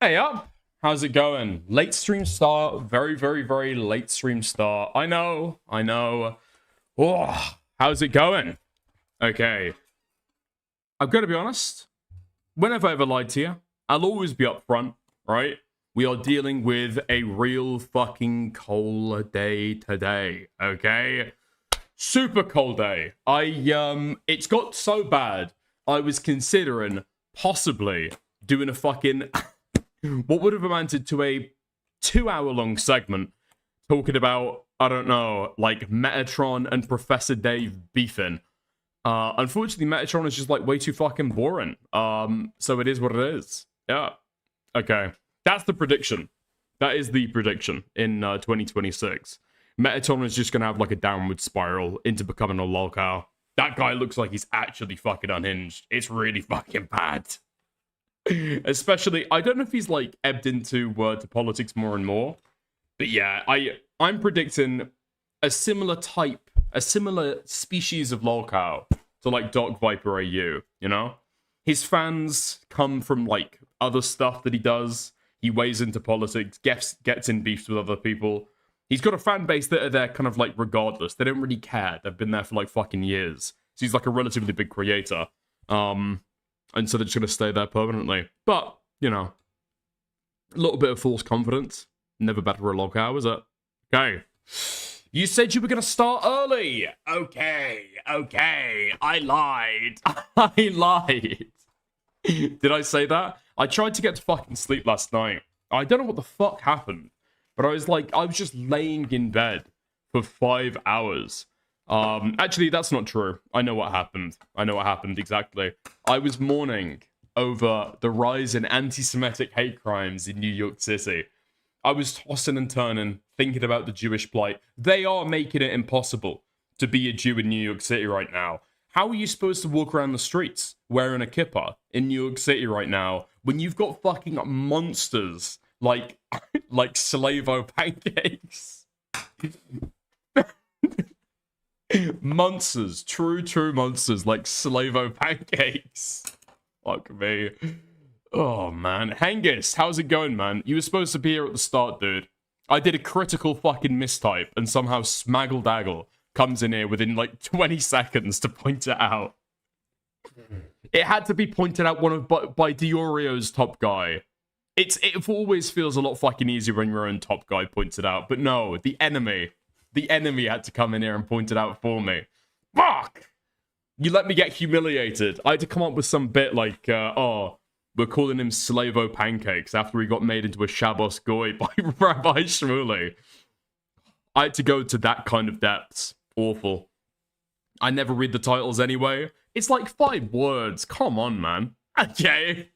Hey up, how's it going? Late stream start, very late stream start. I know. Oh, how's it going? Okay, I've got to be honest. Whenever I ever lied to you, I'll always be upfront, right? We are dealing with a real fucking cold day today, okay? Super cold day. It's got so bad, I was considering possibly doing a fucking what would have amounted to a 2-hour-long segment talking about, I don't know, like Metatron and Professor Dave beefing. Unfortunately, Metatron is just like way too fucking boring. So it is what it is. Yeah. Okay. That's the prediction. That is the prediction in 2026. Metatron is just gonna have like a downward spiral into becoming a lolcow. That guy looks like he's actually fucking unhinged. It's really fucking bad. Especially, I don't know if he's like ebbed into to politics more and more, but yeah, I'm predicting a similar species of lolcow to like Doc Viper AU. You know, his fans come from like other stuff that he does. He weighs into politics, gets in beefs with other people. He's got a fan base that are there kind of like regardless. They don't really care. They've been there for like fucking years. So he's like a relatively big creator. And so they're just going to stay there permanently. But, you know, a little bit of false confidence. Never bad for a lolcow, is it? Okay. You said you were going to start early. Okay. I lied. I lied. Did I say that? I tried to get to fucking sleep last night. I don't know what the fuck happened. But I was just laying in bed for 5 hours. Actually, that's not true. I know what happened. Exactly. I was mourning over the rise in anti-Semitic hate crimes in New York City. I was tossing and turning, thinking about the Jewish plight. They are making it impossible to be a Jew in New York City right now. How are you supposed to walk around the streets wearing a kippah in New York City right now when you've got fucking monsters like Salvo pancakes? Monsters, true monsters like Salvo pancakes. Fuck me. Oh man, Hengist, how's it going, man? You were supposed to be here at the start, dude. I did a critical fucking mistype, and somehow Smaggle Daggle comes in here within like 20 seconds to point it out. It had to be pointed out by Diorio's top guy. It always feels a lot fucking easier when your own top guy points it out, but no, the enemy had to come in here and point it out for me. Fuck! You let me get humiliated. I had to come up with some bit like, oh, we're calling him Salvo Pancakes after he got made into a Shabbos Goy by Rabbi Shmuley. I had to go to that kind of depths. Awful. I never read the titles anyway. It's like 5 words. Come on, man. Okay.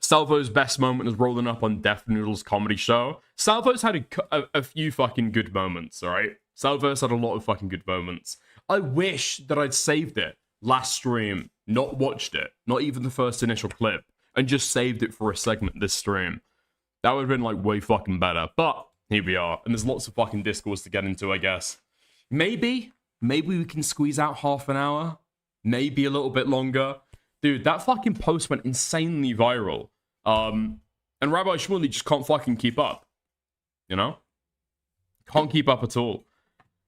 Salvo's best moment is rolling up on Death Noodle's comedy show. Salvo's had a few fucking good moments, alright? Salvo's had a lot of fucking good moments. I wish that I'd saved it last stream, not watched it, not even the first initial clip, and just saved it for a segment this stream. That would have been like way fucking better, but here we are, and there's lots of fucking discourse to get into, I guess. Maybe we can squeeze out half an hour, maybe a little bit longer. Dude, that fucking post went insanely viral. And Rabbi Shmuley just can't fucking keep up. You know? Can't keep up at all.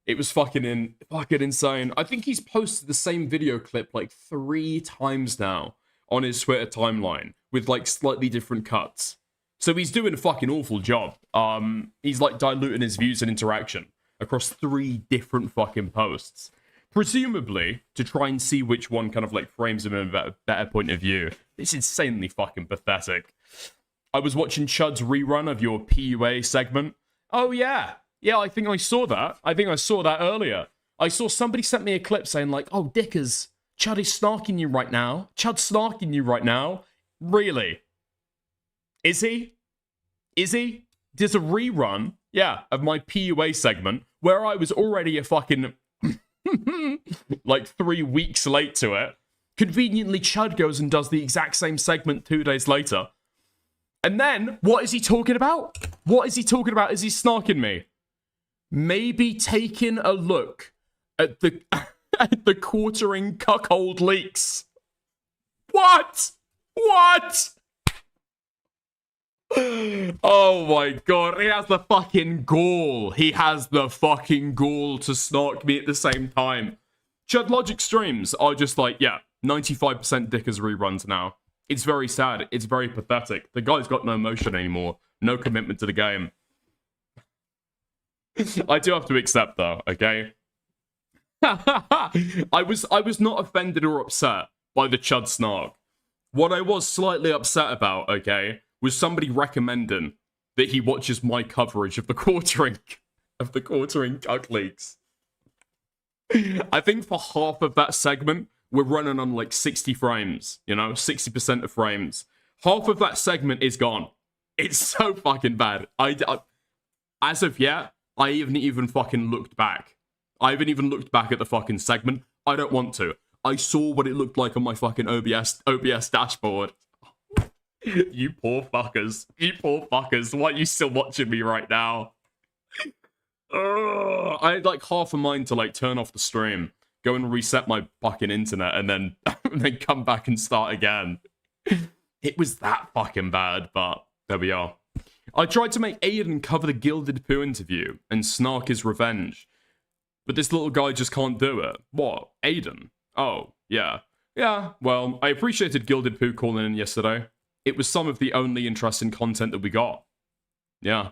It was fucking insane. I think he's posted the same video clip like 3 times now on his Twitter timeline with like slightly different cuts. So he's doing a fucking awful job. He's like diluting his views and interaction across 3 different fucking posts. Presumably, to try and see which one kind of like frames him in a better point of view. It's insanely fucking pathetic. I was watching Chud's rerun of your PUA segment. Oh yeah. Yeah, I think I saw that. I think I saw that earlier. I saw somebody sent me a clip saying like, oh, Dickers, Chud is snarking you right now. Chud's snarking you right now. Really? Is he? Is he? There's a rerun, yeah, of my PUA segment where I was already a fucking like 3 weeks late to it. Conveniently, Chud goes and does the exact same segment 2 days later. And then, what is he talking about? What is he talking about? Is he snarking me? Maybe taking a look at the at the quartering cuckold leaks. What? What? Oh my god, he has the fucking gall. He has the fucking gall to snark me at the same time. Chud Logic streams are just like, yeah, 95% Dickers reruns now. It's very sad. It's very pathetic. The guy's got no emotion anymore. No commitment to the game. I do have to accept, though, okay? I was not offended or upset by the Chud snark. What I was slightly upset about, okay, was somebody recommending that he watches my coverage of the quartering Cuck Leaks. I think for half of that segment, we're running on like 60 frames, you know, 60% of frames. Half of that segment is gone. It's so fucking bad. As of yet, I haven't even fucking looked back. I haven't even looked back at the fucking segment. I don't want to. I saw what it looked like on my fucking OBS dashboard. You poor fuckers. You poor fuckers. Why are you still watching me right now? I had like half a mind to like turn off the stream, go and reset my fucking internet, and then come back and start again. It was that fucking bad, but there we are. I tried to make Aiden cover the Gilded Poo interview and snark his revenge, but this little guy just can't do it. What? Aiden? Oh, yeah. Yeah, well, I appreciated Gilded Poo calling in yesterday. It was some of the only interesting content that we got. Yeah.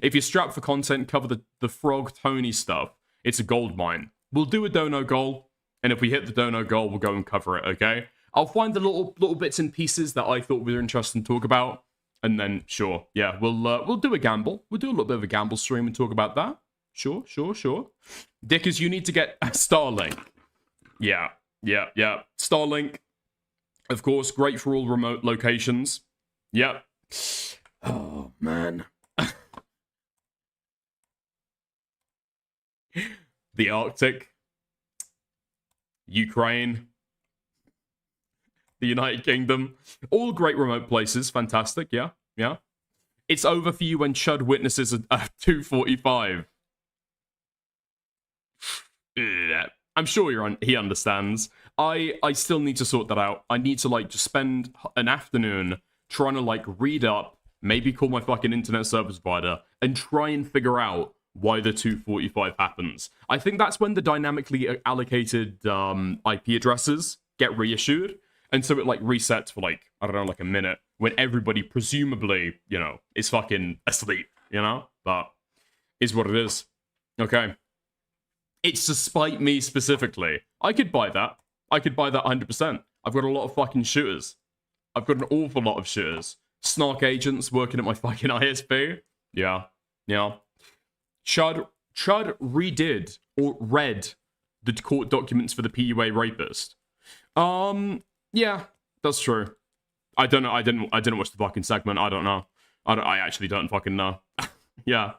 If you're strapped for content, cover the Frog Tony stuff. It's a gold mine. We'll do a dono goal, and if we hit the dono goal, we'll go and cover it, okay? I'll find the little bits and pieces that I thought were interesting to talk about, and then, sure, yeah, we'll do a gamble. We'll do a little bit of a gamble stream and talk about that. Sure. Dickers, you need to get Starlink. Yeah. Starlink, of course, great for all remote locations. Yep. Oh, man. The Arctic, Ukraine, the United Kingdom, all great remote places. Fantastic, yeah. It's over for you when Chud witnesses a 245. I'm sure he understands. I still need to sort that out. I need to like just spend an afternoon trying to like read up, maybe call my fucking internet service provider, and try and figure out why the 245 happens. I think that's when the dynamically allocated IP addresses get reissued, and so it like resets for like, I don't know, like a minute, when everybody presumably, you know, is fucking asleep, you know? But is what it is. Okay. It's to spite me specifically. I could buy that. I could buy that 100%. I've got a lot of fucking shooters. I've got an awful lot of shooters. Snark agents working at my fucking ISP. Yeah. Chud redid or read the court documents for the PUA rapist. Yeah, that's true. I don't know. I didn't watch the fucking segment. I don't know. I actually don't fucking know. Yeah.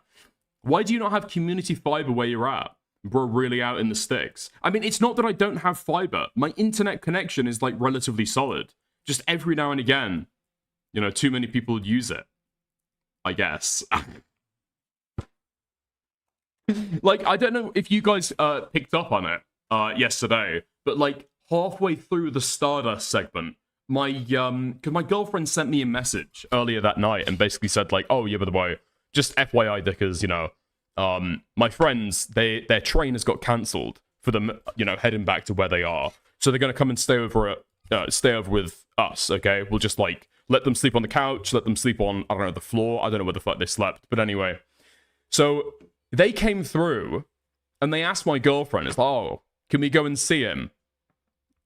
Why do you not have community fiber where you're at? Bro, really out in the sticks. I mean, it's not that I don't have fiber. My internet connection is like relatively solid. Just every now and again, you know, too many people use it. I guess. Like, I don't know if you guys picked up on it yesterday, but like halfway through the Stardust segment, cause my girlfriend sent me a message earlier that night and basically said like, oh yeah, by the way, just FYI, Dickers, you know, my friends, their train has got cancelled for them, you know, heading back to where they are, so they're gonna come and stay over with us. Okay, we'll just like let them sleep on the couch, let them sleep on, I don't know, the floor. I don't know where the fuck they slept, but anyway, so they came through and they asked my girlfriend, it's like, oh, can we go and see him?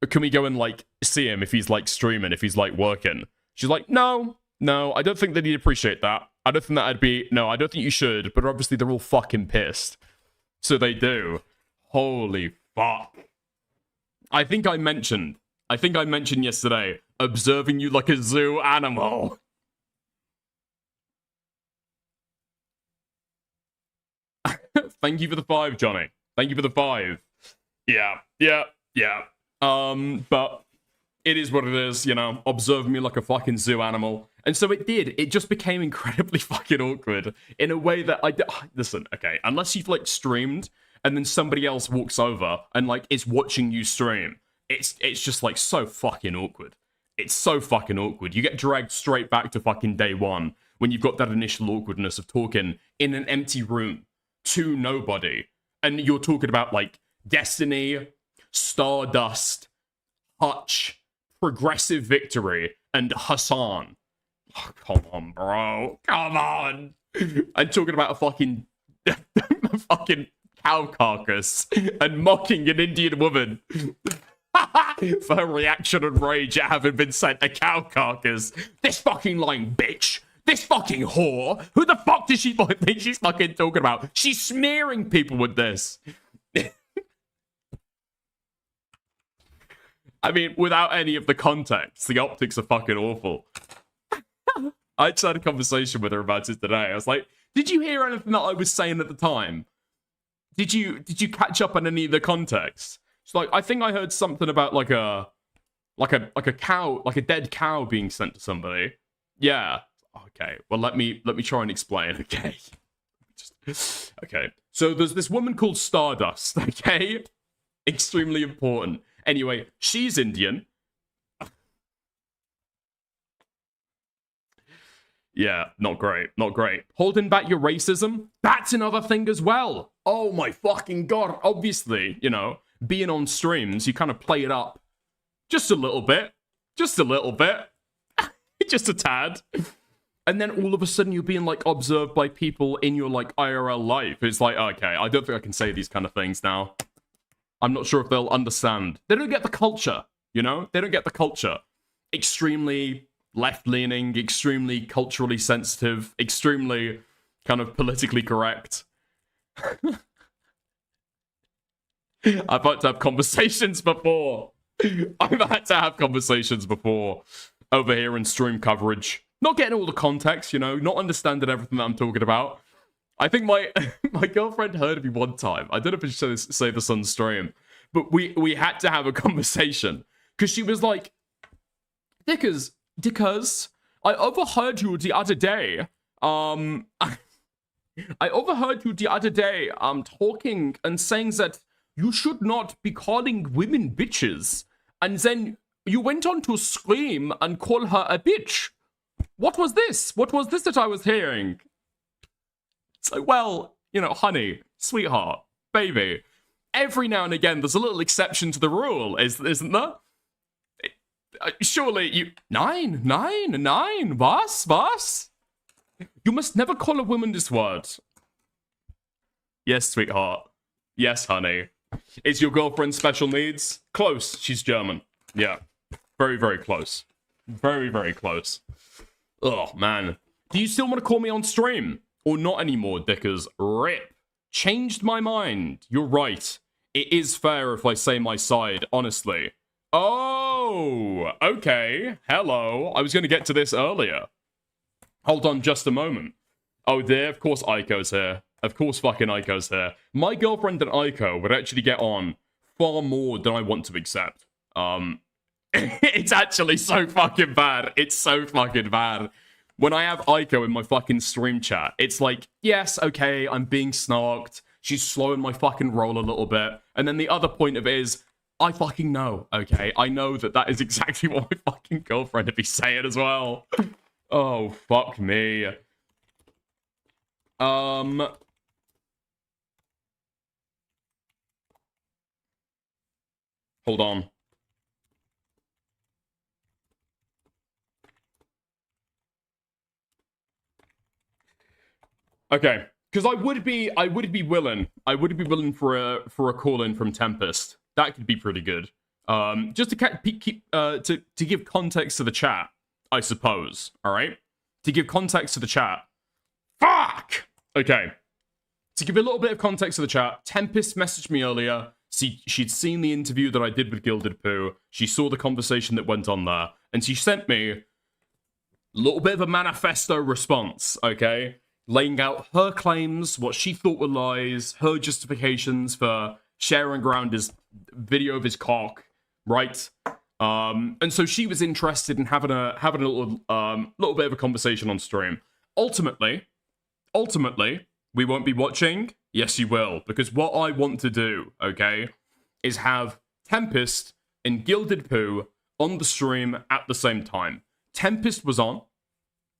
Can we go and like see him if he's like streaming, if he's like working? She's like, no, I don't think they'd appreciate that. I don't think that'd be, no, I don't think you should, but obviously they're all fucking pissed. So they do. Holy fuck. I think I mentioned yesterday, observing you like a zoo animal. Thank you for the 5, Johnny. Thank you for the 5. Yeah. But it is what it is, you know, observe me like a fucking zoo animal. And so it did. It just became incredibly fucking awkward in a way that listen, okay, unless you've like streamed and then somebody else walks over and like is watching you stream, it's just like so fucking awkward. It's so fucking awkward. You get dragged straight back to fucking day one when you've got that initial awkwardness of talking in an empty room to nobody. And you're talking about, like, Destiny, Stardust, Hutch, Progressive Victory, and Hassan. Oh, come on, bro. Come on. I'm talking about a fucking cow carcass and mocking an Indian woman for her reaction and rage at having been sent a cow carcass. This fucking lying bitch. This fucking whore. Who the fuck does she think she's fucking talking about? She's smearing people with this. I mean, without any of the context, the optics are fucking awful. I just had a conversation with her about it today. I was like, did you hear anything that I was saying at the time? Did you catch up on any of the context? It's like, I think I heard something about like a cow, like a dead cow being sent to somebody. Yeah. Okay. Well, let me try and explain. Okay. Okay. So there's this woman called Stardust. Okay. Extremely important. Anyway, she's Indian. Yeah, not great. Not great. Holding back your racism? That's another thing as well. Oh my fucking god. Obviously, you know, being on streams, you kind of play it up just a little bit. Just a little bit. Just a tad. And then all of a sudden you're being, like, observed by people in your, like, IRL life. It's like, okay, I don't think I can say these kind of things now. I'm not sure if they'll understand. They don't get the culture, you know? They don't get the culture. Extremely left-leaning, extremely culturally sensitive, extremely kind of politically correct. I've had to have conversations before. I've had to have conversations before over here in stream coverage. Not getting all the context, you know, not understanding everything that I'm talking about. I think my girlfriend heard me one time. I don't know if I should say this on stream, but we had to have a conversation because she was like, Dickers, I overheard you the other day. I overheard you the other day talking and saying that you should not be calling women bitches, and then you went on to scream and call her a bitch. What was this? What was this that I was hearing? So, well, you know, honey, sweetheart, baby, every now and again, there's a little exception to the rule, isn't there? Surely you... Nine, was? You must never call a woman this word. Yes, sweetheart. Yes, honey. Is your girlfriend special needs? Close, she's German. Yeah, very, very close. Very, very close. Oh, man. Do you still want to call me on stream? Or not anymore, Dickers? RIP. Changed my mind. You're right. It is fair if I say my side, honestly. Oh, okay. Hello. I was going to get to this earlier. Hold on just a moment. Oh, there. Of course Aiko's here. Of course fucking Aiko's here. My girlfriend and Aiko would actually get on far more than I want to accept. It's actually so fucking bad. It's so fucking bad. When I have Aiko in my fucking stream chat, it's like, yes, okay, I'm being snarked. She's slowing my fucking roll a little bit. And then the other point of it is, I fucking know, okay? I know that is exactly what my fucking girlfriend would be saying as well. Oh, fuck me. Hold on. Okay, because I would be willing for a call in from Tempest. That could be pretty good. Just to give context to the chat, I suppose. All right, to give context to the chat. Fuck. Okay, to give a little bit of context to the chat. Tempest messaged me earlier. She'd seen the interview that I did with Gilded Poo. She saw the conversation that went on there, and she sent me a little bit of a manifesto response. Okay. Laying out her claims, what she thought were lies, her justifications for sharing around his video of his cock, right? And so she was interested in having a little bit of a conversation on stream. Ultimately, we won't be watching. Yes, you will, because what I want to do, okay, is have Tempest and Gilded Poo on the stream at the same time. Tempest was on,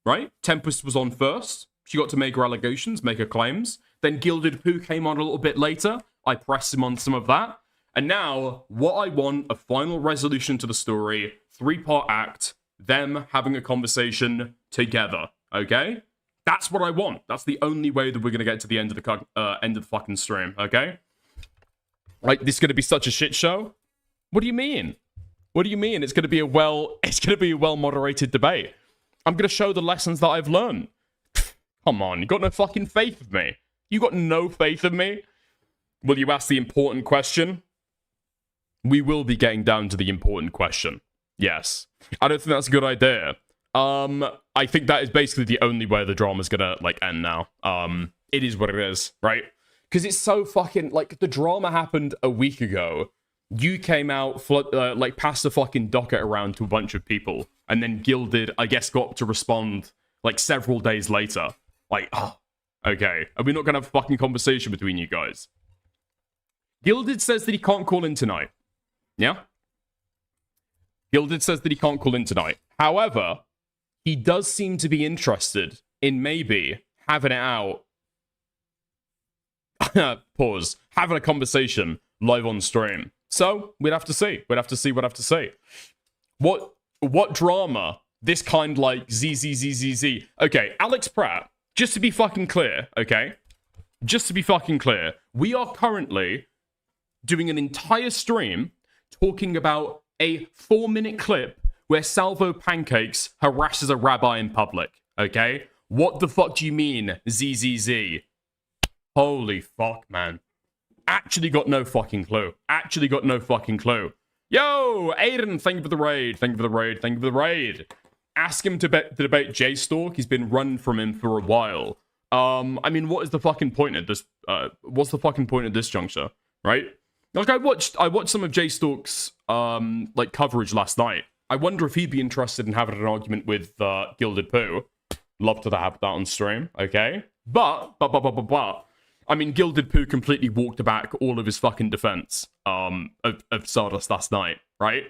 right? Tempest was on first. She got to make her allegations, make her claims. Then Gilded Poo came on a little bit later. I pressed him on some of that. And now, what I want, a final resolution to the story, 3-part act, them having a conversation together, okay? That's what I want. That's the only way that we're going to get to the end of the fucking stream, okay? Like, this is going to be such a shit show? What do you mean? What do you mean? It's going to be a well-moderated debate. I'm going to show the lessons that I've learned. Come on, you got no fucking faith in me. You got no faith in me? Will you ask the important question? We will be getting down to the important question. Yes. I don't think that's a good idea. I think that is basically the only way the drama's gonna, like, end now. It is what it is, right? Because it's so fucking, like, the drama happened a week ago. You came out, like, passed the fucking docket around to a bunch of people, and then Gilded, I guess, got to respond, like, several days later. Like, oh, okay. Are we not gonna have a fucking conversation between you guys? Gilded says that he can't call in tonight. Yeah? Gilded says that he can't call in tonight. However, he does seem to be interested in maybe having it out. Pause. Having a conversation live on stream. So, we'd have to see. We'd have to see. What drama? This kind like ZZZZZ. Okay, Alex Pratt, just to be fucking clear, okay? Just to be fucking clear, we are currently doing an entire stream talking about a 4-minute clip where Salvo Pancakes harasses a rabbi in public, okay? What the fuck do you mean, ZZZ? Holy fuck, man. Actually got no fucking clue. Yo, Aiden, thank you for the raid. Ask him to debate J-Stalk. He's been running from him for a while. I mean, what is the fucking point at this, what's the fucking point at this juncture, right? Like, I watched some of J-Stalk's, like, coverage last night. I wonder if he'd be interested in having an argument with, Gilded Poo. Love to have that on stream, okay? But, I mean, Gilded Poo completely walked back all of his fucking defense, of Stardust last night, right?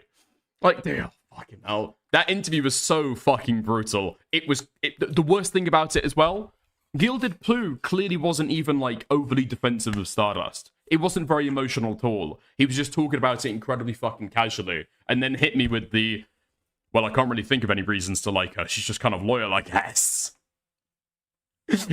Like, damn, fucking hell. That interview was so fucking brutal. The worst thing about it as well, Gilded Poo clearly wasn't even, like, overly defensive of Stardust. It wasn't very emotional at all. He was just talking about it incredibly fucking casually, and then hit me with the, well, I can't really think of any reasons to like her. She's just kind of loyal, I guess.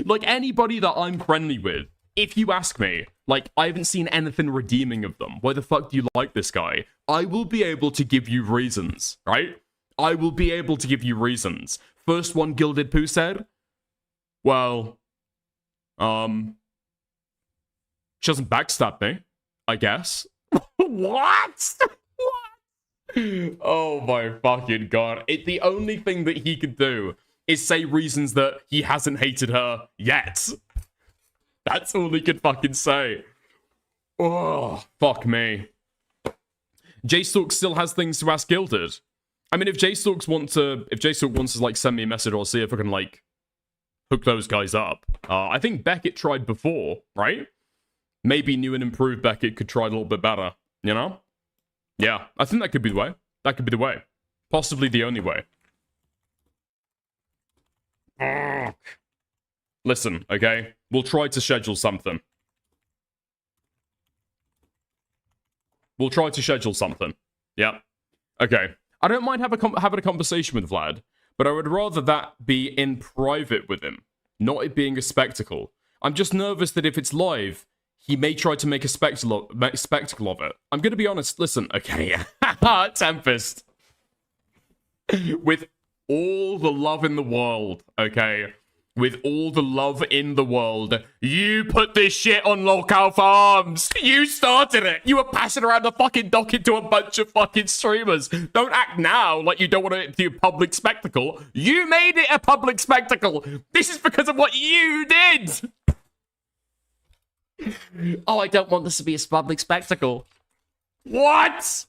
Like, anybody that I'm friendly with, if you ask me, like, I haven't seen anything redeeming of them. Why the fuck do you like this guy? I will be able to give you reasons, right? I will be able to give you reasons. First one Gilded Poo said, well, she doesn't backstab me, I guess. What? Oh my fucking god. The only thing that he could do is say reasons that he hasn't hated her yet. That's all he could fucking say. Oh, fuck me. J-Stalk still has things to ask Gilded. I mean, if J-Stalk wants to, like, send me a message or see if I can, like, hook those guys up. I think Beckett tried before, right? Maybe new and improved Beckett could try a little bit better, you know? Yeah, I think that could be the way. That could be the way. Possibly the only way. Listen, okay? We'll try to schedule something. Yeah. Okay. I don't mind having a conversation with Vlad, but I would rather that be in private with him, not it being a spectacle. I'm just nervous that if it's live, he may try to make a spectacle of it. I'm going to be honest. Listen, okay. Tempest. With all the love in the world, okay? With all the love in the world, you put this shit on Local Farms. You started it. You were passing around the fucking docket to a bunch of fucking streamers. Don't act now like you don't want it to be a public spectacle. You made it a public spectacle. This is because of what you did. Oh, I don't want this to be a public spectacle. What?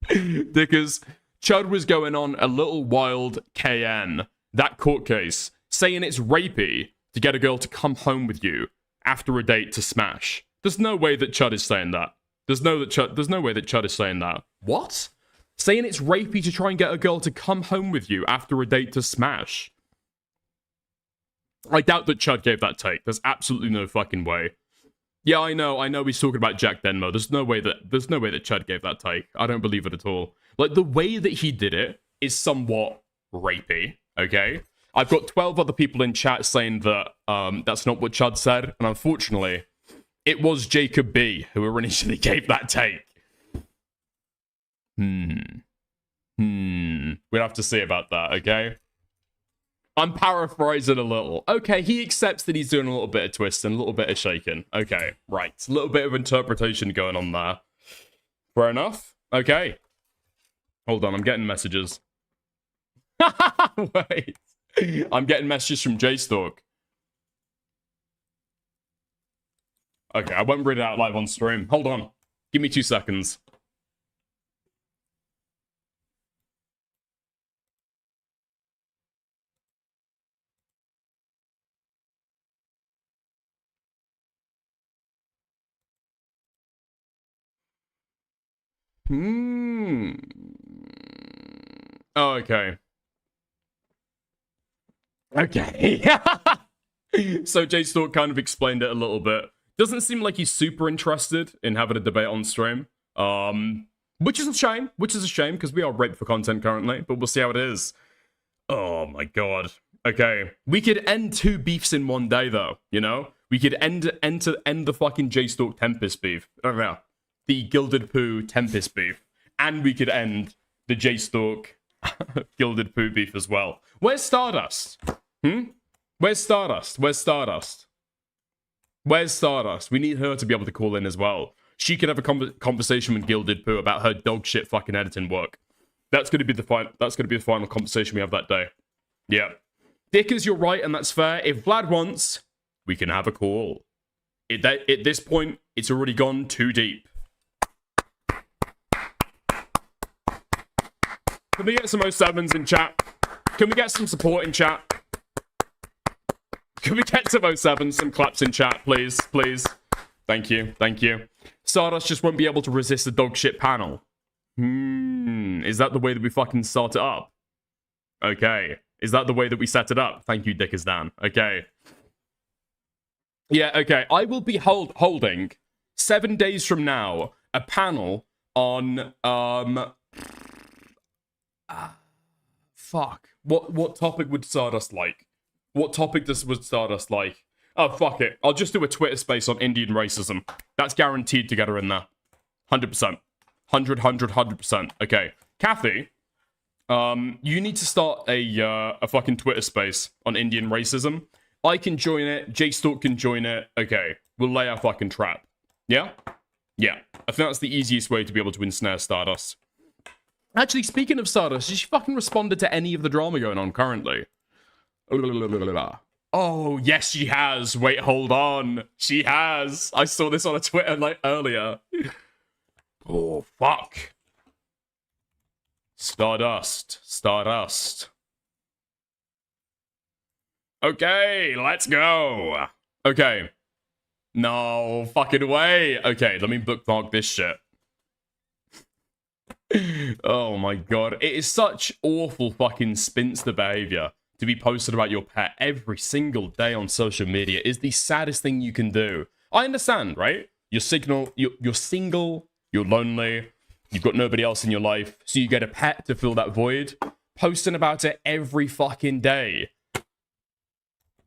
Because Chud was going on a little wild KN, that court case, saying it's rapey to get a girl to come home with you after a date to smash. There's no way that Chud is saying that. There's no way that Chud is saying that. What? Saying it's rapey to try and get a girl to come home with you after a date to smash. I doubt that Chud gave that take. There's absolutely no fucking way. Yeah, I know he's talking about Jack Denmo. There's no way that Chud gave that take. I don't believe it at all. Like, the way that he did it is somewhat rapey, okay? I've got 12 other people in chat saying that that's not what Chud said, and unfortunately, it was Jacob B who initially gave that take. We'll have to see about that, okay? I'm paraphrasing a little. Okay, he accepts that he's doing a little bit of twisting, a little bit of shaking. Okay, right. A little bit of interpretation going on there. Fair enough. Okay. Hold on, I'm getting messages. Wait. I'm getting messages from JStalk. Okay, I won't read it out live on stream. Hold on. Give me 2 seconds. Oh, okay. Okay. So JStalk kind of explained it a little bit. Doesn't seem like he's super interested in having a debate on stream. Which is a shame. Because we are raped for content currently, but we'll see how it is. Oh my god. Okay. We could end 2 beefs in one day, though, you know? We could end the fucking JStalk Tempest beef. I don't know. The Gilded Poo Tempest beef. And we could end the JStalk Gilded Poo beef as well. Where's Stardust? Where's Stardust? Where's Stardust? Where's Stardust? We need her to be able to call in as well. She could have a conversation with Gilded Poo about her dog shit fucking editing work. That's gonna be the final conversation we have that day. Yeah. Dickers, you're right, and that's fair. If Vlad wants, we can have a call. At this point, it's already gone too deep. Can we get some 07s in chat? Can we get some support in chat? Can we get some 07s, some claps in chat, please? Please. Thank you. Thank you. Stardust just won't be able to resist the dog shit panel. Is that the way that we fucking start it up? Okay. Is that the way that we set it up? Thank you, Dickers Dan. Okay. Yeah, okay. I will be holding 7 days from now a panel on fuck. What topic would Stardust like? What topic would Stardust like? Oh, fuck it. I'll just do a Twitter space on Indian racism. That's guaranteed to get her in there. 100%. 100%. Okay. Kathy, you need to start a fucking Twitter space on Indian racism. I can join it. JStalk can join it. Okay. We'll lay our fucking trap. Yeah? Yeah. I think that's the easiest way to be able to ensnare Stardust. Actually, speaking of Stardust, has she fucking responded to any of the drama going on currently? Oh, yes, she has. Wait, hold on. She has. I saw this on a Twitter like earlier. Oh, fuck. Stardust. Okay, let's go. Okay. No fucking way. Okay, let me bookmark this shit. Oh my god. It is such awful fucking spinster behavior to be posted about your pet every single day on social media. Is the saddest thing you can do. I understand, right? You're single, you're lonely, you've got nobody else in your life, so you get a pet to fill that void. Posting about it every fucking day.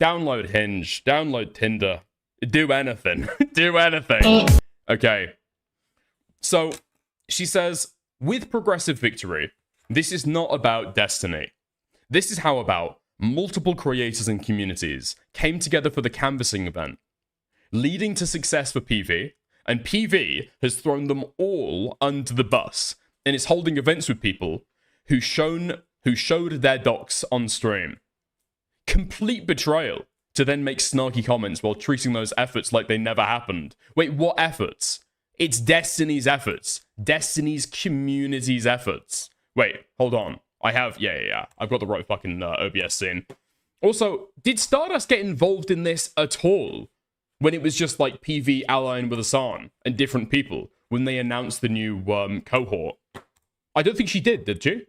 Download Hinge, download Tinder, do anything. Do anything. Okay. So, she says, with progressive victory, this is not about destiny. This is how about multiple creators and communities came together for the canvassing event, leading to success for PV, and PV has thrown them all under the bus and is holding events with people who showed their docs on stream. Complete betrayal to then make snarky comments while treating those efforts like they never happened. Wait, what efforts? It's Destiny's efforts. Destiny's community's efforts. Wait, hold on. Yeah. I've got the right fucking OBS scene. Also, did Stardust get involved in this at all? When it was just like PV allying with Asan and different people when they announced the new cohort? I don't think she did she?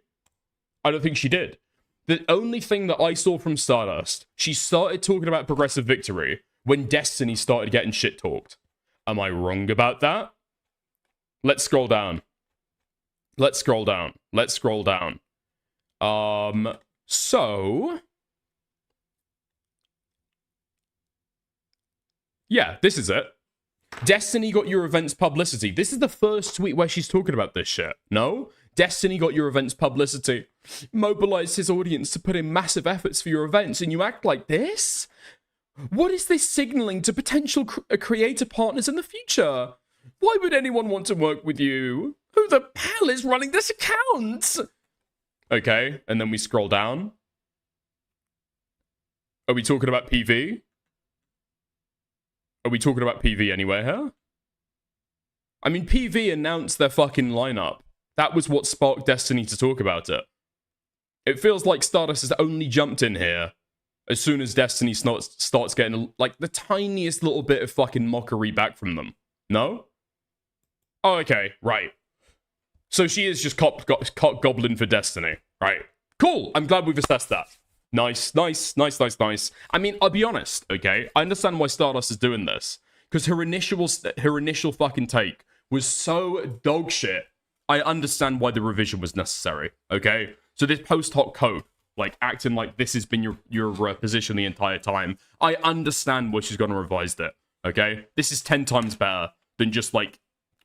I don't think she did. The only thing that I saw from Stardust, she started talking about progressive victory when Destiny started getting shit talked. Am I wrong about that? Let's scroll down. Let's scroll down. Let's scroll down. So... yeah, this is it. Destiny got your events publicity. This is the first tweet where she's talking about this shit. No? Destiny got your events publicity. Mobilized his audience to put in massive efforts for your events, and you act like this? What is this signaling to potential creator partners in the future? Why would anyone want to work with you? Who the hell is running this account? Okay, and then we scroll down. Are we talking about PV? Are we talking about PV anywhere here? I mean, PV announced their fucking lineup. That was what sparked Destiny to talk about it. It feels like Stardust has only jumped in here as soon as Destiny starts getting, like, the tiniest little bit of fucking mockery back from them. No? Oh, okay, right. So she is just cock goblin for Destiny, right? Cool, I'm glad we've assessed that. Nice. I mean, I'll be honest, okay? I understand why Stardust is doing this. Because her initial fucking take was so dog shit. I understand why the revision was necessary, okay? So this post hoc code, like acting like this has been your position the entire time, I understand why she's gonna revise it, okay? This is 10 times better than just like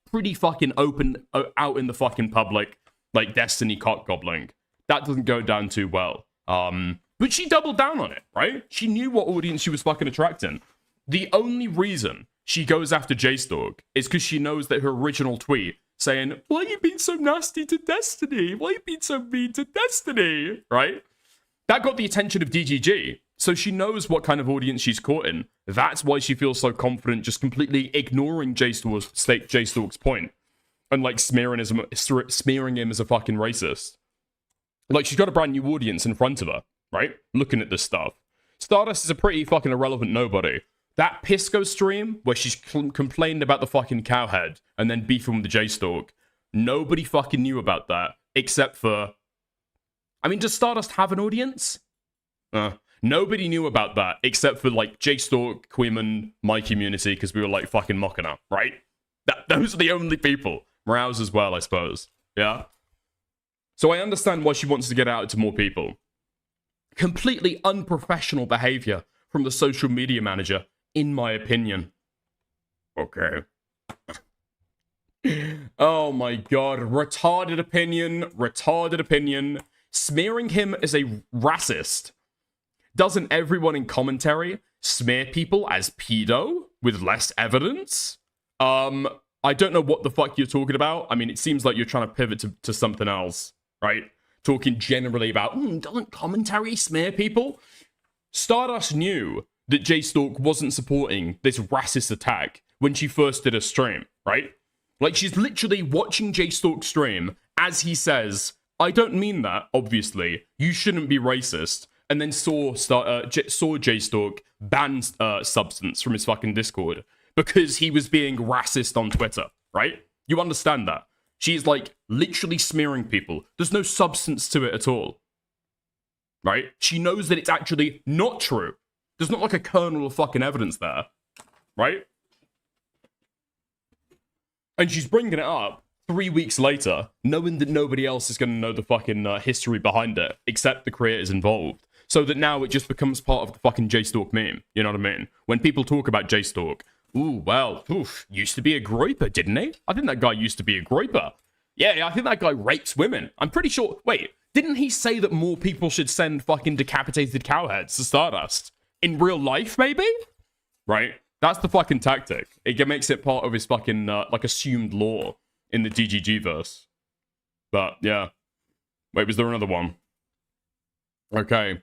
pretty fucking open out in the fucking public, like Destiny cock gobbling. That doesn't go down too well. But she doubled down on it, right? She knew what audience she was fucking attracting. The only reason she goes after JStalk is because she knows that her original tweet saying, why you being so nasty to Destiny? Why you being so mean to Destiny? Right? That got the attention of DGG. So she knows what kind of audience she's caught in. That's why she feels so confident just completely ignoring JStalk's point. And like smearing him as a fucking racist. Like she's got a brand new audience in front of her, right? Looking at this stuff. Stardust is a pretty fucking irrelevant nobody. That Pisco stream where she's complained about the fucking cowhead and then beefing with the J-Stalk, nobody fucking knew about that except for... I mean, does Stardust have an audience? Nobody knew about that except for like J-Stalk, Queeman, my community, because we were like fucking mocking her, right? Those are the only people. Rouse as well, I suppose. Yeah? So I understand why she wants to get out to more people. Completely unprofessional behavior from the social media manager, in my opinion. Okay. Oh my god. Retarded opinion. Smearing him as a racist. Doesn't everyone in commentary smear people as pedo with less evidence? I don't know what the fuck you're talking about. I mean, it seems like you're trying to pivot to something else, right? Talking generally about, doesn't commentary smear people? Stardust knew that J-Stalk wasn't supporting this racist attack when she first did a stream, right? Like, she's literally watching J-Stalk stream as he says, I don't mean that, obviously. You shouldn't be racist. And then saw J-Stalk ban Substance from his fucking Discord because he was being racist on Twitter, right? You understand that? She's, like, literally smearing people. There's no substance to it at all. Right? She knows that it's actually not true. There's not, like, a kernel of fucking evidence there. Right? And she's bringing it up 3 weeks later, knowing that nobody else is going to know the fucking history behind it, except the creators involved. So that now it just becomes part of the fucking J-Stalk meme. You know what I mean? When people talk about J-Stalk, used to be a groiper, didn't he? I think that guy used to be a groiper. Yeah, I think that guy rapes women. I'm pretty sure... Wait, didn't he say that more people should send fucking decapitated cowheads to Stardust? In real life, maybe? Right? That's the fucking tactic. It makes it part of his fucking, like, assumed lore in the DGG verse. But, yeah. Wait, was there another one? Okay.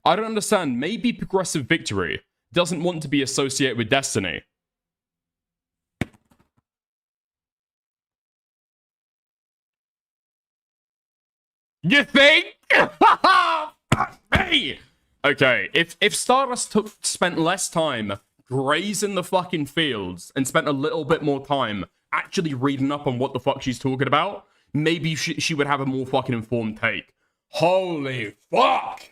I don't understand. Maybe Progressive Victory doesn't want to be associated with Destiny. You think? Hey! Okay, if Stardust spent less time grazing the fucking fields and spent a little bit more time actually reading up on what the fuck she's talking about, maybe she would have a more fucking informed take. Holy fuck!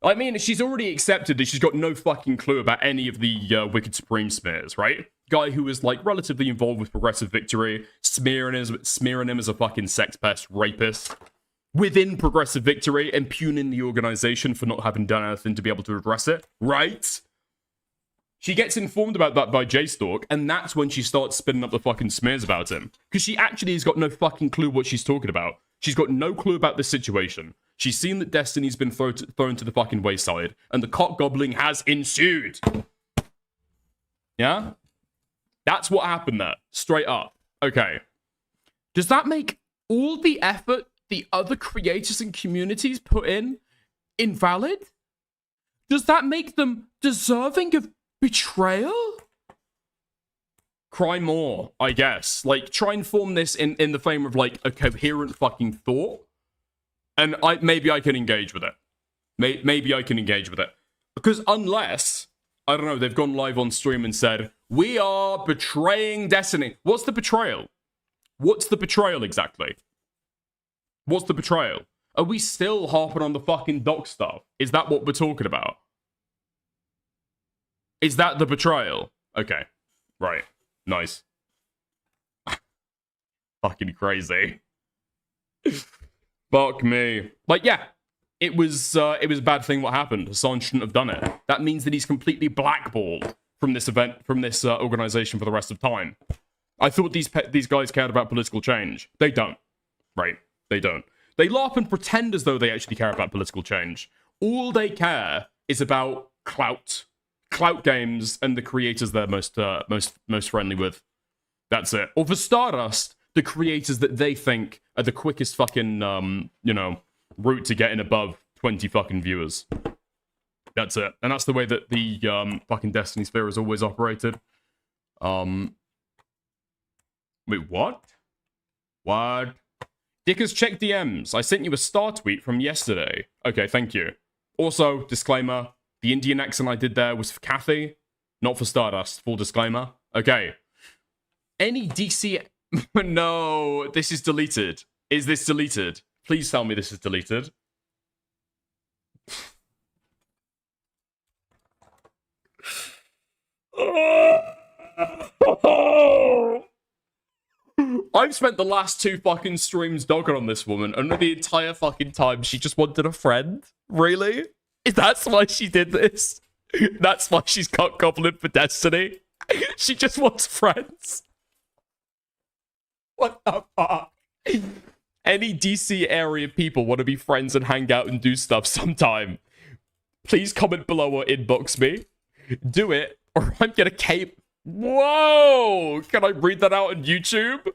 I mean, she's already accepted that she's got no fucking clue about any of the Wicked Supreme smears, right? Guy who is, like, relatively involved with Progressive Victory, smearing him as a fucking sex pest rapist within Progressive Victory, impugning the organization for not having done anything to be able to address it, right? She gets informed about that by JStalk, and that's when she starts spinning up the fucking smears about him. Because she actually has got no fucking clue what she's talking about. She's got no clue about this situation. She's seen that Destiny's been thrown to the fucking wayside, and the cock gobbling has ensued. Yeah? That's what happened there. Straight up. Okay. Does that make all the effort the other creators and communities put in invalid? Does that make them deserving of betrayal? Cry more, I guess. Like, try and form this in the frame of, like, a coherent fucking thought. And maybe I can engage with it. Maybe I can engage with it. Because unless, I don't know, they've gone live on stream and said, we are betraying Destiny. What's the betrayal? What's the betrayal exactly? What's the betrayal? Are we still harping on the fucking doc stuff? Is that what we're talking about? Is that the betrayal? Okay. Right. Nice. Fucking crazy. Fuck me. Like, yeah. It was a bad thing what happened. Hassan shouldn't have done it. That means that he's completely blackballed from this event, from this organization for the rest of time. I thought these guys cared about political change. They don't. Right? They don't. They laugh and pretend as though they actually care about political change. All they care is about clout games and the creators they're most friendly with. That's it. Or for Stardust, the creators that they think are the quickest fucking route to getting above 20 fucking viewers. That's it. And that's the way that the fucking Destiny sphere has always operated. Wait, what? What? Dickers, check DMs. I sent you a star tweet from yesterday. Okay, thank you. Also, disclaimer, the Indian accent I did there was for Kathy, not for Stardust. Full disclaimer. Okay. Any DC... No, this is deleted. Is this deleted? Please tell me this is deleted. I've spent the last 2 fucking streams dogging on this woman, and the entire fucking time she just wanted a friend? Really? That's why she did this? That's why she's got goblin for Destiny? She just wants friends? What the fuck? Any DC area people want to be friends and hang out and do stuff sometime, please comment below or inbox me. Do it, or I'm gonna cape. Whoa! Can I read that out on YouTube?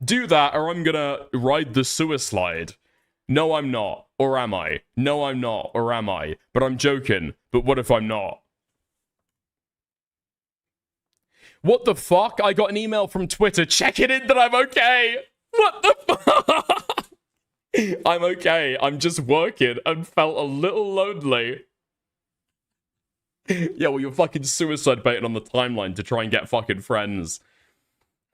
Do that, or I'm gonna ride the sewer slide. No, I'm not. Or am I? No, I'm not. Or am I? But I'm joking. But what if I'm not? What the fuck? I got an email from Twitter checking in that I'm okay. What the fuck? I'm okay. I'm just working and felt a little lonely. Yeah, well, you're fucking suicide baiting on the timeline to try and get fucking friends.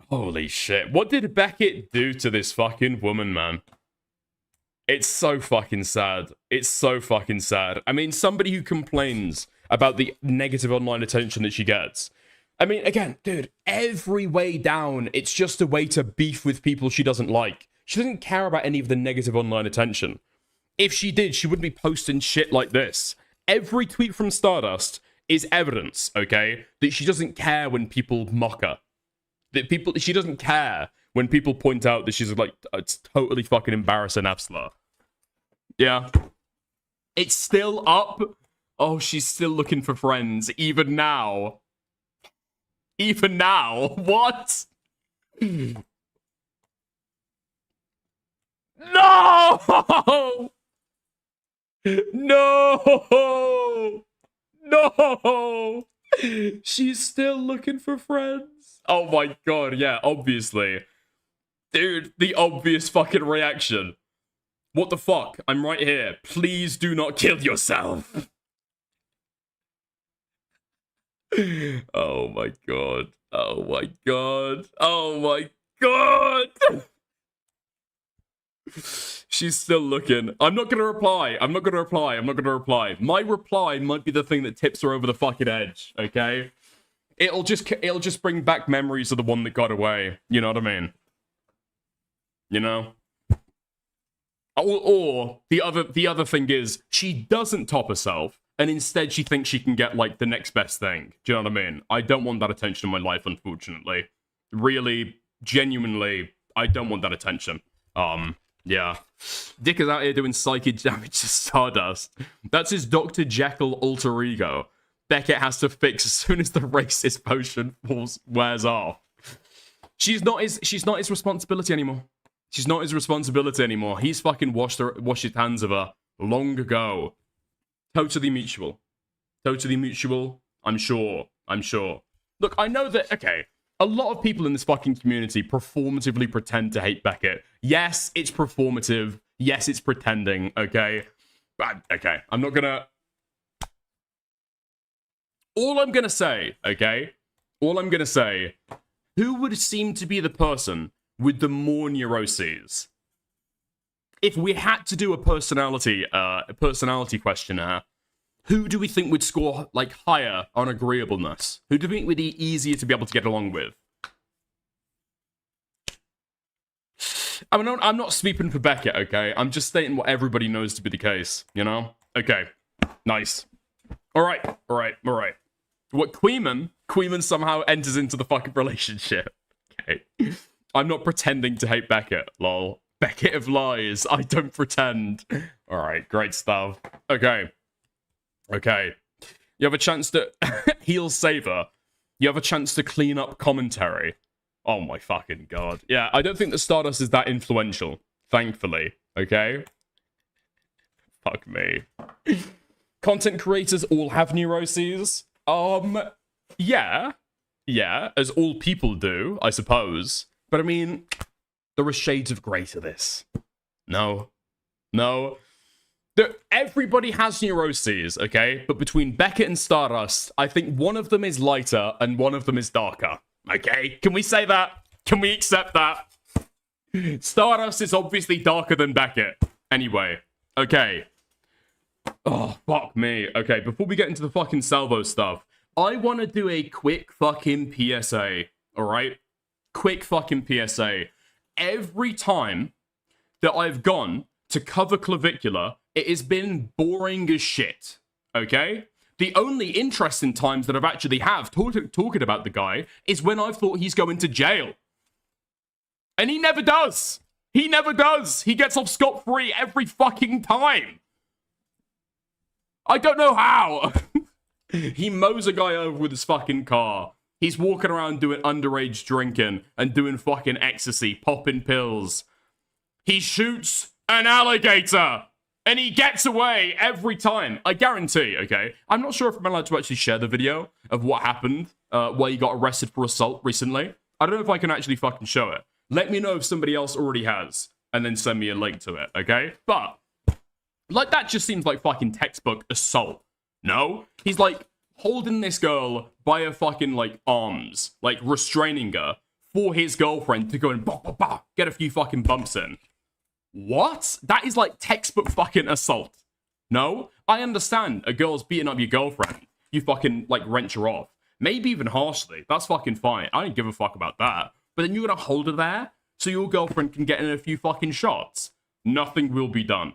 Holy shit. What did Beckett do to this fucking woman, man? It's so fucking sad. It's so fucking sad. I mean, somebody who complains about the negative online attention that she gets. I mean, again, dude, every way down, it's just a way to beef with people she doesn't like. She doesn't care about any of the negative online attention. If she did, she wouldn't be posting shit like this. Every tweet from Stardust is evidence, okay, that she doesn't care when people mock her. She doesn't care when people point out that she's like, it's totally fucking embarrassing Absla. Yeah. It's still up. Oh, she's still looking for friends, even now. Even now? What? No! No! No! She's still looking for friends. Oh my god, yeah, obviously. Dude, the obvious fucking reaction. What the fuck? I'm right here. Please do not kill yourself. Oh my god. Oh my god. Oh my god. She's still looking. I'm not gonna reply. I'm not gonna reply. I'm not gonna reply. My reply might be the thing that tips her over the fucking edge, okay? It'll just bring back memories of the one that got away. You know what I mean? You know? Or the other thing is, she doesn't top herself, and instead she thinks she can get, like, the next best thing. Do you know what I mean? I don't want that attention in my life, unfortunately. Really, genuinely, I don't want that attention. Yeah. Dick is out here doing psychic damage to Stardust. That's his Dr. Jekyll alter ego. Beckett has to fix as soon as the racist potion wears off. She's not his responsibility anymore. She's not his responsibility anymore. He's fucking washed his hands of her long ago. Totally mutual. Totally mutual. I'm sure. Look, I know that, okay, a lot of people in this fucking community performatively pretend to hate Beckett. Yes, it's performative. Yes, it's pretending, okay? But, okay, I'm not gonna... All I'm gonna say, okay? All I'm gonna say, who would seem to be the person with the more neuroses? If we had to do a personality questionnaire, who do we think would score, like, higher on agreeableness? Who do we think would be easier to be able to get along with? I mean, I'm not sweeping for Beckett, okay? I'm just stating what everybody knows to be the case, you know? Okay, nice. All right. What, Queeman somehow enters into the fucking relationship. Okay. I'm not pretending to hate Beckett, lol. Beckett of lies, I don't pretend. All right, great stuff. Okay. You have a chance to heal Saver. You have a chance to clean up commentary. Oh my fucking god. Yeah, I don't think that Stardust is that influential, thankfully. Okay? Fuck me. Content creators all have neuroses? Yeah, as all people do, I suppose. But I mean, there are shades of grey to this. No. Everybody has neuroses, okay? But between Beckett and Stardust, I think one of them is lighter and one of them is darker. Okay? Can we say that? Can we accept that? Stardust is obviously darker than Beckett. Anyway, okay. Oh, fuck me. Okay, before we get into the fucking Salvo stuff, I want to do a quick fucking PSA, alright? Quick fucking PSA. Every time that I've gone to cover Clvicular, it has been boring as shit, okay? The only interesting times that I've actually talking about the guy is when I've thought he's going to jail. And he never does. He never does. He gets off scot-free every fucking time. I don't know how. He mows a guy over with his fucking car. He's walking around doing underage drinking and doing fucking ecstasy, popping pills. He shoots an alligator. And he gets away every time. I guarantee, okay? I'm not sure if I'm allowed to actually share the video of what happened, where he got arrested for assault recently. I don't know if I can actually fucking show it. Let me know if somebody else already has, and then send me a link to it, okay? But, like, that just seems like fucking textbook assault. No? He's, like, holding this girl by her fucking, like, arms, like, restraining her for his girlfriend to go and get a few fucking bumps in. What? That is like textbook fucking assault. No? I understand a girl's beating up your girlfriend. You fucking, like, wrench her off. Maybe even harshly. That's fucking fine. I don't give a fuck about that. But then you're gonna hold her there so your girlfriend can get in a few fucking shots. Nothing will be done.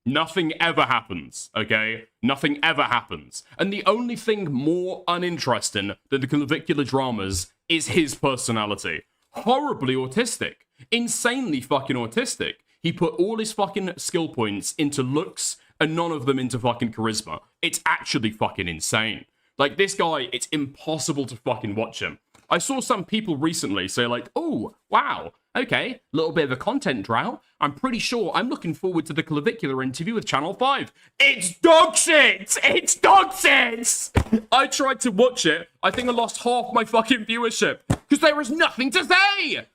Nothing ever happens, okay? Nothing ever happens. And the only thing more uninteresting than the Clvicular dramas is his personality. Horribly autistic. Insanely fucking autistic. He put all his fucking skill points into looks and none of them into fucking charisma. It's actually fucking insane. Like, this guy, it's impossible to fucking watch him. I saw some people recently say, like, oh, wow, okay, little bit of a content drought. I'm pretty sure I'm looking forward to the Clvicular interview with Channel 5. It's dog shit! It's dog shit! I tried to watch it. I think I lost half my fucking viewership because there was nothing to say!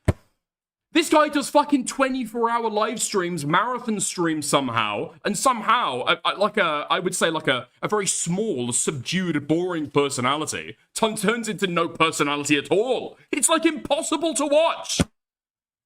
This guy does fucking 24-hour live streams, marathon streams somehow, and somehow, I would say like a very small, subdued, boring personality turns into no personality at all. It's like impossible to watch.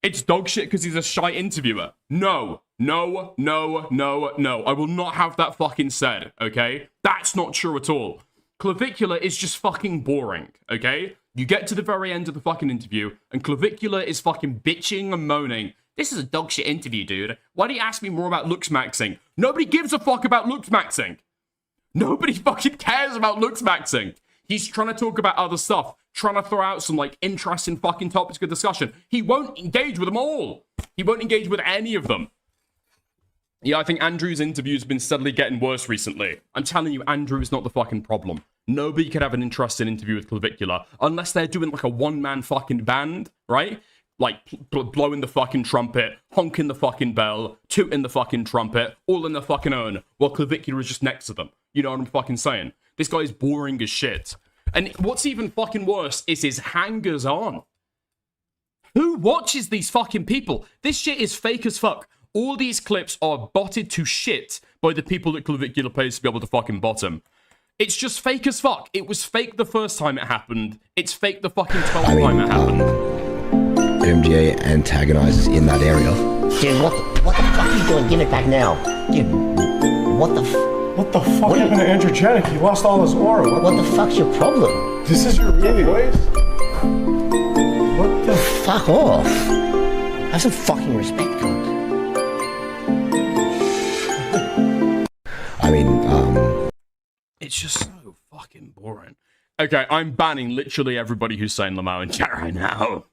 It's dog shit because he's a shy interviewer. No. No, no, no, no. I will not have that fucking said, okay? That's not true at all. Clvicular is just fucking boring, okay? You get to the very end of the fucking interview, and Clvicular is fucking bitching and moaning. This is a dog shit interview, dude. Why don't you ask me more about looks maxing? Nobody gives a fuck about looks maxing. Nobody fucking cares about looks maxing. He's trying to talk about other stuff, trying to throw out some, like, interesting fucking topics of discussion. He won't engage with them all. He won't engage with any of them. Yeah, I think Andrew's interview's been steadily getting worse recently. I'm telling you, Andrew is not the fucking problem. Nobody could have an interesting interview with Clvicular unless they're doing, like, a one-man fucking band, right? Like, blowing the fucking trumpet, honking the fucking bell, tooting the fucking trumpet, all in the fucking own, while Clvicular is just next to them. You know what I'm fucking saying? This guy is boring as shit. And what's even fucking worse is his hangers-on. Who watches these fucking people? This shit is fake as fuck. All these clips are botted to shit by the people that Clvicular pays to be able to fucking bottom. It's just fake as fuck. It was fake the first time it happened. It's fake the fucking 12th time it happened. MGA antagonizes in that area. Dude, what the fuck are you doing? Give it back now. Dude, what the fuck happened to Andrew Janik? He lost all his aura. What the fuck's your problem? This is your real voice? What the fuck off? Have some fucking respect, cunt. I mean, it's just so fucking boring. Okay, I'm banning literally everybody who's saying Lamau in chat right now.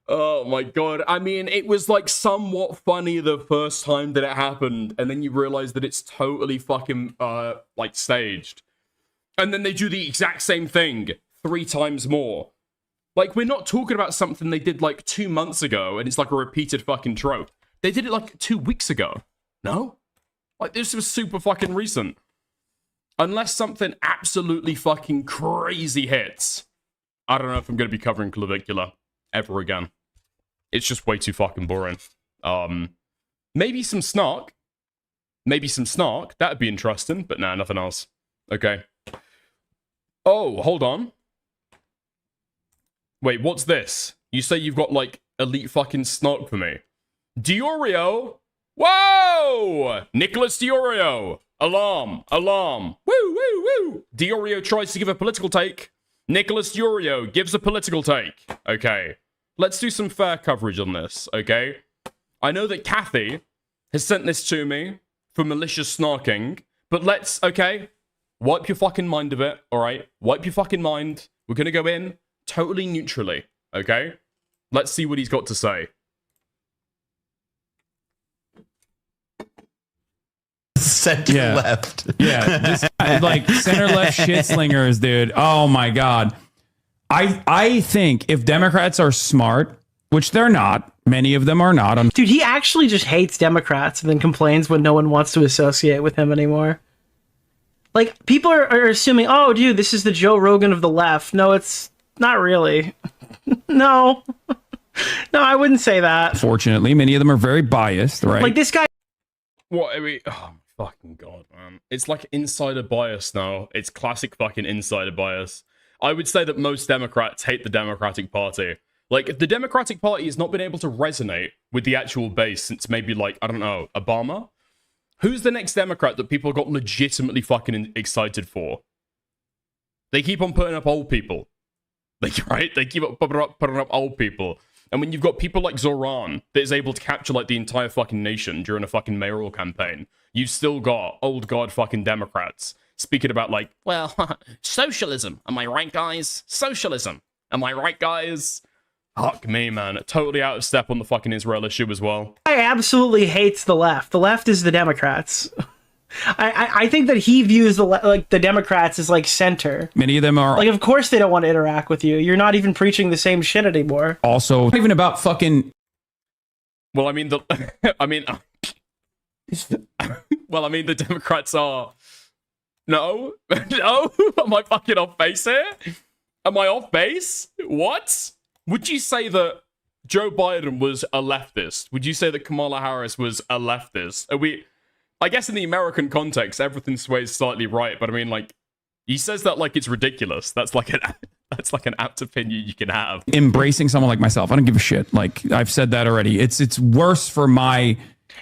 Oh my god. I mean, it was like somewhat funny the first time that it happened, and then you realize that it's totally fucking, like, staged. And then they do the exact same thing 3 times more. Like, we're not talking about something they did, like, 2 months ago, and it's like a repeated fucking trope. They did it, like, 2 weeks ago. No? Like, this was super fucking recent. Unless something absolutely fucking crazy hits, I don't know if I'm going to be covering Clvicular ever again. It's just way too fucking boring. Maybe some snark. Maybe some snark. That'd be interesting, but nah, nothing else. Okay. Oh, hold on. Wait, what's this? You say you've got, like, elite fucking snark for me. Diorio? Whoa! Nicholas Diorio! Alarm! Alarm! Woo, woo, woo! Diorio tries to give a political take. Nicholas Diorio gives a political take. Okay. Let's do some fair coverage on this, okay? I know that Kathy has sent this to me for malicious snarking, but let's, okay? Wipe your fucking mind of it, alright? Wipe your fucking mind. We're gonna go in totally neutrally, okay? Let's see what he's got to say. Center left. Yeah, this, like center left shit slingers, dude. Oh my god. I think if Democrats are smart, which they're not, many of them are not. Dude, he actually just hates Democrats and then complains when no one wants to associate with him anymore. Like, people are assuming, oh, dude, this is the Joe Rogan of the left. No, it's not really. No. No, I wouldn't say that. Fortunately, many of them are very biased, right? Like, this guy... What, I mean... Oh, my fucking god, man. It's like insider bias now. It's classic fucking insider bias. I would say that most Democrats hate the Democratic Party. Like, the Democratic Party has not been able to resonate with the actual base since maybe, like, I don't know, Obama? Who's the next Democrat that people got legitimately fucking excited for? They keep on putting up old people. Like, right? They keep on putting up old people. And when you've got people like Zoran that is able to capture, like, the entire fucking nation during a fucking mayoral campaign, you've still got old god fucking Democrats speaking about, like, well, socialism. Am I right, guys? Socialism. Am I right, guys? Fuck me, man. Totally out of step on the fucking Israel issue as well. I absolutely hates the left. The left is the Democrats. I think that he views the Democrats as, like, center. Many of them are... Like, of course they don't want to interact with you. You're not even preaching the same shit anymore. Also, not even about fucking... Well, I mean, well, I mean, the Democrats are... No? No? Am I fucking off base here? Am I off base? What? Would you say that Joe Biden was a leftist? Would you say that Kamala Harris was a leftist? Are we... I guess in the American context, everything sways slightly right, but I mean, like, he says that like it's ridiculous. That's like That's like an apt opinion you can have. Embracing someone like myself. I don't give a shit. Like I've said that already. It's worse for my.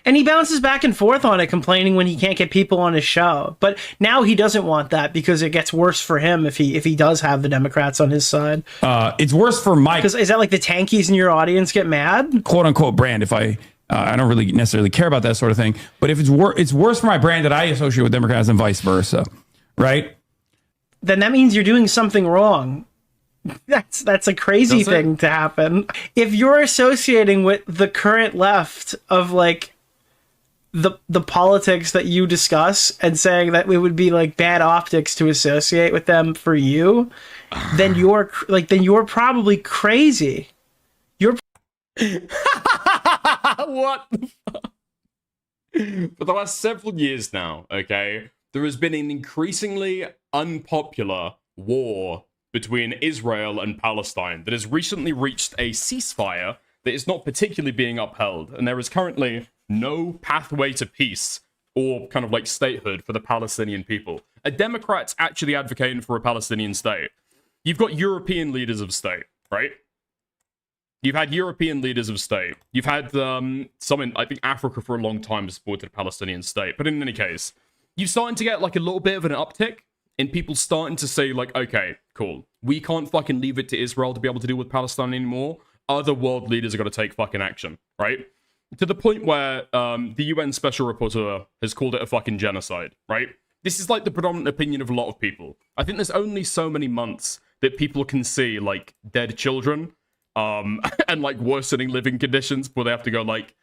And he bounces back and forth on it, complaining when he can't get people on his show. But now he doesn't want that because it gets worse for him if he does have the Democrats on his side. It's worse for my. Because is that like the tankies in your audience get mad? Quote unquote brand. If I don't really necessarily care about that sort of thing, but if it's worse for my brand that I associate with Democrats and vice versa, right? Then that means you're doing something wrong. That's a crazy thing to happen. If you're associating with the current left of like the politics that you discuss and saying that it would be like bad optics to associate with them for you, then you're probably crazy. You're What the fuck? For the last several years now, okay, there has been an increasingly unpopular war between Israel and Palestine that has recently reached a ceasefire that is not particularly being upheld, and there is currently no pathway to peace or kind of like statehood for the Palestinian people. A Democrat's actually advocating for a Palestinian state. You've got European leaders of state, right? You've had European leaders of state. You've had some in, I think, Africa for a long time has supported a Palestinian state. But in any case, you're starting to get like a little bit of an uptick in people starting to say like, okay, cool. We can't fucking leave it to Israel to be able to deal with Palestine anymore. Other world leaders are going to take fucking action, right? To the point where the UN Special Rapporteur has called it a fucking genocide, right? This is like the predominant opinion of a lot of people. I think there's only so many months that people can see like dead children and like worsening living conditions before they have to go like,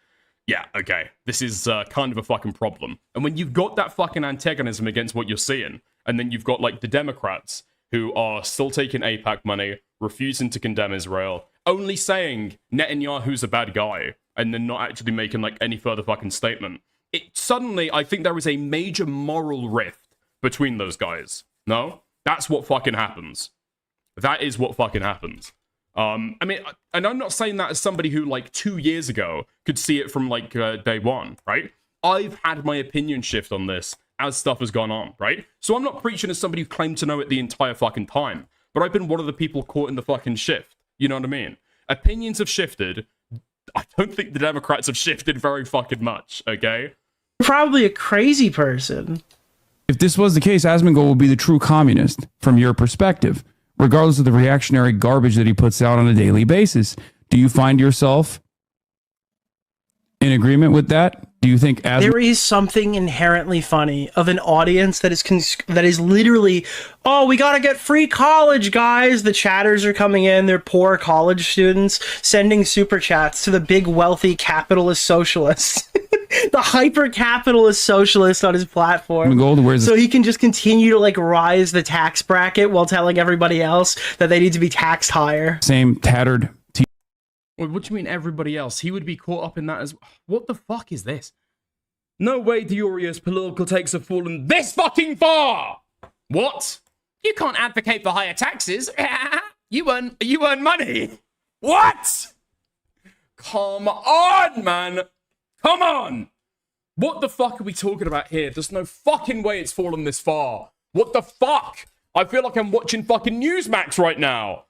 yeah, okay, this is kind of a fucking problem. And when you've got that fucking antagonism against what you're seeing, and then you've got like the Democrats who are still taking AIPAC money, refusing to condemn Israel, only saying Netanyahu's a bad guy, and then not actually making like any further fucking statement. It suddenly, I think there is a major moral rift between those guys. No? That's what fucking happens. That is what fucking happens. I mean, and I'm not saying that as somebody who like 2 years ago could see it from like day one, right? I've had my opinion shift on this as stuff has gone on, right? So I'm not preaching as somebody who claimed to know it the entire fucking time, but I've been one of the people caught in the fucking shift. You know what I mean? Opinions have shifted. I don't think the Democrats have shifted very fucking much, okay? probably a crazy person. If this was the case, Asmongold will be the true communist from your perspective, regardless of the reactionary garbage that he puts out on a daily basis. Do you find yourself in agreement with that? Do you think there is something inherently funny of an audience that is literally, oh, we got to get free college, guys. The chatters are coming in. They're poor college students sending super chats to the big wealthy capitalist socialists. The hyper-capitalist socialist on his platform. So he can just continue to like rise the tax bracket while telling everybody else that they need to be taxed higher. Same tattered Wait, what do you mean everybody else? He would be caught up in that as... What the fuck is this? No way Diorio's political takes have fallen this fucking far! What? You can't advocate for higher taxes. You earn money. What? Come on, man. Come on. What the fuck are we talking about here? There's no fucking way it's fallen this far. What the fuck? I feel like I'm watching fucking Newsmax right now.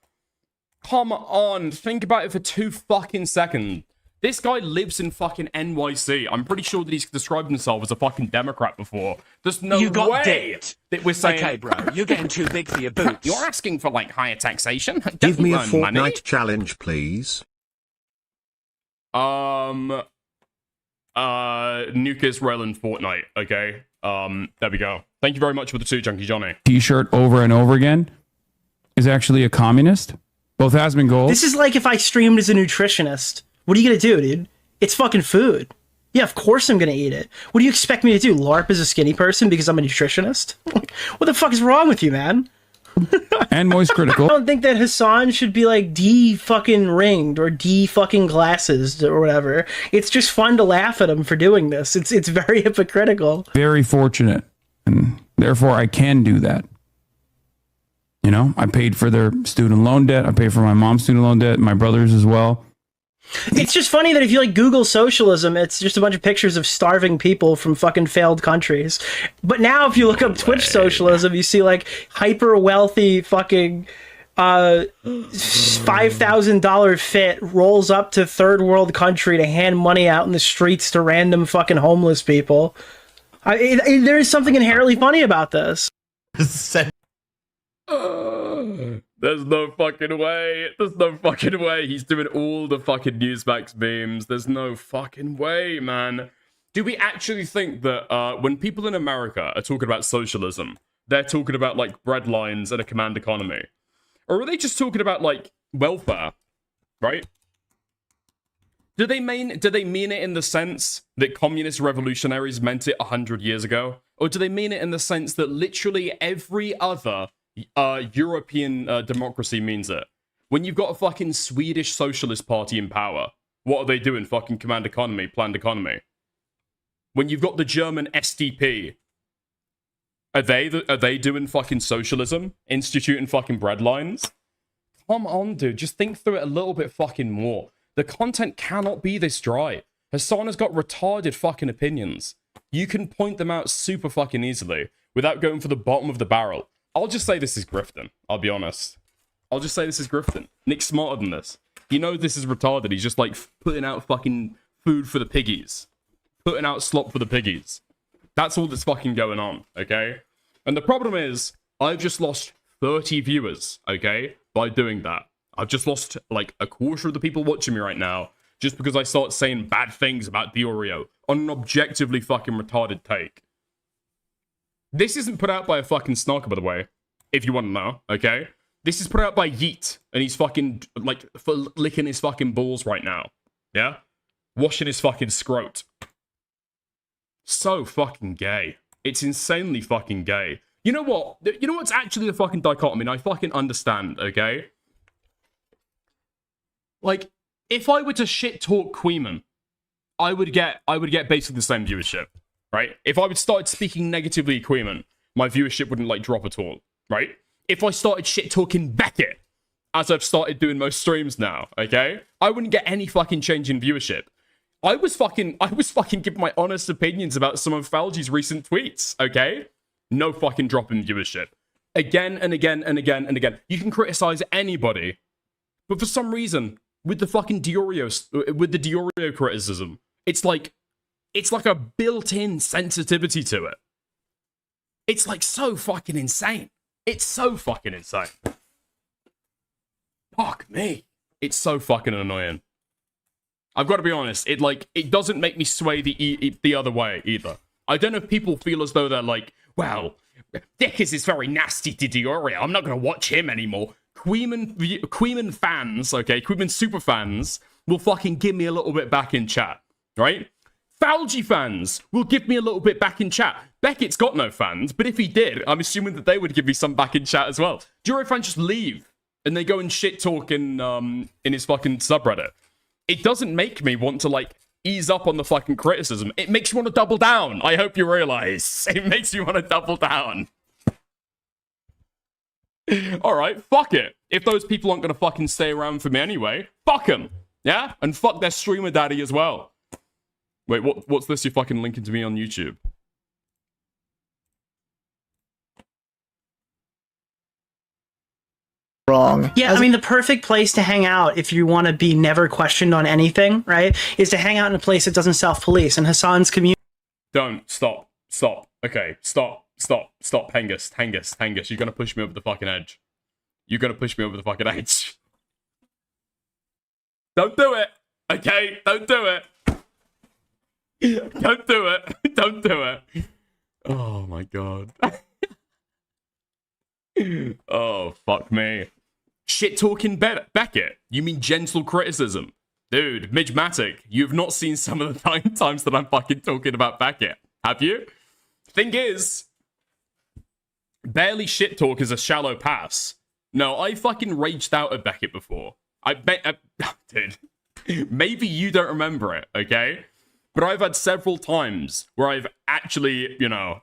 Come on, think about it for 2 fucking seconds. This guy lives in fucking NYC. I'm pretty sure that he's described himself as a fucking Democrat before. There's no way that we're saying... Okay, bro, you're getting too big for your boots. You're asking for, like, higher taxation? Give me a Fortnite money. Challenge, please. Nuke Israel in Fortnite, okay? There we go. Thank you very much for the 2, Junkie Johnny. T-shirt over and over again is actually a communist? Both Asmongold. This is like if I streamed as a nutritionist. What are you gonna do, dude? It's fucking food. Yeah, of course I'm gonna eat it. What do you expect me to do? LARP as a skinny person because I'm a nutritionist? What the fuck is wrong with you, man? And Moist Critical. I don't think that Hassan should be like fucking ringed or fucking glasses or whatever. It's just fun to laugh at him for doing this. It's very hypocritical. Very fortunate, and therefore I can do that. You know, I paid for their student loan debt. I paid for my mom's student loan debt, my brother's as well. It's just funny that if you like Google socialism, it's just a bunch of pictures of starving people from fucking failed countries. But now if you look up Twitch socialism, you see like hyper wealthy fucking $5,000 fit rolls up to third world country to hand money out in the streets to random fucking homeless people. There is something inherently funny about this. There's no fucking way. There's no fucking way. He's doing all the fucking Newsmax memes. There's no fucking way, man. Do we actually think that when people in America are talking about socialism, they're talking about, like, bread lines and a command economy? Or are they just talking about, like, welfare, right? Do they mean it in the sense that communist revolutionaries meant it 100 years ago? Or do they mean it in the sense that literally every other European democracy means it? When you've got a fucking Swedish socialist party in power, what are they doing? Fucking command economy, planned economy. When you've got the German SDP, are they doing fucking socialism? Instituting fucking bread lines? Come on, dude. Just think through it a little bit fucking more. The content cannot be this dry. Hassan has got retarded fucking opinions. You can point them out super fucking easily without going for the bottom of the barrel. I'll just say this is grifting. I'll be honest. I'll just say this is grifting. Nick's smarter than this. He knows this is retarded. He's just like putting out fucking food for the piggies. Putting out slop for the piggies. That's all that's fucking going on, okay? And the problem is, I've just lost 30 viewers, okay, by doing that. I've just lost, like, a quarter of the people watching me right now just because I start saying bad things about Diorio on an objectively fucking retarded take. This isn't put out by a fucking snarker, by the way, if you want to know, okay? This is put out by Yeet, and he's fucking, like, licking his fucking balls right now, yeah? Washing his fucking scrot. So fucking gay. It's insanely fucking gay. You know what? You know what's actually the fucking dichotomy? And I fucking understand, okay? Like, if I were to shit talk Queeman, I would get basically the same viewership, right? If I would start speaking negatively of Queeman, my viewership wouldn't, like, drop at all, right? If I started shit talking Beckett, as I've started doing most streams now, okay? I wouldn't get any fucking change in viewership. I was fucking giving my honest opinions about some of Falgi's recent tweets, okay? No fucking drop in viewership. Again and again and again and again. You can criticize anybody, but for some reason, with the fucking Diorio criticism, it's like a built-in sensitivity to it. It's like so fucking insane. It's so fucking insane. Fuck me. It's so fucking annoying. I've got to be honest, it doesn't make me sway the other way either. I don't know if people feel as though they're like, well, Dickers is very nasty to Diorio. I'm not going to watch him anymore. Queeman fans, okay, Queeman super fans will fucking give me a little bit back in chat, right? Falgi fans will give me a little bit back in chat. Beckett's got no fans, but if he did, I'm assuming that they would give me some back in chat as well. Diorio fans just leave, and they go and shit talk in his fucking subreddit. It doesn't make me want to, like, ease up on the fucking criticism. It makes you want to double down. I hope you realize. It makes you want to double down. Alright, fuck it. If those people aren't going to fucking stay around for me anyway, fuck them. Yeah? And fuck their streamer daddy as well. Wait, what's this you're fucking linking to me on YouTube? Wrong. Yeah, I mean, the perfect place to hang out if you want to be never questioned on anything, right, is to hang out in a place that doesn't self-police. And Hassan's community... Don't. Stop. Okay, stop. Hengus. You're gonna push me over the fucking edge. You're gonna push me over the fucking edge. Don't do it. Okay? Don't do it. Don't do it. Don't do it. Oh my god. Oh, fuck me. Shit talking Beckett. You mean gentle criticism? Dude, Midgematic, you've not seen some of the times that I'm fucking talking about Beckett, have you? Thing is, barely shit talk is a shallow pass. No, I fucking raged out at Beckett before. Dude, maybe you don't remember it, okay? But I've had several times where I've actually, you know,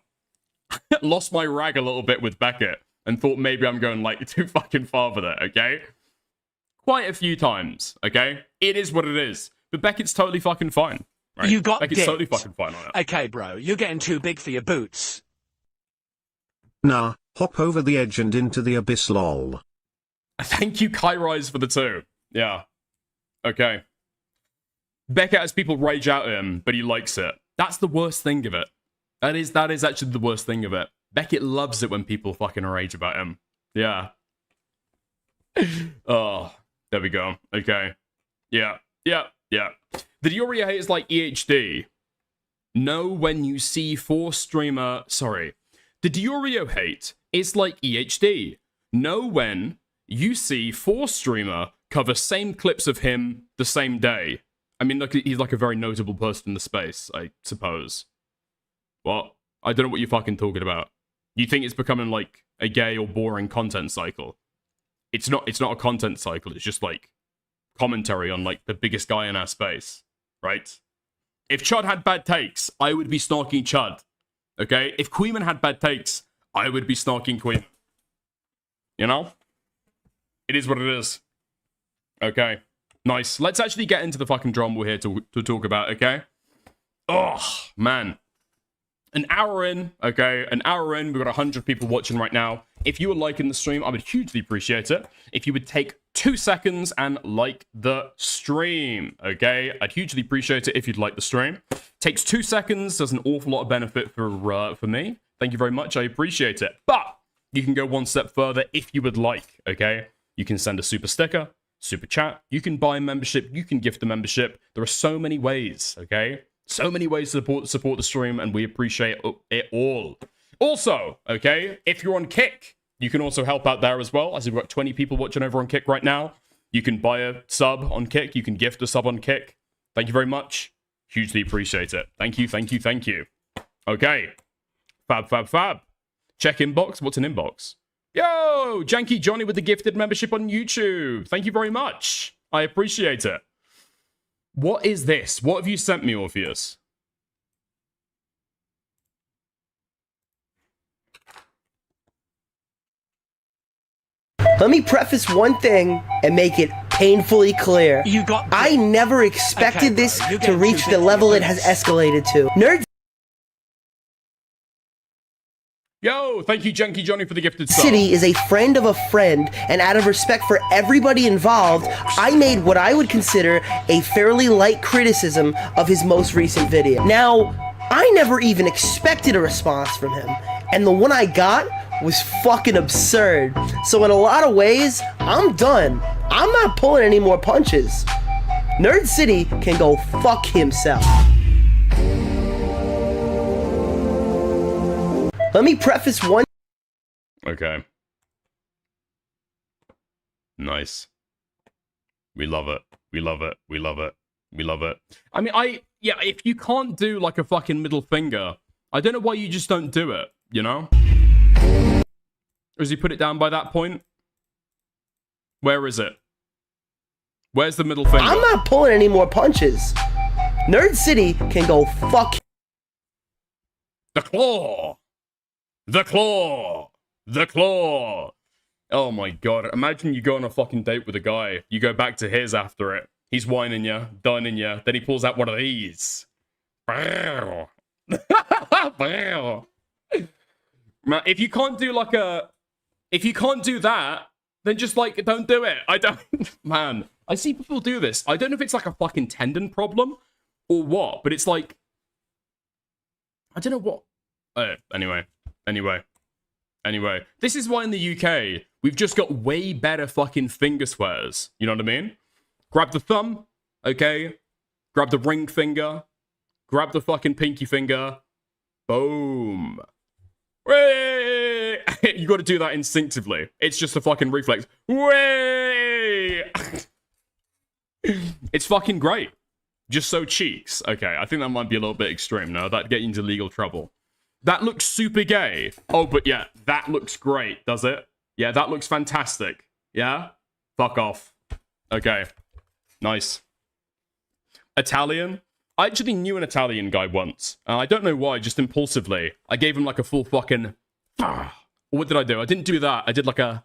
lost my rag a little bit with Beckett and thought maybe I'm going, like, too fucking far with it, okay? Quite a few times, okay? It is what it is. But Beckett's totally fucking fine, right? You got Beckett's dicked. totally fucking fine on it. Okay, bro, you're getting too big for your boots. Nah, hop over the edge and into the abyss lol. Thank you, Kairise, for the 2. Yeah. Okay. Beckett has people rage out at him, but he likes it. That's the worst thing of it. That is actually the worst thing of it. Beckett loves it when people fucking rage about him. Yeah. Oh, there we go. Okay. Yeah. The Diorio hate is like EHD. Know when you see 4 streamer... Sorry. The Diorio hate is like EHD. Know when you see 4 streamer cover same clips of him the same day. I mean, look, he's like a very notable person in the space, I suppose. What? I don't know what you're fucking talking about. You think it's becoming like a gay or boring content cycle? It's not a content cycle. It's just like commentary on like the biggest guy in our space, right? If Chud had bad takes, I would be snarking Chud. Okay? If Queeman had bad takes, I would be snarking Queeman. You know? It is what it is. Okay. Nice. Let's actually get into the fucking drama we're here to talk about, okay? Oh, man. An hour in, okay? An hour in. We've got 100 people watching right now. If you were liking the stream, I would hugely appreciate it. If you would take 2 seconds and like the stream, okay? I'd hugely appreciate it if you'd like the stream. Takes 2 seconds. Does an awful lot of benefit for me. Thank you very much. I appreciate it. But you can go one step further if you would like, okay? You can send a super sticker, super chat. You can buy a membership. You can gift a membership. There are so many ways, okay? So many ways to support the stream, and we appreciate it all. Also, okay, if you're on Kick, you can also help out there as well. As we've got 20 people watching over on Kick right now. You can buy a sub on Kick. You can gift a sub on Kick. Thank you very much. Hugely appreciate it. Thank you. Okay. Fab. Check inbox. What's an inbox? Yo, Janky Johnny with the gifted membership on YouTube. Thank you very much. I appreciate it. What is this? What have you sent me, Orpheus? Let me preface one thing and make it painfully clear. I never expected this to reach the level it has escalated to. Nerds Yo, thank you, Janky Johnny, for the gifted sub. City is a friend of a friend, and out of respect for everybody involved, I made what I would consider a fairly light criticism of his most recent video. Now, I never even expected a response from him, and the one I got was fucking absurd. So in a lot of ways, I'm done. I'm not pulling any more punches. Nerd City can go fuck himself. Let me preface one... Okay. Nice. We love it. I mean, yeah, if you can't do like a fucking middle finger, I don't know why you just don't do it, you know? Or has he put it down by that point? Where is it? Where's the middle finger? I'm not pulling any more punches. Nerd City can go fuck... The claw! Oh my god, imagine you go on a fucking date with a guy, you go back to his after it, he's whining you, dining you, then he pulls out one of these. Man, if you can't do like if you can't do that, then just like, don't do it. Man, I see people do this. I don't know if it's like a fucking tendon problem or what, but it's like, I don't know what. Anyway, this is why in the UK, we've just got way better fucking finger swears. You know what I mean? Grab the thumb, okay? Grab the ring finger. Grab the fucking pinky finger. Boom. Way! You got to do that instinctively. It's just a fucking reflex. Way! It's fucking great. Just so cheeks. Okay, I think that might be a little bit extreme. No, that'd get you into legal trouble. That looks super gay. Oh, but yeah, that looks great, does it? Yeah, that looks fantastic. Yeah? Fuck off. Okay. Nice. Italian? I actually knew an Italian guy once. I don't know why, just impulsively. I gave him like a full fucking... What did I do? I didn't do that. I did like a...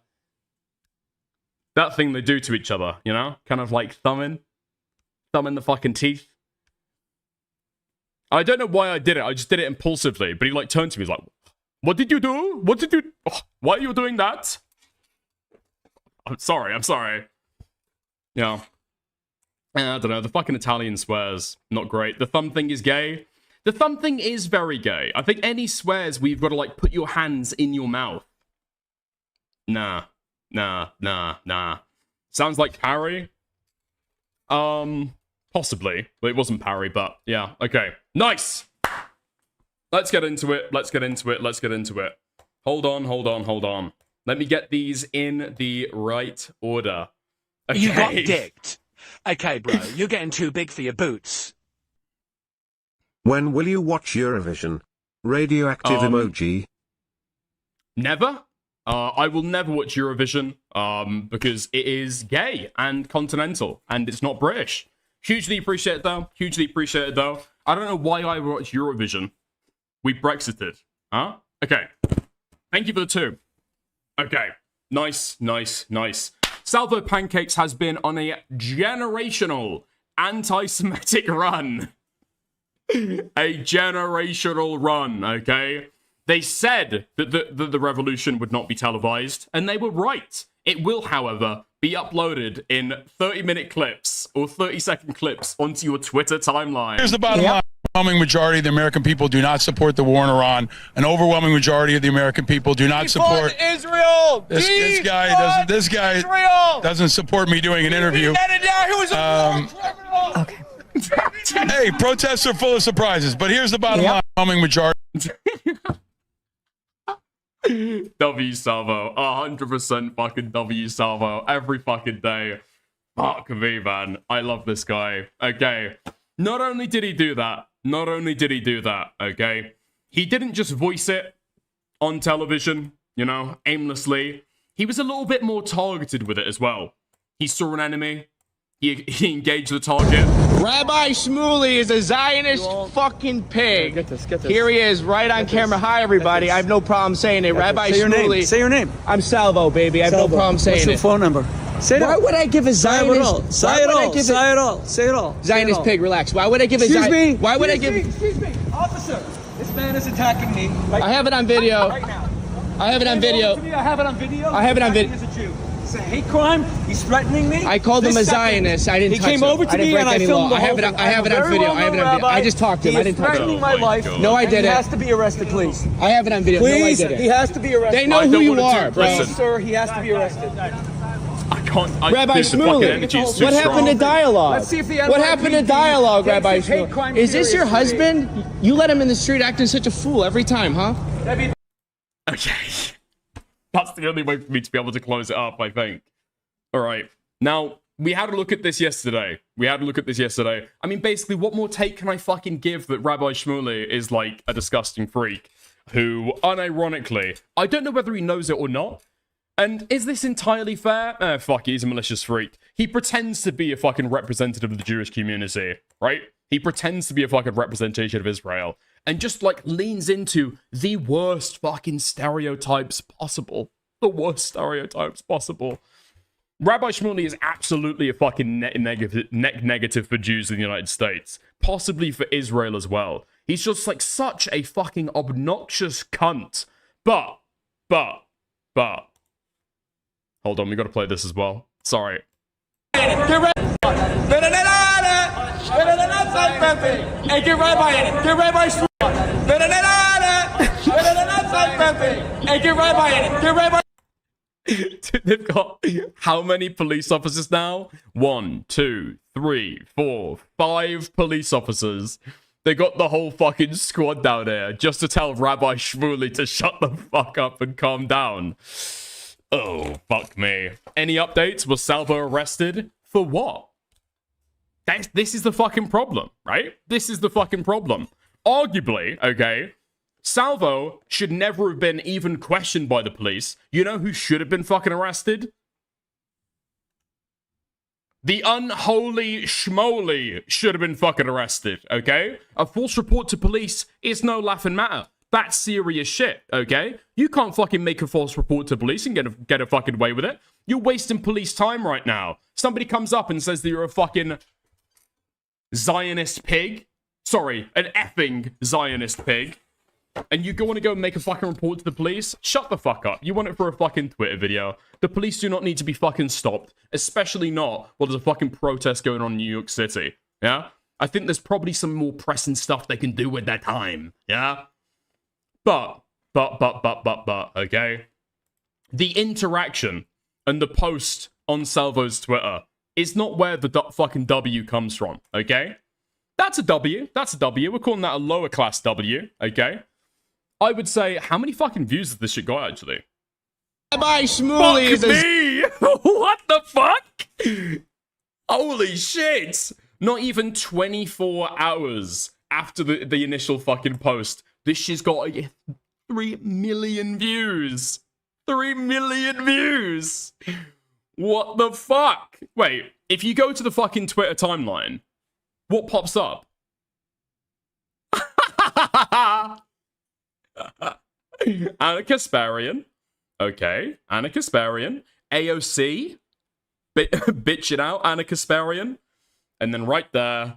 That thing they do to each other, you know? Kind of like thumbing the fucking teeth. I don't know why I did it. I just did it impulsively. But he like turned to me. He's like, "What did you do? What did you? Oh, why are you doing that?" I'm sorry. Yeah. I don't know, the fucking Italian swears, not great. The thumb thing is gay. The thumb thing is very gay. I think any swears where you've got to, like, put your hands in your mouth. Nah. Sounds like parry. Possibly. Well, it wasn't parry, but yeah, okay. Nice! Let's get into it. Hold on. Let me get these in the right order. Okay. You got dicked. Okay, bro, you're getting too big for your boots. When will you watch Eurovision? Radioactive emoji. Never. I will never watch Eurovision, because it is gay and continental, and it's not British. Hugely appreciate it, though. I don't know why I watch Eurovision. We Brexited. Huh? Okay. Thank you for the 2. Okay. Nice. Salvo Pancakes has been on a generational anti-Semitic run. A generational run, okay? They said that the revolution would not be televised, and they were right. It will, however, be uploaded in 30-minute clips or 30-second clips onto your Twitter timeline. Here's the bottom line. An overwhelming majority of the American people do not support the war in Iran. An overwhelming majority of the American people do not support Israel. This guy doesn't support me doing an interview. Okay. Hey, protests are full of surprises, but here's the bottom line. Overwhelming majority. W Salvo, 100% fucking W Salvo, every fucking day. Fuck me, man. I love this guy. Okay. Not only did he do that, okay? He didn't just voice it on television, you know, aimlessly. He was a little bit more targeted with it as well. He saw an enemy. He engaged the target. Rabbi Shmuley is a Zionist fucking pig. Get this. Here he is, right on camera. Hi, everybody. I have no problem saying it. Rabbi Shmuley. Say your name. I'm Salvo, baby. I have no problem saying What's your phone number? Say Why would I give a Zionist? Say it all. Zionist pig, relax. Why would I give a Excuse me. Why would I give? Excuse me, officer. This man is attacking me. I have it on video. Right now. I have it on video. I have it on video. I have it on video. He's a Jew. It's a hate crime. He's threatening me. I called him a Zionist. I didn't touch him. He came over to me and I filmed the whole thing. I have it on video. I just talked to him. I didn't touch him. Threatening my life. No, I didn't. He has to be arrested, please. I have it on video. Please, no, I didn't. he has to be arrested. They know who you are, bro. Please, sir, he has to be arrested. Rabbi Shmuley, what happened to dialogue? Let's see if the what happened to dialogue, Rabbi Shmuley? Is this your husband? You let him in the street acting such a fool every time, huh? Okay. That's the only way for me to be able to close it up, I think. All right. Now, we had a look at this yesterday. I mean, basically, what more take can I fucking give that Rabbi Shmuley is, like, a disgusting freak who, unironically, I don't know whether he knows it or not. And is this entirely fair? Fuck, he's a malicious freak. He pretends to be a fucking representative of the Jewish community, right? He pretends to be a fucking representation of Israel. And just, like, leans into the worst fucking stereotypes possible. The worst stereotypes possible. Rabbi Shmuley is absolutely a fucking net negative for Jews in the United States. Possibly for Israel as well. He's just, like, such a fucking obnoxious cunt. But. Hold on, we gotta play this as well. Sorry. Get Rabbi in it. Get Rabbi Get Rabbi in it. Get Rabbi. They've got how many police officers now? 1, 2, 3, 4, 5 police officers. They got the whole fucking squad down there just to tell Rabbi Shmuley to shut the fuck up and calm down. Oh, fuck me. Any updates? Was Salvo arrested? For what? This is the fucking problem, right? This is the fucking problem. Arguably, okay, Salvo should never have been even questioned by the police. You know who should have been fucking arrested? The unholy Schmoolie should have been fucking arrested, okay? A false report to police is no laughing matter. That's serious shit, okay? You can't fucking make a false report to police and get a fucking away with it. You're wasting police time right now. Somebody comes up and says that you're a fucking Zionist pig. Sorry, an effing Zionist pig. and you want to go and make a fucking report to the police, shut the fuck up. You want it for a fucking Twitter video. The police do not need to be fucking stopped, especially not while there's a fucking protest going on in New York City. Yeah? I think there's probably some more pressing stuff they can do with their time. Yeah? But, okay? The interaction and the post on Salvo's Twitter is not where the fucking W comes from, okay? That's a W. That's a W. We're calling that a lower class W, okay? I would say, how many fucking views has this shit got, actually? Rabbi Shmuley is me! What the fuck? Holy shit! Not even 24 hours after the initial fucking post, this shit's got 3 million views. 3 million views! What the fuck? Wait, if you go to the fucking Twitter timeline, what pops up? Anna Kasparian. Okay, Anna Kasparian. AOC. Bitching out Anna Kasparian. And then right there,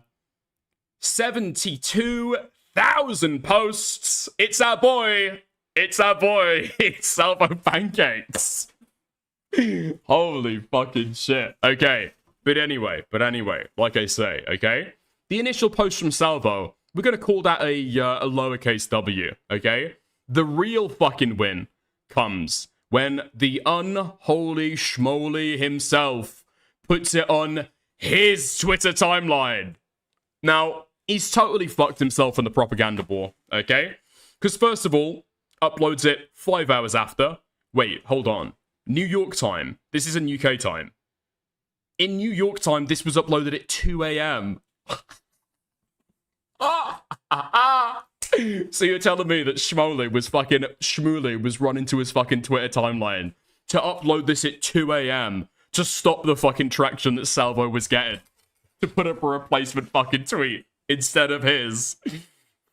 72,000 posts. It's our boy. It's our boy. It's Salvo Pancakes. Holy fucking shit. Okay. But anyway, like I say, okay? The initial post from Salvo, we're going to call that a lowercase w, okay? The real fucking win comes when the unholy Schmoolie himself puts it on his Twitter timeline. Now, he's totally fucked himself in the propaganda war, okay? Because first of all, uploads it 5 hours after. Wait, hold on. New York time. This isn't UK time. In New York time, this was uploaded at 2 a.m. So you're telling me that Shmuley was running to his fucking Twitter timeline to upload this at 2 a.m. to stop the fucking traction that Salvo was getting, to put up a replacement fucking tweet instead of his.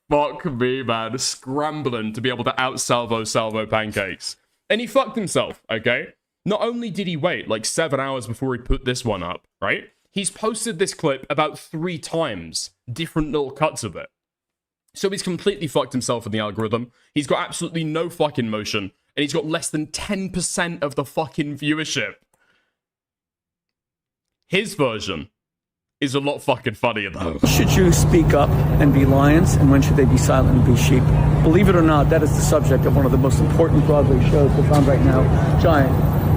Fuck me, man. Scrambling to be able to out-Salvo Pancakes. And he fucked himself, okay? Not only did he wait like 7 hours before he put this one up, right? He's posted this clip about 3 times, different little cuts of it. So he's completely fucked himself in the algorithm. He's got absolutely no fucking motion, and he's got less than 10% of the fucking viewership. His version is a lot fucking funnier, though. Should you speak up and be lions, and when should they be silent and be sheep? Believe it or not, that is the subject of one of the most important Broadway shows that's on right now, Giant.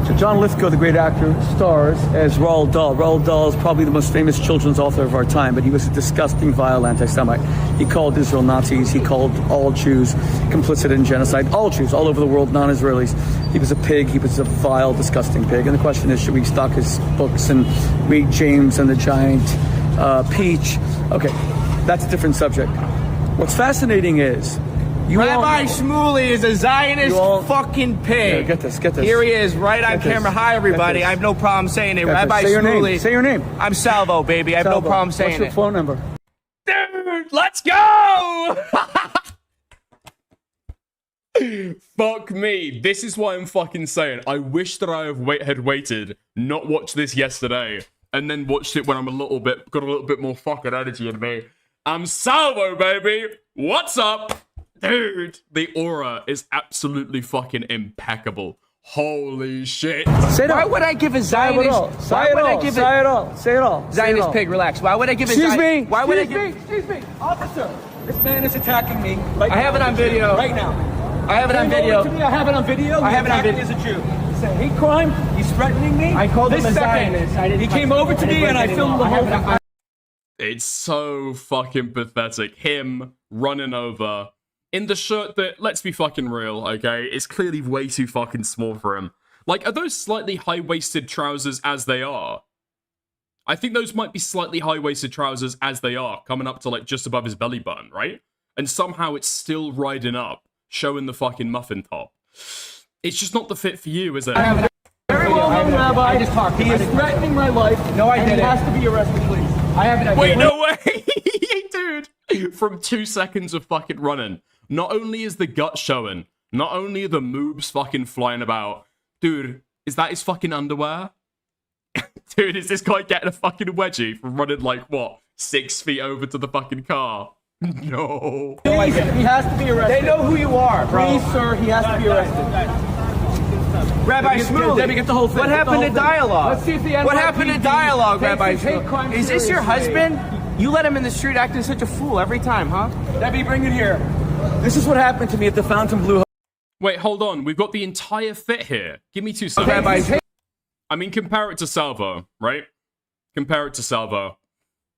So John Lithgow, the great actor, stars as Roald Dahl. Roald Dahl is probably the most famous children's author of our time, but he was a disgusting, vile anti-Semite. He called Israel Nazis. He called all Jews complicit in genocide. All Jews, all over the world, non-Israelis. He was a pig. He was a vile, disgusting pig. And the question is, should we stock his books and read James and the Giant Peach? Okay, that's a different subject. What's fascinating is, Rabbi Shmuley is a Zionist fucking pig. Yeah, get this. Here he is, right on camera. Hi, everybody. I have no problem saying it. Rabbi Shmuley. Say your name. I'm Salvo, baby. I have no problem saying it. What's your phone number? Dude, let's go! Fuck me. This is why I'm fucking saying, I wish that I had waited, not watched this yesterday, and then watched it when I'm got a little bit more fucking energy in me. I'm Salvo, baby. What's up? Dude, the aura is absolutely fucking impeccable. Holy shit. Why would I give a Zionist... Say it all. Zionist pig, relax. Why would I give a Zionist... Excuse me. Officer, this man is attacking me. I have it on video. Right now. I have it on video. I have it on video. I have it on video. He's a Jew. It's a hate crime. He's threatening me. I called him a Zionist. He came over to me and I filmed the whole thing. It's so fucking pathetic. Him running over... in the shirt that, let's be fucking real, okay, is clearly way too fucking small for him. Like, are those slightly high-waisted trousers as they are? I think those might be slightly high-waisted trousers as they are, coming up to, like, just above his belly button, right? And somehow it's still riding up, showing the fucking muffin top. It's just not the fit for you, is it? Very well known, Rabbi. He is threatening my life. No, I didn't. He has to be arrested, please. I have it on Wait, video. no way! Dude! From 2 seconds of fucking running. Not only is the gut showing, not only are the moobs fucking flying about, dude, is that his fucking underwear? Dude, is this guy getting a fucking wedgie from running like, what, 6 feet over to the fucking car? No. He has to be arrested. They know who you are, bro. Please, sir, he has to be arrested. Rabbi Shmuley, Debbie, get the whole thing. what happened to dialogue? Let's see if the What happened to dialogue, Rabbi hate crime Shmuley? Is this your seriously. husband? You let him in the street acting such a fool every time, huh? Debbie, bring it here. This is what happened to me at the Fontainebleau. Wait, hold on. We've got the entire fit here. Give me 2 seconds. Rabbi, I mean, compare it to Salvo, right? Compare it to Salvo.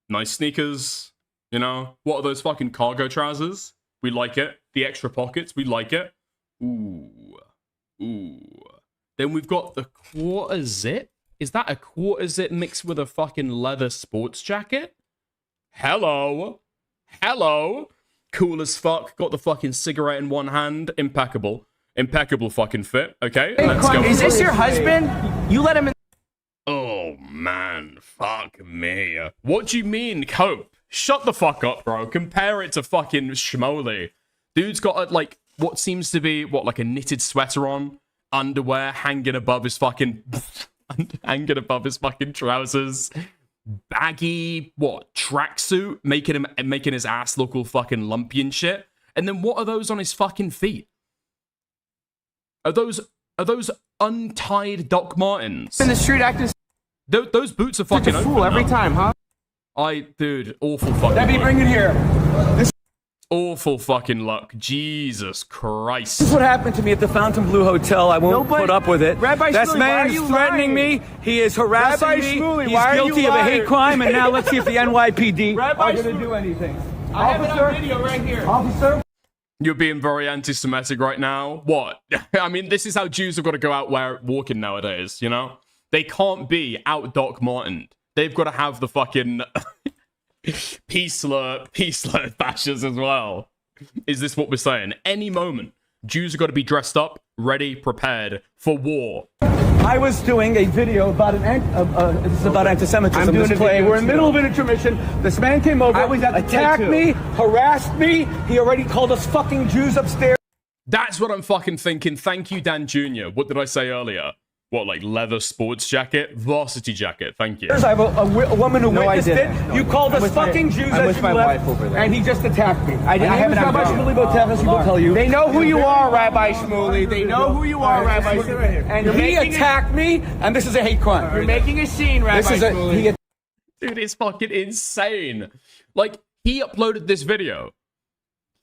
Nice sneakers, you know? What are those fucking cargo trousers? We like it. The extra pockets, we like it. Ooh. Ooh. Then we've got the quarter zip. Is that a quarter zip mixed with a fucking leather sports jacket? Hello. Hello. Cool as fuck. Got the fucking cigarette in one hand. Impeccable. Impeccable fucking fit. Okay, let's go. is this your husband? You let him in. Oh, man. Fuck me. What do you mean, cope? Shut the fuck up, bro. Compare it to fucking Schmoolie. Dude's got, like, what seems to be, like a knitted sweater on, underwear hanging above his fucking... hanging above his fucking trousers. Baggy, tracksuit? Making his ass look all fucking lumpy and shit. And then what are those on his fucking feet? Are those untied Doc Martens? In the street acting Those boots are fucking such a fool every time, huh? Dude, awful fucking Debbie, luck. bring it here. This Awful fucking luck. Jesus Christ. is what happened to me at the Fontainebleau Hotel. I won't Nobody- put up with it. Rabbi This Shmuley, man why are is you threatening lying? me. He is harassing Rabbi me. Shmuley, He's why are you guilty of a hate lying? crime, and now let's see if the NYPD Rabbi are going to Shmuley- do anything. I have it on video right here. Officer. You're being very anti-Semitic right now. What? I mean, this is how Jews have got to go out walking nowadays, you know? They can't be out Doc Martin. They've got to have the fucking peace-lur fascists as well. Is this what we're saying? Any moment, Jews have got to be dressed up, ready, prepared for war. I was doing a video about this is about anti-Semitism. I'm doing This a play. video We're in the too. middle of an intermission. This man came over, I was at the play attacked too. me, harassed me. He already called us fucking Jews upstairs. That's what I'm fucking thinking. Thank you, Dan Jr. What did I say earlier? What, like leather sports jacket? Varsity jacket. Thank you. I have a woman who No, I witnessed it. didn't. No, You called I'm us with my- fucking Jews I'm as with you my left, wife over there. and he just attacked me. I have it on Rabbi video. Shmuley Botev, he will tell you. They know who you are, Rabbi Shmuley. They know who you are, Rabbi Shmuley. And You're he making attacked me, and this is a hate crime. You're making a scene, Rabbi This is a Shmuley. he Dude, it's fucking insane. Like, he uploaded this video.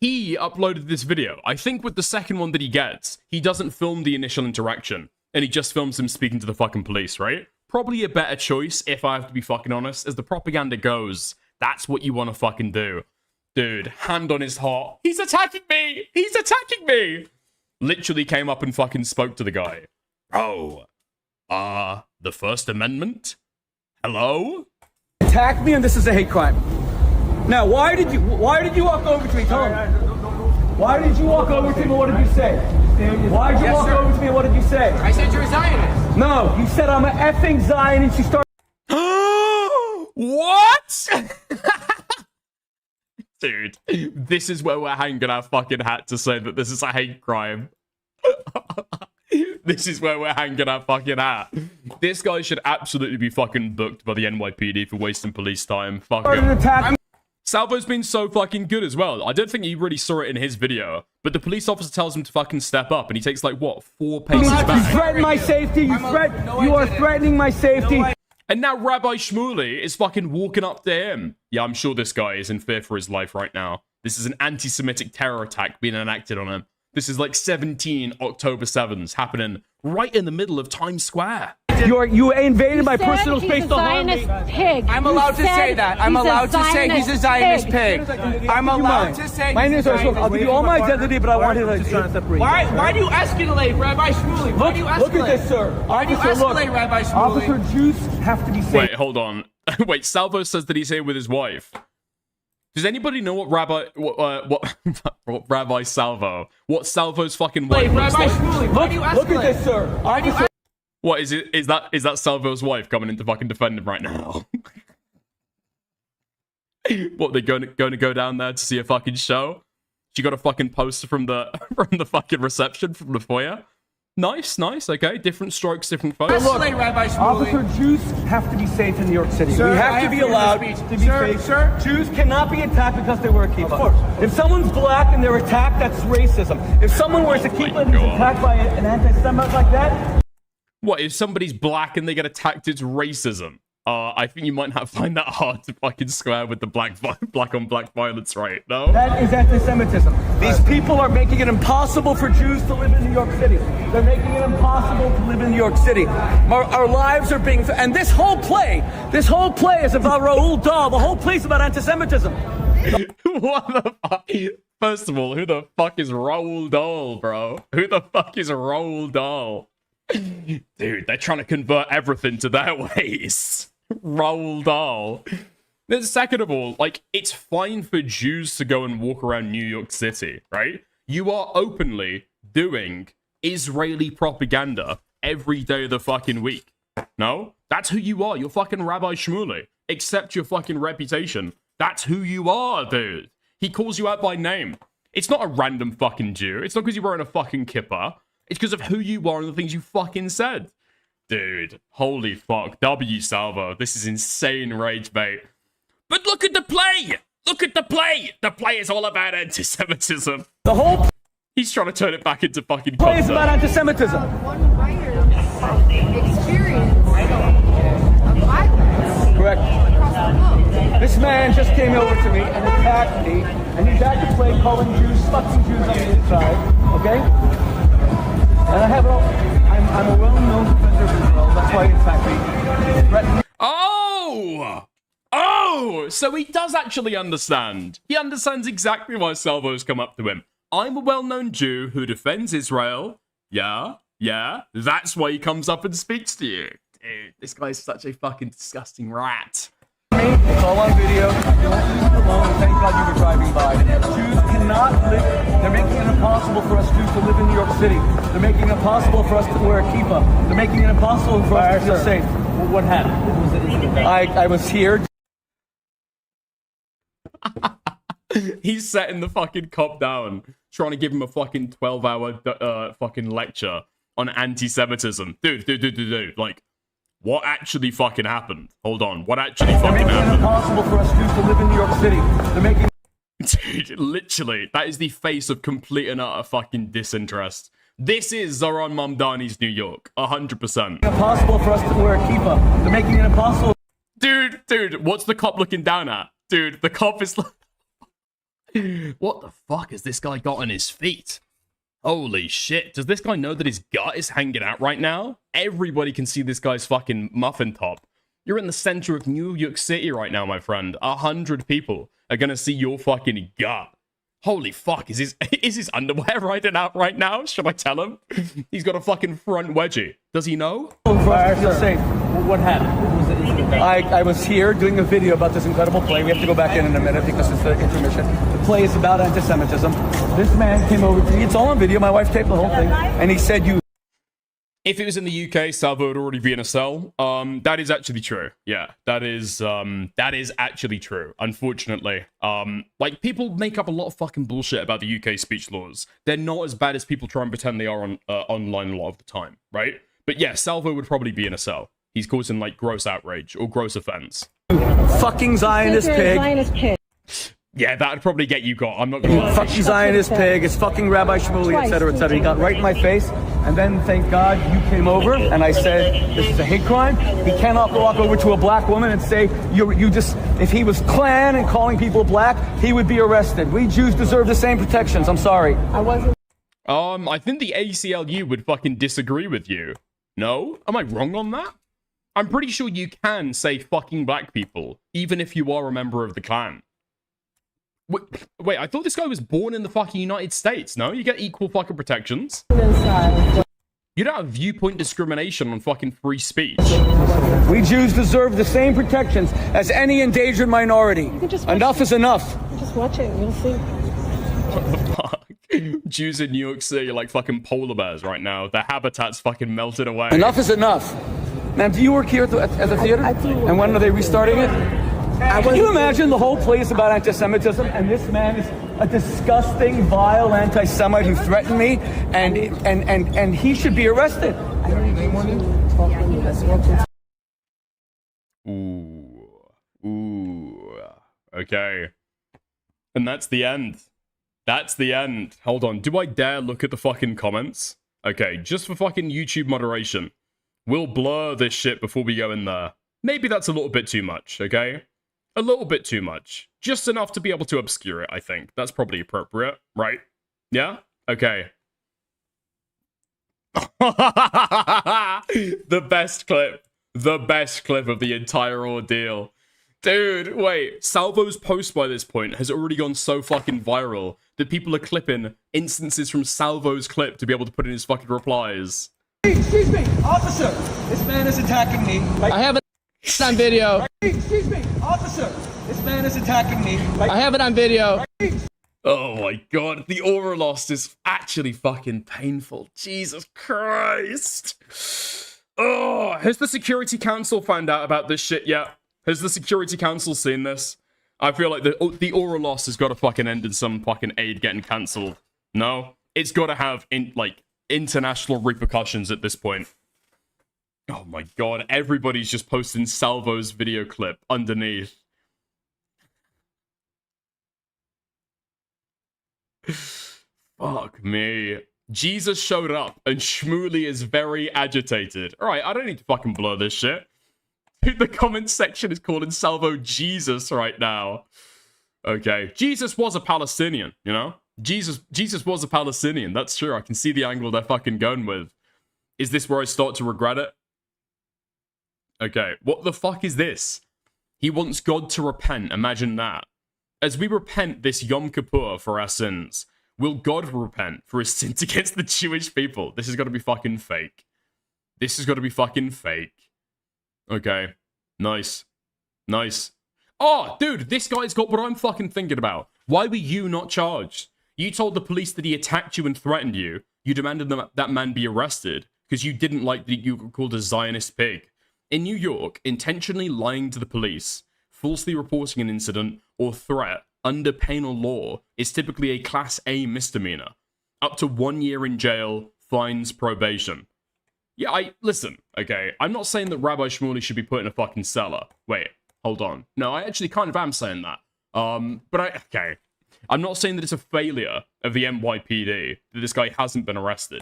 I think with the second one that he gets, he doesn't film the initial interaction, and he just films him speaking to the fucking police, right? Probably a better choice, if I have to be fucking honest. As the propaganda goes, that's what you want to fucking do. Dude, hand on his heart. He's attacking me! He's attacking me! Literally came up and fucking spoke to the guy. Oh, the First Amendment? Hello? attacked me, and this is a hate crime. Now, why did you walk over to me? Tell him. Why did you walk over to me? What did you say? Why did you walk over to me? What did you say? I said you're a Zionist. No, you said I'm an effing Zionist. You started. What? Dude, this is where we're hanging our fucking hat to say that this is a hate crime. This is where we're hanging our fucking hat. This guy should absolutely be fucking booked by the NYPD for wasting police time. Fuck him. Salvo's been so fucking good as well. I don't think he really saw it in his video, but the police officer tells him to fucking step up, and he takes like, what, 4 paces You back? threaten my safety. You are threatening my safety. And now Rabbi Shmuley is fucking walking up to him. Yeah, I'm sure this guy is in fear for his life right now. This is an anti-Semitic terror attack being enacted on him. This is like 17 October 7s happening right in the middle of Times Square. You invaded my personal space to harm me. Pig. I'm allowed to say that. I'm allowed to say he's a Zionist pig. I'm allowed to say. My name is Arshon. I'll give you all my identity, but I wanted to. Why do you escalate, Rabbi Shmuley? Why do you escalate? Look at this, sir. Why do you escalate, Rabbi Shmuley? Officer, Jews have to be safe. Wait, hold on. Wait, Salvo says that he's here with his wife. Does anybody know what Rabbi Salvo, what Salvo's fucking wife looks Rabbi like? Shmuley, why do you escalate? Look at this, sir. Why do you escalate? What is it? Is that Salvo's wife coming in to fucking defend him right now? What, they're going to go down there to see a fucking show? She got a fucking poster from the fucking reception from the foyer. Nice, nice. Okay, different strokes, different folks. Rabbi Shmuley. Officer, Jews have to be safe in New York City. Sir, we have I to be have allowed freedom of to speech. be Sir, safe. sir. Jews cannot be attacked because they wear a kippah. Of course. If someone's black and they're attacked, that's racism. If someone wears a kippah and is attacked by an anti-Semite like that... What, if somebody's black and they get attacked, it's racism? I think you might not find that hard to fucking square with the black on black violence rate, no? That is anti-Semitism. These people are making it impossible for Jews to live in New York City. They're making it impossible to live in New York City. Our lives are being... And this whole play is about Raoul Dahl. The whole play is about anti-Semitism. What the fuck? First of all, who the fuck is Raoul Dahl, bro? Who the fuck is Raoul Dahl? Dude, they're trying to convert everything to their ways. Raoul Dahl. Then second of all, like, it's fine for Jews to go and walk around New York City, right? You are openly doing Israeli propaganda every day of the fucking week. No? That's who you are. You're fucking Rabbi Shmuley. Accept your fucking reputation. That's who you are, dude. He calls you out by name. It's not a random fucking Jew. It's not because you're wearing a fucking kippah. It's because of who you are and the things you fucking said. Dude, holy fuck. W, Salvo. This is insane rage bait. But look at the play! Look at the play! The play is all about anti-Semitism. The whole He's trying to turn it back into fucking play is content. about anti-Semitism. One writer's experience of violence. Correct. Across the globe. This man just came over to me and attacked me, and he's at the play calling Jews, fucking Jews on the inside, okay? And I have I'm a well-known defender of Israel. That's why he attacked me. Oh, so he does actually understand. He understands exactly why Salvo's come up to him. I'm a well-known Jew who defends Israel. Yeah, that's why he comes up and speaks to you. Dude, this guy's such a fucking disgusting rat. It's all on video. You won't leave me alone. Thank God you were driving by. Jews cannot live. They're making it impossible for us Jews to live in New York City. They're making it impossible for us to wear a kippah. They're making it impossible for us to feel safe. What happened? I was here. He's setting the fucking cop down, trying to give him a fucking 12-hour fucking lecture on anti-Semitism. Dude, like, what actually fucking happened? Hold on, what actually fucking happened? They're making it impossible for us Jews to live in New York City. They're making... Dude, literally, that is the face of complete and utter fucking disinterest. This is Zoran Mamdani's New York, 100%. Impossible for us to wear a kippah. They're making it impossible. Dude, what's the cop looking down at? Dude, the cop is like... What the fuck has this guy got on his feet? Holy shit. Does this guy know that his gut is hanging out right now? Everybody can see this guy's fucking muffin top. You're in the center of New York City right now, my friend. 100 people are gonna see your fucking gut. Holy fuck, is his underwear riding out right now? Should I tell him? He's got a fucking front wedgie. Does he know? What happened? I was here doing a video about this incredible play. We have to go back in a minute because it's the intermission. The play is about anti-Semitism. This man came over to me. It's all on video. My wife taped the whole thing. And he said, If it was in the UK, Salvo would already be in a cell. That is actually true. Yeah, that is actually true. Unfortunately, like, people make up a lot of fucking bullshit about the UK speech laws. They're not as bad as people try and pretend they are on online a lot of the time, right? But yeah, Salvo would probably be in a cell. He's causing like gross outrage or gross offense. Fucking Zionist pig. Yeah, that'd probably get you got. I'm not gonna lie. Fucking Zionist pig. It's fucking Rabbi Shmuley, etc., etc. He got right in my face, and then thank God you came over, and I said this is a hate crime. He cannot walk over to a black woman and say you just. If he was Klan and calling people black, he would be arrested. We Jews deserve the same protections. I'm sorry. I wasn't. I think the ACLU would fucking disagree with you. No? Am I wrong on that? I'm pretty sure you can say fucking black people, even if you are a member of the Klan. Wait, I thought this guy was born in the fucking United States, no? You get equal fucking protections. You don't have viewpoint discrimination on fucking free speech. We Jews deserve the same protections as any endangered minority. Enough is enough. Just watch it, you'll see. What the fuck? Jews in New York City are like fucking polar bears right now. Their habitat's fucking melted away. Enough is enough. Ma'am, do you work here at the theater? I do. And when are they restarting it? Can you imagine the whole play is about anti-Semitism, and this man is a disgusting, vile anti-Semite who threatened me, and he should be arrested. Ooh. Okay. And that's the end. That's the end. Hold on. Do I dare look at the fucking comments? Okay, just for fucking YouTube moderation. We'll blur this shit before we go in there. Maybe that's a little bit too much, okay? A little bit too much. Just enough to be able to obscure it, I think. That's probably appropriate, right? Yeah? Okay. The best clip. The best clip of the entire ordeal. Dude, wait. Salvo's post by this point has already gone so fucking viral that people are clipping instances from Salvo's clip to be able to put in his fucking replies. Excuse me, officer. This man is attacking me. I have it on video. Excuse me, officer. This man is attacking me. I have it on video. Oh my god, the aura loss is actually fucking painful. Jesus Christ. Oh, has the Security Council found out about this shit yet? Has the Security Council seen this? I feel like the aura loss has got to fucking end in some fucking aid getting cancelled. No? It's got to have, international repercussions at this point. Oh my god, everybody's just posting Salvo's video clip underneath. Fuck me. Jesus showed up and Schmoolie is very agitated. Alright, I don't need to fucking blur this shit. Dude, the comment section is calling Salvo Jesus right now. Okay. Jesus was a Palestinian, you know? Jesus was a Palestinian. That's true. I can see the angle they're fucking going with. Is this where I start to regret it? Okay. What the fuck is this? He wants God to repent. Imagine that. As we repent this Yom Kippur for our sins, will God repent for his sins against the Jewish people? This has got to be fucking fake. This has got to be fucking fake. Okay. Nice. Nice. Oh, dude, this guy's got what I'm fucking thinking about. Why were you not charged? You told the police that he attacked you and threatened you. You demanded that man be arrested because you didn't like that you were called a Zionist pig. In New York, intentionally lying to the police, falsely reporting an incident, or threat under penal law is typically a Class A misdemeanor. Up to 1 year in jail, fines, probation. Yeah, listen, okay, I'm not saying that Rabbi Shmuley should be put in a fucking cellar. Wait, hold on. No, I actually kind of am saying that. Okay. I'm not saying that it's a failure of the NYPD that this guy hasn't been arrested.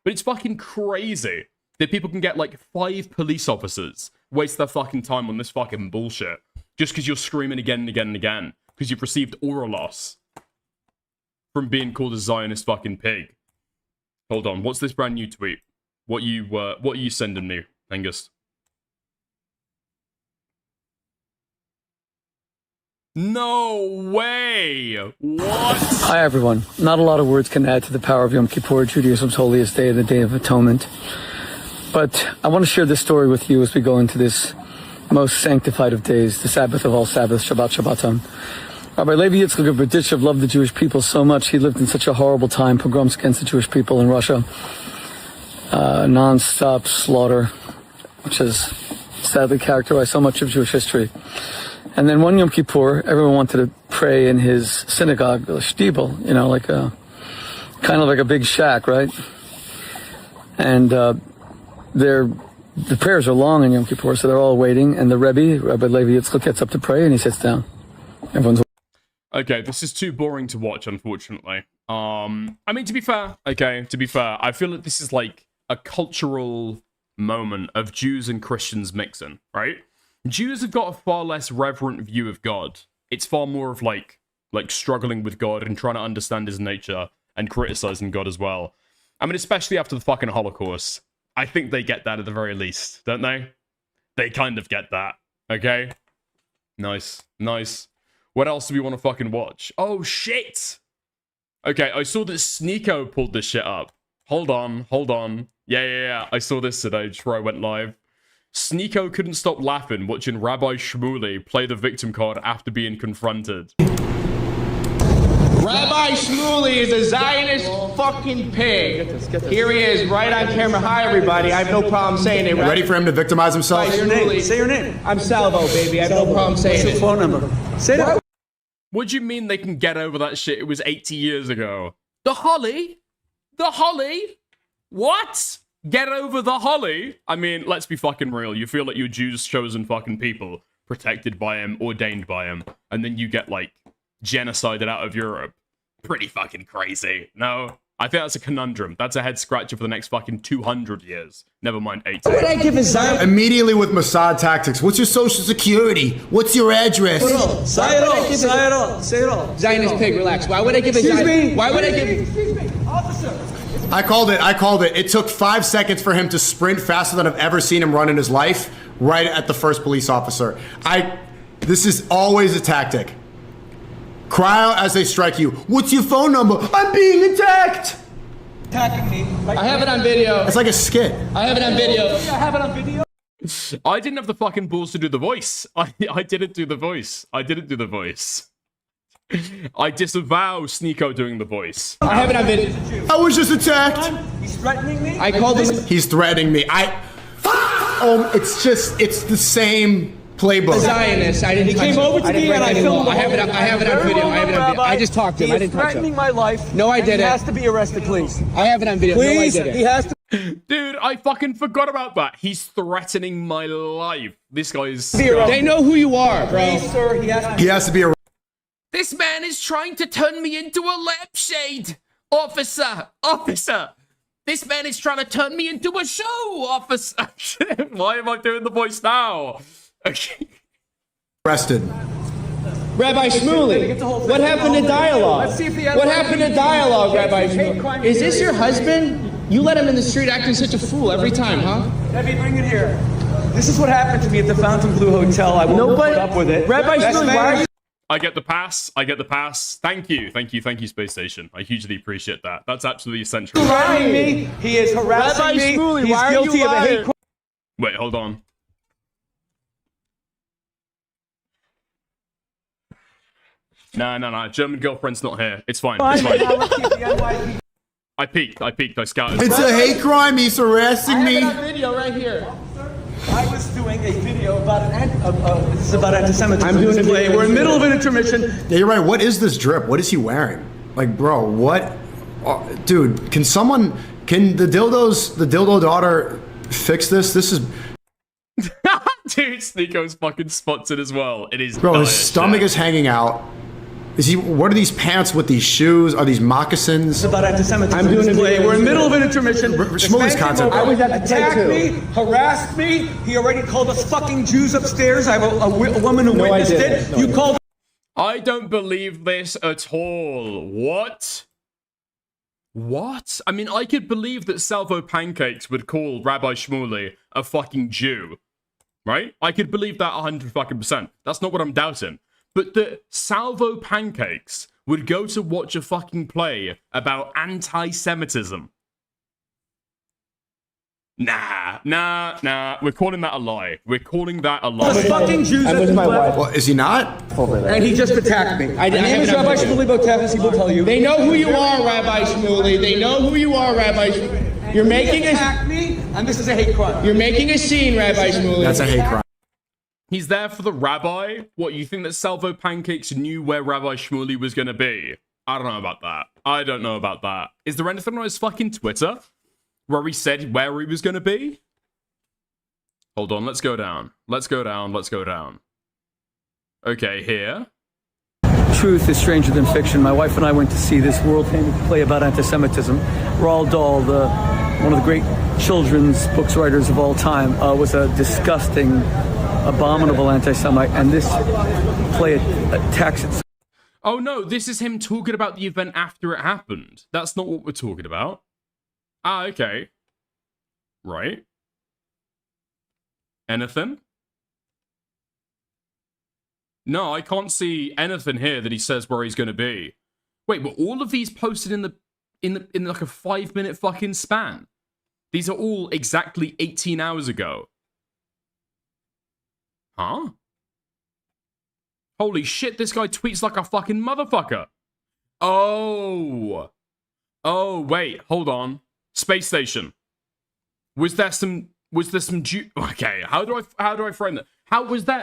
But it's fucking crazy that people can get like 5 police officers waste their fucking time on this fucking bullshit just because you're screaming again and again and again because you've received aura loss from being called a Zionist fucking pig. Hold on, what's this brand new tweet? What are you sending me, Angus? No way! What? Hi, everyone. Not a lot of words can add to the power of Yom Kippur, Judaism's holiest day, the Day of Atonement. But I want to share this story with you as we go into this most sanctified of days, the Sabbath of all Sabbaths, Shabbat Shabbaton. Rabbi Levi Yitzchak of Berditchev loved the Jewish people so much. He lived in such a horrible time, pogroms against the Jewish people in Russia. Non-stop slaughter, which has sadly characterized so much of Jewish history. And then one Yom Kippur, everyone wanted to pray in his synagogue, a shtibel, you know, like a kind of like a big shack, right? And the prayers are long in Yom Kippur, so they're all waiting. And the Rabbi Levi Yitzchak, gets up to pray, and he sits down. Everyone's okay. This is too boring to watch, unfortunately. I mean, to be fair, I feel like this is like a cultural moment of Jews and Christians mixing, right? Jews have got a far less reverent view of God. It's far more of like struggling with God and trying to understand his nature and criticizing God as well. I mean, especially after the fucking Holocaust. I think they get that at the very least, don't they? They kind of get that, okay? Nice, nice. What else do we want to fucking watch? Oh, shit! Okay, I saw that Sneeko pulled this shit up. Hold on. Yeah. I saw this today before I went live. Sneeko couldn't stop laughing watching Rabbi Shmuley play the victim card after being confronted. Rabbi Shmuley is a Zionist fucking pig. Here he is, right on camera. Hi, everybody. I have no problem saying it. Ready for him to victimize himself? Say your name. Say your name. I'm Salvo, baby. I have no problem saying it. What's your phone number? Say that. What do you mean they can get over that shit? It was 80 years ago. The holly? The holly? What? Get over the holly? I mean, let's be fucking real. You feel like you're Jews' chosen fucking people, protected by him, ordained by him, and then you get, like, genocided out of Europe. Pretty fucking crazy. No? I think that's a conundrum. That's a head scratcher for the next fucking 200 years. Never mind 80. What would I give a Zion? Immediately with Mossad tactics. What's your social security? What's your address? Say it all. Say it all. Say it all. Zionist pig, relax. Why would I give a Zionist? Why would I give... Excuse me, officer. I called it. It took 5 seconds for him to sprint faster than I've ever seen him run in his life, right at the first police officer. This is always a tactic. Cry out as they strike you. What's your phone number? I'm being attacked! Attacking me. I have it on video. It's like a skit. I have it on video. I have it on video. I didn't have the fucking balls to do the voice. I didn't do the voice. I didn't do the voice. I disavow Sneeko doing the voice. I have it on video. I was just attacked. He's threatening me. I called this. He's threatening me. It's the same playbook. Zionist. I didn't. He came over to me and I filmed him. I have it on video. I have it on video. I just talked to him. I didn't touch him. Threatening my life. No, I didn't. He has to be arrested, please. I have it on video. Please. No, I didn't. He has to. Dude, I fucking forgot about that. He's threatening my life. This guy's... They know who you are, bro. Please, sir. He has to be arrested. This man is trying to turn me into a lampshade. Officer. This man is trying to turn me into a show, officer. Why am I doing the voice now? Okay. Arrested. Rabbi Shmuley, what happened to dialogue? What happened to dialogue, Rabbi Shmuley? Is this your husband? You let him in the street acting such a fool every time, huh? Rabbi, bring it here. This is what happened to me at the Fontainebleau Hotel. I won't put up with it. Rabbi Shmuley, why are you... I get the pass. Thank you, Space Station. I hugely appreciate that. That's absolutely essential. Threatening me. He is harassing Rabbi me. Shmuley, He's why guilty of a hate crime. Wait, hold on. No. German girlfriend's not here. It's fine. It's fine. I peeked. I scouted. It's a hate crime. He's harassing me. I have it on video right here. I was doing a video about this is about anti-Semitism. I'm doing a video. We're in the middle of an intermission. Yeah, you're right. What is this drip? What is he wearing? Like, bro, what? Dude, can the dildo daughter fix this? This is... Dude, Sneeko's fucking spots it as well. It is... Bro, his stomach is hanging out. What are these pants with these shoes? Are these moccasins? It's about anti-Semitism. I'm doing a video. We're in the middle of an intermission. Schmooley's content. I was at the Attacked me, harassed me. He already called us fucking Jews upstairs. I have a woman who witnessed it. You called... I don't believe this at all. What? I mean, I could believe that Salvo Pancakes would call Rabbi Shmuley a fucking Jew. Right? I could believe that 100%. That's not what I'm doubting. But that Salvo Pancakes would go to watch a fucking play about anti-Semitism. Nah. We're calling that a lie. Fucking Jews. I'm with my wife. Well, is he not? And he just attacked me. My name is Rabbi Shmuley Botevis. He will tell you. They know who you are, Rabbi Shmuley. They know who you are, Rabbi Shmuley. You're making attacked me, and this is a hate crime. You're making a scene, Rabbi Shmuley. That's a hate crime. He's there for the rabbi? What, you think that Salvo Pancakes knew where Rabbi Shmuley was going to be? I don't know about that. Is there anything on his fucking Twitter where he said where he was going to be? Hold on, let's go down. Okay, here. Truth is stranger than fiction. My wife and I went to see this world-famous play about anti-Semitism. Roald Dahl, one of the great children's books writers of all time, was a disgusting, abominable anti-Semite, and this play attacks it. Oh no, this is him talking about the event after it happened. That's not what we're talking about. Ah, okay. Right. Anything? No, I can't see anything here that he says where he's going to be. Wait, were all of these posted in like a 5-minute fucking span? These are all exactly 18 hours ago. Huh? Holy shit, this guy tweets like a fucking motherfucker. Oh, wait, hold on. Space station. Was there some Jew? Okay, how do I frame that?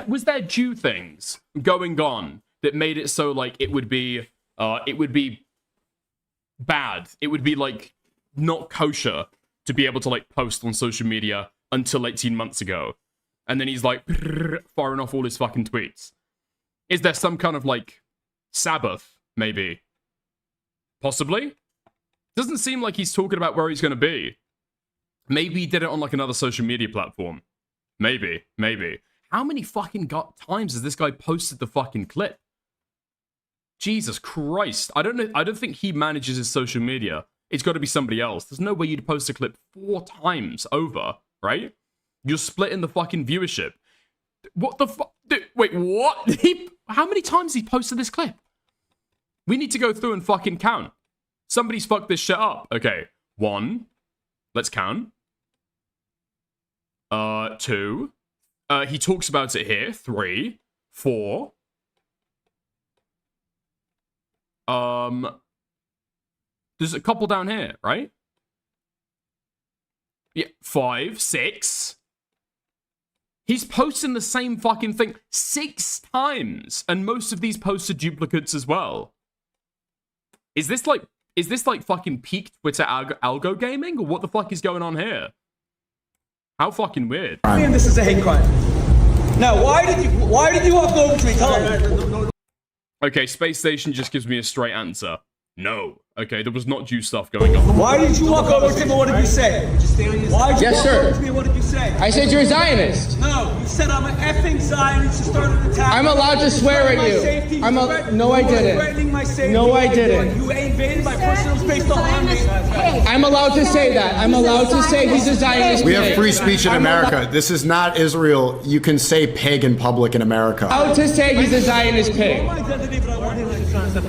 Was there Jew things going on that made it so like it would be bad? It would be like not kosher to be able to like post on social media until 18 months ago, and then he's like firing off all his fucking tweets. Is there some kind of like Sabbath, maybe? Possibly? Doesn't seem like he's talking about where he's going to be. Maybe he did it on like another social media platform. Maybe. How many fucking times has this guy posted the fucking clip? Jesus Christ. I don't know. I don't think he manages his social media. It's got to be somebody else. There's no way you'd post a clip 4 times over, right? You're splitting the fucking viewership. What the fuck? Wait, what? How many times he posted this clip? We need to go through and fucking count. Somebody's fucked this shit up. Okay. 1. Let's count. 2. He talks about it here. 3. 4. There's a couple down here, right? Yeah, 5, 6. He's posting the same fucking thing 6 times, and most of these posts are duplicates as well. Is this like fucking peak Twitter algo gaming, or what the fuck is going on here? How fucking weird. And this is a hate crime. Now, why did you walk over to me? Tell me. Okay, Space Station just gives me a straight answer. No. Okay, there was not Jew stuff going on. Why did you walk over to me? What did you say? Why did you walk over to me? What did you say? I said you're a Zionist. No, you said I'm an effing Zionist. You started an attack. I'm allowed to swear at you. No, I didn't. Threatening my safety. No, I didn't. You invaded my personal space to harm me. I'm allowed to say that. I'm allowed to say he's a Zionist. We have free speech in America. This is not Israel. You can say pig in public in America. Allowed to say he's a Zionist pig.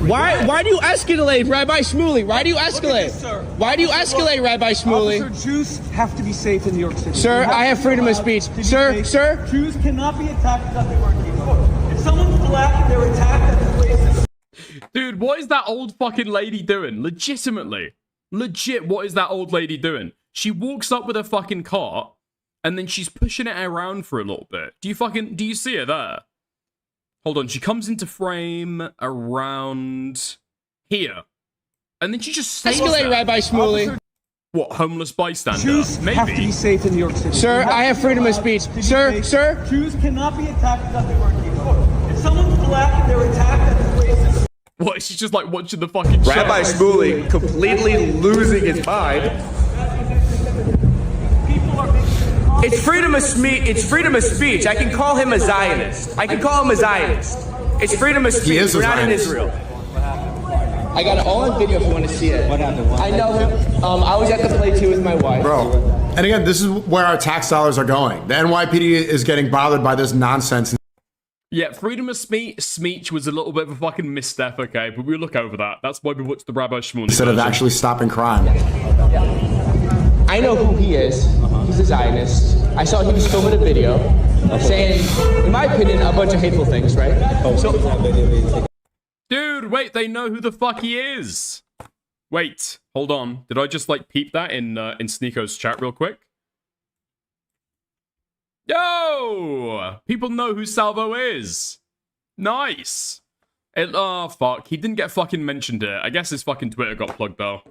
Why do you escalate, Rabbi Schmoolie? Why do you escalate? Why do you escalate, Rabbi Schmoolie? Officer, Jews have to be safe in New York City. Sir, I have freedom of speech. Sir. Jews cannot be attacked without they weren't killed. If someone's black and they're attacked, that's racist. Dude, what is that old fucking lady doing? Legitimately. Legit, what is that old lady doing? She walks up with her fucking cart, and then she's pushing it around for a little bit. Do you see her there? Hold on, she comes into frame around here. And then she just stays Escalate, there. Rabbi Schmoolie. What, homeless bystander? Jews Maybe. have to be safe in New York City. Sir, I have freedom of speech. Sir. Jews cannot be attacked without they weren't killed. If someone's black and they're attacked, that's racist. What, she's just like watching the fucking show? Rabbi Schmoolie completely losing his mind. It's freedom of speech. I can call him a Zionist. It's freedom of speech. We're not in Israel. I got it all on video if you want to see it. What happened? I know him. I was at the play too with my wife. Bro, and again, this is where our tax dollars are going. The NYPD is getting bothered by this nonsense. Yeah, freedom of speech was a little bit of a fucking misstep, okay? But we'll look over that. That's why we watched the Rabbi Schmoolie Instead of actually stopping crime. I know who he is. He's a Zionist. I saw he was filming a video saying, in my opinion, a bunch of hateful things, right? Dude, wait, they know who the fuck he is. Wait, hold on. Did I just like peep that in Sneako's chat real quick? Yo! People know who Salvo is. Nice. Oh, fuck. He didn't get fucking mentioned here. I guess his fucking Twitter got plugged, though.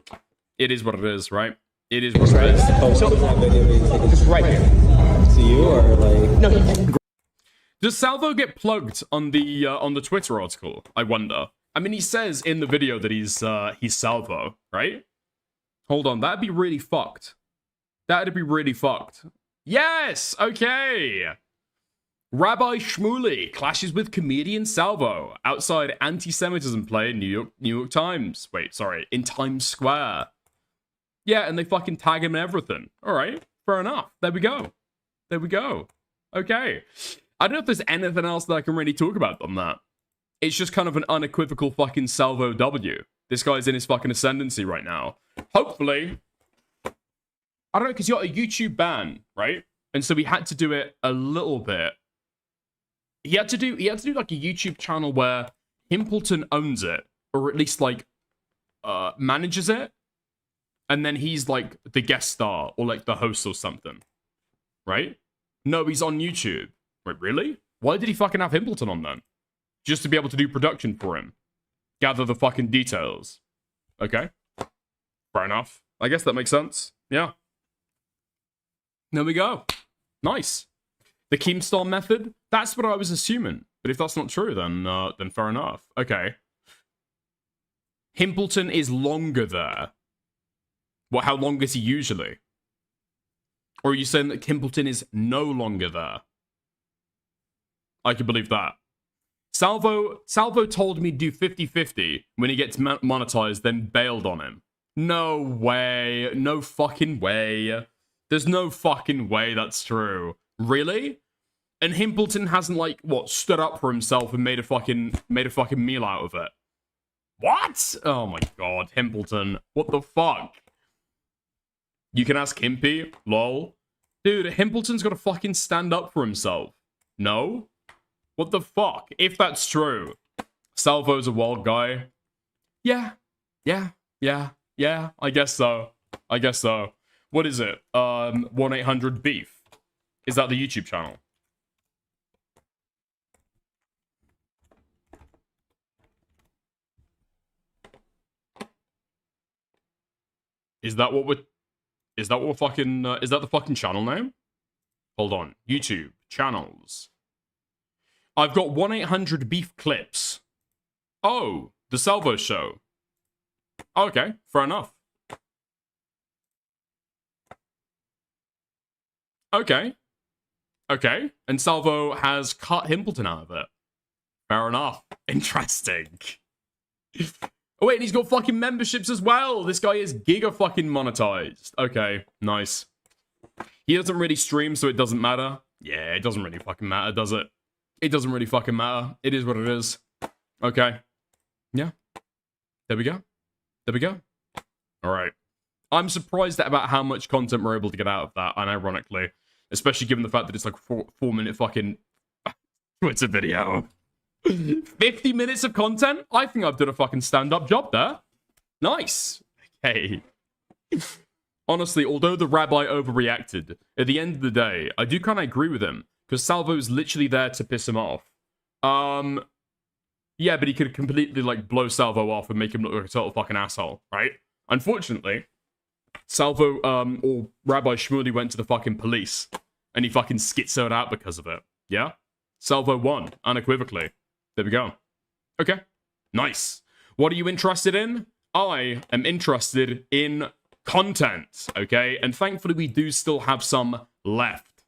It is what it is, right? It is what it is. So, just right here. To you or like? No. Does Salvo get plugged on the Twitter article? I wonder. I mean, he says in the video that he's Salvo, right? Hold on, that'd be really fucked. That'd be really fucked. Yes, okay. Rabbi Shmuley clashes with comedian Salvo outside anti-Semitism play in New York Times. Wait, sorry, in Times Square. Yeah, and they fucking tag him and everything. All right, fair enough. There we go. There we go. Okay. I don't know if there's anything else that I can really talk about on that. It's just kind of an unequivocal fucking Salvo W. This guy's in his fucking ascendancy right now. Hopefully, I don't know, because you got a YouTube ban, right? And so he had to do it a little bit. He had to do like a YouTube channel where Himpleton owns it, or at least like manages it, and then he's like the guest star or like the host or something, right? No, he's on YouTube. Wait, really? Why did he fucking have Himpleton on then? Just to be able to do production for him. Gather the fucking details. Okay. Fair enough. I guess that makes sense. Yeah. There we go. Nice. The Keemstar method? That's what I was assuming. But if that's not true, then fair enough. Okay. Himpleton is longer there. What, how long is he usually? Or are you saying that Himpleton is no longer there? I can believe that. Salvo told me do 50-50 when he gets monetized, then bailed on him. No way. No fucking way. There's no fucking way that's true. Really? And Himpleton hasn't, like, what, stood up for himself and made a fucking meal out of it. What? Oh my god, Himpleton. What the fuck? You can ask Himpy, lol. Dude, Himpleton's gotta fucking stand up for himself. No? What the fuck? If that's true, Salvo's a wild guy. Yeah. I guess so. What is it? 1-800-BEEF. Is that the YouTube channel? Is that the fucking channel name? Hold on. YouTube channels. I've got 1-800-BEEF clips. Oh, the Salvo show. Okay, fair enough. Okay. And Salvo has cut Himpleton out of it. Fair enough. Interesting. Oh wait, and he's got fucking memberships as well. This guy is giga fucking monetized. Okay, nice. He doesn't really stream, so it doesn't matter. Yeah, it doesn't really fucking matter, does it? It doesn't really fucking matter. It is what it is. Okay. Yeah. There we go. Alright. I'm surprised about how much content we're able to get out of that, unironically. Especially given the fact that it's like 4-minute fucking Twitter video. 50 minutes of content? I think I've done a fucking stand-up job there. Nice. Okay. Honestly, although the Rabbi overreacted, at the end of the day, I do kind of agree with him. Because Salvo's literally there to piss him off. Yeah, but he could completely, like, blow Salvo off and make him look like a total fucking asshole, right? Unfortunately, Salvo, or Rabbi Shmuley went to the fucking police. And he fucking schizoed out because of it. Yeah? Salvo won, unequivocally. There we go. Okay. Nice. What are you interested in? I am interested in content, okay? And thankfully, we do still have some left.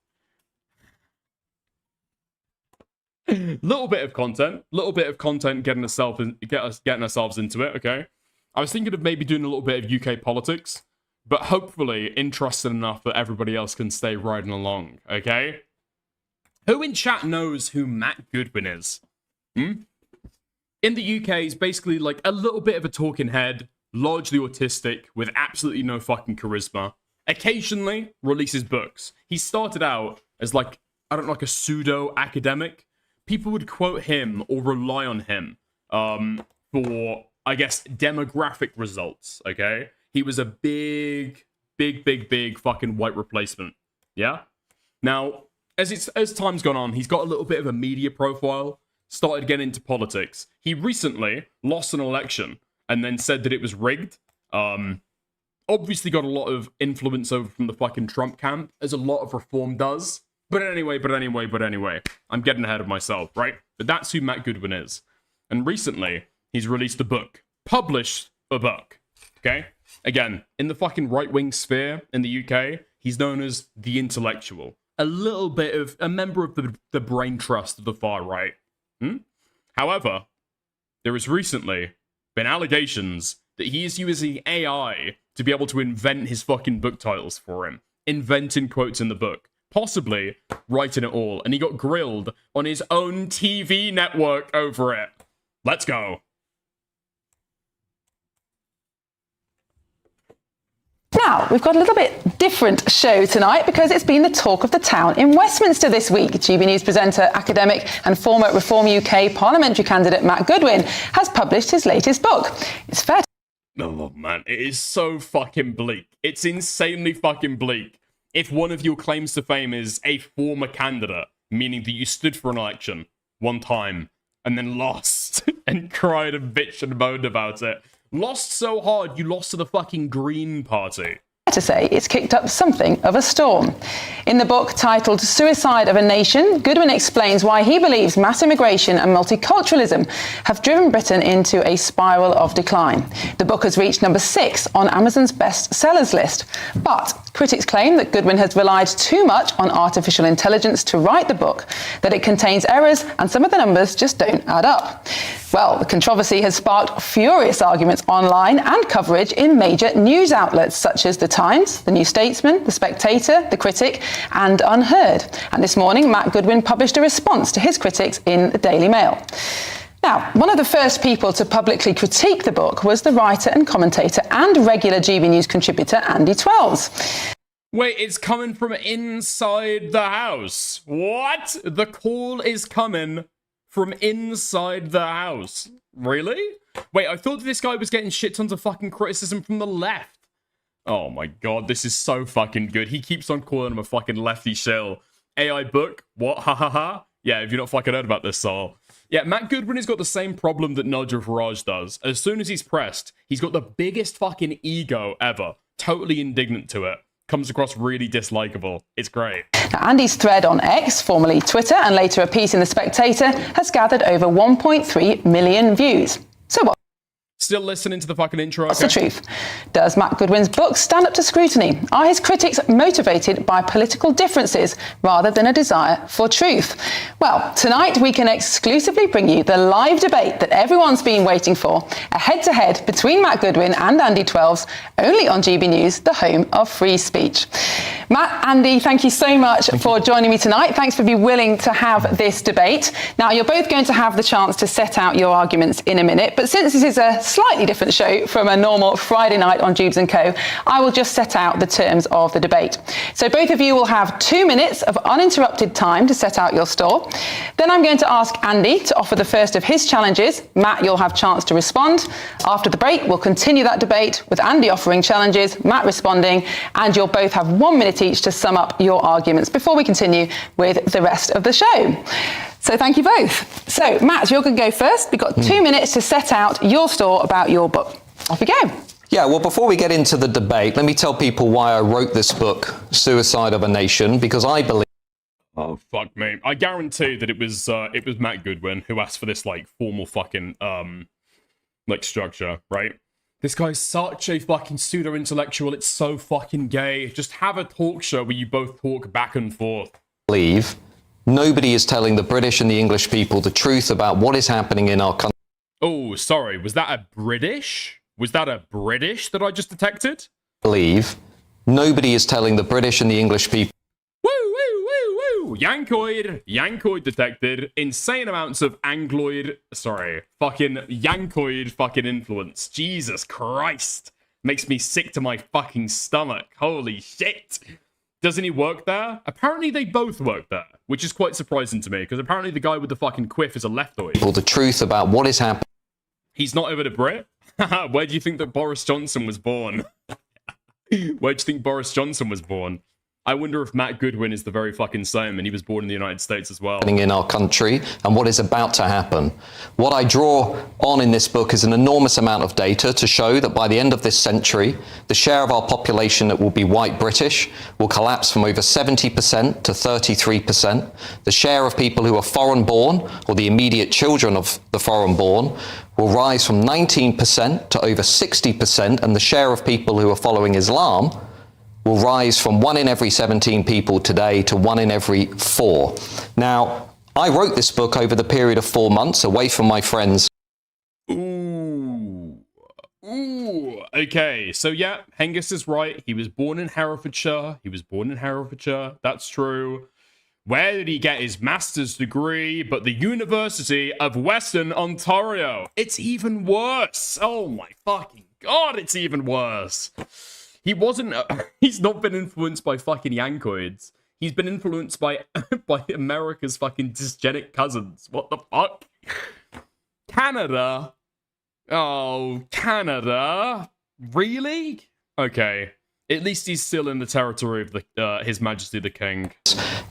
Little bit of content getting ourselves into it, okay? I was thinking of maybe doing a little bit of UK politics, but hopefully interested enough that everybody else can stay riding along, okay? Who in chat knows who Matt Goodwin is? In the UK, he's basically like a little bit of a talking head, largely autistic, with absolutely no fucking charisma. Occasionally releases books. He started out as like, I don't know, like a pseudo-academic. People would quote him or rely on him for, I guess, demographic results, okay? He was a big fucking white replacement, yeah? Now, as time's gone on, he's got a little bit of a media profile, started getting into politics. He recently lost an election and then said that it was rigged. Obviously got a lot of influence over from the fucking Trump camp, as a lot of reform does. But anyway, I'm getting ahead of myself, right? But that's who Matt Goodwin is. And recently, he's released a book. Published a book. Okay? Again, in the fucking right-wing sphere in the UK, he's known as the intellectual. A little bit of a member of the brain trust of the far right. However, there has recently been allegations that he is using AI to be able to invent his fucking book titles for him. Inventing quotes in the book. Possibly writing it all. And he got grilled on his own TV network over it. Let's go. Now, we've got a little bit different show tonight because it's been the talk of the town in Westminster this week. GB News presenter, academic and former Reform UK parliamentary candidate Matt Goodwin has published his latest book. It's fair Oh, man. It is so fucking bleak. It's insanely fucking bleak. If one of your claims to fame is a former candidate, meaning that you stood for an election one time and then lost and cried and bitched and moaned about it. Lost so hard, you lost to the fucking Green Party. To say it's kicked up something of a storm. In the book titled Suicide of a Nation, Goodwin explains why he believes mass immigration and multiculturalism have driven Britain into a spiral of decline. The book has reached number 6 on Amazon's bestsellers list, but critics claim that Goodwin has relied too much on artificial intelligence to write the book, that it contains errors and some of the numbers just don't add up. Well, the controversy has sparked furious arguments online and coverage in major news outlets such as The Times, The New Statesman, The Spectator, The Critic, and Unheard. And this morning, Matt Goodwin published a response to his critics in the Daily Mail. Now, one of the first people to publicly critique the book was the writer and commentator and regular GB News contributor Andy Twells. Wait, it's coming from inside the house. What? The call is coming from inside the house. Really? Wait, I thought this guy was getting shit tons of fucking criticism from the left. Oh my god, this is so fucking good. He keeps on calling him a fucking lefty shell. AI book? What? Ha ha ha? Yeah, if you're not fucking heard about this, Saul. Yeah, Matt Goodwin has got the same problem that Nigel Farage does. As soon as he's pressed, he's got the biggest fucking ego ever. Totally indignant to it. Comes across really dislikable. It's great. Now, Andy's thread on X, formerly Twitter, and later a piece in The Spectator, has gathered over 1.3 million views. So what? Still listening to the fucking intro, What's the truth? Does Matt Goodwin's book stand up to scrutiny? Are his critics motivated by political differences rather than a desire for truth? Well, tonight we can exclusively bring you the live debate that everyone's been waiting for, a head-to-head between Matt Goodwin and Andy Twells, only on GB News, the home of free speech. Matt, Andy, thank you so much for joining me tonight. Thanks for being willing to have this debate. Now, you're both going to have the chance to set out your arguments in a minute, but since this is a slightly different show from a normal Friday night on Jubes & Co, I will just set out the terms of the debate. So both of you will have 2 minutes of uninterrupted time to set out your stall. Then I'm going to ask Andy to offer the first of his challenges. Matt, you'll have a chance to respond. After the break, we'll continue that debate with Andy offering challenges, Matt responding, and you'll both have 1 minute each to sum up your arguments before we continue with the rest of the show. So thank you both. So Matt, you're going to go first. We've got 2 minutes to set out your store about your book. Off we go. Yeah, well, before we get into the debate, let me tell people why I wrote this book, Suicide of a Nation, because I believe... Oh, fuck me. I guarantee that it was Matt Goodwin who asked for this, like, formal fucking, like, structure, right? This guy's such a fucking pseudo-intellectual. It's so fucking gay. Just have a talk show where you both talk back and forth. Nobody is telling the British and the English people the truth about what is happening in our country. Oh, sorry. Was that a British? Was that a British that I just detected? Nobody is telling the British and the English people. Woo, woo, woo, woo. Yankoid detected. Insane amounts of Angloid, fucking Yankoid fucking influence. Jesus Christ. Makes me sick to my fucking stomach. Holy shit. Doesn't he work there? Apparently they both work there, which is quite surprising to me, because apparently the guy with the fucking quiff is a leftoid. The truth about what is happening. He's not over the Brit? Where do you think that Boris Johnson was born? Where do you think Boris Johnson was born? I wonder if Matt Goodwin is the very fucking same, and he was born in the United States as well. In our country and what is about to happen. What I draw on in this book is an enormous amount of data to show that by the end of this century, the share of our population that will be white British will collapse from over 70% to 33%. The share of people who are foreign born or the immediate children of the foreign born will rise from 19% to over 60%, and the share of people who are following Islam will rise from 1 in every 17 people today to 1 in every 4. Now, I wrote this book over the period of 4 months away from my friends. Ooh. Okay, so yeah, Hengist is right. He was born in Herefordshire. That's true. Where did he get his master's degree? But the University of Western Ontario. It's even worse. Oh my fucking god, it's even worse. He's not been influenced by fucking Yankoids. He's been influenced by America's fucking dysgenic cousins. What the fuck? Canada Oh, Canada? Really? Okay. At least he's still in the territory of the His Majesty the King.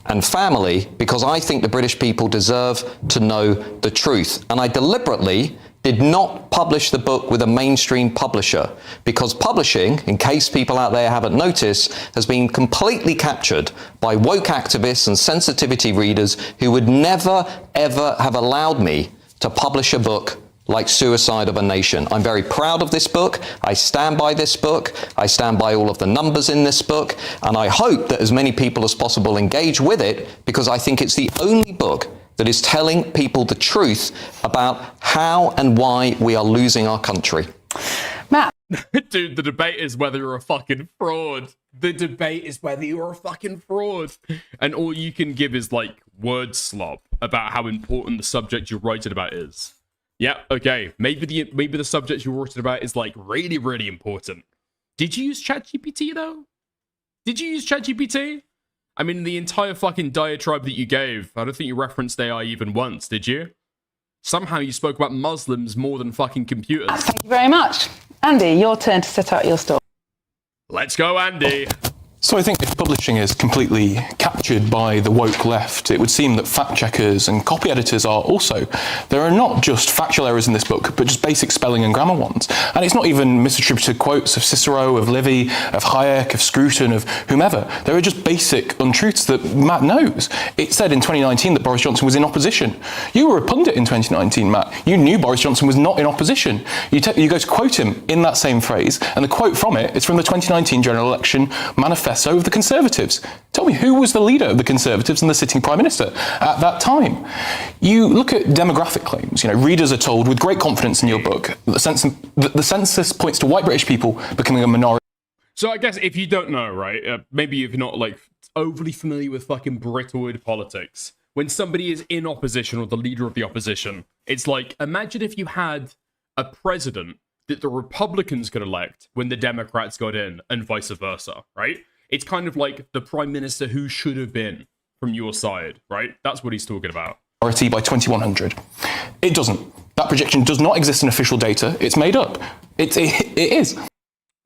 And family, because I think the British people deserve to know the truth. And I deliberately did not publish the book with a mainstream publisher, because publishing, in case people out there haven't noticed, has been completely captured by woke activists and sensitivity readers who would never, ever have allowed me to publish a book like Suicide of a Nation. I'm very proud of this book. I stand by this book. I stand by all of the numbers in this book. And I hope that as many people as possible engage with it, because I think it's the only book that is telling people the truth about how and why we are losing our country. Matt. Dude, the debate is whether you're a fucking fraud. The debate is whether you're a fucking fraud. And all you can give is, like, word slop about how important the subject you're writing about is. Yeah, okay. Maybe the subject you're writing about is, like, really, really important. Did you use ChatGPT, though? Did you use ChatGPT? I mean, the entire fucking diatribe that you gave, I don't think you referenced AI even once, did you? Somehow you spoke about Muslims more than fucking computers. Thank you very much. Andy, your turn to set out your story. Let's go, Andy. So I think if publishing is completely captured by the woke left, it would seem that fact checkers and copy editors are also. There are not just factual errors in this book, but just basic spelling and grammar ones. And it's not even misattributed quotes of Cicero, of Livy, of Hayek, of Scruton, of whomever. There are just basic untruths that Matt knows. It said in 2019 that Boris Johnson was in opposition. You were a pundit in 2019, Matt. You knew Boris Johnson was not in opposition. You go to quote him in that same phrase, and the quote from it is from the 2019 general election manifesto of the Conservatives. Tell me, who was the leader of the Conservatives and the sitting Prime Minister at that time? You look at demographic claims. You know, readers are told with great confidence in your book that the census points to white British people becoming a minority. So I guess if you don't know, right, maybe you're not, like, overly familiar with fucking Britoid politics. When somebody is in opposition or the leader of the opposition, it's like, imagine if you had a president that the Republicans could elect when the Democrats got in, and vice versa, right? It's kind of like the prime minister who should have been from your side, right? That's what he's talking about. By 2100. It doesn't. That projection does not exist in official data. It's made up. It is.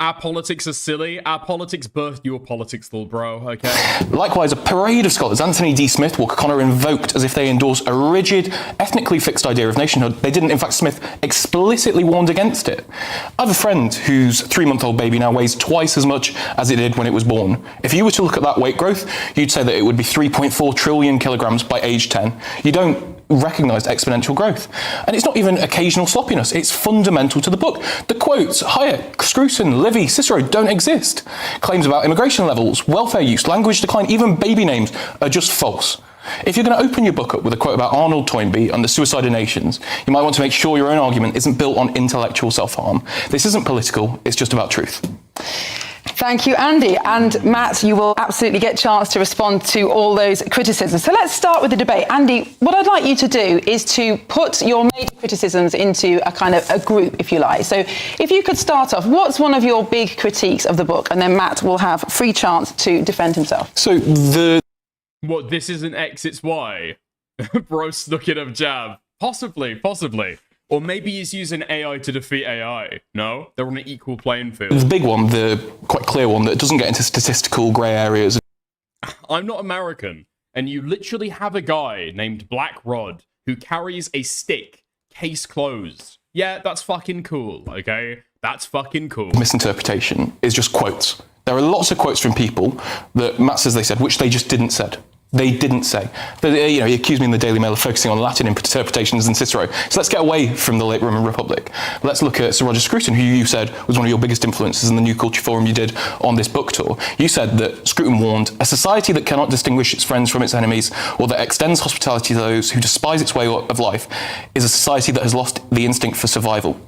Our politics are silly. Our politics birthed your politics, little bro, okay? Likewise, a parade of scholars, Anthony D. Smith, Walker Connor, invoked as if they endorse a rigid, ethnically fixed idea of nationhood. They didn't. In fact, Smith explicitly warned against it. I have a friend whose 3-month-old baby now weighs twice as much as it did when it was born. If you were to look at that weight growth, you'd say that it would be 3.4 trillion kilograms by age 10. You don't recognise exponential growth. And it's not even occasional sloppiness, it's fundamental to the book. The quotes, Hayek, Scruton, Livy, Cicero don't exist. Claims about immigration levels, welfare use, language decline, even baby names are just false. If you're going to open your book up with a quote about Arnold Toynbee and the Suicide of Nations, you might want to make sure your own argument isn't built on intellectual self-harm. This isn't political, it's just about truth. Thank you, Andy. And Matt, you will absolutely get a chance to respond to all those criticisms. So let's start with the debate. Andy, what I'd like you to do is to put your major criticisms into a kind of a group, if you like. So if you could start off, what's one of your big critiques of the book? And then Matt will have free chance to defend himself. So What, this isn't X, it's Y? Bro snuck in a jab. Possibly. Or maybe he's using AI to defeat AI. No? They're on an equal playing field. The big one, the quite clear one, that doesn't get into statistical grey areas. I'm not American, and you literally have a guy named Black Rod who carries a stick, case closed. Yeah, that's fucking cool, okay? That's fucking cool. Misinterpretation is just quotes. There are lots of quotes from people that Matt says they said, which they just didn't said. They didn't say. He accused me in the Daily Mail of focusing on Latin interpretations and Cicero. So let's get away from the late Roman Republic. Let's look at Sir Roger Scruton, who you said was one of your biggest influences in the New Culture Forum you did on this book tour. You said that Scruton warned, a society that cannot distinguish its friends from its enemies, or that extends hospitality to those who despise its way of life, is a society that has lost the instinct for survival.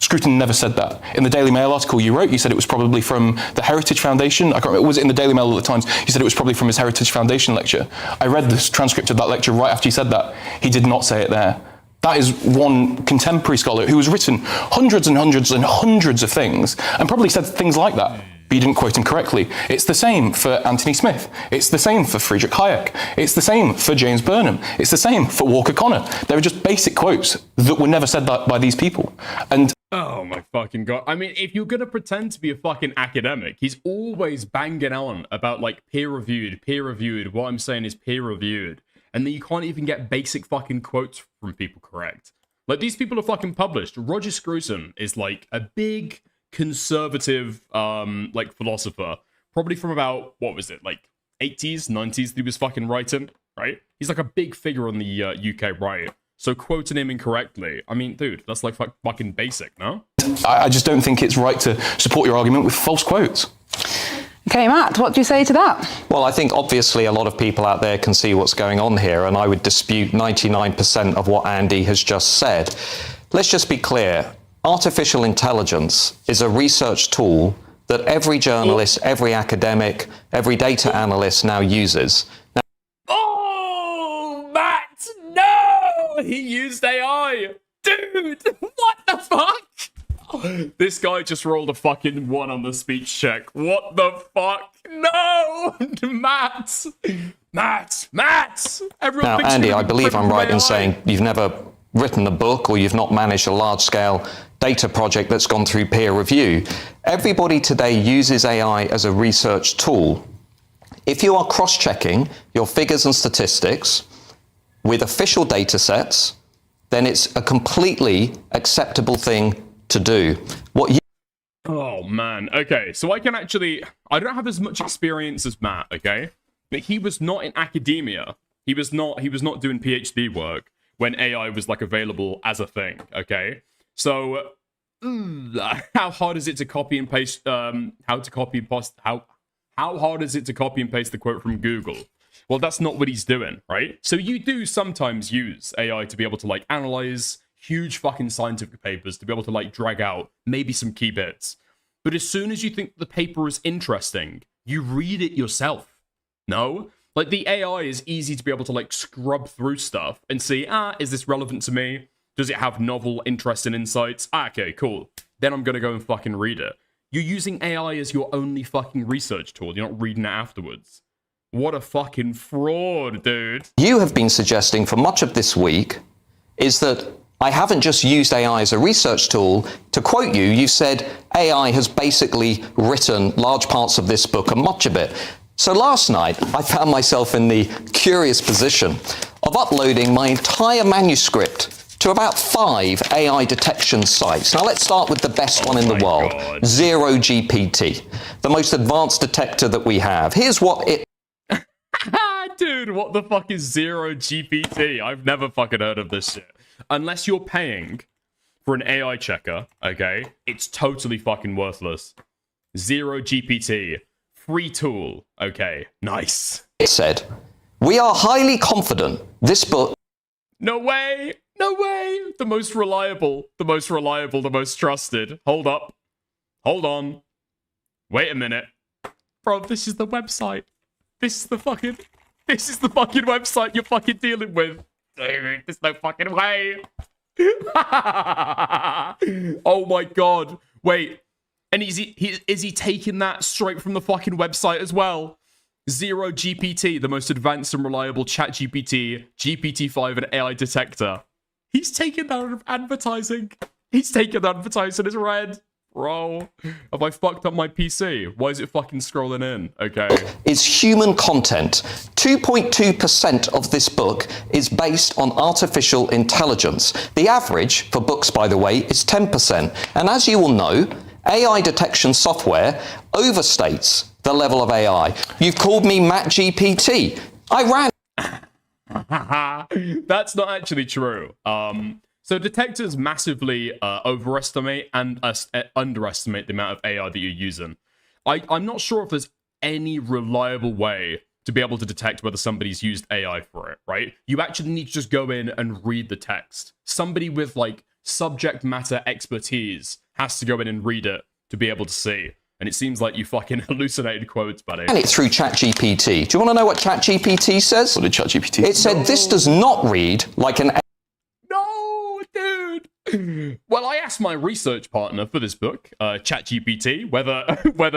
Scruton never said that. In the Daily Mail article you wrote, you said it was probably from the Heritage Foundation. I can't remember, was it in the Daily Mail at the Times? You said it was probably from his Heritage Foundation lecture. I read the transcript of that lecture right after you said that. He did not say it there. That is one contemporary scholar who has written hundreds and hundreds and hundreds of things and probably said things like that. but you didn't quote him correctly. It's the same for Anthony Smith. It's the same for Friedrich Hayek. It's the same for James Burnham. It's the same for Walker Connor. They were just basic quotes that were never said by these people. And oh my fucking god. I mean, if you're gonna pretend to be a fucking academic, he's always banging on about like peer-reviewed. What I'm saying is peer-reviewed. And then you can't even get basic fucking quotes from people correct. Like, these people are fucking published. Roger Scruton is like a big conservative like philosopher, probably from about, what was it, like 80s, 90s that he was fucking writing, right? He's like a big figure on the UK right. So quoting him incorrectly, I mean, dude, that's like fucking basic, no? I just don't think it's right to support your argument with false quotes. Okay, Matt, what do you say to that? Well, I think obviously a lot of people out there can see what's going on here, and I would dispute 99% of what Andy has just said. Let's just be clear. Artificial intelligence is a research tool that every journalist, every academic, every data analyst now uses. Now, oh, Matt, no! He used AI! Dude, what the fuck? This guy just rolled a fucking 1 on the speech check. What the fuck? No! Matt! Everyone now Andy, I believe I'm right in saying you've never written a book or you've not managed a large-scale data project that's gone through peer review. Everybody today uses AI as a research tool. If you are cross-checking your figures and statistics with official data sets, then it's a completely acceptable thing to do. Oh man, okay, so I don't have as much experience as Matt, okay? But he was not in academia. He was not doing PhD work when AI was like available as a thing, okay? So how hard is it to copy and paste how hard is it to copy and paste the quote from Google? Well, that's not what he's doing, right? So you do sometimes use AI to be able to like analyze huge fucking scientific papers, to be able to like drag out maybe some key bits. But as soon as you think the paper is interesting, you read it yourself. No? Like, the AI is easy to be able to like scrub through stuff and see, is this relevant to me? Does it have novel, interesting insights? Okay, cool. Then I'm gonna go and fucking read it. You're using AI as your only fucking research tool. You're not reading it afterwards. What a fucking fraud, dude. You have been suggesting for much of this week is that I haven't just used AI as a research tool. To quote you, you said AI has basically written large parts of this book and much of it. So last night, I found myself in the curious position of uploading my entire manuscript to about 5 AI detection sites. Now let's start with the best one in the world, ZeroGPT, the most advanced detector that we have. Here's what it... Dude, what the fuck is ZeroGPT? I've never fucking heard of this shit. Unless you're paying for an AI checker, okay, it's totally fucking worthless. ZeroGPT, free tool, okay, nice. It said, we are highly confident this book... No way, no way. The most reliable, the most trusted. Hold up, hold on. Wait a minute. Bro, this is the website. This is the fucking website you're fucking dealing with. Dude, there's no fucking way. Oh my god. Wait. And is he taking that straight from the fucking website as well? ZeroGPT, the most advanced and reliable ChatGPT, GPT-5 and AI detector. He's taking that out of advertising. He's taking that advertising as red. Bro, have I fucked up my PC? Why is it fucking scrolling in? Okay. Is human content. 2.2% of this book is based on artificial intelligence. The average for books, by the way, is 10%. And as you will know, AI detection software overstates the level of AI. You've called me Matt GPT. I ran... That's not actually true. So detectors massively overestimate and underestimate the amount of AI that you're using. I'm not sure if there's any reliable way to be able to detect whether somebody's used AI for it, right? You actually need to just go in and read the text. Somebody with like subject matter expertise has to go in and read it to be able to see. And it seems like you fucking hallucinated quotes, buddy. And it through ChatGPT. Do you want to know what ChatGPT says? What did ChatGPT say? It said this does not read like an... No, dude. Well, I asked my research partner for this book, ChatGPT, whether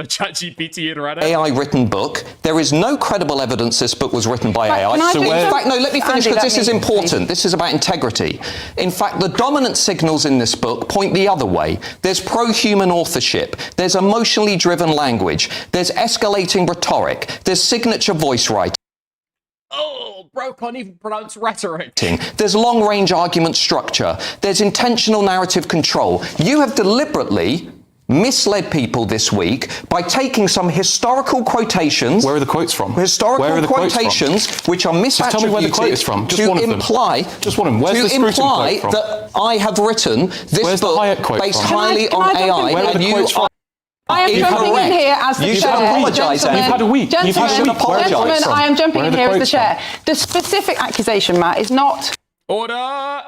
ChatGPT had read it. AI written book. There is no credible evidence this book was written by AI. In fact, no, let me finish Andy, because this is let me- important. This is about integrity. In fact, the dominant signals in this book point the other way. There's pro-human authorship. There's emotionally driven language. There's escalating rhetoric. There's signature voice writing. Oh, bro can't even pronounce rhetoric. There's long-range argument structure. There's intentional narrative control. You have deliberately misled people this week by taking some historical quotations. Where are the quotes from? Historical Where are the quotations which are misattributed. Just tell me where the quote is from. Just one of them. Just one of them. Where's the Scruton quote from? That I have written this book based from? highly on AI. Where are the quotes from? I am jumping in here as the chair. You've had a week. You've had a week. Gentlemen, I am jumping in here as the chair. The specific accusation, Matt, is not... Order!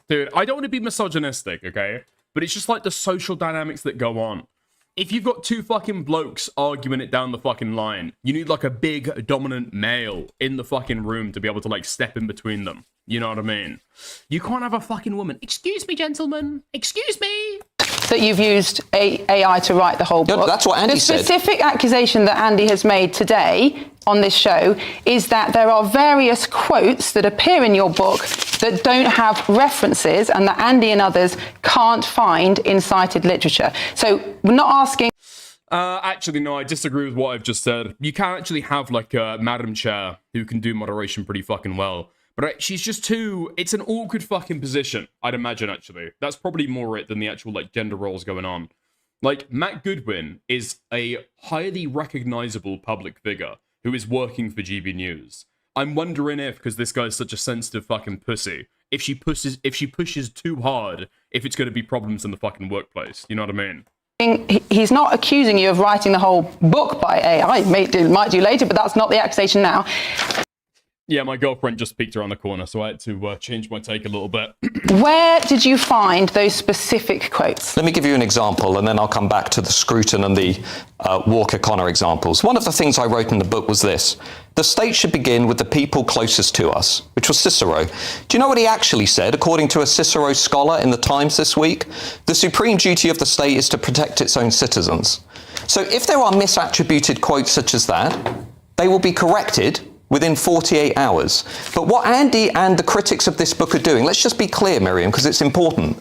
Dude, I don't want to be misogynistic, okay? But it's just like the social dynamics that go on. If you've got two fucking blokes arguing it down the fucking line, you need like a big dominant male in the fucking room to be able to like step in between them. You know what I mean? You can't have a fucking woman. Excuse me, gentlemen. Excuse me. That you've used AI to write the whole book. No, that's what Andy said. The specific accusation that Andy has made today on this show is that there are various quotes that appear in your book that don't have references and that Andy and others can't find in cited literature. So we're not asking... Actually, no, I disagree with what I've just said. You can actually have like a Madam Chair who can do moderation pretty fucking well. But she's just too... It's an awkward fucking position, I'd imagine, actually. That's probably more it than the actual, like, gender roles going on. Like, Matt Goodwin is a highly recognizable public figure who is working for GB News. I'm wondering if, because this guy's such a sensitive fucking pussy, if she pushes too hard, if it's going to be problems in the fucking workplace. You know what I mean? He's not accusing you of writing the whole book by AI. Might do later, but that's not the accusation now. Yeah, my girlfriend just peeked around the corner, so I had to change my take a little bit. Where did you find those specific quotes? Let me give you an example, and then I'll come back to the Scruton and the Walker-Connor examples. One of the things I wrote in the book was this. The state should begin with the people closest to us, which was Cicero. Do you know what he actually said, according to a Cicero scholar in the Times this week? The supreme duty of the state is to protect its own citizens. So if there are misattributed quotes such as that, they will be corrected within 48 hours. But what Andy and the critics of this book are doing, let's just be clear, Miriam, because it's important.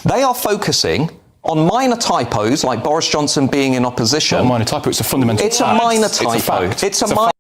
They are focusing on minor typos, like Boris Johnson being in opposition. Not a minor typo, it's a fundamental It's a minor typo. It's a minor...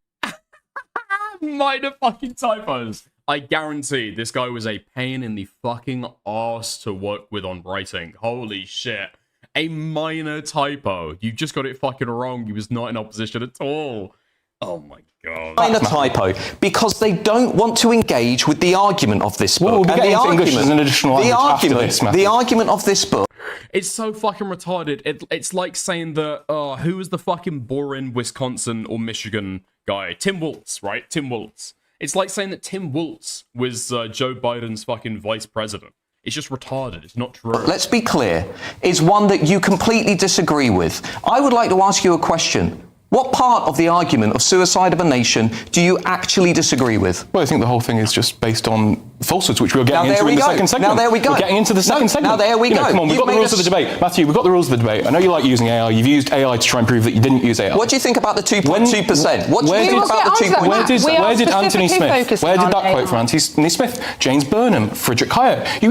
Minor fucking typos. I guarantee this guy was a pain in the fucking arse to work with on writing. Holy shit. A minor typo. You just got it fucking wrong. He was not in opposition at all. Oh my god. Minor typo, because they don't want to engage with the argument of this book. We'll be getting into English as an additional language after this, Matthew. The argument of this book. It's so fucking retarded. It's like saying that, who was the fucking boring Wisconsin or Michigan guy? Tim Walz, right? Tim Walz. It's like saying that Tim Walz was Joe Biden's fucking vice president. It's just retarded. It's not true. Let's be clear, is one that you completely disagree with. I would like to ask you a question. What part of the argument of suicide of a nation do you actually disagree with? Well, I think the whole thing is just based on falsehoods, which we're getting into in the second segment. Now there we go. We're getting into the second segment. Now there we go. Come on, we've got the rules of the debate. Matthew, we've got the rules of the debate. I know you like using AI. You've used AI to try and prove that you didn't use AI. What do you think about the 2.2%? What do you think about the 2.2%? Where did Anthony Smith? Where did that quote from Anthony Smith? James Burnham, Friedrich Hayek.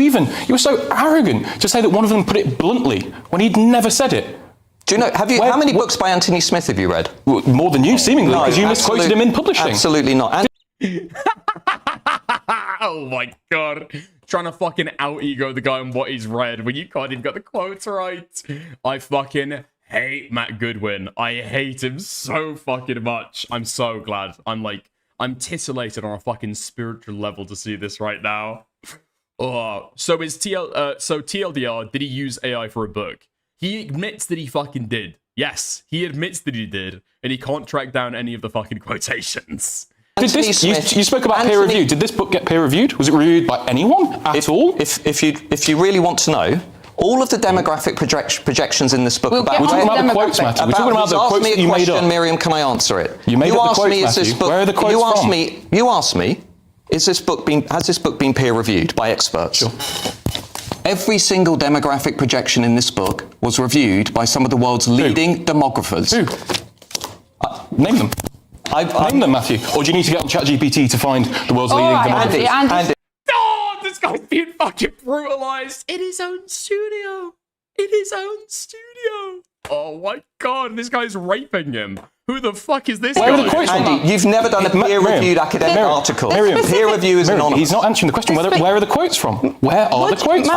You were so arrogant to say that one of them put it bluntly when he'd never said it. Do you know, how many books by Anthony Smith have you read? Well, more than you, seemingly, because you misquoted him in publishing. Absolutely not. Oh my god. Trying to fucking out-ego the guy on what he's read when you can't even get the quotes right. I fucking hate Matt Goodwin. I hate him so fucking much. I'm so glad. I'm titillated on a fucking spiritual level to see this right now. Oh, so TLDR, did he use AI for a book? He admits that he fucking did. Yes, he admits that he did, and he can't track down any of the fucking quotations. You spoke about peer review. Did this book get peer reviewed? Was it reviewed by anyone at all? If you really want to know, all of the demographic projections in this book we're talking about the quotes, Matthew. We're talking about the quotes that you made up. Miriam, can I answer it? You made up the quotes, Matthew. Where are the quotes from? You asked me, has this book been peer reviewed by experts? Sure. Every single demographic projection in this book was reviewed by some of the world's leading demographers. Who? Name them. Name them, Matthew. Or do you need to get on ChatGPT to find the world's leading demographers? Andy. Oh, this guy's being fucking brutalized in his own studio. In his own studio. Oh my god, this guy's raping him. Who the fuck is this guy? Where are the quotes from? Andy, you've never done a peer-reviewed academic article. Peer review is anonymous. He's not answering the question. Where are the quotes from? Where are the quotes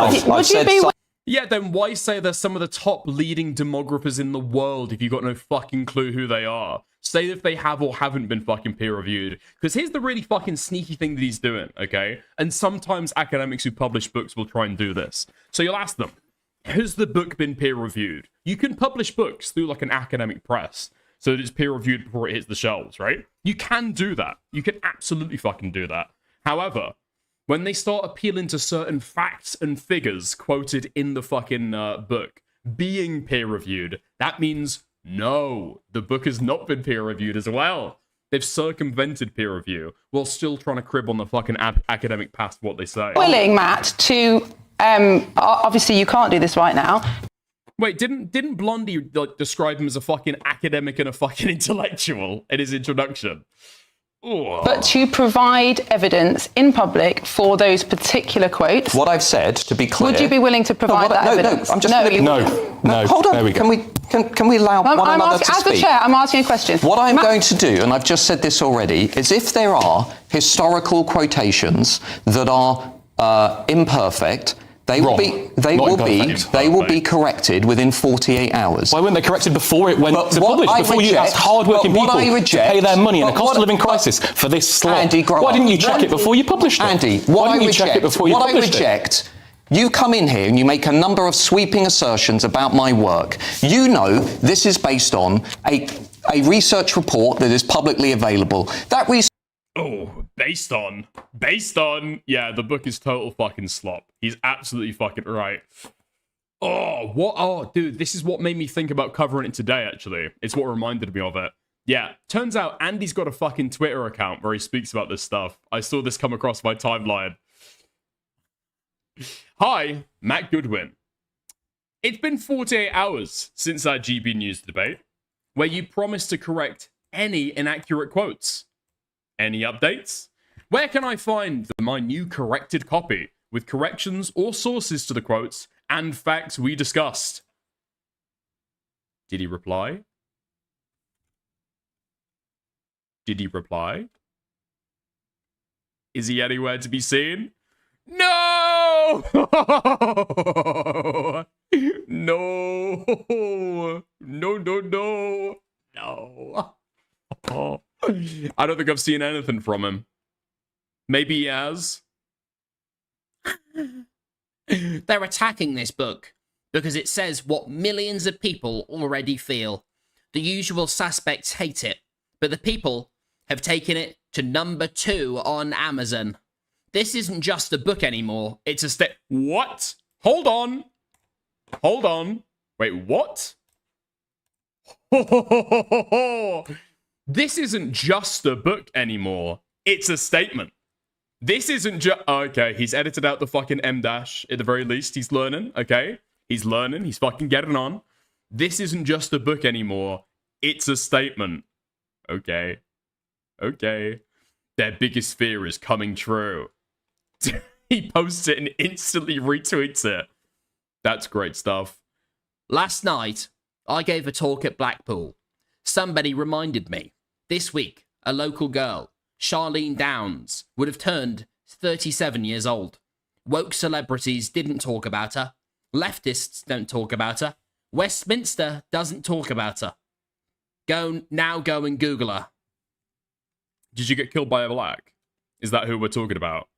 from? Yeah, then why say they're some of the top leading demographers in the world if you've got no fucking clue who they are? Say if they have or haven't been fucking peer-reviewed. Because here's the really fucking sneaky thing that he's doing, okay? And sometimes academics who publish books will try and do this. So you'll ask them, has the book been peer-reviewed? You can publish books through like an academic press so that it's peer-reviewed before it hits the shelves, right? You can do that. You can absolutely fucking do that. However, when they start appealing to certain facts and figures quoted in the fucking book being peer-reviewed, that means no, the book has not been peer-reviewed as well. They've circumvented peer review while still trying to crib on the fucking academic past what they say. Willing, Matt, to obviously you can't do this right now. Wait, didn't Blondie like describe him as a fucking academic and a fucking intellectual in his introduction? Ooh. But to provide evidence in public for those particular quotes. What I've said, to be clear. Would you be willing to provide that evidence? No, I'm just No. Hold on. There we go. Can we allow one another to speak? As the chair, I'm asking a question. What I'm going to do, and I've just said this already, is if there are historical quotations that are imperfect, they will be corrected within 48 hours. Why weren't they corrected before it went to publish? Before you asked hard-working people to pay their money in a cost of living crisis for this slot? Andy, why didn't you check it before you published it? Andy, why didn't you check it before you published it? You come in here and you make a number of sweeping assertions about my work. You know this is based on a research report that is publicly available. That research. Oh, based on, yeah, the book is total fucking slop. He's absolutely fucking right. Oh, what? Oh, dude, this is what made me think about covering it today, actually. It's what reminded me of it. Yeah, turns out Andy's got a fucking Twitter account where he speaks about this stuff. I saw this come across my timeline. Hi, Matt Goodwin. It's been 48 hours since our GB News debate, where you promised to correct any inaccurate quotes. Any updates? Where can I find my new corrected copy with corrections or sources to the quotes and facts we discussed? Did he reply? Did he reply? Is he anywhere to be seen? No! No! No. Oh. I don't think I've seen anything from him. Maybe he has. They're attacking this book because it says what millions of people already feel. The usual suspects hate it, but the people have taken it to number 2 on Amazon. This isn't just a book anymore. It's a What? Hold on. Wait, what? This isn't just a book anymore. It's a statement. This isn't just... Okay, he's edited out the fucking M-dash. At the very least, he's learning, okay? He's learning. He's fucking getting on. This isn't just a book anymore. It's a statement. Okay. Their biggest fear is coming true. He posts it and instantly retweets it. That's great stuff. Last night, I gave a talk at Blackpool. Somebody reminded me. This week, a local girl, Charlene Downs, would have turned 37 years old. Woke celebrities didn't talk about her. Leftists don't talk about her. Westminster doesn't talk about her. Go and Google her. Did you get killed by a black? Is that who we're talking about?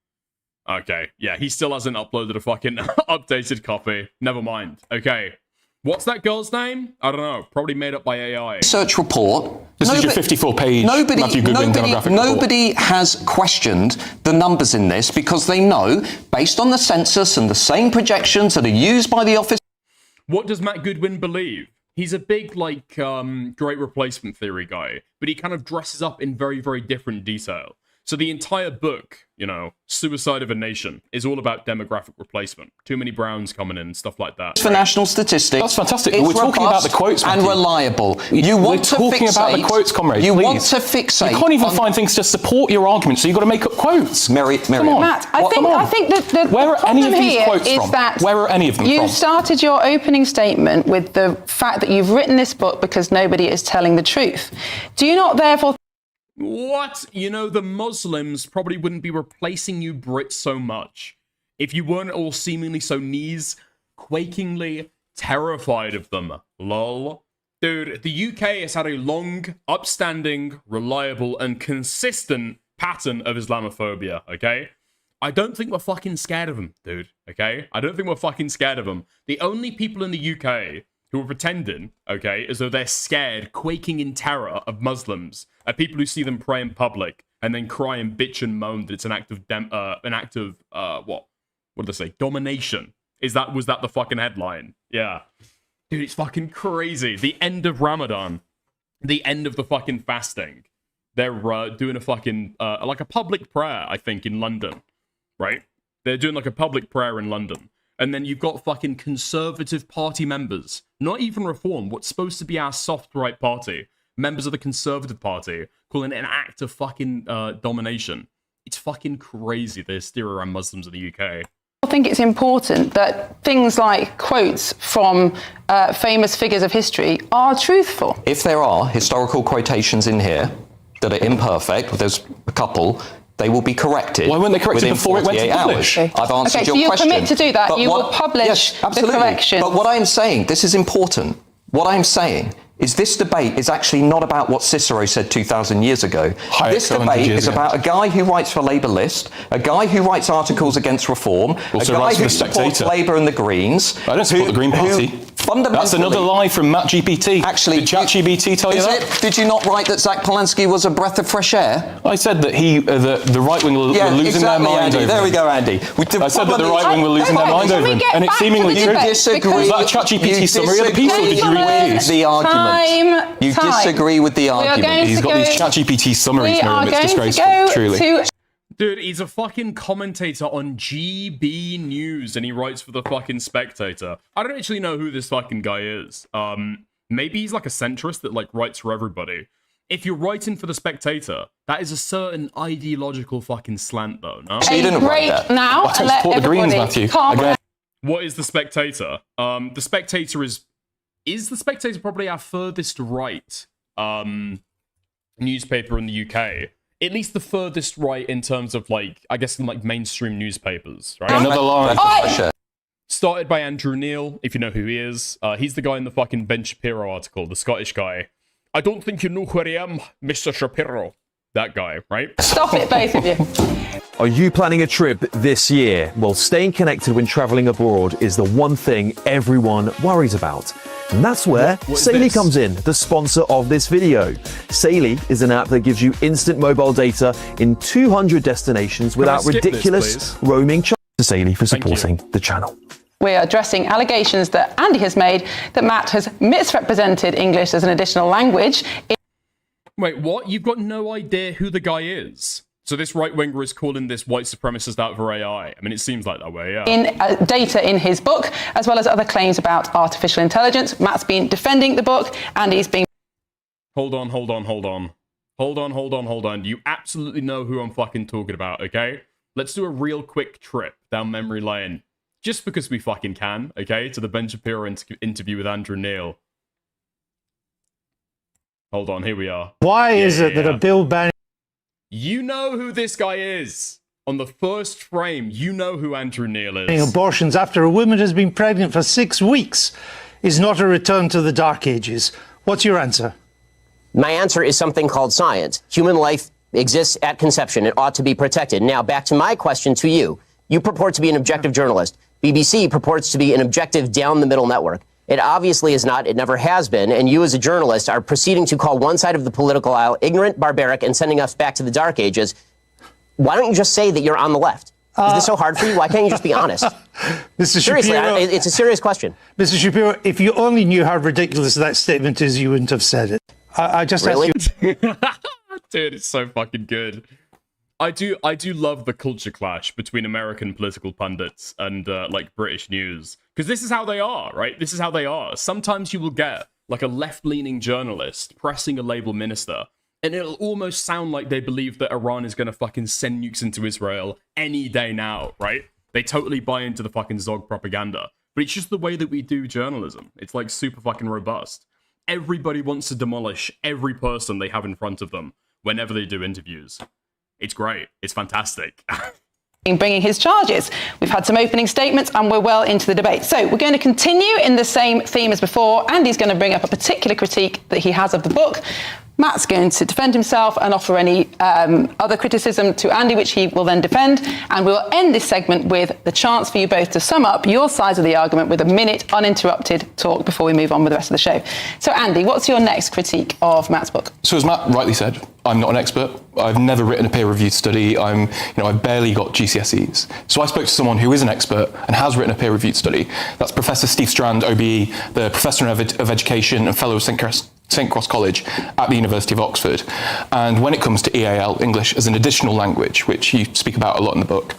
Okay, yeah, he still hasn't uploaded a fucking updated copy. Never mind. Okay. What's that girl's name? I don't know. Probably made up by AI. Research report. This is your 54-page Matthew Goodwin demographic report. Nobody has questioned the numbers in this because they know, based on the census and the same projections that are used by the office... What does Matt Goodwin believe? He's a big, like, great replacement theory guy, but he kind of dresses up in very, very different detail. So the entire book, you know, Suicide of a Nation, is all about demographic replacement. Too many Browns coming in and stuff like that. For national statistics. That's fantastic. It's We're talking about the quotes, and Matthew. reliable. You want We're to talking about the fixate- quotes, comrade. You please. want to fixate. You can't even on- find things to support your argument, so you've got to make up quotes. Mary, Come on. Matt, I think that the Where are any of problem these here quotes is from? that Where are any of them you from? started your opening statement with the fact that you've written this book because nobody is telling the truth. Do you not therefore What? You know, the Muslims probably wouldn't be replacing you Brits so much if you weren't all seemingly so knees-quakingly terrified of them. Lol. Dude, the UK has had a long, upstanding, reliable, and consistent pattern of Islamophobia, okay? I don't think we're fucking scared of them, dude, okay? I don't think we're fucking scared of them. The only people in the UK who are pretending, okay, as though they're scared, quaking in terror of Muslims, are people who see them pray in public and then cry and bitch and moan that it's an act of what did they say? Domination. Was that the fucking headline? Yeah. Dude, it's fucking crazy. The end of Ramadan, the end of the fucking fasting. They're doing a fucking, like a public prayer, I think, in London, right? They're doing like a public prayer in London. And then you've got fucking Conservative Party members, not even Reform, what's supposed to be our soft right party, members of the Conservative Party, calling it an act of fucking domination. It's fucking crazy, the hysteria around Muslims in the UK. I think it's important that things like quotes from famous figures of history are truthful? If there are historical quotations in here that are imperfect, there's a couple, they will be corrected. Why weren't they corrected within before it went to 48 publish? hours. I've answered Okay, so your you'll question. commit to do that. But You will publish yes, the absolutely. corrections. But what I'm saying, this is important. What I'm saying is this debate is actually not about what Cicero said 2,000 years ago. This debate is about a guy who writes for Labour List, a guy who writes articles against reform, Also a guy writes for who The supports Spectator. Labour and the Greens. I don't support the Green Party. Fundamentally, that's another lie from Matt GPT. Actually, did ChatGPT tell you is that? it? Did you not write that Zach Polanski was a breath of fresh air? I said that the right wing were losing their mind Andy. over There we him. go, Andy. I said that the right wing were losing their mind over him, and it's seemingly true. Was that ChatGPT summary of the piece, or did you read the piece? The argument. You disagree with the argument. He's got these ChatGPT summaries, Miriam. It's disgraceful, truly. Dude, he's a fucking commentator on GB News, and he writes for the fucking Spectator. I don't actually know who this fucking guy is. Maybe he's like a centrist that like writes for everybody. If you're writing for the Spectator, that is a certain ideological fucking slant, though. No, So you didn't write that. Now, I don't support the Greens, Matthew. Again. What is the Spectator? The Spectator is the Spectator probably our furthest right newspaper in the UK? At least the furthest right in terms of like, I guess, like mainstream newspapers, right? Another lie. Started by Andrew Neil, if you know who he is. He's the guy in the fucking Ben Shapiro article, the Scottish guy. I don't think you know who I am, Mr. Shapiro. That guy, right? Stop it, both of you. Are you planning a trip this year? Well, staying connected when traveling abroad is the one thing everyone worries about. And that's where Saley comes in, the sponsor of this video. Saley is an app that gives you instant mobile data in 200 destinations without ridiculous roaming charges. To Saley for supporting the channel. We are addressing allegations that Andy has made that Matt has misrepresented English as an additional language. Wait, what? You've got no idea who the guy is? So this right-winger is calling this white supremacist out for AI. I mean, it seems like that way, yeah. In data in his book, as well as other claims about artificial intelligence. Matt's been defending the book, and he's been... Hold on. Do you absolutely know who I'm fucking talking about, okay? Let's do a real quick trip down memory lane. Just because we fucking can, okay? To the Ben Shapiro interview with Andrew Neil. Hold on, here we are. Why is it that a bill banning... You know who this guy is. On the first frame, you know who Andrew Neil is. abortions after a woman has been pregnant for 6 weeks is not a return to the Dark Ages. What's your answer? My answer is something called science. Human life exists at conception. It ought to be protected. Now, back to my question to you. You purport to be an objective journalist. BBC purports to be an objective down-the-middle network. It obviously is not. It never has been. And you as a journalist are proceeding to call one side of the political aisle ignorant, barbaric, and sending us back to the Dark Ages. Why don't you just say that you're on the left? Is this so hard for you? Why can't you just be honest? Mr. Seriously, Shapiro, it's a serious question. Mr. Shapiro, if you only knew how ridiculous that statement is, you wouldn't have said it. I just Really? asked you... Dude, it's so fucking good. I do love the culture clash between American political pundits and like British news, because this is how they are, right? This is how they are. Sometimes you will get like a left-leaning journalist pressing a Labour minister, and it'll almost sound like they believe that Iran is going to fucking send nukes into Israel any day now, right? They totally buy into the fucking Zog propaganda. But it's just the way that we do journalism. It's like super fucking robust. Everybody wants to demolish every person they have in front of them whenever they do interviews. It's great. It's fantastic. Bringing his charges. We've had some opening statements and we're well into the debate. So we're going to continue in the same theme as before. Andy's going to bring up a particular critique that he has of the book. Matt's going to defend himself and offer any other criticism to Andy, which he will then defend. And we'll end this segment with the chance for you both to sum up your sides of the argument with a minute uninterrupted talk before we move on with the rest of the show. So Andy, what's your next critique of Matt's book? So as Matt rightly said, I'm not an expert. I've never written a peer-reviewed study. I've barely got GCSEs. So I spoke to someone who is an expert and has written a peer-reviewed study. That's Professor Steve Strand, OBE, the Professor of Education and Fellow of St Cross College at the University of Oxford. And when it comes to EAL, English as an additional language, which you speak about a lot in the book,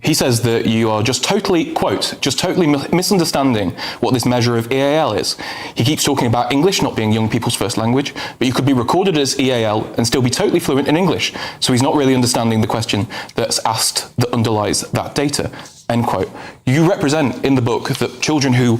he says that you are just totally, quote, just totally misunderstanding what this measure of EAL is. He keeps talking about English not being young people's first language, but you could be recorded as EAL and still be totally fluent in English. So he's not really understanding the question that's asked that underlies that data. End quote. You represent in the book that children who,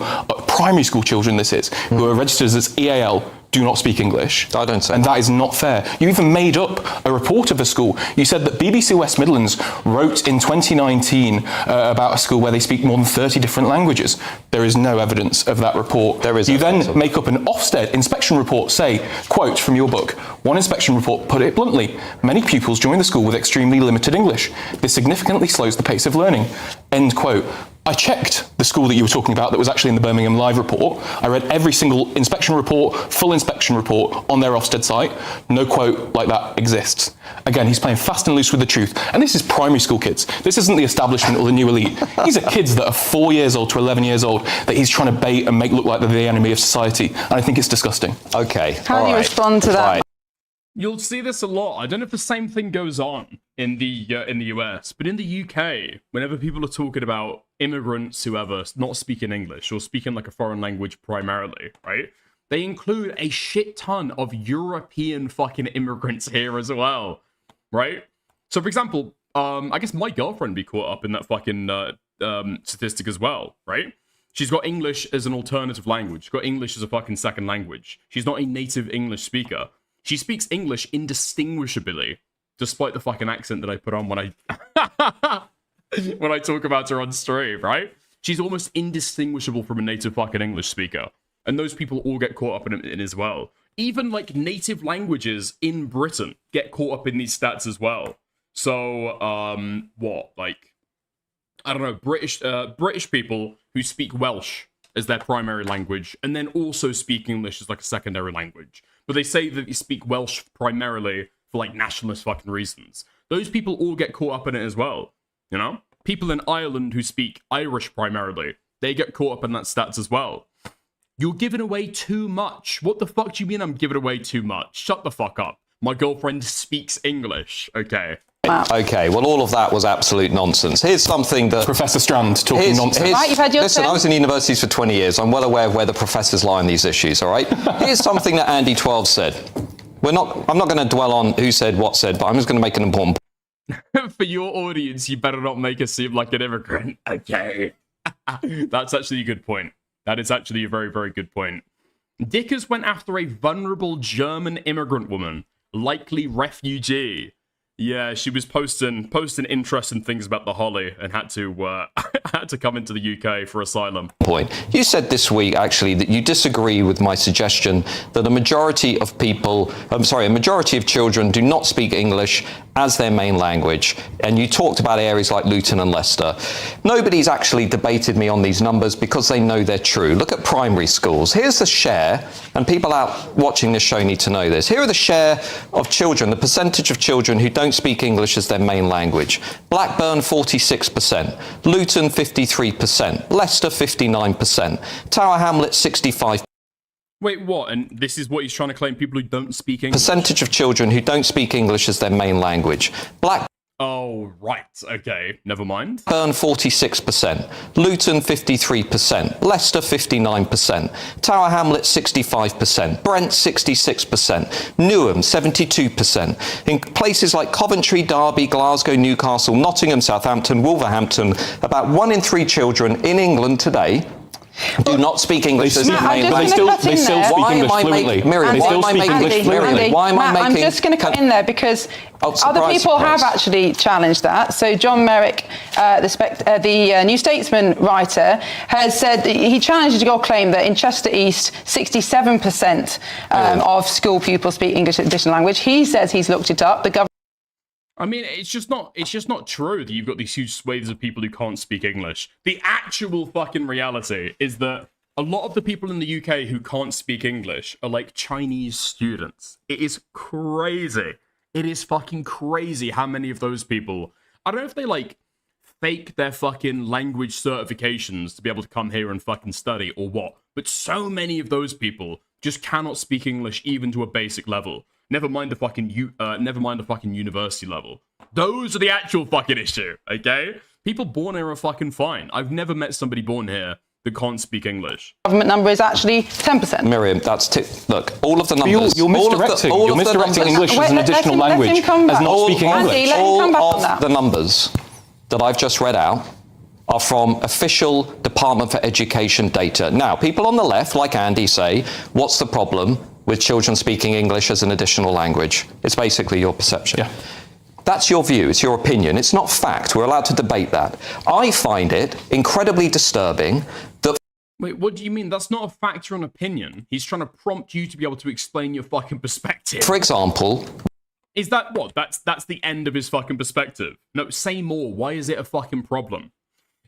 primary school children this is, who are registered as EAL do not speak English. I don't say. And that is not fair. You even made up a report of a school. You said that BBC West Midlands wrote in 2019 about a school where they speak more than 30 different languages. There is no evidence of that report. There is. You then make up an Ofsted inspection report, say, quote from your book, one inspection report put it bluntly, many pupils join the school with extremely limited English. This significantly slows the pace of learning. End quote. I checked the school that you were talking about that was actually in the Birmingham Live report. I read every single inspection report, full inspection report on their Ofsted site. No quote like that exists. Again, he's playing fast and loose with the truth. And this is primary school kids. This isn't the establishment or the new elite. These are kids that are 4 years old to 11 years old that he's trying to bait and make look like they're the enemy of society. And I think it's disgusting. Okay. How do you respond to that? Right. You'll see this a lot. I don't know if the same thing goes on in the US, but in the UK, whenever people are talking about immigrants, whoever, not speaking English or speaking like a foreign language primarily, right? They include a shit ton of European fucking immigrants here as well, right? So, for example, I guess my girlfriend be caught up in that fucking statistic as well, right? She's got English as an alternative language. She's got English as a fucking second language. She's not a native English speaker. She speaks English indistinguishably, despite the fucking accent that I put on when I when I talk about her on stream, right? She's almost indistinguishable from a native fucking English speaker. And those people all get caught up in it as well. Even like native languages in Britain get caught up in these stats as well. So, what? Like, I don't know, British people who speak Welsh as their primary language and then also speak English as like a secondary language. But they say that they speak Welsh primarily for like nationalist fucking reasons. Those people all get caught up in it as well, you know? People in Ireland who speak Irish primarily, they get caught up in that stats as well. You're giving away too much. What the fuck do you mean I'm giving away too much? Shut the fuck up. My girlfriend speaks English, okay? Okay, well, all of that was absolute nonsense. Here's something that... Professor Strand talking nonsense. Right, you've had your Listen, turn. I was in universities for 20 years. I'm well aware of where the professors lie on these issues, all right? Here's something that Andy 12 said. I'm not going to dwell on who said what said, but I'm just going to make an important point. For your audience, you better not make us seem like an immigrant, okay? That's actually a good point. That is actually a very, very good point. Dickers went after a vulnerable German immigrant woman, likely refugee. Yeah, she was posting interesting things about the Holly and had to come into the UK for asylum. Point. You said this week, actually, that you disagree with my suggestion that a majority of children do not speak English as their main language. And you talked about areas like Luton and Leicester. Nobody's actually debated me on these numbers because they know they're true. Look at primary schools. Here's the share, and people out watching this show need to know this. Here are the share of children, the percentage of children who don't speak English as their main language. Blackburn, 46%. Luton, 53%. Leicester, 59%. Tower Hamlets, 65%. Wait, what? And this is what he's trying to claim, people who don't speak English? Percentage of children who don't speak English as their main language. Oh, right. Okay. Never mind. Herne 46%, Luton 53%, Leicester 59%, Tower Hamlets 65%, Brent 66%, Newham 72%. In places like Coventry, Derby, Glasgow, Newcastle, Nottingham, Southampton, Wolverhampton, about 1 in 3 children in England today do not speak English as their main language. They still speak English fluently. Miriam, They still speak English fluently. Why am I making... I'm just going to come in there because other people have actually challenged that. So John Merrick, the New Statesman writer, has said that he challenged your claim that in Chester East, 67% of school pupils speak English as additional language. He says he's looked it up. The government. I mean, it's just not true that you've got these huge swathes of people who can't speak English. The actual fucking reality is that a lot of the people in the UK who can't speak English are like Chinese students. It is crazy. It is fucking crazy how many of those people, I don't know if they like fake their fucking language certifications to be able to come here and fucking study or what, but so many of those people just cannot speak English even to a basic level. Never mind the fucking university level. Those are the actual fucking issue, okay? People born here are fucking fine. I've never met somebody born here that can't speak English. Government number is actually 10%. Miriam, look, all of the numbers... You're misdirecting English as an additional language as not speaking English. All of the numbers that I've just read out are from official Department for Education data. Now, people on the left, like Andy, say, what's the problem with children speaking English as an additional language? It's basically your perception. Yeah. That's your view, it's your opinion, it's not fact. We're allowed to debate that. I find it incredibly disturbing that... Wait, what do you mean? That's not a fact or an opinion. He's trying to prompt you to be able to explain your fucking perspective. For example... Is that what? That's the end of his fucking perspective. No, say more. Why is it a fucking problem?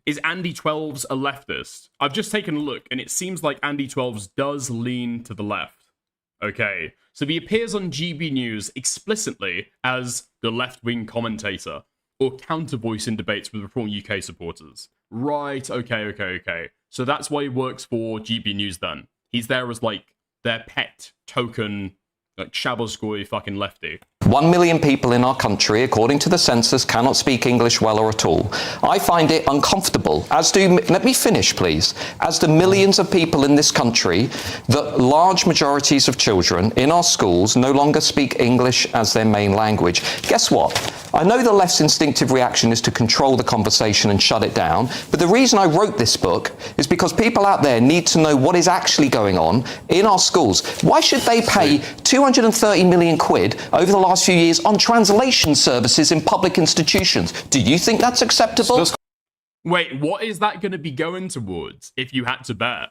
Is Andy 12s a leftist? I've just taken a look, and it seems like Andy 12s does lean to the left. Okay, so he appears on GB News explicitly as the left-wing commentator or counter-voice in debates with Reform UK supporters. Right, okay. So that's why he works for GB News then. He's there as, like, their pet token, like, Shaboskoy fucking lefty. 1 million people in our country, according to the census, cannot speak English well or at all. I find it uncomfortable, as do, let me finish please, as do millions of people in this country, that large majorities of children in our schools no longer speak English as their main language. Guess what? I know the left's instinctive reaction is to control the conversation and shut it down, but the reason I wrote this book is because people out there need to know what is actually going on in our schools. Why should they pay 230 million quid over the last few years on translation services in public institutions? Do you think that's acceptable? Wait, what is that going to be going towards if you had to bet?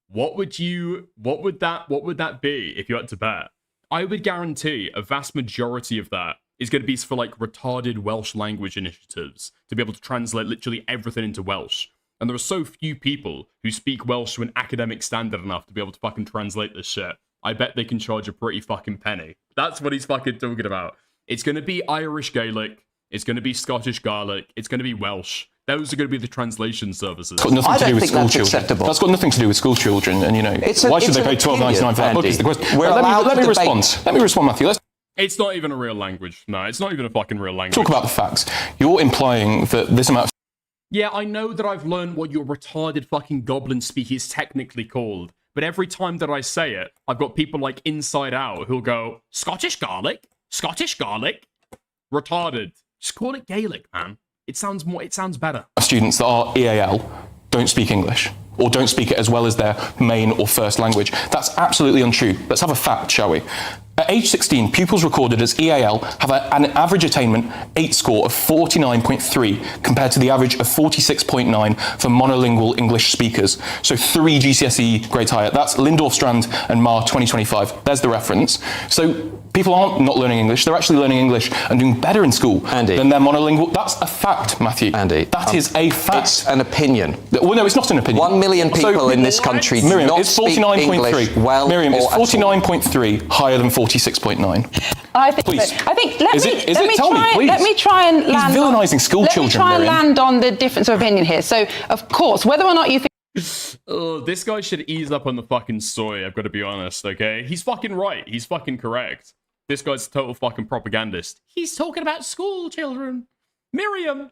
What would that be if you had to bet? I would guarantee a vast majority of that is going to be for like retarded Welsh language initiatives to be able to translate literally everything into Welsh. And there are so few people who speak Welsh to an academic standard enough to be able to fucking translate this shit. I bet they can charge a pretty fucking penny. That's what he's fucking talking about. It's going to be Irish Gaelic. It's going to be Scottish Gaelic. It's going to be Welsh. Those are going to be the translation services. It's got nothing to do with school children. That's got nothing to do with school children. And, you know, why should they pay $12.99 for that book is the question. Let me respond. Let me respond, Matthew. It's not even a real language. No, it's not even a fucking real language. Talk about the facts. You're implying that this amount of... Yeah, I know that I've learned what your retarded fucking goblin speak is technically called, but every time that I say it, I've got people like Inside Out who'll go, Scottish Garlic? Scottish Garlic? Retarded. Just call it Gaelic, man. It sounds better. Students that are EAL don't speak English, or don't speak it as well as their main or first language. That's absolutely untrue. Let's have a fact, shall we? At age 16, pupils recorded as EAL have an average attainment 8 score of 49.3 compared to the average of 46.9 for monolingual English speakers. So 3 GCSE grades higher. That's Lindorf, Strand and Marr 2025. There's the reference. So people aren't not learning English. They're actually learning English and doing better in school than their monolingual. That's a fact, Matthew. That is a fact. It's an opinion. Well, no, it's not an opinion. 1 million people in this country do not speak English well Miriam, or it's 49.3 higher than 46.9. I think. Please. I think. Let me try and land. He's vilifiing school children. Let me try and Miriam. land on the difference of opinion here. So, of course, whether or not you think. Oh, this guy should ease up on the fucking soy, I've got to be honest, okay? He's fucking right. He's fucking correct. This guy's a total fucking propagandist. He's talking about school children. Miriam,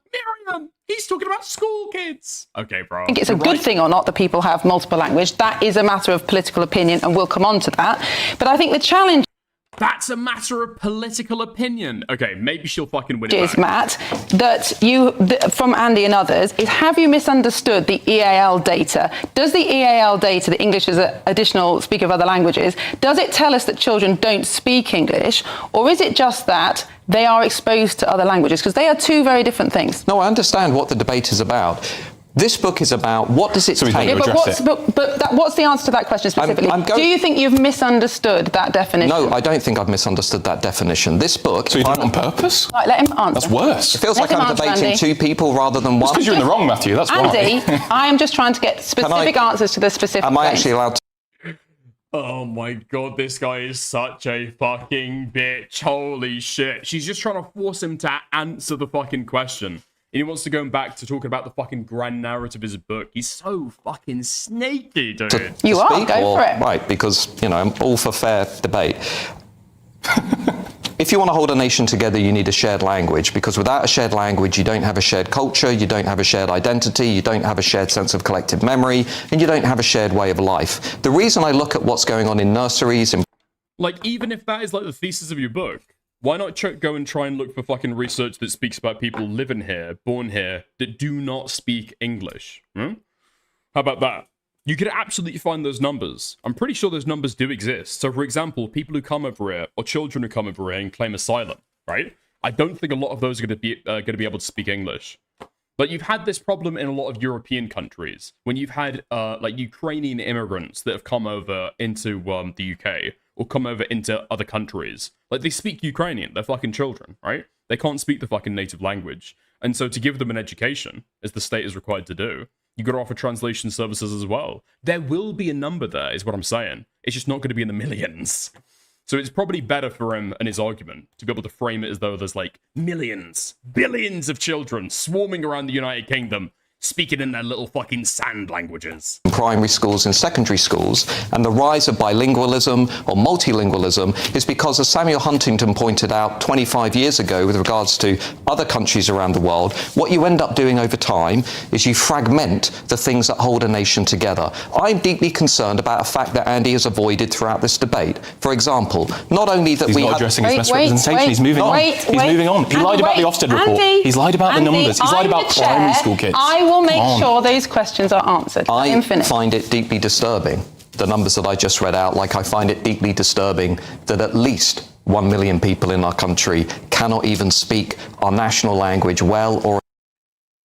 he's talking about school kids. Okay, bro. I think it's a good thing or not that people have multiple language. That is a matter of political opinion, and we'll come on to that. But I think the challenge... That's a matter of political opinion. Okay, maybe she'll fucking win it is, back. Matt, that from Andy and others, is have you misunderstood the EAL data? Does the EAL data, the English as an additional speaker of other languages, does it tell us that children don't speak English, or is it just that they are exposed to other languages? Because they are two very different things. No, I understand what the debate is about. This book is about what does it take? Yeah, but what's the answer to that question specifically? Do you think you've misunderstood that definition? No, I don't think I've misunderstood that definition. This book... So you did it on purpose? Right, let him answer. That's worse. It feels like I'm debating two people rather than one. It's because you're in the wrong, Matthew, that's Andy, why. I am just trying to get specific answers to the specific Am I actually allowed to... Oh my god, this guy is such a fucking bitch. Holy shit. She's just trying to force him to answer the fucking question. And he wants to go back to talking about the fucking grand narrative of his book. He's so fucking sneaky, dude. Go for it. Right, because, you know, I'm all for fair debate. If you want to hold a nation together, you need a shared language, because without a shared language, you don't have a shared culture, you don't have a shared identity, you don't have a shared sense of collective memory, and you don't have a shared way of life. The reason I look at what's going on in nurseries and... Like, even if that is like the thesis of your book, why not go and try and look for fucking research that speaks about people living here, born here, that do not speak English? How about that? You could absolutely find those numbers. I'm pretty sure those numbers do exist. So, for example, people who come over here, or children who come over here and claim asylum, right? I don't think a lot of those are going to be able to speak English. But you've had this problem in a lot of European countries, when you've had like Ukrainian immigrants that have come over into the UK, or come over into other countries. Like, they speak Ukrainian, they're fucking children, right? They can't speak the fucking native language. And so to give them an education, as the state is required to do, you got to offer translation services as well. There will be a number there, is what I'm saying. It's just not going to be in the millions. So it's probably better for him and his argument to be able to frame it as though there's like millions, billions of children swarming around the United Kingdom, speaking in their little fucking sand languages. Primary schools and secondary schools, and the rise of bilingualism or multilingualism is because, as Samuel Huntington pointed out 25 years ago with regards to other countries around the world, what you end up doing over time is you fragment the things that hold a nation together. I'm deeply concerned about a fact that Andy has avoided throughout this debate. For example, not only that he's not addressing his misrepresentation, he's moving on. He's moving on. He lied about the Ofsted report. He's lied about the numbers. He's lied about primary school kids. I will make sure those questions are answered. I find it deeply disturbing, the numbers that I just read out, like I find it deeply disturbing that at least 1 million people in our country cannot even speak our national language well or...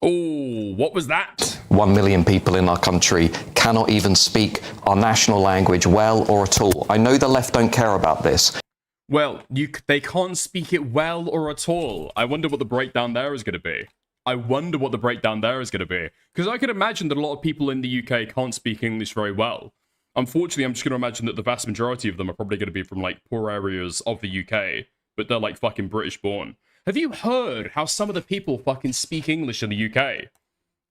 Oh, what was that? 1 million people in our country cannot even speak our national language well or at all. I know the left don't care about this. Well, they can't speak it well or at all. I wonder what the breakdown there is going to be. Because I could imagine that a lot of people in the UK can't speak English very well. Unfortunately, I'm just going to imagine that the vast majority of them are probably going to be from, like, poor areas of the UK, but they're, like, fucking British born. Have you heard how some of the people fucking speak English in the UK?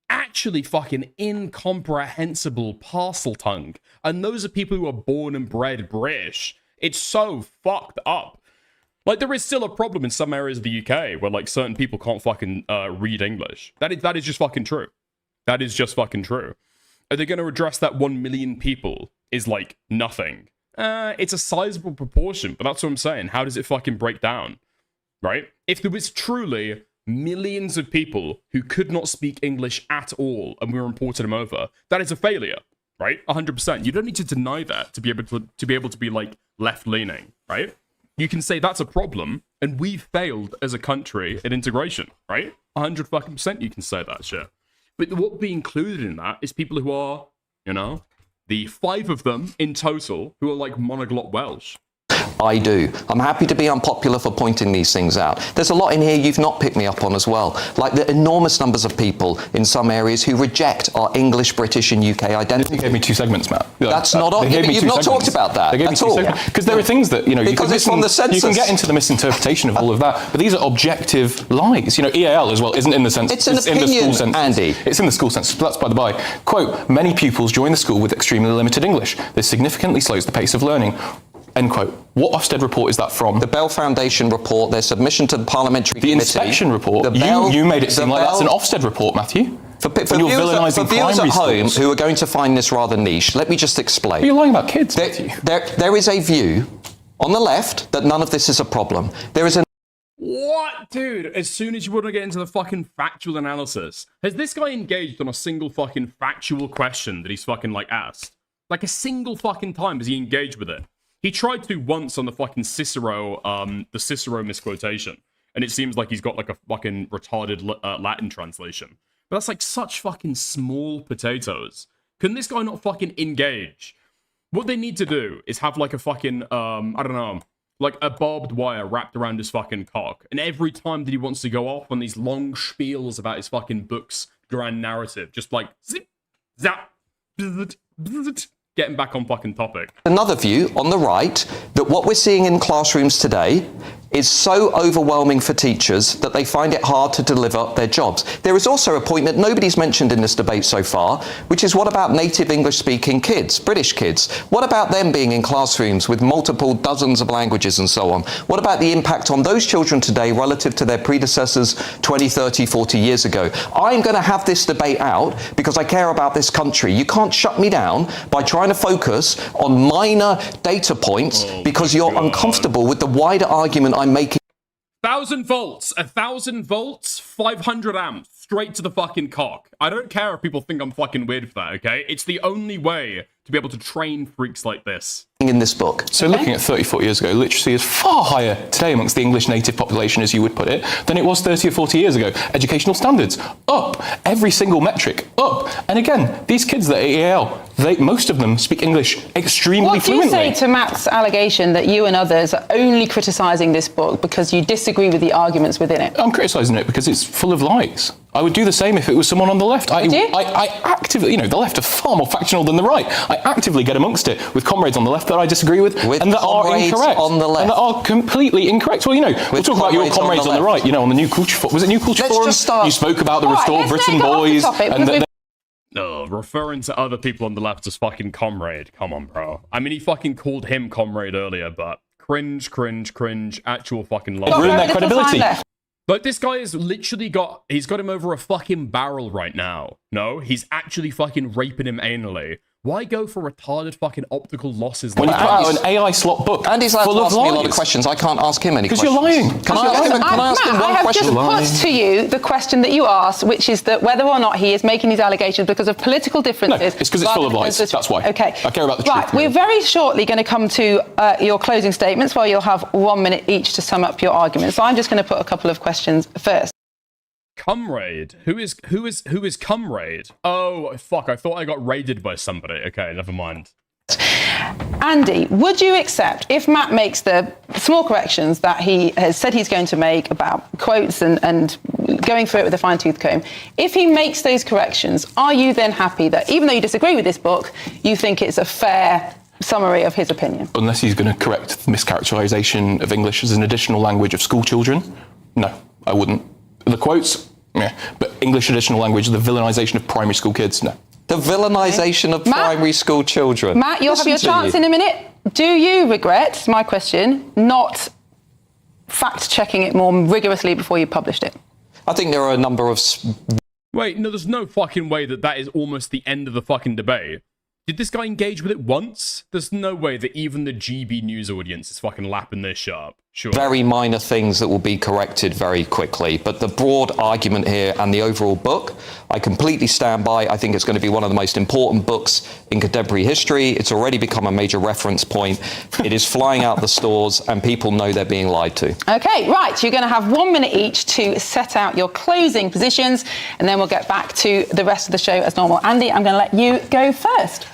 Actually fucking incomprehensible parcel tongue. And those are people who are born and bred British. It's so fucked up. Like, there is still a problem in some areas of the UK where, like, certain people can't fucking read English. That is just fucking true. That is just fucking true. Are they going to address that 1 million people is, like, nothing? It's a sizable proportion, but that's what I'm saying. How does it fucking break down? Right? If there was truly millions of people who could not speak English at all and we were importing them over, that is a failure, right? 100%. You don't need to deny that to be able to be, like, left-leaning, right? You can say that's a problem, and we've failed as a country at integration, right? 100% you can say that shit. But what would be included in that is people who are, you know, the 5 of them in total who are like monoglot Welsh. I do. I'm happy to be unpopular for pointing these things out. There's a lot in here you've not picked me up on as well, like the enormous numbers of people in some areas who reject our English, British and UK identity. You gave me 2 segments, Matt. That's not on. You've not talked about that they gave me 2 segments. Because there are things that, you know, because it's from the census. You can get into the misinterpretation of all of that, but these are objective lies. You know, EAL as well isn't in the census. It's an opinion, in the school census. Andy. It's in the school census, but that's by the by. Quote, many pupils join the school with extremely limited English. This significantly slows the pace of learning. End quote. What Ofsted report is that from? The Bell Foundation report, their submission to the parliamentary committee. The inspection report? You made it seem like that's an Ofsted report, Matthew. For viewers at home who are going to find this rather niche, let me just explain. But you're lying about kids, Matthew. There is a view on the left that none of this is a problem. There is What? Dude, as soon as you want to get into the fucking factual analysis, has this guy engaged on a single fucking factual question that he's fucking, like, asked? Like, a single fucking time has he engaged with it? He tried to once on the fucking Cicero, the Cicero misquotation, and it seems like he's got, like, a fucking retarded Latin translation. But that's, like, such fucking small potatoes. Can this guy not fucking engage? What they need to do is have, like, a fucking, I don't know, like a barbed wire wrapped around his fucking cock. And every time that he wants to go off on these long spiels about his fucking book's grand narrative, just like, zip, zap, bzzzt, bzzzt, getting back on fucking topic. Another view on the right that what we're seeing in classrooms today is so overwhelming for teachers that they find it hard to deliver their jobs. There is also a point that nobody's mentioned in this debate so far, which is what about native English-speaking kids, British kids? What about them being in classrooms with multiple dozens of languages and so on? What about the impact on those children today relative to their predecessors 20, 30, 40 years ago? I'm going to have this debate out because I care about this country. You can't shut me down by trying to focus on minor data points because you're uncomfortable with the wider argument I'm making. 1,000 volts, 1,000 volts, 500 amps, straight to the fucking cock. I don't care if people think I'm fucking weird for that, okay? It's the only way to be able to train freaks like this. In this book. So looking at 30, 40 years ago, literacy is far higher today amongst the English native population, as you would put it, than it was 30 or 40 years ago. Educational standards, up. Every single metric, up. And again, these kids that are EAL, most of them speak English extremely fluently. What do you say to Matt's allegation that you and others are only criticising this book because you disagree with the arguments within it? I'm criticising it because it's full of lies. I would do the same if it was someone on the left. I actively, the left are far more factional than the right. I actively get amongst it with comrades on the left that I disagree with and that are incorrect. On the left. And that are completely incorrect. Well, we'll talk about your comrades on the right, on the New Culture Forum. Was it New Culture Forum? Just start. You spoke about the Restore Britain boys. Referring to other people on the left as fucking comrade. Come on, bro. I mean, he fucking called him comrade earlier, but cringe, actual fucking love. Ruin their credibility. But this guy has literally he's got him over a fucking barrel right now. No, he's actually fucking raping him anally. Why go for retarded fucking optical losses? When you put out an AI slot book Andy's allowed to ask me a lot of questions. I can't ask him any questions. Because you're lying. Can I ask him one question? I have just put to you the question that you asked, which is that whether or not he is making these allegations because of political differences. No, it's because it's full of lies. That's why. Okay. I care about the truth. Right, we're very shortly going to come to your closing statements where you'll have 1 minute each to sum up your arguments. So I'm just going to put a couple of questions first. Comrade? Who is comrade? Oh, fuck, I thought I got raided by somebody. Okay, never mind. Andy, would you accept if Matt makes the small corrections that he has said he's going to make about quotes and going through it with a fine-tooth comb, if he makes those corrections, are you then happy that even though you disagree with this book, you think it's a fair summary of his opinion? Unless he's going to correct the mischaracterization of English as an additional language of school children, no, I wouldn't. The quotes, yeah, but English additional language, the villainization of primary school kids, no. The villainization of primary school children. Matt, you'll have your chance in a minute. Do you regret, my question, not fact-checking it more rigorously before you published it? I think there are a number of... Wait, no, there's no fucking way that is almost the end of the fucking debate. Did this guy engage with it once? There's no way that even the GB news audience is fucking lapping this shit up. Sure. Very minor things that will be corrected very quickly. But the broad argument here and the overall book, I completely stand by. I think it's going to be one of the most important books in contemporary history. It's already become a major reference point. It is flying out the stores and people know they're being lied to. Okay, right. You're going to have 1 minute each to set out your closing positions and then we'll get back to the rest of the show as normal. Andy, I'm going to let you go first.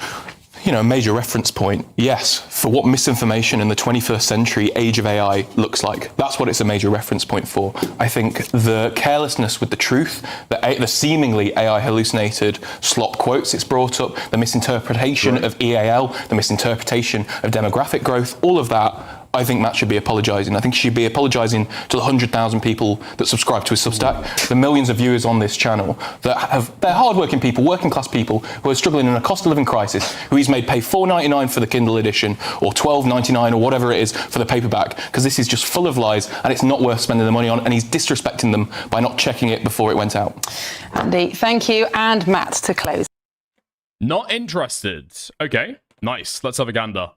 A major reference point, yes, for what misinformation in the 21st century age of AI looks like. That's what it's a major reference point for. I think the carelessness with the truth, the seemingly AI hallucinated slop quotes it's brought up, the misinterpretation of EAL, the misinterpretation of demographic growth, all of that I think Matt should be apologising. I think he should be apologising to the 100,000 people that subscribe to his Substack, the millions of viewers on this channel they're hard-working people, working-class people who are struggling in a cost-of-living crisis, who he's made pay $4.99 for the Kindle edition or $12.99 or whatever it is for the paperback, because this is just full of lies and it's not worth spending the money on, and he's disrespecting them by not checking it before it went out. Andy, thank you. And Matt to close. Not interested. Okay, nice. Let's have a gander.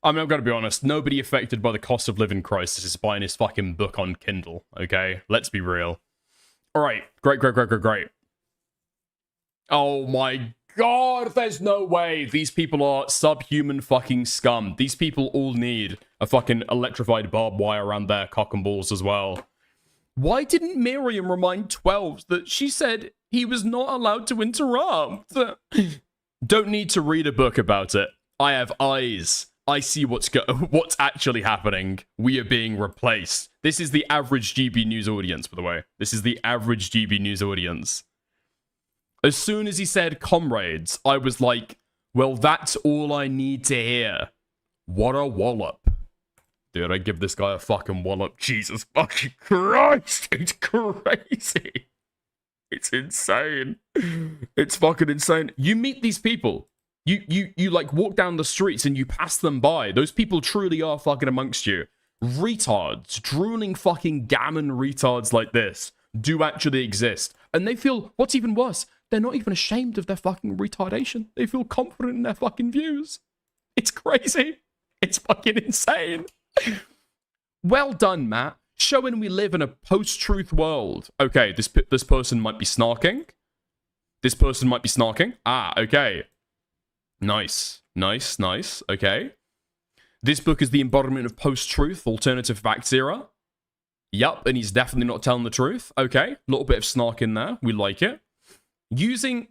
I mean, I've got to be honest, nobody affected by the cost of living crisis is buying his fucking book on Kindle, okay? Let's be real. All right, great. Oh my god, there's no way. These people are subhuman fucking scum. These people all need a fucking electrified barbed wire around their cock and balls as well. Why didn't Miriam remind 12s that she said he was not allowed to interrupt? Don't need to read a book about it. I have eyes. I see what's actually happening. We are being replaced. This is the average GB News audience, by the way. This is the average GB News audience. As soon as he said comrades, I was like, well, that's all I need to hear. What a wallop. Dude, I give this guy a fucking wallop. Jesus fucking Christ. It's crazy. It's insane. It's fucking insane. You meet these people. You like walk down the streets and you pass them by. Those people truly are fucking amongst you. Retards, drooling fucking gammon retards like this do actually exist. And they feel, what's even worse, they're not even ashamed of their fucking retardation. They feel confident in their fucking views. It's crazy. It's fucking insane. Well done, Matt. Showing we live in a post-truth world. Okay, this person might be snarking. This person might be snarking. Ah, okay. Nice. Okay. This book is the embodiment of post-truth, alternative facts era. Yup, and he's definitely not telling the truth. Okay, a little bit of snark in there. We like it. Using...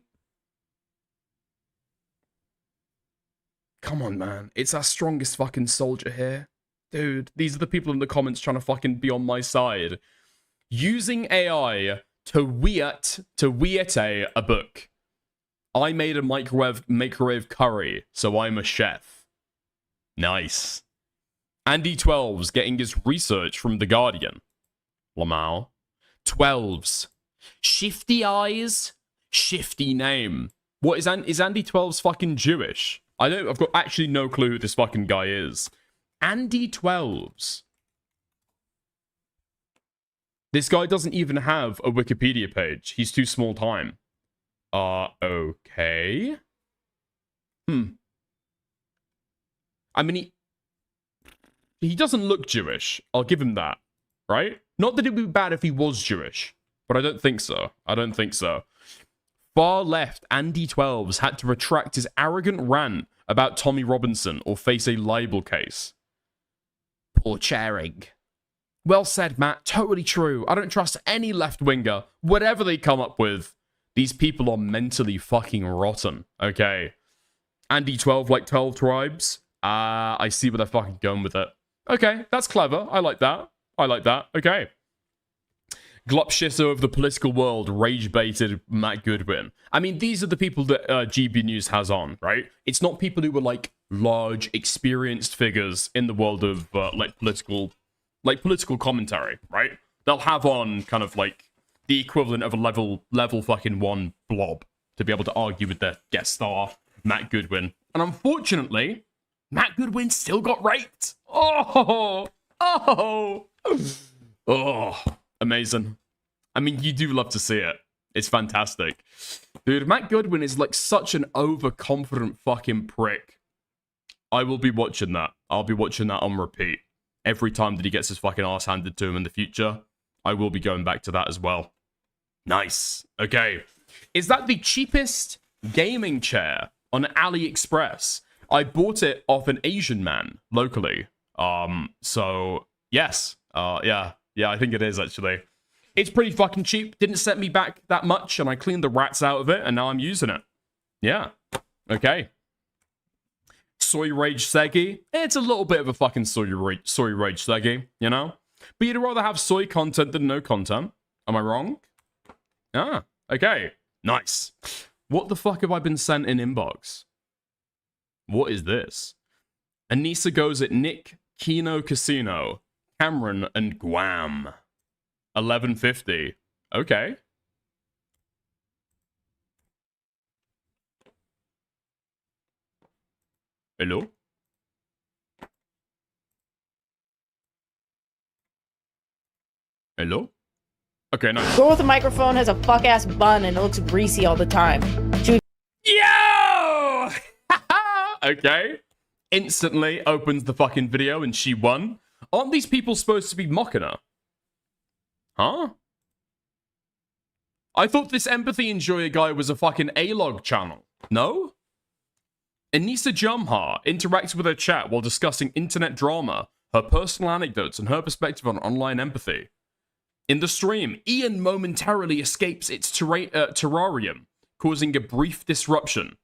Come on, man. It's our strongest fucking soldier here. Dude, these are the people in the comments trying to fucking be on my side. Using AI to weird a book. I made a microwave curry, so I'm a chef. Nice. Andy 12's getting his research from The Guardian. Lamau. 12's. Shifty eyes, shifty name. What is Andy 12's fucking Jewish? I've got actually no clue who this fucking guy is. Andy 12's. This guy doesn't even have a Wikipedia page. He's too small time. Okay. I mean, he doesn't look Jewish. I'll give him that, right? Not that it would be bad if he was Jewish, but I don't think so. Far left Andy 12's had to retract his arrogant rant about Tommy Robinson or face a libel case. Poor Charing. Well said, Matt. Totally true. I don't trust any left-winger, whatever they come up with. These people are mentally fucking rotten. Okay. Andy 12 like 12 tribes. I see where they're fucking going with it. Okay, that's clever. I like that. Okay. Glupshitter of the political world rage-baited Matt Goodwin. I mean, these are the people that GB News has on, right? It's not people who were like large, experienced figures in the world of political commentary, right? They'll have on kind of like the equivalent of a level fucking 1 blob to be able to argue with their guest star, Matt Goodwin. And unfortunately, Matt Goodwin still got raped. Oh, amazing. I mean, you do love to see it. It's fantastic. Dude, Matt Goodwin is like such an overconfident fucking prick. I will be watching that. I'll be watching that on repeat. Every time that he gets his fucking ass handed to him in the future, I will be going back to that as well. Nice. Okay. Is that the cheapest gaming chair on AliExpress? I bought it off an Asian man locally. So yes. Yeah, I think it is actually. It's pretty fucking cheap. Didn't set me back that much, and I cleaned the rats out of it, and now I'm using it. Yeah. Okay. Soy Rage Segi. It's a little bit of a fucking soy rage Segi, you know? But you'd rather have soy content than no content. Am I wrong? Ah, okay. Nice. What the fuck have I been sent in inbox? What is this? Anissa goes at Nick Kino Casino, Cameron and Guam. 11:50. Okay. Hello? Hello? Okay, nice. Girl with a microphone has a fuck ass bun and it looks greasy all the time. Yo! Okay. Instantly opens the fucking video and she won. Aren't these people supposed to be mocking her? Huh? I thought this empathy enjoyer guy was a fucking A-log channel. No? Anissa Jumhar interacts with her chat while discussing internet drama, her personal anecdotes, and her perspective on online empathy. In the stream, Ian momentarily escapes its terrarium, causing a brief disruption.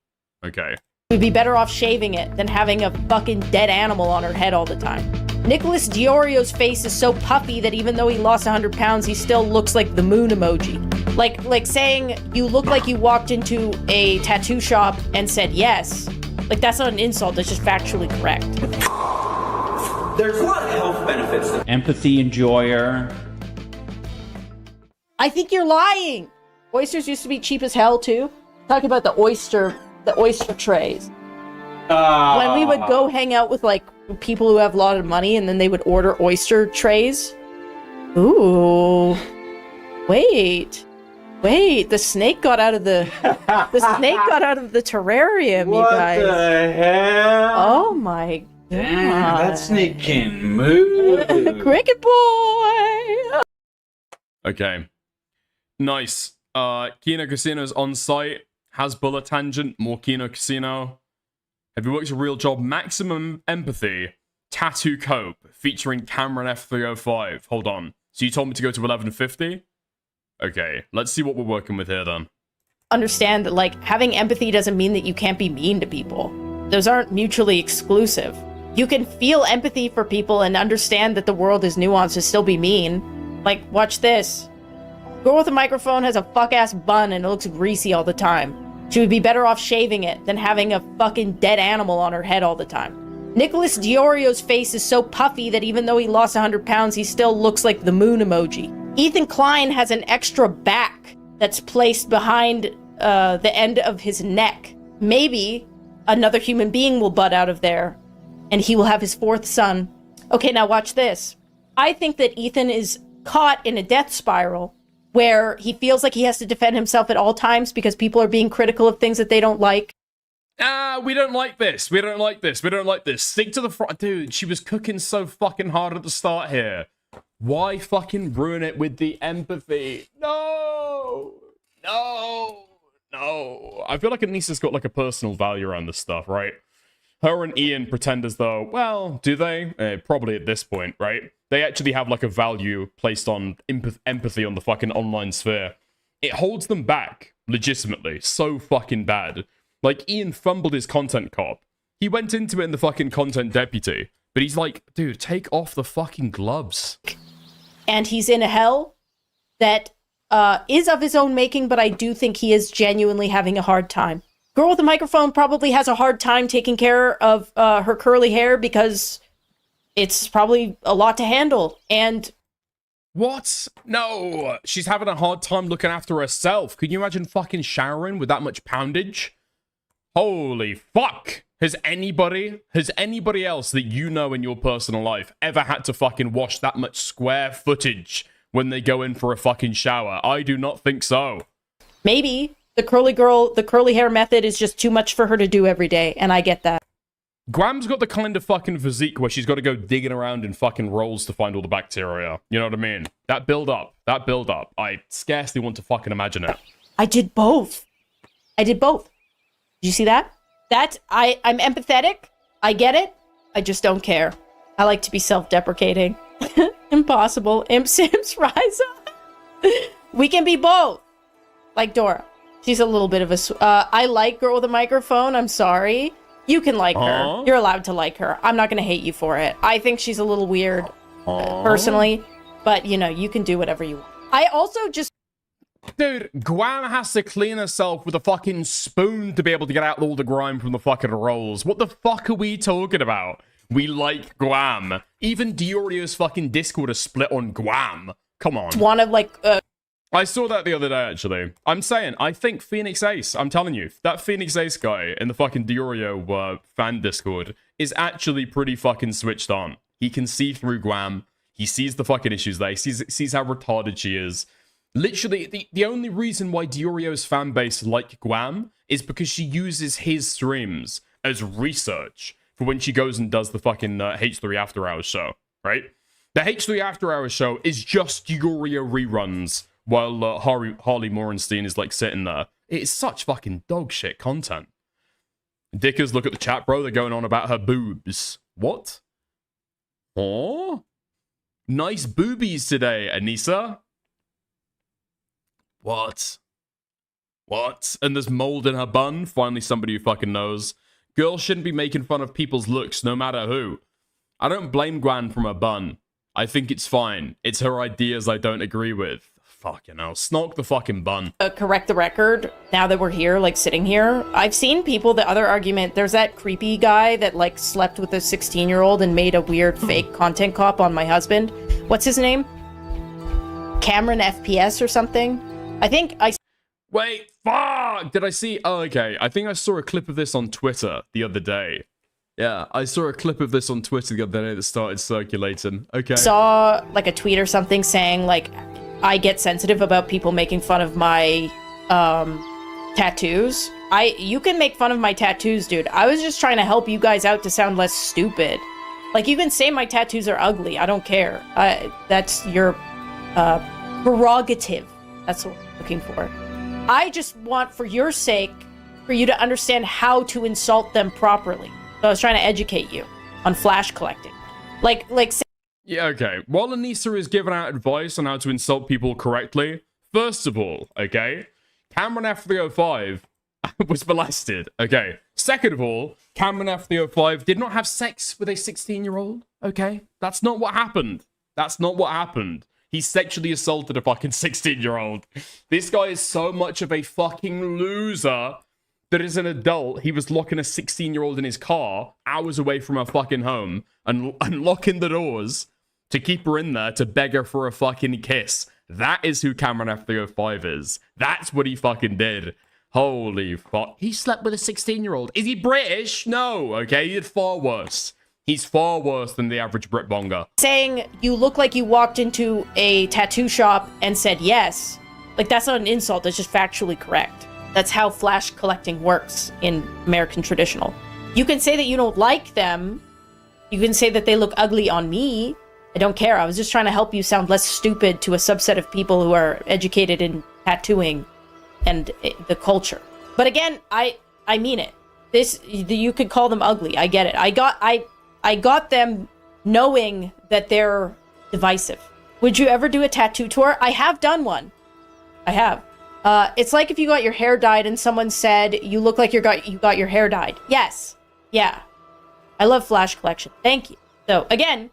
Okay. We'd be better off shaving it than having a fucking dead animal on her head all the time. Nicholas Diorio's face is so puffy that even though he lost 100 pounds, he still looks like the moon emoji. Like saying you look like you walked into a tattoo shop and said yes. Like, that's not an insult, that's just factually correct. There's a lot of health benefits. Empathy enjoyer. I think you're lying. Oysters used to be cheap as hell too. Talking about the oyster trays. When we would go hang out with like people who have a lot of money, and then they would order oyster trays. Ooh, wait, the snake got out of the terrarium. What you guys. the hell? Oh my god! Damn, that snake can move. Cricket boy. Okay. Nice. Kino Casino's on site. Has bullet tangent. More Kino Casino. Have you worked a real job? Maximum empathy. Tattoo Cope. Featuring Cameron F305. Hold on. So you told me to go to 11:50? Okay. Let's see what we're working with here then. Understand that like having empathy doesn't mean that you can't be mean to people. Those aren't mutually exclusive. You can feel empathy for people and understand that the world is nuanced and still be mean. Like, watch this. Girl with a microphone has a fuck-ass bun and it looks greasy all the time. She would be better off shaving it than having a fucking dead animal on her head all the time. Nicholas Diorio's face is so puffy that even though he lost 100 pounds, he still looks like the moon emoji. Ethan Klein has an extra back that's placed behind the end of his neck. Maybe another human being will butt out of there and he will have his fourth son. Okay, now watch this. I think that Ethan is caught in a death spiral where he feels like he has to defend himself at all times because people are being critical of things that they don't like. We don't like this. We don't like this. We don't like this. Stick to the front. Dude, she was cooking so fucking hard at the start here. Why fucking ruin it with the empathy? No! No! No! I feel like Anissa's got like a personal value around this stuff, right? Her and Ian pretend as though, well, do they? Probably at this point, right? They actually have like a value placed on empathy on the fucking online sphere. It holds them back, legitimately, so fucking bad. Like, Ian fumbled his content cop. He went into it in the fucking content deputy. But he's like, dude, take off the fucking gloves. And he's in a hell that is of his own making, but I do think he is genuinely having a hard time. Girl with a microphone probably has a hard time taking care of her curly hair because it's probably a lot to handle. And what? No, she's having a hard time looking after herself. Can you imagine fucking showering with that much poundage? Holy fuck. Has anybody else that you know in your personal life ever had to fucking wash that much square footage when they go in for a fucking shower? I do not think so. Maybe the curly hair method is just too much for her to do every day, and I get that. Guam's got the kind of fucking physique where she's got to go digging around in fucking rolls to find all the bacteria. You know what I mean? That build up. I scarcely want to fucking imagine it. I did both. Did you see that? I'm empathetic. I get it. I just don't care. I like to be self-deprecating. Impossible. Imp Sims rise up. We can be both. Like Dora. She's a little bit of a... I like Girl with a Microphone. I'm sorry. You can like her. You're allowed to like her. I'm not going to hate you for it. I think she's a little weird, personally. But, you know, you can do whatever you want. I also just... Dude, Guam has to clean herself with a fucking spoon to be able to get out all the grime from the fucking rolls. What the fuck are we talking about? We like Guam. Even Diorio's fucking Discord is split on Guam. Come on. It's one of like I saw that the other day, actually. I'm saying, I think Phoenix Ace, I'm telling you, that Phoenix Ace guy in the fucking Diorio fan Discord is actually pretty fucking switched on. He can see through Guam. He sees the fucking issues there. He sees how retarded she is. Literally, the only reason why Diorio's fan base like Guam is because she uses his streams as research for when she goes and does the fucking H3 After Hours show, right? The H3 After Hours show is just Diorio reruns while Harley Morenstein is like sitting there. It is such fucking dog shit content. Dickers, look at the chat, bro. They're going on about her boobs. What? Oh? Nice boobies today, Anissa. What? What? And there's mold in her bun? Finally somebody who fucking knows. Girls shouldn't be making fun of people's looks, no matter who. I don't blame Gwan from her bun. I think it's fine. It's her ideas I don't agree with. Fucking hell. Snark the fucking bun. Correct the record, now that we're here, like, sitting here. I've seen people, the other argument, there's that creepy guy that, like, slept with a 16-year-old and made a weird fake content cop on my husband. What's his name? Cameron FPS or something? I think I... Wait, fuck! Did I see... Oh, okay. I think I saw a clip of this on Twitter the other day. Yeah, I saw a clip of this on Twitter the other day that started circulating. Okay. Saw, like, a tweet or something saying, like, I get sensitive about people making fun of my, tattoos. You can make fun of my tattoos, dude. I was just trying to help you guys out to sound less stupid. Like, you can say my tattoos are ugly. I don't care. That's your, prerogative. That's what I'm looking for. I just want, for your sake, for you to understand how to insult them properly. So I was trying to educate you on flash collecting. Like, yeah, okay. While Anissa is giving out advice on how to insult people correctly, first of all, okay, Cameron F305 was molested, okay. Second of all, Cameron F305 did not have sex with a 16-year-old, okay? That's not what happened. That's not what happened. He sexually assaulted a fucking 16-year-old. This guy is so much of a fucking loser that as an adult, he was locking a 16-year-old in his car hours away from her fucking home and locking the doors to keep her in there to beg her for a fucking kiss. That is who Cameron F305 is. That's what he fucking did. Holy fuck. He slept with a 16-year-old. Is he British? No, okay? He did far worse. He's far worse than the average Brit bonger. saying you look like you walked into a tattoo shop and said yes, like, that's not an insult, that's just factually correct. That's how flash collecting works in American traditional. You can say that you don't like them. You can say that they look ugly on me. I don't care. I was just trying to help you sound less stupid to a subset of people who are educated in tattooing and the culture. But again, I mean it. You could call them ugly. I get it. I got them knowing that they're divisive. Would you ever do a tattoo tour? I have done one. I have. It's like if you got your hair dyed and someone said, you look like you got your hair dyed. Yes. Yeah. I love flash collection. Thank you. So, again,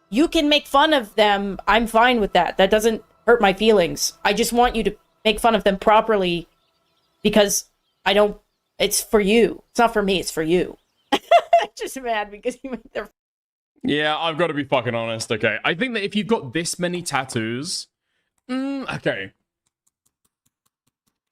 you can make fun of them. I'm fine with that. That doesn't hurt my feelings. I just want you to make fun of them properly because it's for you. It's not for me, it's for you. I'm just mad because you made their... Yeah, I've got to be fucking honest, okay? I think that if you've got this many tattoos... okay.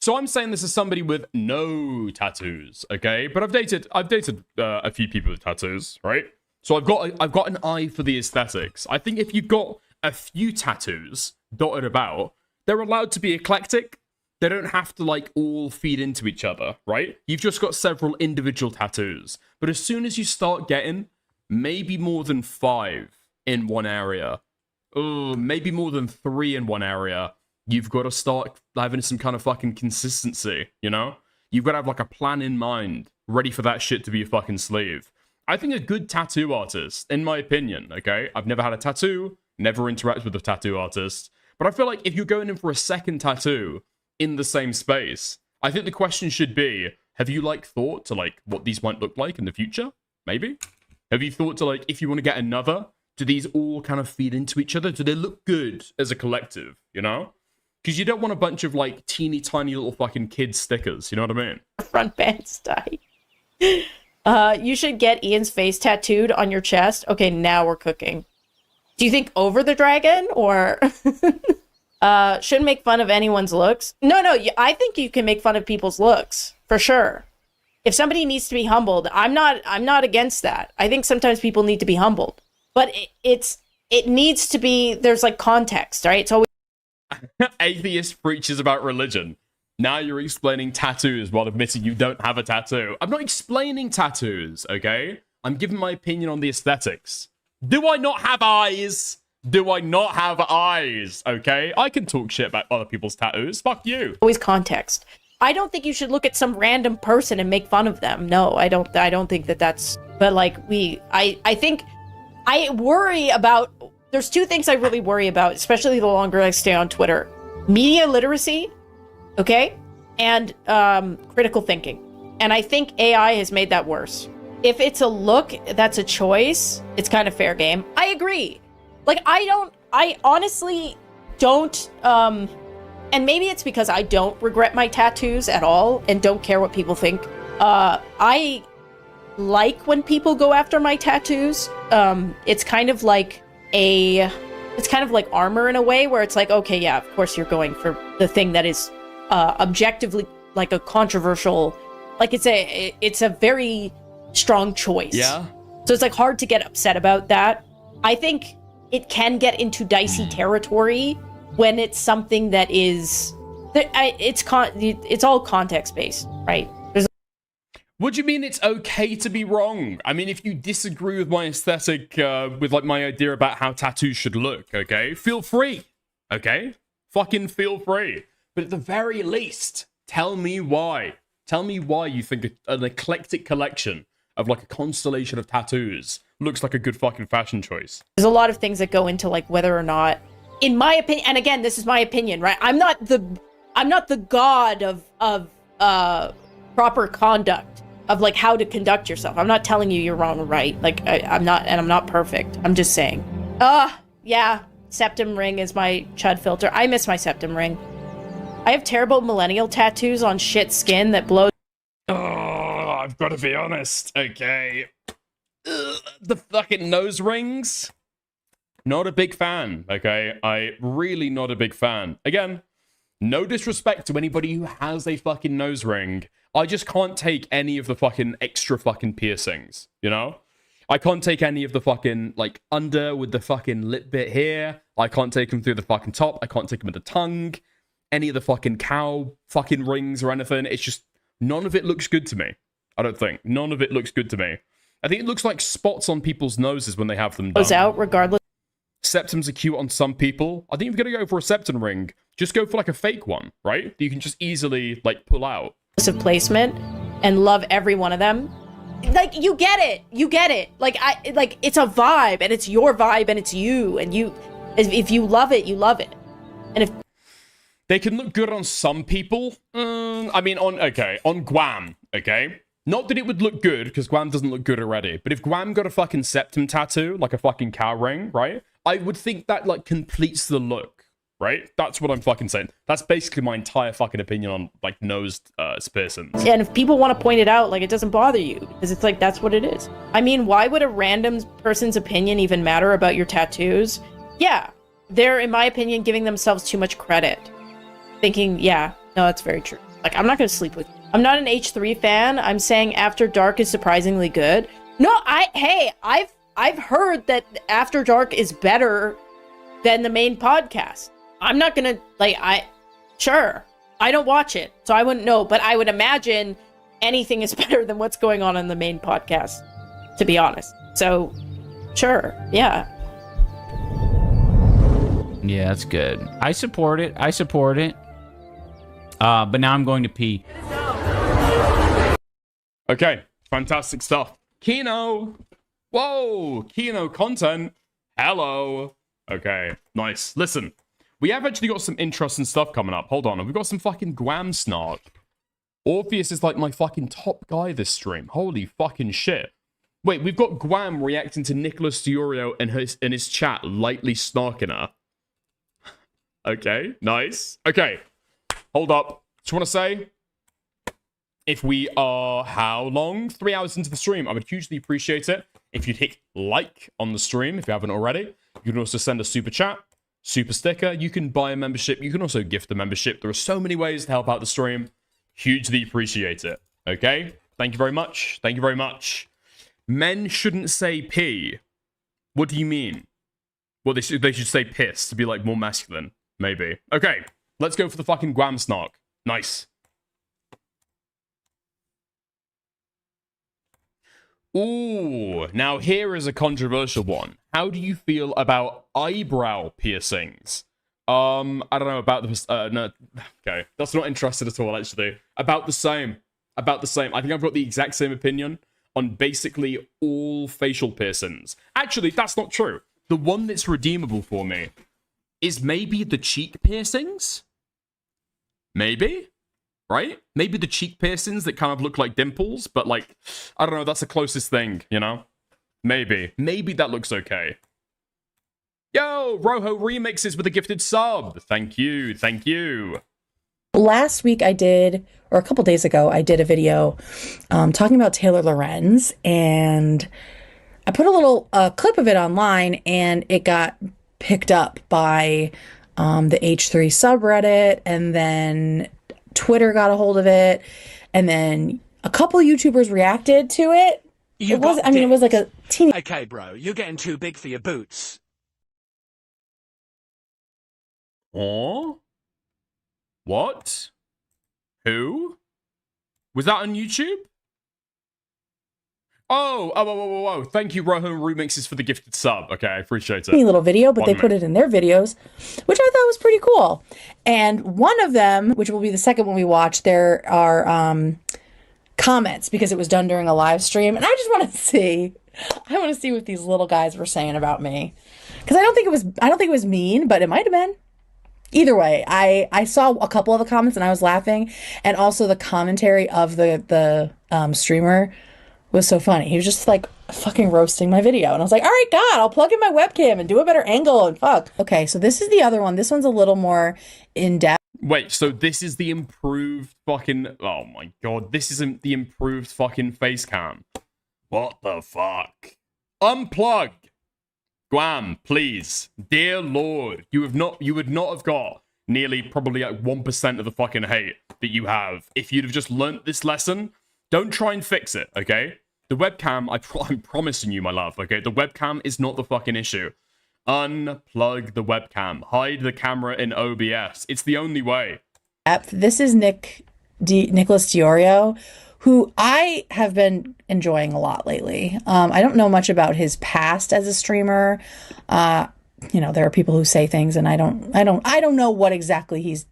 So I'm saying this as somebody with no tattoos, okay? But I've dated a few people with tattoos, right? So I've got an eye for the aesthetics. I think if you've got a few tattoos dotted about, they're allowed to be eclectic. They don't have to, like, all feed into each other, right? You've just got several individual tattoos. But as soon as you start getting maybe more than 5 in one area, maybe more than 3 in one area, you've got to start having some kind of fucking consistency, you know? You've got to have, like, a plan in mind, ready for that shit to be a fucking sleeve. I think a good tattoo artist, in my opinion, okay? I've never had a tattoo, never interacted with a tattoo artist, but I feel like if you're going in for a second tattoo in the same space, I think the question should be, have you, like, thought to, like, what these might look like in the future? Maybe? Have you thought to, like, if you want to get another, do these all kind of feed into each other? Do they look good as a collective, you know? Because you don't want a bunch of, like, teeny tiny little fucking kid stickers, you know what I mean? Front band style. You should get Ian's face tattooed on your chest. Okay, now we're cooking. Do you think over the dragon or shouldn't make fun of anyone's looks? No, I think you can make fun of people's looks for sure. If somebody needs to be humbled, I'm not against that. I think sometimes people need to be humbled, but it needs to be, there's like context, right? It's always atheist preaches about religion. Now you're explaining tattoos while admitting you don't have a tattoo. I'm not explaining tattoos, okay? I'm giving my opinion on the aesthetics. Do I not have eyes? Do I not have eyes? Okay? I can talk shit about other people's tattoos. Fuck you. always context. I don't think you should look at some random person and make fun of them. No, I don't think that's, but like I think I worry about, there's two things I really worry about, especially the longer I stay on Twitter. Media literacy, okay? And critical thinking. And I think AI has made that worse. If it's a look, that's a choice, it's kind of fair game. I agree. Like, I honestly don't, and maybe it's because I don't regret my tattoos at all and don't care what people think. I like when people go after my tattoos. It's kind of like armor in a way where it's like, okay, yeah, of course you're going for the thing that is objectively like a controversial, like it's a very strong choice. Yeah. So it's like hard to get upset about that. I think it can get into dicey territory when it's something that is, it's all context based, right? What do you mean it's okay to be wrong? I mean, if you disagree with my aesthetic, with like my idea about how tattoos should look, okay? Feel free, okay? Fucking feel free. But at the very least, tell me why. Tell me why you think an eclectic collection of like a constellation of tattoos looks like a good fucking fashion choice. There's a lot of things that go into like whether or not, in my opinion, and again, this is my opinion, right? I'm not the god of proper conduct, of like how to conduct yourself. I'm not telling you you're wrong or right. Like I'm not perfect. I'm just saying. Yeah, septum ring is my chud filter. I miss my septum ring. I have terrible millennial tattoos on shit skin that blows. Oh, I've got to be honest, okay. The fucking nose rings. Not a big fan, okay? I really not a big fan. Again, no disrespect to anybody who has a fucking nose ring. I just can't take any of the fucking extra fucking piercings, you know? I can't take any of the fucking, like, under with the fucking lip bit here. I can't take them through the fucking top. I can't take them with the tongue. Any of the fucking cow fucking rings or anything. It's just, none of it looks good to me. I don't think. None of it looks good to me. I think it looks like spots on people's noses when they have them done. Goes out regardless. Septums are cute on some people. I think if you're going to go for a septum ring, just go for like a fake one, right? That you can just easily like pull out. Of placement and love every one of them. Like you get it. Like it's a vibe and it's your vibe and it's you and you. If you love it, you love it. And if they can look good on some people, I mean on Guam, okay. Not that it would look good, because Guam doesn't look good already. But if Guam got a fucking septum tattoo, like a fucking cow ring, right? I would think that, like, completes the look, right? That's what I'm fucking saying. That's basically my entire fucking opinion on, like, nose piercings. And if people want to point it out, like, it doesn't bother you. Because it's like, that's what it is. I mean, why would a random person's opinion even matter about your tattoos? Yeah. They're, in my opinion, giving themselves too much credit. Thinking, yeah, no, that's very true. Like, I'm not going to sleep with you. I'm not an H3 fan. I'm saying After Dark is surprisingly good. No, I've heard that After Dark is better than the main podcast. I'm not gonna, like, sure. I don't watch it, so I wouldn't know, but I would imagine anything is better than what's going on in the main podcast, to be honest. So, sure, yeah. Yeah, that's good. I support it. But now I'm going to pee. Okay, fantastic stuff. Kino! Whoa! Kino content! Hello! Okay, nice. Listen, we have actually got some interesting stuff coming up. Hold on, we've got some fucking Guam snark. Orpheus is like my fucking top guy this stream. Holy fucking shit. Wait, we've got Guam reacting to Nicholas Diorio in his chat, lightly snarking her. Okay, nice. Okay, hold up. Just want to say, if we are, how long? 3 hours into the stream. I would hugely appreciate it if you'd hit like on the stream if you haven't already. You can also send a super chat, super sticker. You can buy a membership. You can also gift a membership. There are so many ways to help out the stream. Hugely appreciate it. Okay? Thank you very much. Thank you very much. Men shouldn't say pee. What do you mean? Well, they should say piss to be, like, more masculine. Maybe. Okay. Let's go for the fucking Guam snark. Nice. Ooh, now here is a controversial one. How do you feel about eyebrow piercings? I don't know about the... no, okay, that's not interested at all, actually. About the same. About the same. I think I've got the exact same opinion on basically all facial piercings. Actually, that's not true. The one that's redeemable for me is maybe the cheek piercings? Maybe? Right? Maybe the cheek piercings that kind of look like dimples, but like, I don't know, that's the closest thing, you know? Maybe. Maybe that looks okay. Yo, Rojo Remixes with a gifted sub. Thank you, thank you. Last week I did, or a couple days ago, I did a video talking about Taylor Lorenz, and I put a little clip of it online, and it got picked up by the H3 subreddit, and then Twitter got a hold of it, and then a couple YouTubers reacted to it. It was like a teeny... Okay, bro, you're getting too big for your boots. Oh? What? Who? Was that on YouTube? Oh, thank you, Rojo Remixes, for the gifted sub. Okay, I appreciate it. Little video, but they put it in their videos, which I thought was pretty cool. And one of them, which will be the second one we watch, there are comments because it was done during a live stream, and I just want to see what these little guys were saying about me, because I don't think it was mean, but it might have been. Either way, I saw a couple of the comments and I was laughing, and also the commentary of the streamer was so funny. He was just like fucking roasting my video, and I was like, all right, God, I'll plug in my webcam and do a better angle and fuck. Okay, so this is the other one. This one's a little more in-depth. Wait, so this is the improved fucking... Oh my god, this isn't the improved fucking face cam. What the fuck? Unplug! Guam, please. Dear Lord, you would not have got nearly probably like 1% of the fucking hate that you have if you'd have just learnt this lesson. Don't try and fix it, okay? The webcam, I'm promising you, my love, okay? The webcam is not the fucking issue. Unplug the webcam. Hide the camera in OBS. It's the only way. This is Nicholas Diorio, who I have been enjoying a lot lately. I don't know much about his past as a streamer. You know, there are people who say things, and I don't know what exactly his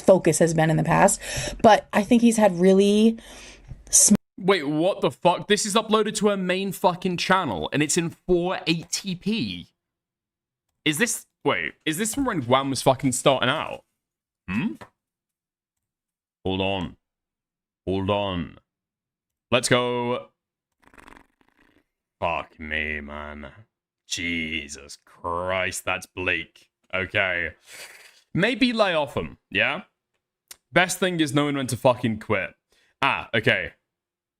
focus has been in the past, but I think he's had really... Wait, what the fuck? This is uploaded to her main fucking channel, and it's in 480p. Is this from when Guam was fucking starting out? Hold on. Let's go. Fuck me, man. Jesus Christ, that's bleak. Okay. Maybe lay off him, yeah? Best thing is knowing when to fucking quit. Okay.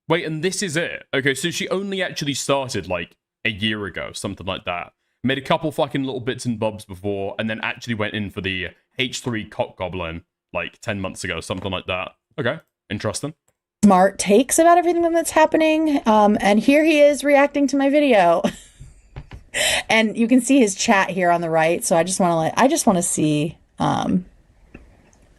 Wait, and this is it. Okay, so she only actually started, like, a year ago, something like that. Made a couple fucking little bits and bobs before, and then actually went in for the H3 cock goblin, like, 10 months ago, something like that. Okay, interesting. Smart takes about everything that's happening, and here he is reacting to my video. And you can see his chat here on the right, so I just want to see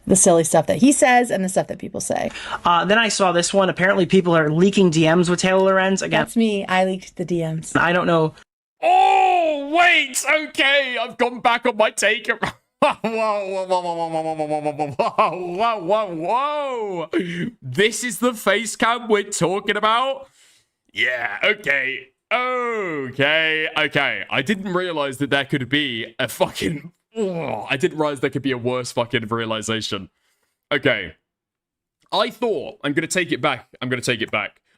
the silly stuff that he says and the stuff that people say. Then I saw this one. Apparently people are leaking DMs with Taylor Lorenz. Again, that's me. I leaked the DMs. I don't know. Oh, wait. Okay. I've gone back on my take. Whoa. This is the face cam we're talking about? Yeah, okay. I didn't realize that there could be a fucking... I didn't realize there could be a worse fucking realization. Okay. I thought... I'm going to take it back.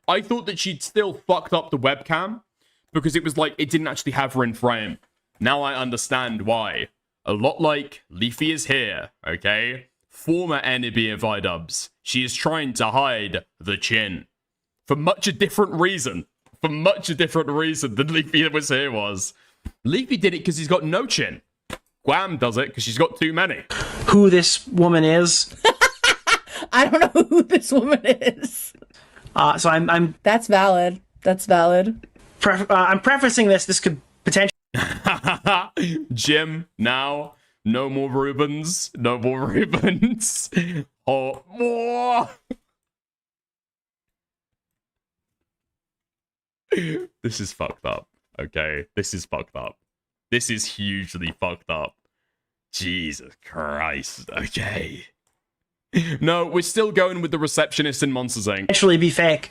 I thought that she'd still fucked up the webcam because it was like it didn't actually have her in frame. Now I understand why. A lot like Leafy is here, okay? former NB of iDubbbz. She is trying to hide the chin. For much a different reason. For much a different reason than Leafy was here was. Leafy did it because he's got no chin. Guam does it because she's got too many. Who this woman is? I don't know who this woman is. So I'm. That's valid. That's valid. I'm prefacing this. This could potentially. Jim, now, no more Rubens. No more Rubens. Oh, more. This is fucked up. Okay, this is fucked up. This is hugely fucked up. Jesus Christ. Okay. No, we're still going with the receptionist in Monsters Inc. Actually be fake.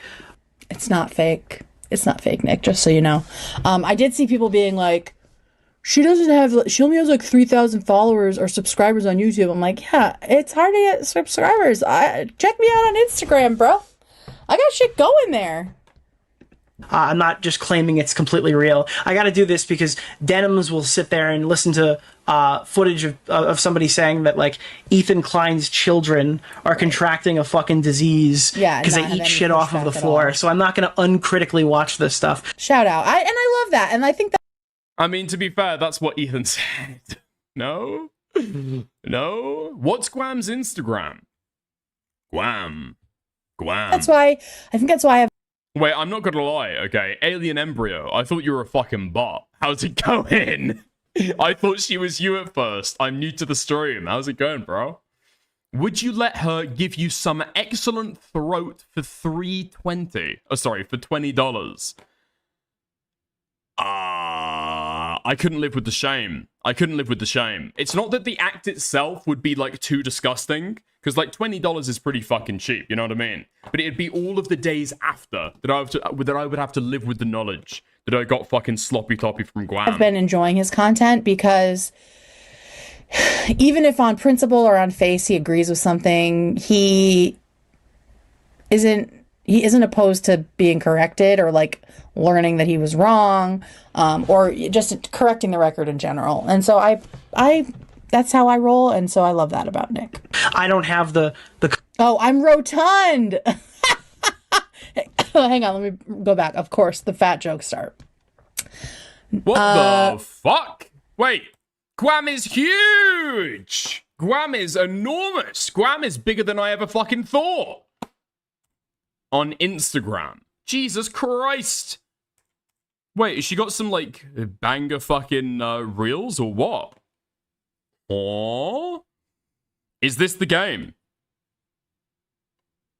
It's not fake. It's not fake, Nick, just so you know. I did see people being like, she only has like 3,000 followers or subscribers on YouTube. I'm like, yeah, it's hard to get subscribers. Check me out on Instagram, bro. I got shit going there. I'm not just claiming it's completely real. I got to do this because Denims will sit there and listen to footage of somebody saying that like Ethan Klein's children are contracting a fucking disease because they eat shit off of the floor. So I'm not going to uncritically watch this stuff. Shout out. I love that. And I think that. I mean, to be fair, that's what Ethan said. No? No? What's Guam's Instagram? Guam. That's why. I think that's why I have. Wait, I'm not gonna lie, okay? Alien Embryo, I thought you were a fucking bot. How's it going? I thought she was you at first. I'm new to the stream. How's it going, bro? Would you let her give you some excellent throat for $3.20? Oh, sorry, for $20. I couldn't live with the shame. I couldn't live with the shame. It's not that the act itself would be, like, too disgusting, because, like, $20 is pretty fucking cheap, you know what I mean? But it'd be all of the days after that I would have to live with the knowledge that I got fucking sloppy toppy from Guam. I've been enjoying his content because even if on principle or on face he agrees with something, he isn't opposed to being corrected or like learning that he was wrong, or just correcting the record in general. And so I that's how I roll, and so I love that about Nick. I don't have the Oh, I'm rotund. Hang on, let me go back. Of course, the fat jokes start. What the fuck? Wait, Guam is huge. Guam is enormous. Guam is bigger than I ever fucking thought. On Instagram. Jesus Christ. Wait, has she got some, like, banger fucking reels or what? Or is this the game?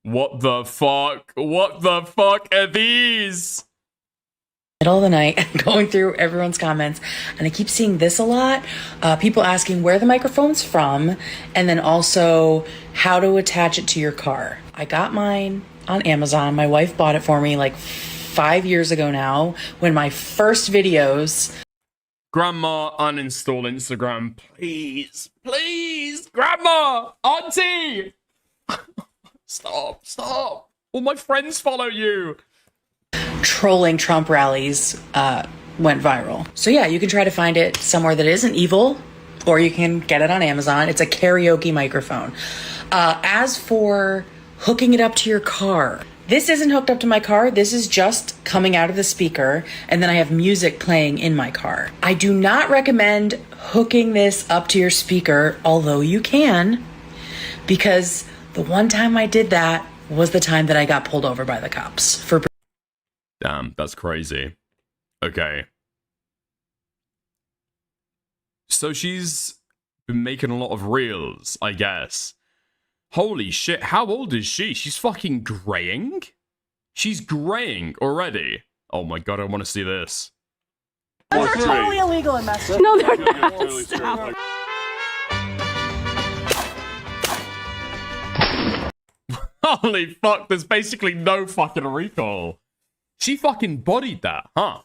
What the fuck? What the fuck are these? Middle of the night, going through everyone's comments, and I keep seeing this a lot. People asking where the microphone's from, and then also how to attach it to your car. I got mine on Amazon. My wife bought it for me like 5 years ago now, when my first videos. Grandma, uninstall Instagram, please. Please, Grandma, Auntie. Stop. All my friends follow you. Trolling Trump rallies went viral. So yeah, you can try to find it somewhere that isn't evil, or you can get it on Amazon. It's a karaoke microphone. As for hooking it up to your car, this isn't hooked up to my car. This is just coming out of the speaker, and then I have music playing in my car. I do not recommend hooking this up to your speaker, although you can, because the one time I did that was the time that I got pulled over by the cops for. Damn, that's crazy. Okay. So she's been making a lot of reels, I guess. Holy shit, how old is she? She's fucking graying? She's graying already. Oh my god, I want to see this. Those are totally illegal in Mexico. No, they're not. Stop. Holy fuck, there's basically no fucking recall. She fucking bodied that, huh?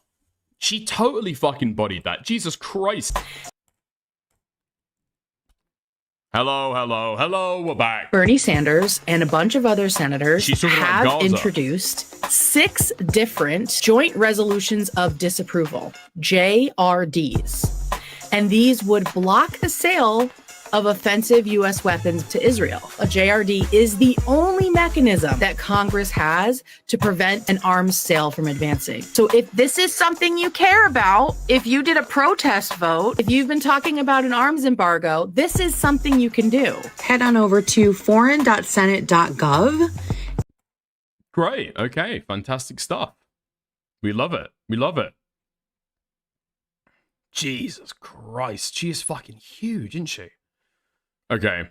She totally fucking bodied that. Jesus Christ. Hello, we're back. Bernie Sanders and a bunch of other senators have Gaza. introduced 6 different joint resolutions of disapproval, JRDs. And these would block the sale of offensive U.S. weapons to Israel. A JRD is the only mechanism that Congress has to prevent an arms sale from advancing. So if this is something you care about, if you did a protest vote, if you've been talking about an arms embargo, this is something you can do. Head on over to foreign.senate.gov. Great. Okay. Fantastic stuff. We love it. We love it. Jesus Christ. She is fucking huge, isn't she? Okay.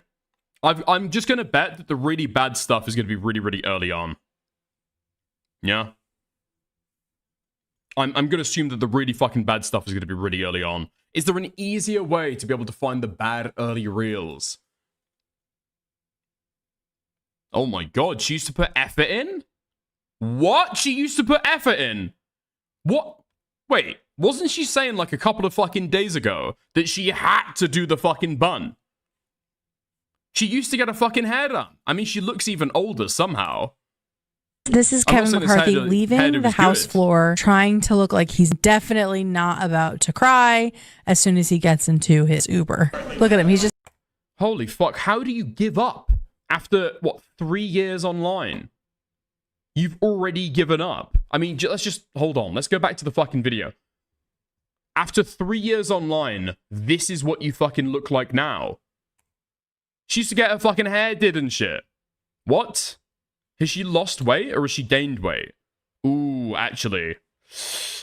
I'm just going to bet that the really bad stuff is going to be really, really early on. Yeah? I'm going to assume that the really fucking bad stuff is going to be really early on. Is there an easier way to be able to find the bad early reels? Oh my god, she used to put effort in? What? She used to put effort in? What? Wait, wasn't she saying like a couple of fucking days ago that she had to do the fucking bun? She used to get her fucking hair done. I mean, she looks even older somehow. This is Kevin McCarthy leaving the House floor, trying to look like he's definitely not about to cry as soon as he gets into his Uber. Look at him. He's just... Holy fuck. How do you give up after, what, 3 years online? You've already given up. I mean, let's just hold on. Let's go back to the fucking video. After 3 years online, this is what you fucking look like now. She used to get her fucking hair did and shit. What? Has she lost weight or has she gained weight? Ooh, actually,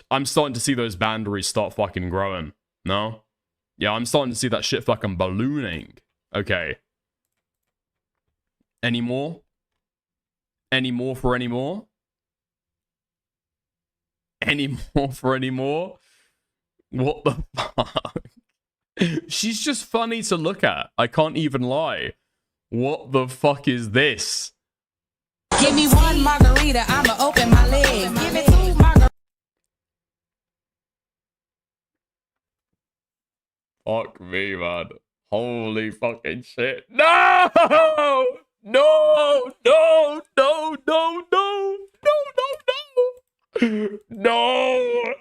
I'm starting to see those boundaries start fucking growing. No? Yeah, I'm starting to see that shit fucking ballooning. Okay. Any more? Any more for any more? Any more for any more? What the fuck? She's just funny to look at. I can't even lie. What the fuck is this? Give me one margarita, I'ma open my legs. Give me 2 margaritas. Fuck me, man. Holy fucking shit. No! No! No! No! No! No! No! No! No!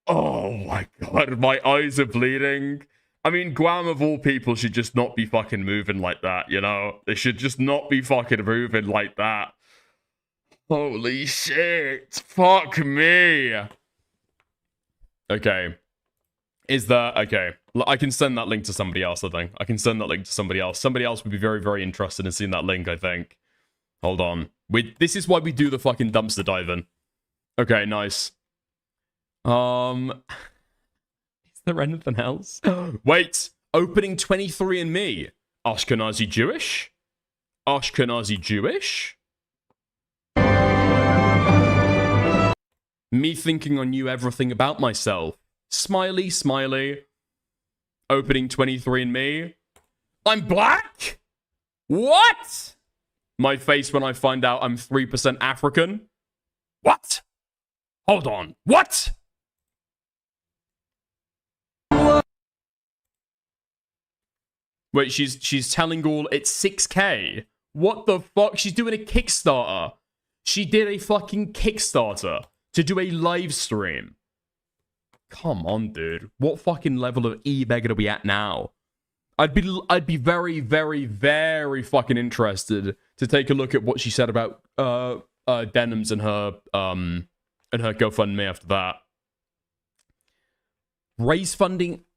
Oh my god, my eyes are bleeding. I mean, Guam of all people should just not be fucking moving like that, you know? They should just not be fucking moving like that. Holy shit. Fuck me. Okay. Is that... Okay. I can send that link to somebody else, I think. I can send that link to somebody else. Somebody else would be very, very interested in seeing that link, I think. Hold on. This is why we do the fucking dumpster diving. Okay, nice. Is there anything else? Wait, opening 23andMe. Ashkenazi Jewish? Ashkenazi Jewish? Me thinking I knew everything about myself. Smiley, smiley. Opening 23andMe. I'm black? What? My face when I find out I'm 3% African? What? Hold on. What? Wait, she's telling all it's 6K. What the fuck? She's doing a Kickstarter. She did a fucking Kickstarter to do a live stream. Come on, dude. What fucking level of e-beggar are we at now? I'd be very, very, very fucking interested to take a look at what she said about denims and her GoFundMe after that.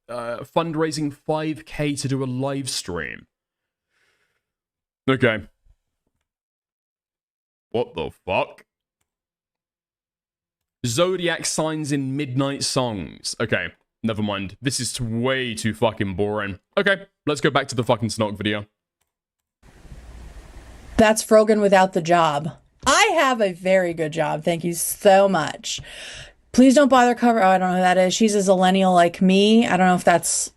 Fundraising 5K to do a live stream. Okay. What the fuck? Zodiac signs in midnight songs. Okay, never mind. This is way too fucking boring. Okay, let's go back to the fucking snark video. That's Frogan without the job. I have a very good job. Thank you so much. Please don't bother cover. Oh, I don't know who that is. She's a zillennial like me. I don't know if that's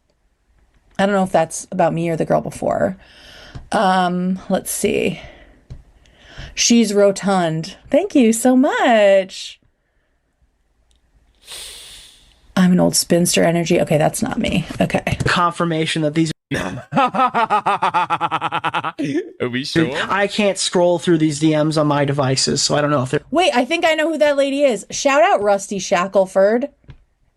about me or the girl before. Let's see. She's rotund. Thank you so much. I'm an old spinster energy. Okay, that's not me. Okay. Confirmation that these Are we sure? I can't scroll through these DMs on my devices, so I don't know if they're... Wait, I think I know who that lady is. Shout out Rusty Shackelford.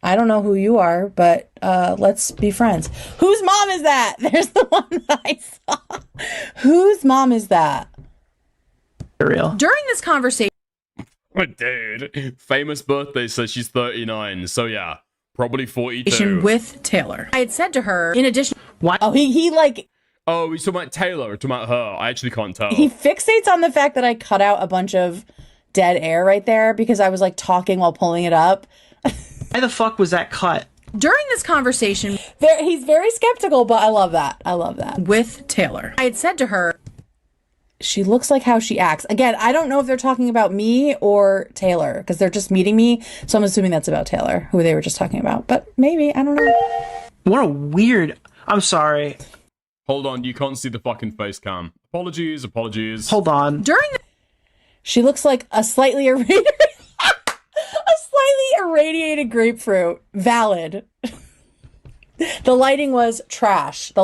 I don't know who you are, but let's be friends. Whose mom is that? There's the one that I saw. Whose mom is that? Real. During this conversation, Dude, famous birthday says she's 39, so yeah, probably 42. with Taylor, I had said to her, in addition, Why? Oh, he like. Oh, he's talking about Taylor or talking about her? I actually can't tell. He fixates on the fact that I cut out a bunch of dead air right there because I was like talking while pulling it up. Why the fuck was that cut? During this conversation, he's very skeptical, but I love that. I love that. With Taylor, I had said to her, she looks like how she acts. Again, I don't know if they're talking about me or Taylor because they're just meeting me. So I'm assuming that's about Taylor, who they were just talking about. But maybe, I don't know. What a weird... I'm sorry. Hold on, you can't see the fucking face cam. Apologies. Hold on. She looks like a slightly irradiated grapefruit. Valid. The lighting was trash. I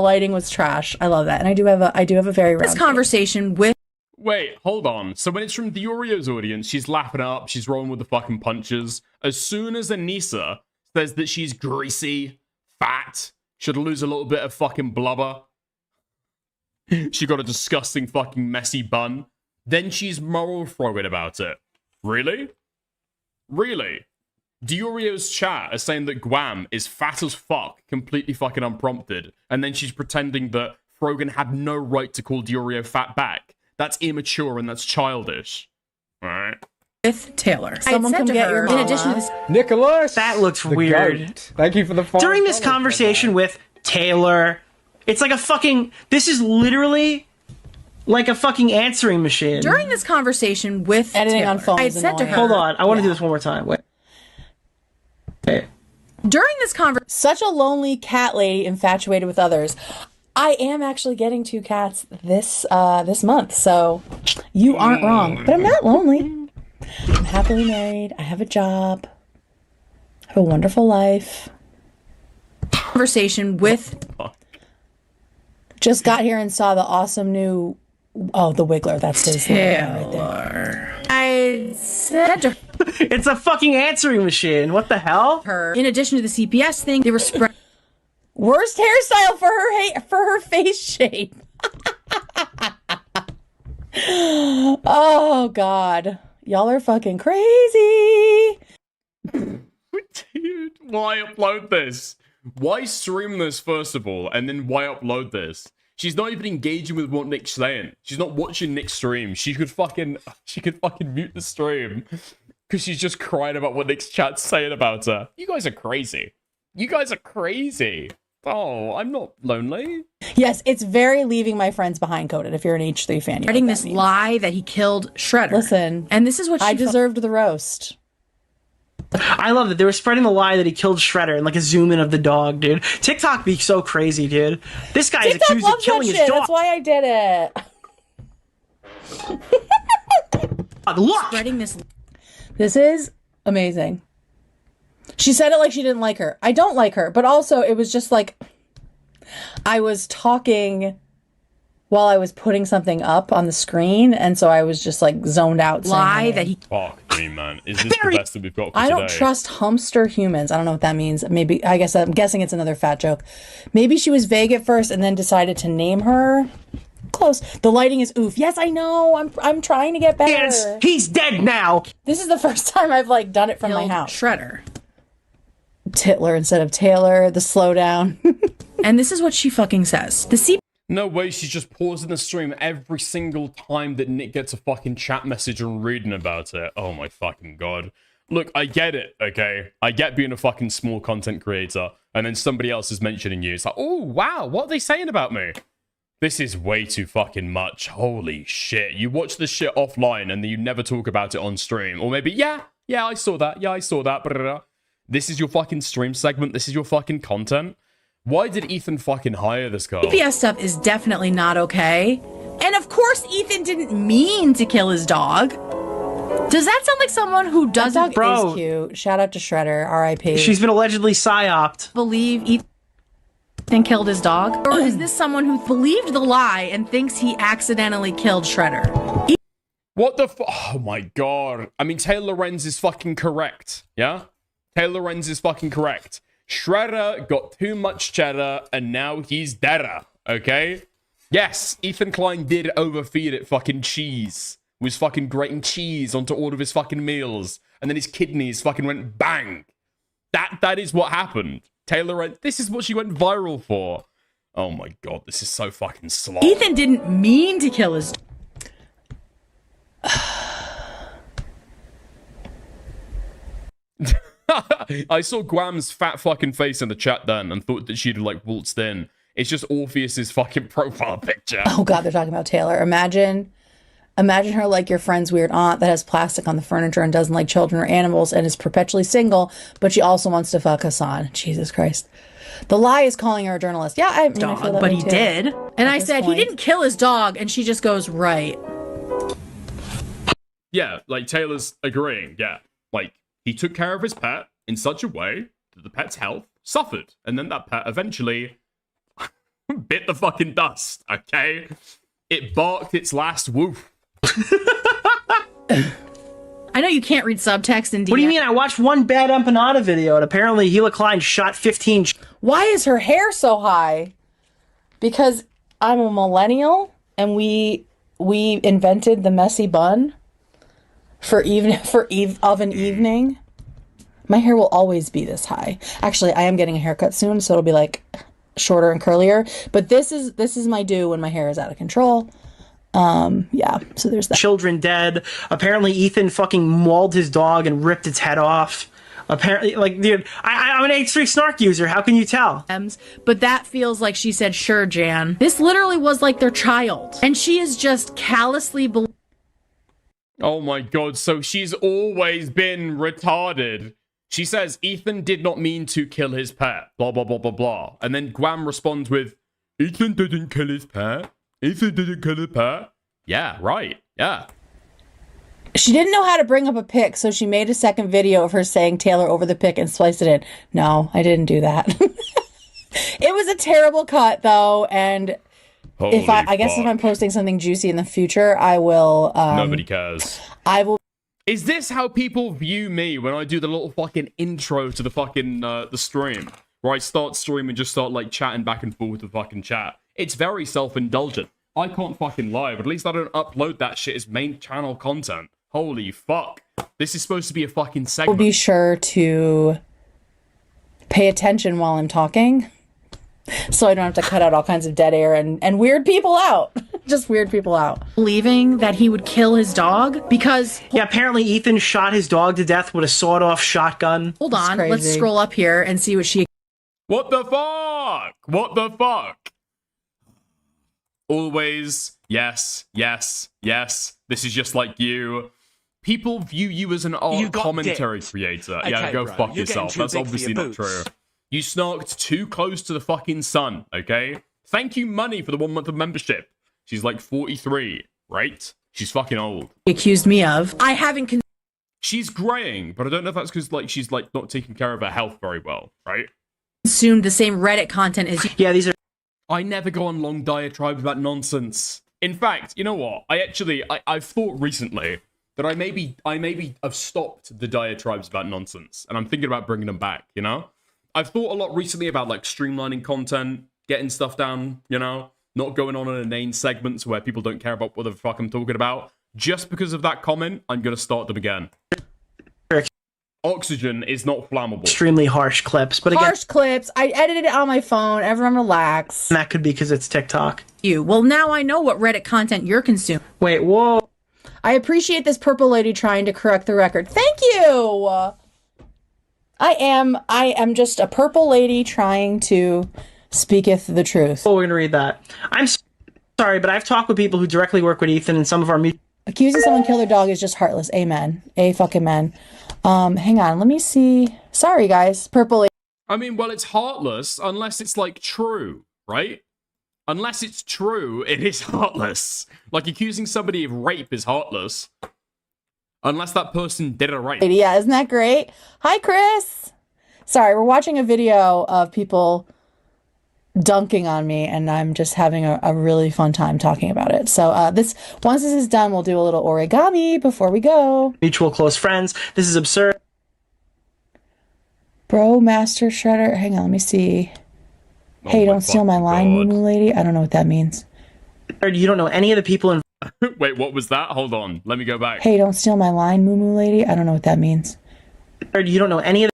love that. And I do have a very round this conversation with... Wait, hold on. So when it's from Diorio's audience, she's laughing up, she's rolling with the fucking punches. As soon as Anissa says that she's greasy, fat, should lose a little bit of fucking blubber, she got a disgusting fucking messy bun, then she's moral frogging about it. Really? Really? Diorio's chat is saying that Guam is fat as fuck, completely fucking unprompted, and then she's pretending that Frogan had no right to call Diorio fat back. That's immature and that's childish. Alright. With Taylor. Someone come get your mama. In addition to this... Nicholas! That looks weird. Goat. Thank you for the follow. During this conversation with Taylor, it's like a fucking... This is literally like a fucking answering machine. During this conversation with editing Taylor, on phones, I had said to her... Hold on, I want to do this one more time. Wait. During this conversation... Such a lonely cat lady infatuated with others. I am actually getting 2 cats this month, so you aren't wrong. But I'm not lonely. I'm happily married. I have a job. I have a wonderful life. Conversation with... Just got here and saw the awesome new... Oh, the Wiggler. That's his name right there. I said to her... It's a fucking answering machine. What the hell? In addition to the CPS thing, they were spread... Worst hairstyle for her face shape. Oh God, y'all are fucking crazy. Dude, why upload this? Why stream this first of all, and then why upload this? She's not even engaging with what Nick's saying. She's not watching Nick's stream. She could fucking mute the stream because she's just crying about what Nick's chat's saying about her. You guys are crazy. You guys are crazy. Oh, I'm not lonely. Yes, it's very leaving my friends behind coded. If you're an H3 fan, you spreading this lie that he killed Shredder. Listen, and this is what I deserved the roast. I love that they were spreading the lie that he killed Shredder and like a zoom in of the dog, dude. TikTok be so crazy, dude. This guy is accused of killing his dog. That's why I did it. Look, spreading this. This is amazing. She said it like she didn't like her. I don't like her, but also it was just like I was talking while I was putting something up on the screen, and so I was just like zoned out. Lie that he... Fuck me, man. Is this the best that we've got for I today? don't trust hamster humans. I don't know what that means. Maybe, I guess I'm guessing it's another fat joke. Maybe she was vague at first and then decided to name her. Close. The lighting is oof. Yes, I know. I'm trying to get better. Yes, he's dead now. This is the first time I've like done it from my house. Shredder. Titler instead of Taylor. The slowdown. And this is what she fucking says. No way, she's just pausing the stream every single time that Nick gets a fucking chat message and reading about it. Oh my fucking god. Look, I get it, okay? I get being a fucking small content creator, and then somebody else is mentioning you. It's like, oh wow, what are they saying about me? This is way too fucking much. Holy shit. You watch this shit offline and then you never talk about it on stream. Or maybe, yeah, I saw that. Yeah, I saw that. Blah, blah, blah. This is your fucking stream segment. This is your fucking content. Why did Ethan fucking hire this girl? CPS stuff is definitely not okay. And of course, Ethan didn't mean to kill his dog. Does that sound like someone who doesn't... Bro, is cute. Shout out to Shredder, R.I.P. She's been allegedly psyoped. Believe Ethan killed his dog? Or is this someone who believed the lie and thinks he accidentally killed Shredder? What the Oh my god. I mean, Taylor Lorenz is fucking correct, yeah? Taylor Lorenz is fucking correct. Shredder got too much cheddar, and now he's deader, okay? Yes, Ethan Klein did overfeed it fucking cheese. Was fucking grating cheese onto all of his fucking meals, and then his kidneys fucking went bang. That is what happened. Taylor Lorenz, this is what she went viral for. Oh my god, this is so fucking slow. Ethan didn't mean to kill his... I saw Guam's fat fucking face in the chat then and thought that she'd like waltzed in. It's just Orpheus's fucking profile picture. Oh god, they're talking about Taylor. Imagine her like your friend's weird aunt that has plastic on the furniture and doesn't like children or animals and is perpetually single, but she also wants to fuck Hassan. Jesus Christ. The lie is calling her a journalist. Yeah, I feel that but way he too. did. And I said, he didn't kill his dog, and she just goes, right. Yeah, like Taylor's agreeing, yeah. Like, he took care of his pet in such a way that the pet's health suffered. And then that pet eventually bit the fucking dust, okay? It barked its last woof. I know you can't read subtext in DM. What do you mean? I watched one bad empanada video, and apparently Gila Klein shot 15... Why is her hair so high? Because I'm a millennial, and we invented the messy bun for of an evening. My hair will always be this high. Actually, I am getting a haircut soon, so it'll be like shorter and curlier. But this is my due when my hair is out of control. Yeah, so there's that. Children dead. Apparently Ethan fucking mauled his dog and ripped its head off. Apparently, like, dude, I'm an H3 snark user. How can you tell? But that feels like she said, sure, Jan. This literally was like their child. And she is just callously... Oh my god, so she's always been retarded. She says, Ethan did not mean to kill his pet, blah, blah, blah, blah, blah. And then Guam responds with, Ethan didn't kill his pet. Ethan didn't kill his pet. Yeah, right, yeah. She didn't know how to bring up a pic, so she made a second video of her saying Taylor over the pic and spliced it in. No, I didn't do that. It was a terrible cut, though, and I guess if I'm posting something juicy in the future, I will... Nobody cares. I will... Is this how people view me when I do the little fucking intro to the fucking, the stream? Where I start stream and just start, like, chatting back and forth with the fucking chat. It's very self-indulgent. I can't fucking lie, but at least I don't upload that shit as main channel content. Holy fuck. This is supposed to be a fucking segment. Be sure to pay attention while I'm talking, so I don't have to cut out all kinds of dead air and weird people out. Just weird people out. Believing that he would kill his dog because... Yeah, apparently Ethan shot his dog to death with a sawed-off shotgun. Hold on, let's scroll up here and see what she... What the fuck? What the fuck? Always, yes, yes, yes. This is just like you. People view you as an art commentary creator. Okay, yeah, go fuck yourself. That's obviously not true. You snarked too close to the fucking sun, okay? Thank you, Money, for the 1 month of membership. She's like 43, right? She's fucking old. Accused me of. I haven't... She's graying, but I don't know if that's because like she's like not taking care of her health very well, right? Consumed the same Reddit content as you. Yeah, these are... I never go on long diatribes about nonsense. In fact, you know what? I've thought recently that I maybe have stopped the diatribes about nonsense, and I'm thinking about bringing them back, you know? I've thought a lot recently about, like, streamlining content, getting stuff down, you know? Not going on in inane segments where people don't care about what the fuck I'm talking about. Just because of that comment, I'm gonna start them again. Oxygen is not flammable. Extremely harsh clips, but again... Harsh clips. I edited it on my phone. Everyone relax. That could be because it's TikTok. Well, now I know what Reddit content you're consuming. Wait, whoa. I appreciate this purple lady trying to correct the record. Thank you! I am just a purple lady trying to speaketh the truth. Oh, we're gonna read that. I'm sorry, but I've talked with people who directly work with Ethan and some of our... Accusing someone kill their dog is just heartless. Amen. A-fucking-men. Hang on, let me see. Sorry, guys. Purple lady. I mean, well, it's heartless unless it's, like, true, right? Unless it's true, it is heartless. Like, accusing somebody of rape is heartless. Unless that person did a rape. Yeah, isn't that great? Hi, Chris. Sorry, we're watching a video of people dunking on me, and I'm just having a really fun time talking about it. So once this is done, we'll do a little origami before we go. Mutual close friends. This is absurd. Bro, Master Shredder. Hang on, let me see. Oh Hey, my don't steal my fucking line, God. Moo Lady. I don't know what that means. You don't know any of the people in. Wait, what was that? Hold on. Let me go back. Hey, don't steal my line, Moo Lady. I don't know what that means. You don't know any of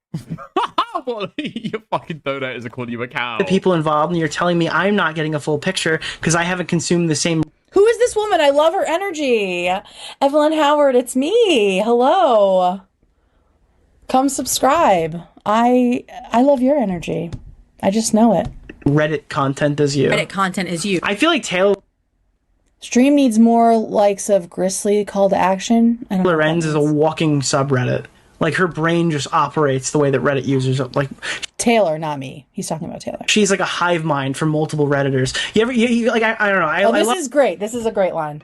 What? Your fucking donators are calling you a cow. the people involved, and you're telling me I'm not getting a full picture because I haven't consumed the same. Who is this woman? I love her energy. Evelyn Howard, it's me. Hello. Come subscribe. I love your energy. I just know it. Reddit content as you. Reddit content is you. I feel like Taylor Stream needs more likes of Grizzly call to action. I don't know what that Lorenz is a means. walking subreddit. Like her brain just operates the way that Reddit users like. Taylor, not me. He's talking about Taylor. She's like a hive mind for multiple Redditors. You like I don't know. Oh, this love, is great. This is a great line.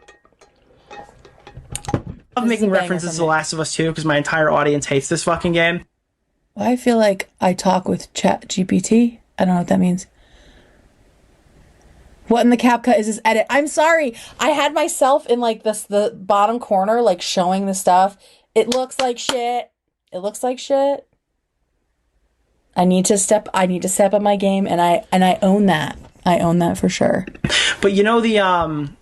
love making references to The Last of Us 2 because my entire audience hates this fucking game. I feel like I talk with Chat GPT. I don't know what that means. What in the CapCut is this edit? I'm sorry. I had myself in like the bottom corner, like showing the stuff. It looks like shit. It looks like shit. I need to step up my game, and I own that. I own that for sure. But you know the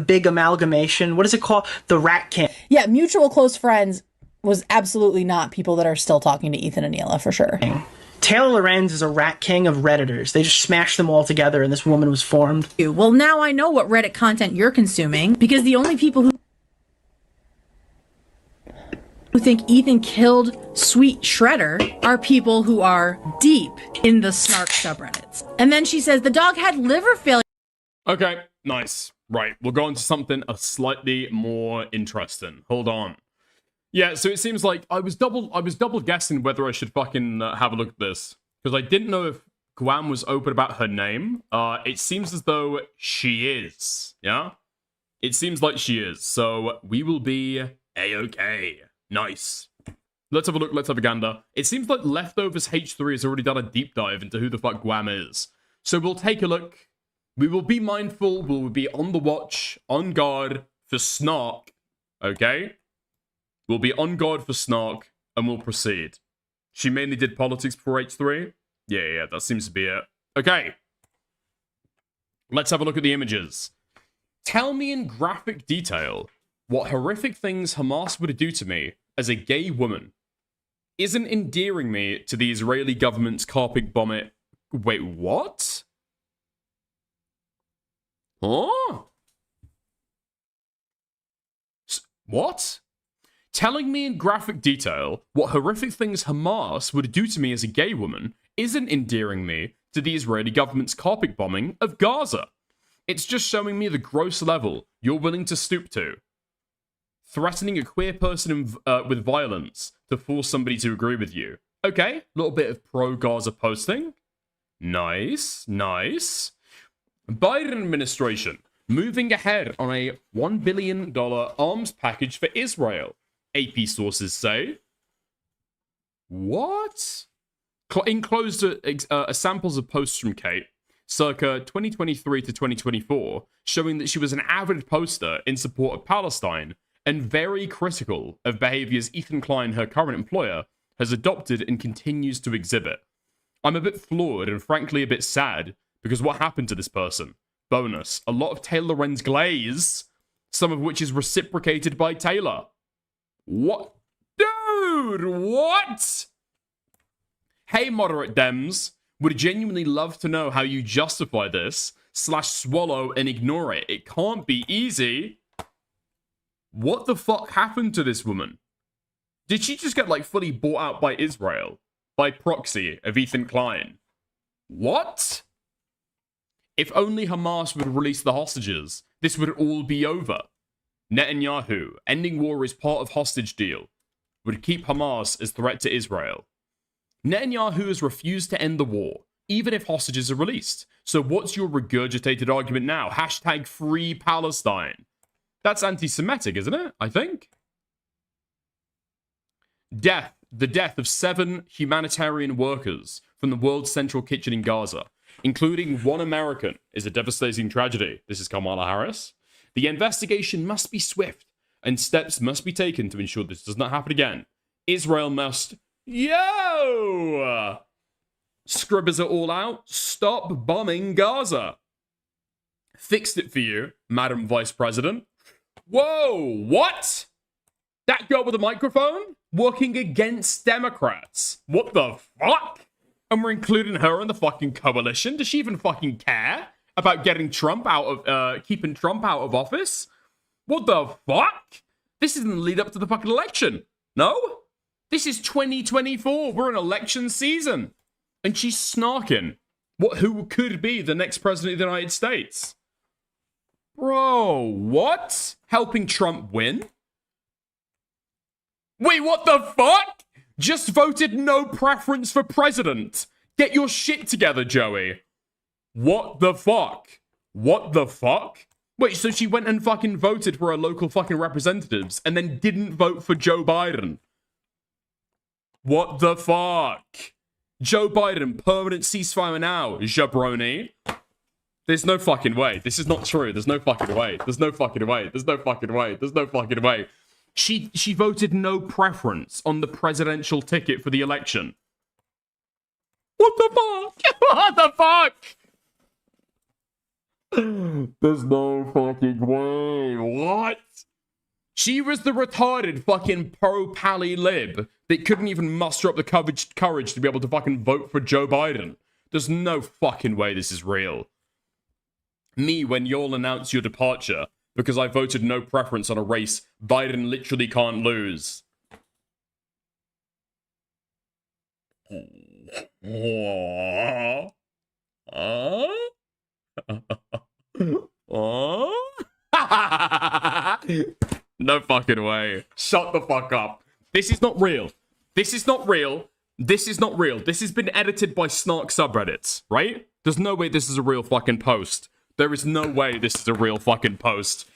big amalgamation. What is it called? The Rat King. Yeah, mutual close friends was absolutely not people that are still talking to Ethan and Neela for sure. Taylor Lorenz is a rat king of Redditors. They just smashed them all together, and this woman was formed. Well, now I know what Reddit content you're consuming, because the only people who think Ethan killed Sweet Shredder are people who are deep in the snark subreddits. And then she says the dog had liver failure. Okay, nice. Right, we'll go on to something slightly more interesting. Hold on. Yeah, so it seems like I was double guessing whether I should fucking have a look at this, because I didn't know if Guam was open about her name. It seems as though she is. Yeah, it seems like she is. So we will be a-okay. Nice. Let's have a look. Let's have a gander. It seems like Leftovers H3 has already done a deep dive into who the fuck Guam is. So we'll take a look. We will be mindful. We will be on the watch, on guard for snark. Okay. We'll be on guard for snark, and we'll proceed. She mainly did politics before H3? Yeah, that seems to be it. Okay. Let's have a look at the images. Tell me in graphic detail what horrific things Hamas would do to me as a gay woman isn't endearing me to the Israeli government's carpet bomb it. Wait, what? Huh? What? Telling me in graphic detail what horrific things Hamas would do to me as a gay woman isn't endearing me to the Israeli government's carpet bombing of Gaza. It's just showing me the gross level you're willing to stoop to. Threatening a queer person with violence to force somebody to agree with you. Okay, a little bit of pro-Gaza posting. Nice, nice. Biden administration moving ahead on a $1 billion arms package for Israel. AP sources say. What? Enclosed are samples of posts from Kate, circa 2023 to 2024, showing that she was an avid poster in support of Palestine and very critical of behaviors Ethan Klein, her current employer, has adopted and continues to exhibit. I'm a bit floored and frankly a bit sad because what happened to this person? Bonus, a lot of Taylor Lorenz glaze, some of which is reciprocated by Taylor. What? Dude, what? Hey, moderate Dems, would genuinely love to know how you justify this, / swallow and ignore it. It can't be easy. What the fuck happened to this woman? Did she just get, like, fully bought out by Israel? By proxy of Ethan Klein? What? If only Hamas would release the hostages, this would all be over. Netanyahu, ending war is part of hostage deal, would keep Hamas as threat to Israel. Netanyahu has refused to end the war, even if hostages are released. So what's your regurgitated argument now? Hashtag free Palestine. That's anti-Semitic, isn't it? I think. The death of 7 humanitarian workers from the World Central Kitchen in Gaza, including 1 American, is a devastating tragedy. This is Kamala Harris. The investigation must be swift, and steps must be taken to ensure this does not happen again. Israel must, Whoa! Scribbers are all out. Stop bombing Gaza. Fixed it for you, Madam Vice President. Whoa, what? That girl with a microphone? Working against Democrats. What the fuck? And we're including her in the fucking coalition? Does she even fucking care about getting Trump out of, keeping Trump out of office? What the fuck? This isn't the lead up to the fucking election. No? This is 2024. We're in election season. And she's snarking. Who could be the next president of the United States? Bro, what? Helping Trump win? Wait, what the fuck? Just voted no preference for president. Get your shit together, Joey. What the fuck? What the fuck? Wait, so she went and fucking voted for her local fucking representatives and then didn't vote for Joe Biden? What the fuck? Joe Biden, permanent ceasefire now, jabroni. There's no fucking way. This is not true. There's no fucking way. There's no fucking way. There's no fucking way. There's no fucking way. She voted no preference on the presidential ticket for the election. What the fuck? What the fuck? There's no fucking way. What? She was the retarded fucking pro-pally lib that couldn't even muster up the courage to be able to fucking vote for Joe Biden. There's no fucking way this is real. Me, when y'all announce your departure because I voted no preference on a race Biden literally can't lose. No fucking way. Shut the fuck up. This is not real. This is not real. This is not real. This has been edited by snark subreddits, right? There's no way this is a real fucking post. There is no way this is a real fucking post.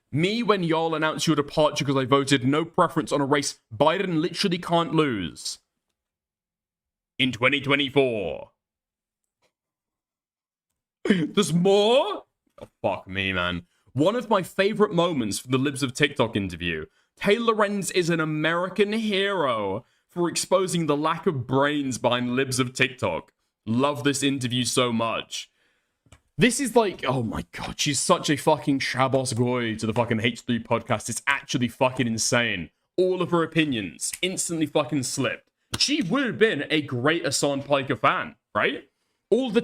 Me, when y'all announce your departure because I voted no preference on a race Biden literally can't lose. In 2024. There's more? Oh, fuck me, man. One of my favorite moments from the Libs of TikTok interview. Taylor Lorenz is an American hero for exposing the lack of brains behind Libs of TikTok. Love this interview so much. This is like, oh my god, she's such a fucking Shabbos goy to the fucking H3 podcast. It's actually fucking insane. All of her opinions instantly fucking slipped. She would have been a great Hassan Piker fan, right? All the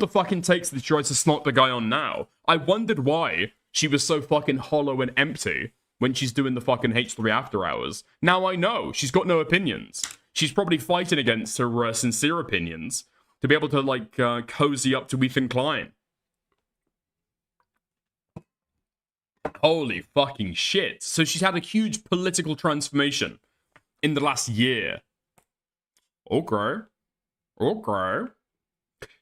fucking takes that she tries to snot the guy on now. I wondered why she was so fucking hollow and empty when she's doing the fucking H3 after hours. Now I know, she's got no opinions. She's probably fighting against her sincere opinions to be able to, like, cozy up to Ethan Klein. Holy fucking shit. So she's had a huge political transformation in the last year. Okay. Okay.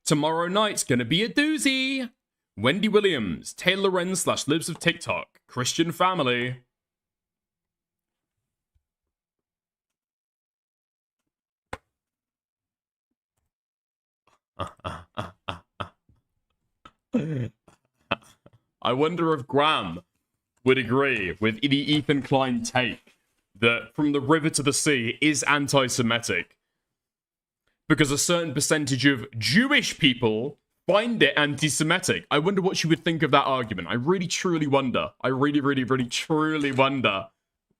Tomorrow night's gonna be a doozy. Wendy Williams, Taylor Lorenz / Libs of TikTok, Christian family. I wonder if Guam would agree with the Ethan Klein take that From the River to the Sea is anti-Semitic. Because a certain percentage of Jewish people find it anti-Semitic. I wonder what she would think of that argument. I really, truly wonder. I really, really, really, truly wonder.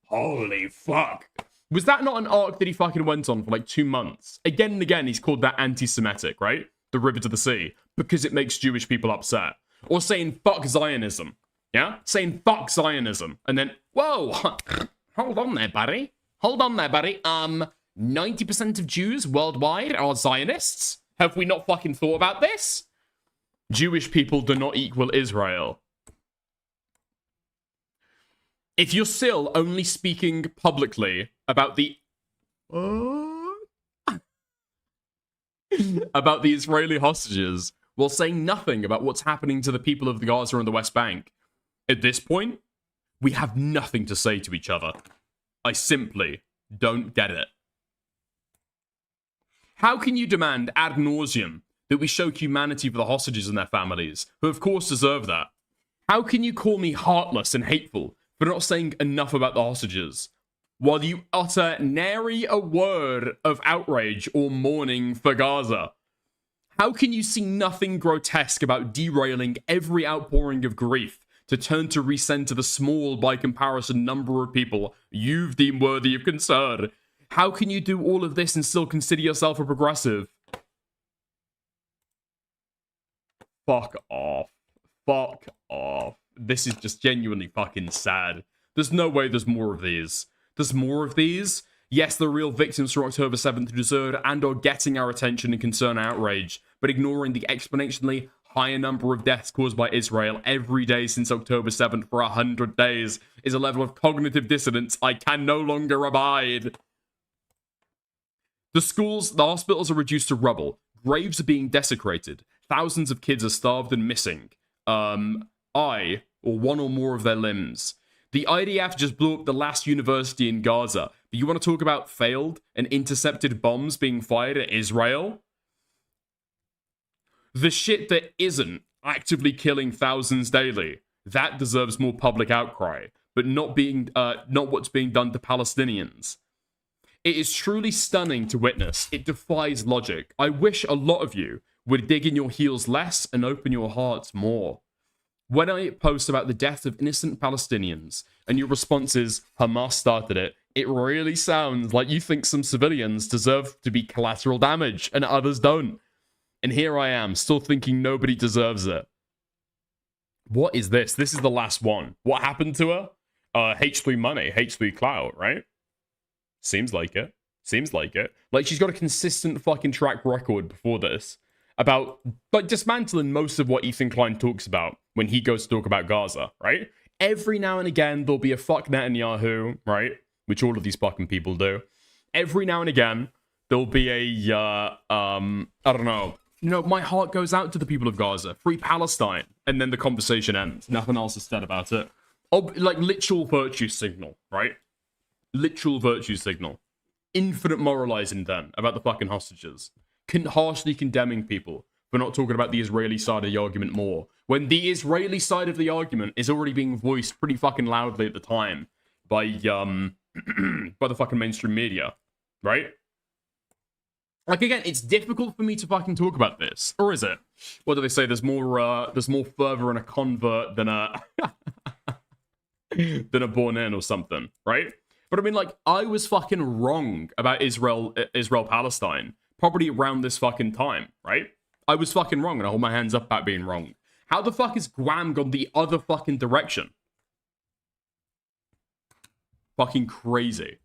Holy fuck. Was that not an arc that he fucking went on for like 2 months? Again and again, he's called that anti-Semitic, right? The River to the Sea. Because it makes Jewish people upset. Or saying fuck Zionism. Yeah? Saying fuck Zionism. And then, whoa, hold on there, buddy. Hold on there, buddy. 90% of Jews worldwide are Zionists? Have we not fucking thought about this? Jewish people do not equal Israel. If you're still only speaking publicly about the about the Israeli hostages while saying nothing about what's happening to the people of the Gaza and the West Bank, at this point, we have nothing to say to each other. I simply don't get it. How can you demand ad nauseum that we show humanity for the hostages and their families, who of course deserve that? How can you call me heartless and hateful for not saying enough about the hostages? while you utter nary a word of outrage or mourning for Gaza? How can you see nothing grotesque about derailing every outpouring of grief to turn to recenter the small, by comparison, number of people you've deemed worthy of concern? How can you do all of this and still consider yourself a progressive? Fuck off. Fuck off. This is just genuinely fucking sad. There's no way there's more of these. There's more of these? Yes, the real victims from October 7th who deserve and are getting our attention and concern and outrage, but ignoring the exponentially higher number of deaths caused by Israel every day since October 7th for 100 days is a level of cognitive dissonance I can no longer abide. The schools, the hospitals are reduced to rubble. Graves are being desecrated. Thousands of kids are starved and missing. Or one or more of their limbs. The IDF just blew up the last university in Gaza. But you want to talk about failed and intercepted bombs being fired at Israel? The shit that isn't actively killing thousands daily, that deserves more public outcry, but not what's being done to Palestinians. It is truly stunning to witness. It defies logic. I wish a lot of you would dig in your heels less and open your hearts more. When I post about the death of innocent Palestinians and your response is, Hamas started it, it really sounds like you think some civilians deserve to be collateral damage and others don't. And here I am, still thinking nobody deserves it. What is this? This is the last one. What happened to her? H3 money, H3 clout, right? Seems like it. Seems like it. Like, she's got a consistent fucking track record before this about, like, dismantling most of what Ethan Klein talks about when he goes to talk about Gaza, right? Every now and again, there'll be a fuck Netanyahu, right? Which all of these fucking people do. Every now and again, there'll be a, I don't know. You know, my heart goes out to the people of Gaza. Free Palestine. And then the conversation ends. Nothing else is said about it. Like, literal virtue signal, right? Literal virtue signal. Infinite moralizing then about the fucking hostages. Harshly condemning people for not talking about the Israeli side of the argument more. When the Israeli side of the argument is already being voiced pretty fucking loudly at the time by by the fucking mainstream media, right? Like, again, it's difficult for me to fucking talk about this, or is it? What do they say? There's more fervor in a convert than a than a born in or something, right? But I mean, like, I was fucking wrong about Israel Palestine probably around this fucking time, right? I was fucking wrong, and I hold my hands up about being wrong. How the fuck has Guam gone the other fucking direction? Fucking crazy.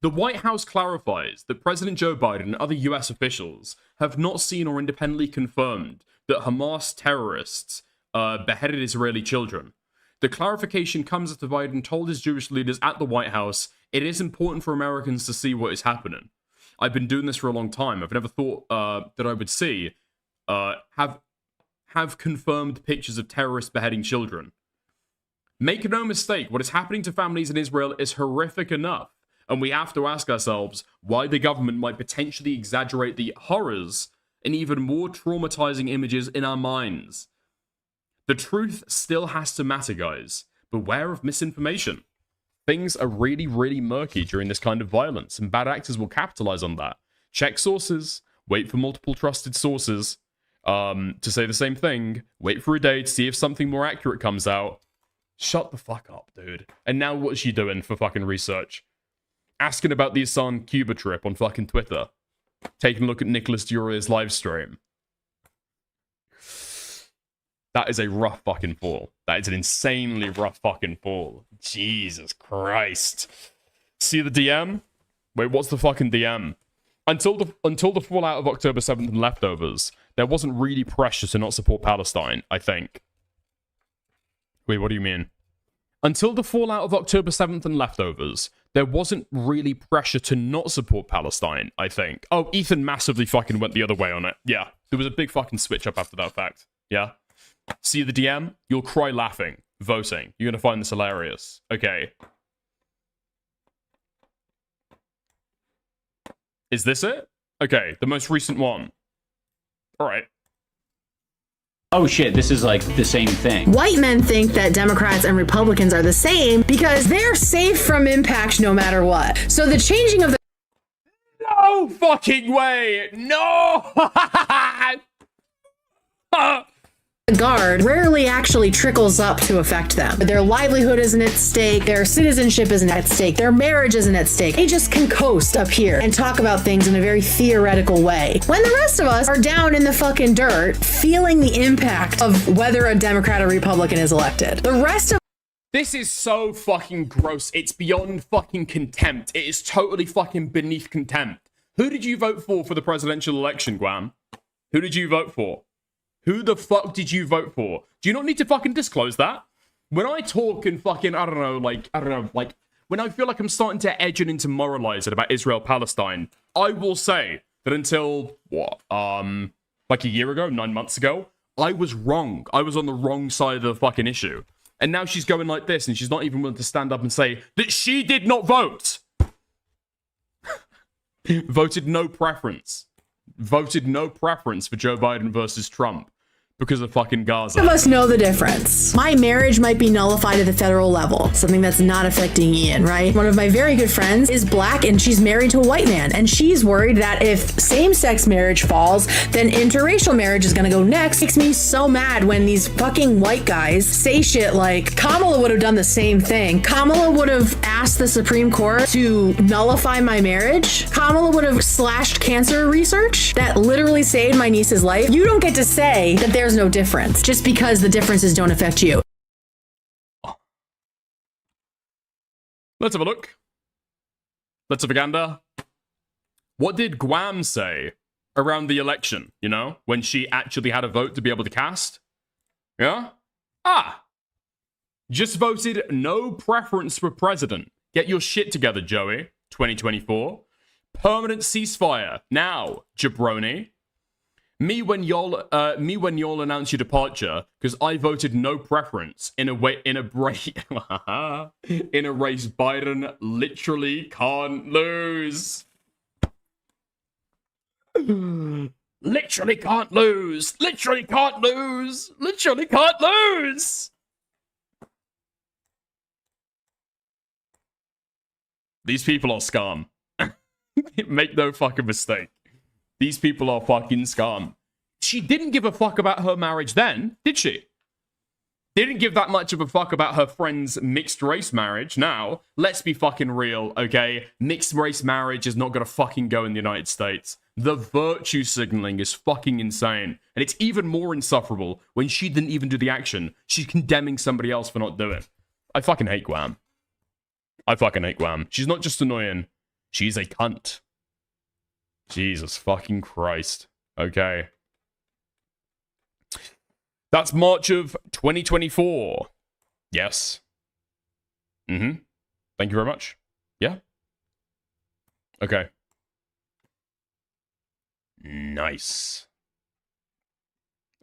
The White House clarifies that President Joe Biden and other US officials have not seen or independently confirmed that Hamas terrorists beheaded Israeli children. The clarification comes after Biden told his Jewish leaders at the White House, it is important for Americans to see what is happening. I've been doing this for a long time. I've never thought that I would see have confirmed pictures of terrorists beheading children. Make no mistake, what is happening to families in Israel is horrific enough, and we have to ask ourselves why the government might potentially exaggerate the horrors and even more traumatizing images in our minds. The truth still has to matter, guys. Beware of misinformation. Things are really, really murky during this kind of violence, and bad actors will capitalize on that. Check sources. Wait for multiple trusted sources to say the same thing. Wait for a day to see if something more accurate comes out. Shut the fuck up, dude. And now what's she doing for fucking research? Asking about the Asan Cuba trip on fucking Twitter. Taking a look at Nicholas Diorio's live stream. That is a rough fucking fall. That is an insanely rough fucking fall. Jesus Christ. See the DM? Wait, what's the fucking DM? Until the fallout of October 7th and leftovers, there wasn't really pressure to not support Palestine, I think. Wait, what do you mean? Until the fallout of October 7th and leftovers, there wasn't really pressure to not support Palestine, I think. Oh, Ethan massively fucking went the other way on it. Yeah, there was a big fucking switch up after that fact. Yeah? See the DM? You'll cry laughing. Voting. You're gonna find this hilarious. Okay. Is this it? Okay, the most recent one. Alright. oh shit, this is like the same thing. White men think that Democrats and Republicans are the same because they're safe from impact no matter what. So the changing of the No fucking way! No! guard rarely actually trickles up to affect them. Their livelihood isn't at stake, their citizenship isn't at stake, their marriage isn't at stake. They just can coast up here and talk about things in a very theoretical way. When the rest of us are down in the fucking dirt, feeling the impact of whether a Democrat or Republican is elected. The rest of This is so fucking gross. It's beyond fucking contempt. It is totally fucking beneath contempt. Who did you vote for the presidential election, Guam? Who did you vote for? Who the fuck did you vote for? Do you not need to fucking disclose that? When I talk and fucking, I don't know, when I feel like I'm starting to edge it into moralizing about Israel-Palestine, I will say that until, like a year ago, 9 months ago, I was wrong. I was on the wrong side of the fucking issue. And now she's going like this, and she's not even willing to stand up and say that she did not vote. Voted no preference. Voted no preference for Joe Biden versus Trump because of fucking Gaza. Some of us know the difference. My marriage might be nullified at the federal level, something that's not affecting Ian, right? One of my very good friends is black and she's married to a white man, and she's worried that if same-sex marriage falls, then interracial marriage is gonna go next. It makes me so mad when these fucking white guys say shit like, Kamala would have done the same thing. Kamala would have asked the Supreme Court to nullify my marriage. Kamala would have slashed cancer research that literally saved my niece's life. You don't get to say that there's no difference just because the differences don't affect you. Let's have a look. Let's have a gander. What did Guam say around the election, you know, when she actually had a vote to be able to cast? Yeah? Just voted no preference for president. Get your shit together, Joey. 2024. Permanent ceasefire. Now, jabroni. Me when y'all announce your departure, because I voted no preference in a race Biden literally can't lose. Literally can't lose. Literally can't lose. Literally can't lose. These people are scum. Make no fucking mistake. These people are fucking scum. She didn't give a fuck about her marriage then, did she? Didn't give that much of a fuck about her friend's mixed race marriage. Now, let's be fucking real, okay? Mixed race marriage is not gonna fucking go in the United States. The virtue signaling is fucking insane. And it's even more insufferable when she didn't even do the action. She's condemning somebody else for not doing it. I fucking hate Guam. I fucking hate Guam. She's not just annoying. She's a cunt. Jesus fucking Christ. Okay. That's March of 2024. Yes. Thank you very much. Yeah. Okay. Nice.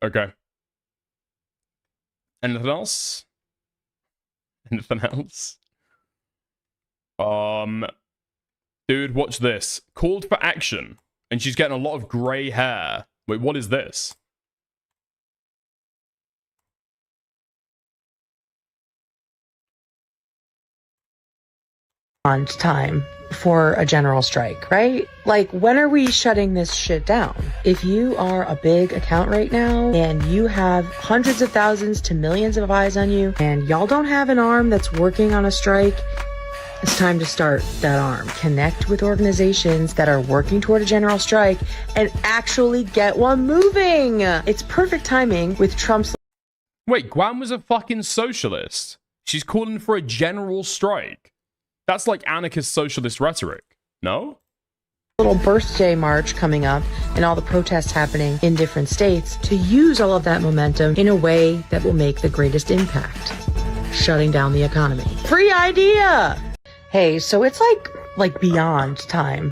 Okay. Anything else? Anything else? Dude, watch this. Called for action. And she's getting a lot of grey hair. Wait, what is this? On time for a general strike, right? Like, when are we shutting this shit down? If you are a big account right now and you have hundreds of thousands to millions of eyes on you and y'all don't have an arm that's working on a strike, it's time to start that arm. Connect with organizations that are working toward a general strike and actually get one moving. It's perfect timing with Trump's... Wait, Guam was a fucking socialist. She's calling for a general strike. That's like anarchist socialist rhetoric, no? Little birthday march coming up and all the protests happening in different states to use all of that momentum in a way that will make the greatest impact. Shutting down the economy. Free idea! Hey, so it's like beyond time.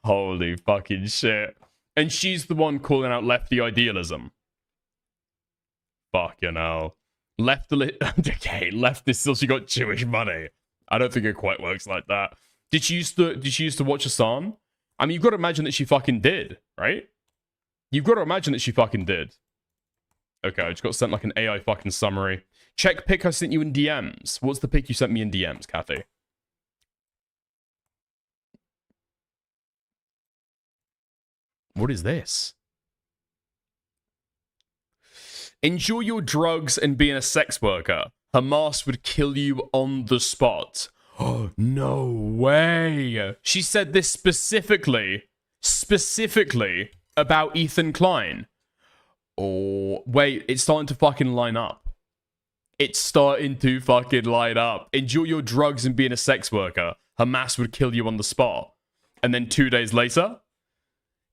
Holy fucking shit. And she's the one calling out lefty idealism. Fucking hell. Okay, leftist still she got Jewish money. I don't think it quite works like that. Did she used to watch Hassan? I mean, you've got to imagine that she fucking did, right? You've got to imagine that she fucking did. Okay, I just got sent like an AI fucking summary. Check pic I sent you in DMs. What's the pic you sent me in DMs, Kathy? What is this? Enjoy your drugs and being a sex worker. Hamas would kill you on the spot. Oh, no way. She said this specifically about Ethan Klein. Oh, wait, it's starting to fucking line up. It's starting to fucking line up. Enjoy your drugs and being a sex worker. Hamas would kill you on the spot. And then 2 days later,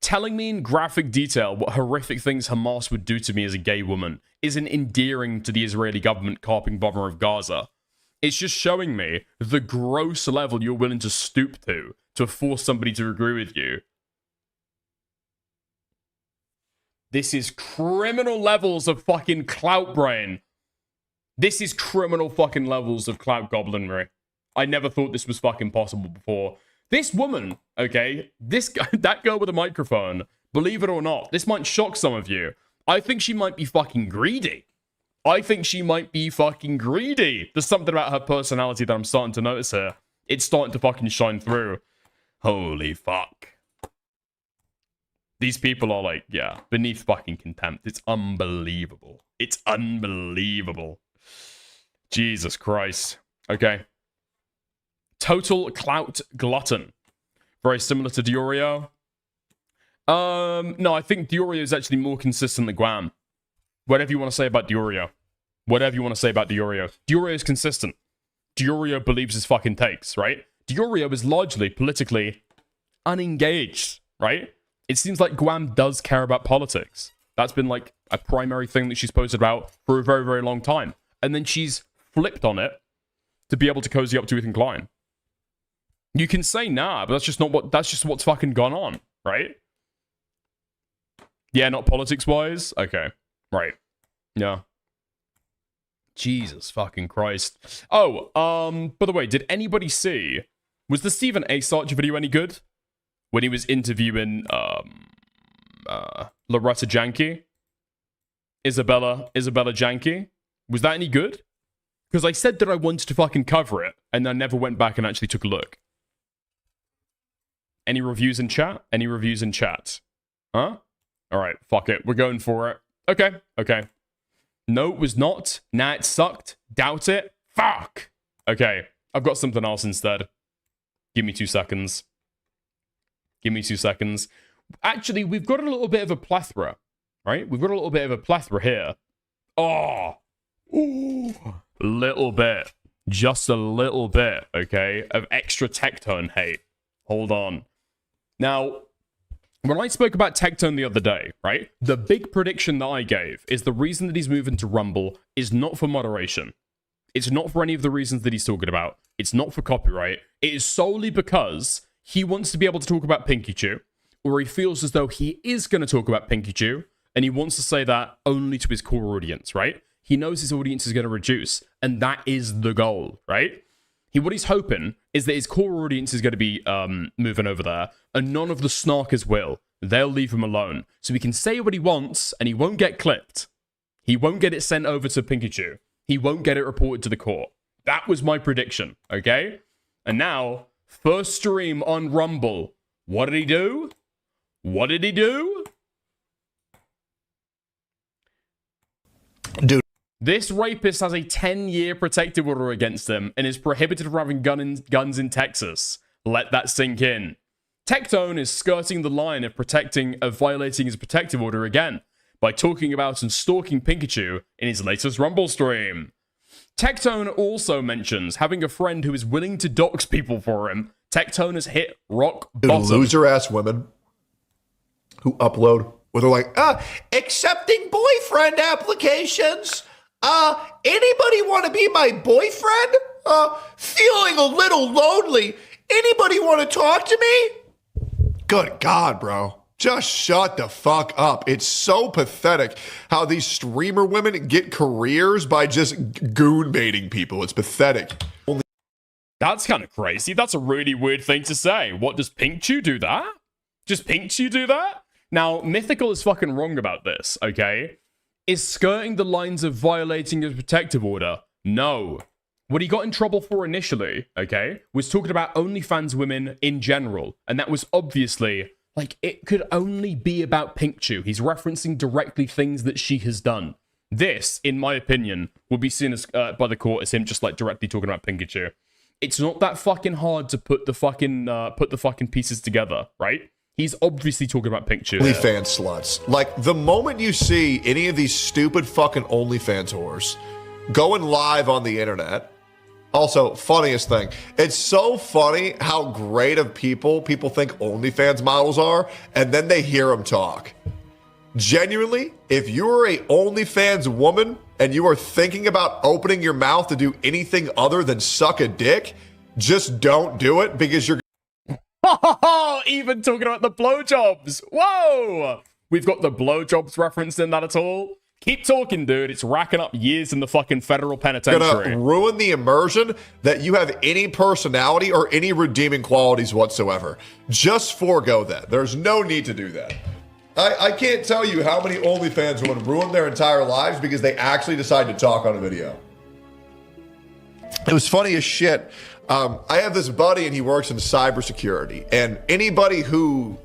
telling me in graphic detail what horrific things Hamas would do to me as a gay woman isn't endearing to the Israeli government carping bomber of Gaza. It's just showing me the gross level you're willing to stoop to force somebody to agree with you. This is criminal levels of fucking clout brain. This is criminal fucking levels of clout goblinry. I never thought this was fucking possible before. This woman, okay, that girl with a microphone, believe it or not, this might shock some of you. I think she might be fucking greedy. There's something about her personality that I'm starting to notice here. It's starting to fucking shine through. Holy fuck. These people are like, yeah, beneath fucking contempt. It's unbelievable. It's unbelievable. Jesus Christ. Okay. Total clout glutton. Very similar to Diorio. No, I think Diorio is actually more consistent than Guam. Whatever you want to say about Diorio. Diorio is consistent. Diorio believes his fucking takes, right? Diorio is largely politically unengaged, right? It seems like Guam does care about politics. That's been like a primary thing that she's posted about for a very, very long time. And then she's flipped on it to be able to cozy up to Ethan Klein. You can say nah, but that's just what's fucking gone on, right? Yeah, not politics-wise? Okay. Right. Yeah. Jesus fucking Christ. Oh, by the way, did anybody see... Was the Stephen A. Sarch video any good? When he was interviewing, Loretta Janke? Isabella Janke? Was that any good? Because I said that I wanted to fucking cover it, and I never went back and actually took a look. Any reviews in chat? Huh? Alright, fuck it. We're going for it. Okay. No, it was not. Nah, it sucked. Doubt it. Fuck! Okay, I've got something else instead. Give me 2 seconds. Actually, we've got a little bit of a plethora, right? We've got a little bit of a plethora here. Oh! Ooh. Little bit. Just a little bit, okay? Of extra Tectone hate. Hold on. Now, when I spoke about Tectone the other day, right? The big prediction that I gave is the reason that he's moving to Rumble is not for moderation. It's not for any of the reasons that he's talking about. It's not for copyright. It is solely because he wants to be able to talk about Pinky Chew, or he feels as though he is going to talk about Pinky Chew, and he wants to say that only to his core audience, right? He knows his audience is going to reduce, and that is the goal, right? What he's hoping is that his core audience is going to be moving over there, and none of the snarkers will. They'll leave him alone. So he can say what he wants, and he won't get clipped. He won't get it sent over to Pinky Chew. He won't get it reported to the court. That was my prediction, okay? And now, first stream on Rumble. What did he do? Dude. This rapist has a 10-year protective order against him and is prohibited from having guns in Texas. Let that sink in. Tectone is skirting the line of violating his protective order again by talking about and stalking Pikachu in his latest Rumble stream. Tectone also mentions having a friend who is willing to dox people for him. Tectone has hit rock bottom. Loser-ass women who upload where they're like, accepting boyfriend applications. Anybody want to be my boyfriend? Feeling a little lonely. Anybody want to talk to me? Good God, bro. Just shut the fuck up. It's so pathetic how these streamer women get careers by just goon baiting people. It's pathetic. That's kind of crazy. That's a really weird thing to say. What, does Pink Chew do that? Just Pink Chew do that? Now, Mythical is fucking wrong about this, okay? Is skirting the lines of violating a protective order? No. What he got in trouble for initially, okay, was talking about OnlyFans women in general. And that was obviously, like, it could only be about Pinkchu. He's referencing directly things that she has done. This, in my opinion, will be seen as by the court as him just, like, directly talking about Pikachu. It's not that fucking hard to put the fucking pieces together, right? He's obviously talking about Pinkchu. OnlyFans sluts. Like, the moment you see any of these stupid fucking OnlyFans whores going live on the internet, also, funniest thing, it's so funny how great of people think OnlyFans models are, and then they hear them talk. Genuinely, if you're a OnlyFans woman and you are thinking about opening your mouth to do anything other than suck a dick, just don't do it because you're... Even talking about the blowjobs. Whoa! We've got the blowjobs referenced in that at all? Keep talking, dude. It's racking up years in the fucking federal penitentiary. Gonna ruin the immersion that you have any personality or any redeeming qualities whatsoever. Just forego that. There's no need to do that. I can't tell you how many OnlyFans would ruin their entire lives because they actually decide to talk on a video. It was funny as shit. I have this buddy and he works in cybersecurity. And anybody who...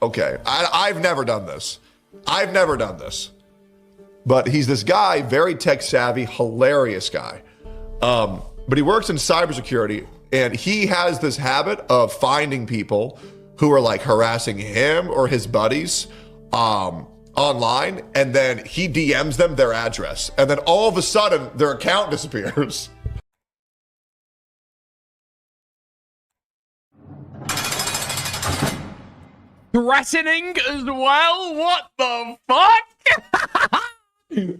Okay, I've never done this. But he's this guy, very tech savvy, hilarious guy. But he works in cybersecurity and he has this habit of finding people who are like harassing him or his buddies online. And then he DMs them their address. And then all of a sudden their account disappears. Threatening as well? What the fuck?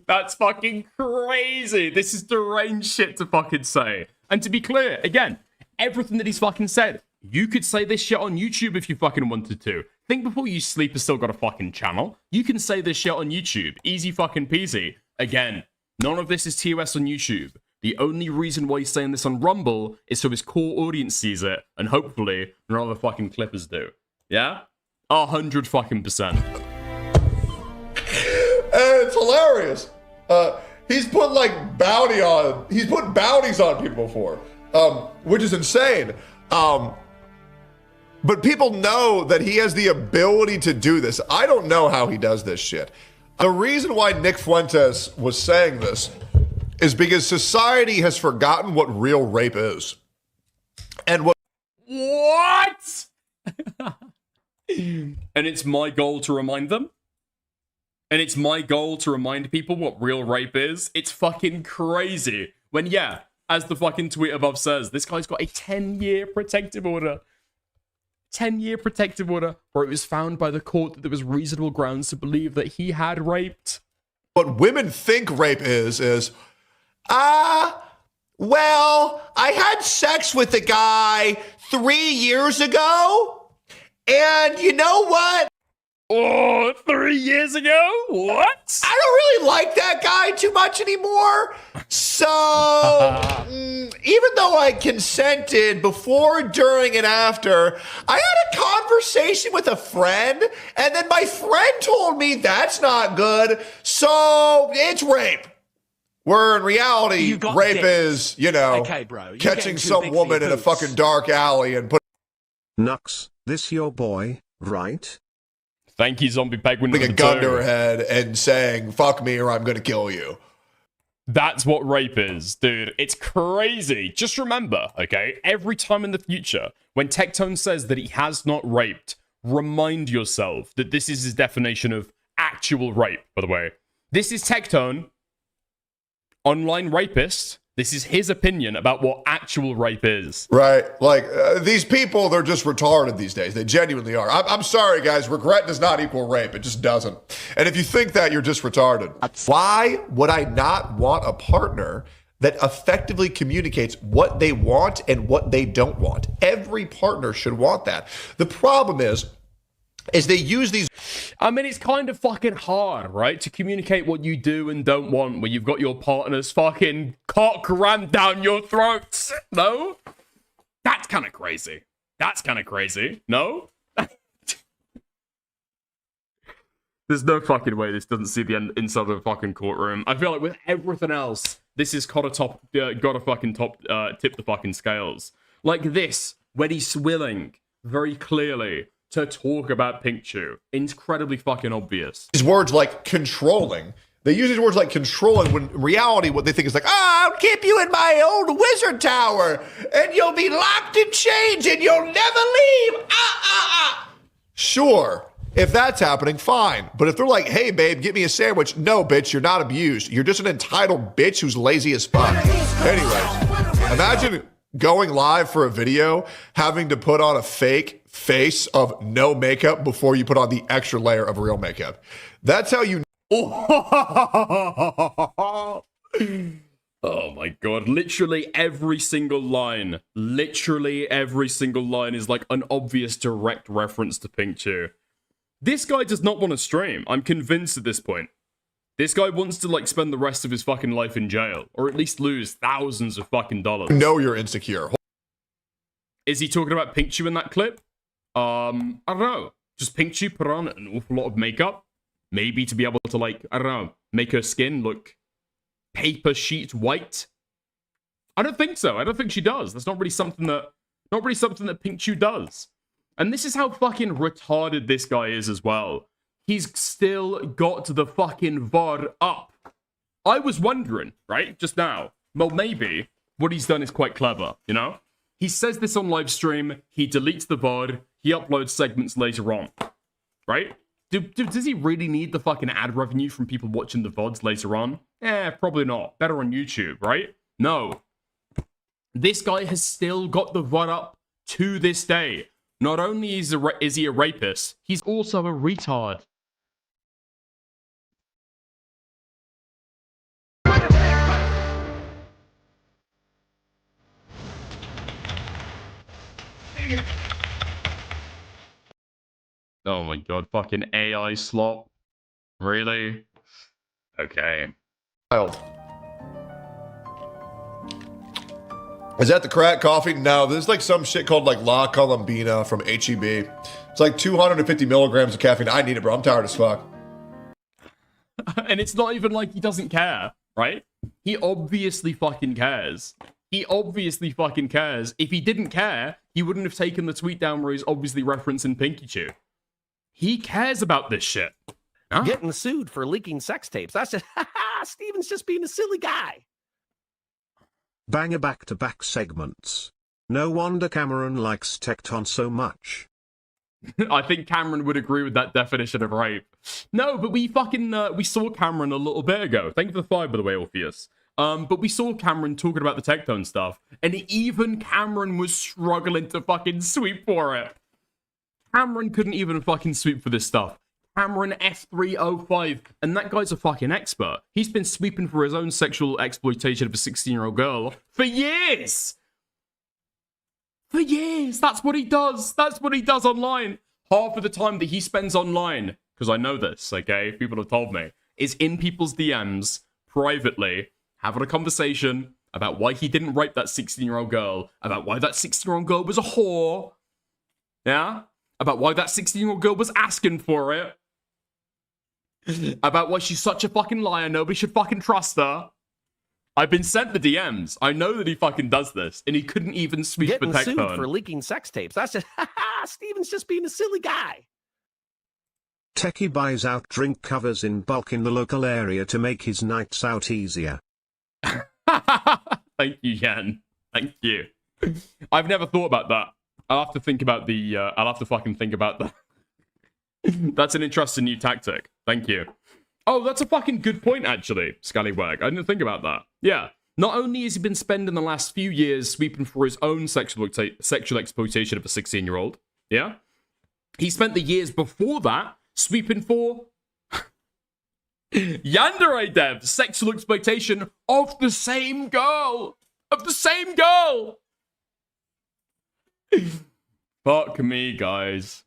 That's fucking crazy. This is deranged shit to fucking say. And to be clear, again, everything that he's fucking said, you could say this shit on YouTube if you fucking wanted to. Think Before You Sleep has still got a fucking channel. You can say this shit on YouTube. Easy fucking peasy. Again, none of this is TOS on YouTube. The only reason why he's saying this on Rumble is so his core audience sees it, and hopefully none other fucking clippers do. Yeah? 100 fucking %. It's hilarious. He's put like he's put bounties on people before, which is insane. But people know that he has the ability to do this. I don't know how he does this shit. The reason why Nick Fuentes was saying this is because society has forgotten what real rape is. And what? And it's my goal to remind them. And it's my goal to remind people what real rape is. It's fucking crazy. When, yeah, as the fucking tweet above says, this guy's got a 10-year protective order. 10-year protective order, where it was found by the court that there was reasonable grounds to believe that he had raped. What women think rape is, well, I had sex with a guy 3 years ago, and you know what? Oh, 3 years ago? What? I don't really like that guy too much anymore. So, even though I consented before, during, and after, I had a conversation with a friend, and then my friend told me that's not good, so it's rape. Where in reality, rape is, Okay, bro, catching some woman in a fucking dark alley and put... Nux, this your boy, right? Thank you, Zombie Penguin. Putting a gun to her head and saying, fuck me or I'm gonna kill you. That's what rape is, dude. It's crazy. Just remember, okay, every time in the future, when Tectone says that he has not raped, remind yourself that this is his definition of actual rape, by the way. This is Tectone, online rapist. This is his opinion about what actual rape is. Right. Like, these people, they're just retarded these days. They genuinely are. I'm sorry, guys. Regret does not equal rape. It just doesn't. And if you think that, you're just retarded. Why would I not want a partner that effectively communicates what they want and what they don't want? Every partner should want that. The problem is they use these... I mean, it's kind of fucking hard, right? To communicate what you do and don't want when you've got your partner's fucking cock rammed down your throats. No? That's kind of crazy. That's kind of crazy. No? There's no fucking way this doesn't see the inside of a fucking courtroom. I feel like with everything else, this is gotta fucking tip the fucking scales. Like this, when he's willing very clearly to talk about Pink Chew. Incredibly fucking obvious. These words like controlling. They use these words like controlling when in reality what they think is like, I'll keep you in my old wizard tower and you'll be locked in chains and you'll never leave. Sure. If that's happening, fine. But if they're like, hey, babe, get me a sandwich. No, bitch, you're not abused. You're just an entitled bitch who's lazy as fuck. Anyways, imagine going live for a video, having to put on a fake face of no makeup before you put on the extra layer of real makeup. That's how you... Oh my god, literally every single line is like an obvious direct reference to Pink Chew. This guy does not want to stream. I'm convinced at this point. This guy wants to like spend the rest of his fucking life in jail, or at least lose thousands of fucking dollars. Know you're insecure. Is he talking about Pink Chew in that clip? I don't know. Just Pink Chew put on an awful lot of makeup, maybe to be able to like, I don't know, make her skin look paper sheet white. I don't think so. I don't think she does. That's not really something that Pink Chew does. And this is how fucking retarded this guy is as well. He's still got the fucking VOD up. I was wondering, right, just now, well, maybe what he's done is quite clever, you know? He says this on live stream, he deletes the VOD, he uploads segments later on, right? Does he really need the fucking ad revenue from people watching the VODs later on? Probably not. Better on YouTube, right? No. This guy has still got the VOD up to this day. Not only is he a rapist, he's also a retard. Oh my god, fucking AI slop. Really? Okay. Is that the crack coffee? No, there's like some shit called like La Colombina from HEB. It's like 250 milligrams of caffeine. I need it, bro. I'm tired as fuck. And it's not even like he doesn't care, right? He obviously fucking cares. He obviously fucking cares. If he didn't care, he wouldn't have taken the tweet down where he's obviously referencing Pinky Chew. He cares about this shit. Huh? Getting sued for leaking sex tapes. That's just, Steven's just being a silly guy. Banger back-to-back segments. No wonder Cameron likes Tecton so much. I think Cameron would agree with that definition of rape. No, but we fucking, we saw Cameron a little bit ago. Thank you for the fire, by the way, Orpheus. But we saw Cameron talking about the Tecton stuff, and even Cameron was struggling to fucking sweep for it. Cameron couldn't even fucking sweep for this stuff. Cameron F305, and that guy's a fucking expert. He's been sweeping for his own sexual exploitation of a 16-year-old girl for years! For years! That's what he does! That's what he does online! Half of the time that he spends online, because I know this, okay? People have told me, is in people's DMs, privately, having a conversation about why he didn't rape that 16-year-old girl, about why that 16-year-old girl was a whore, yeah? About why that 16-year-old girl was asking for it. About why she's such a fucking liar, nobody should fucking trust her. I've been sent the DMs. I know that he fucking does this, and he couldn't even sweep for Getting sued Tecton. for leaking sex tapes. That's just, Steven's just being a silly guy. Techie buys out drink covers in bulk in the local area to make his nights out easier. Thank you, Yan. Thank you. I've never thought about that. I'll have to think about the, I'll have to fucking think about that. That's an interesting new tactic. Thank you. Oh, that's a fucking good point, actually, Scallywag. I didn't think about that. Yeah. Not only has he been spending the last few years sweeping for his own sexual exploitation of a 16-year-old, yeah? He spent the years before that sweeping for Yandere Dev, sexual exploitation of the same girl. Of the same girl. Fuck me, guys.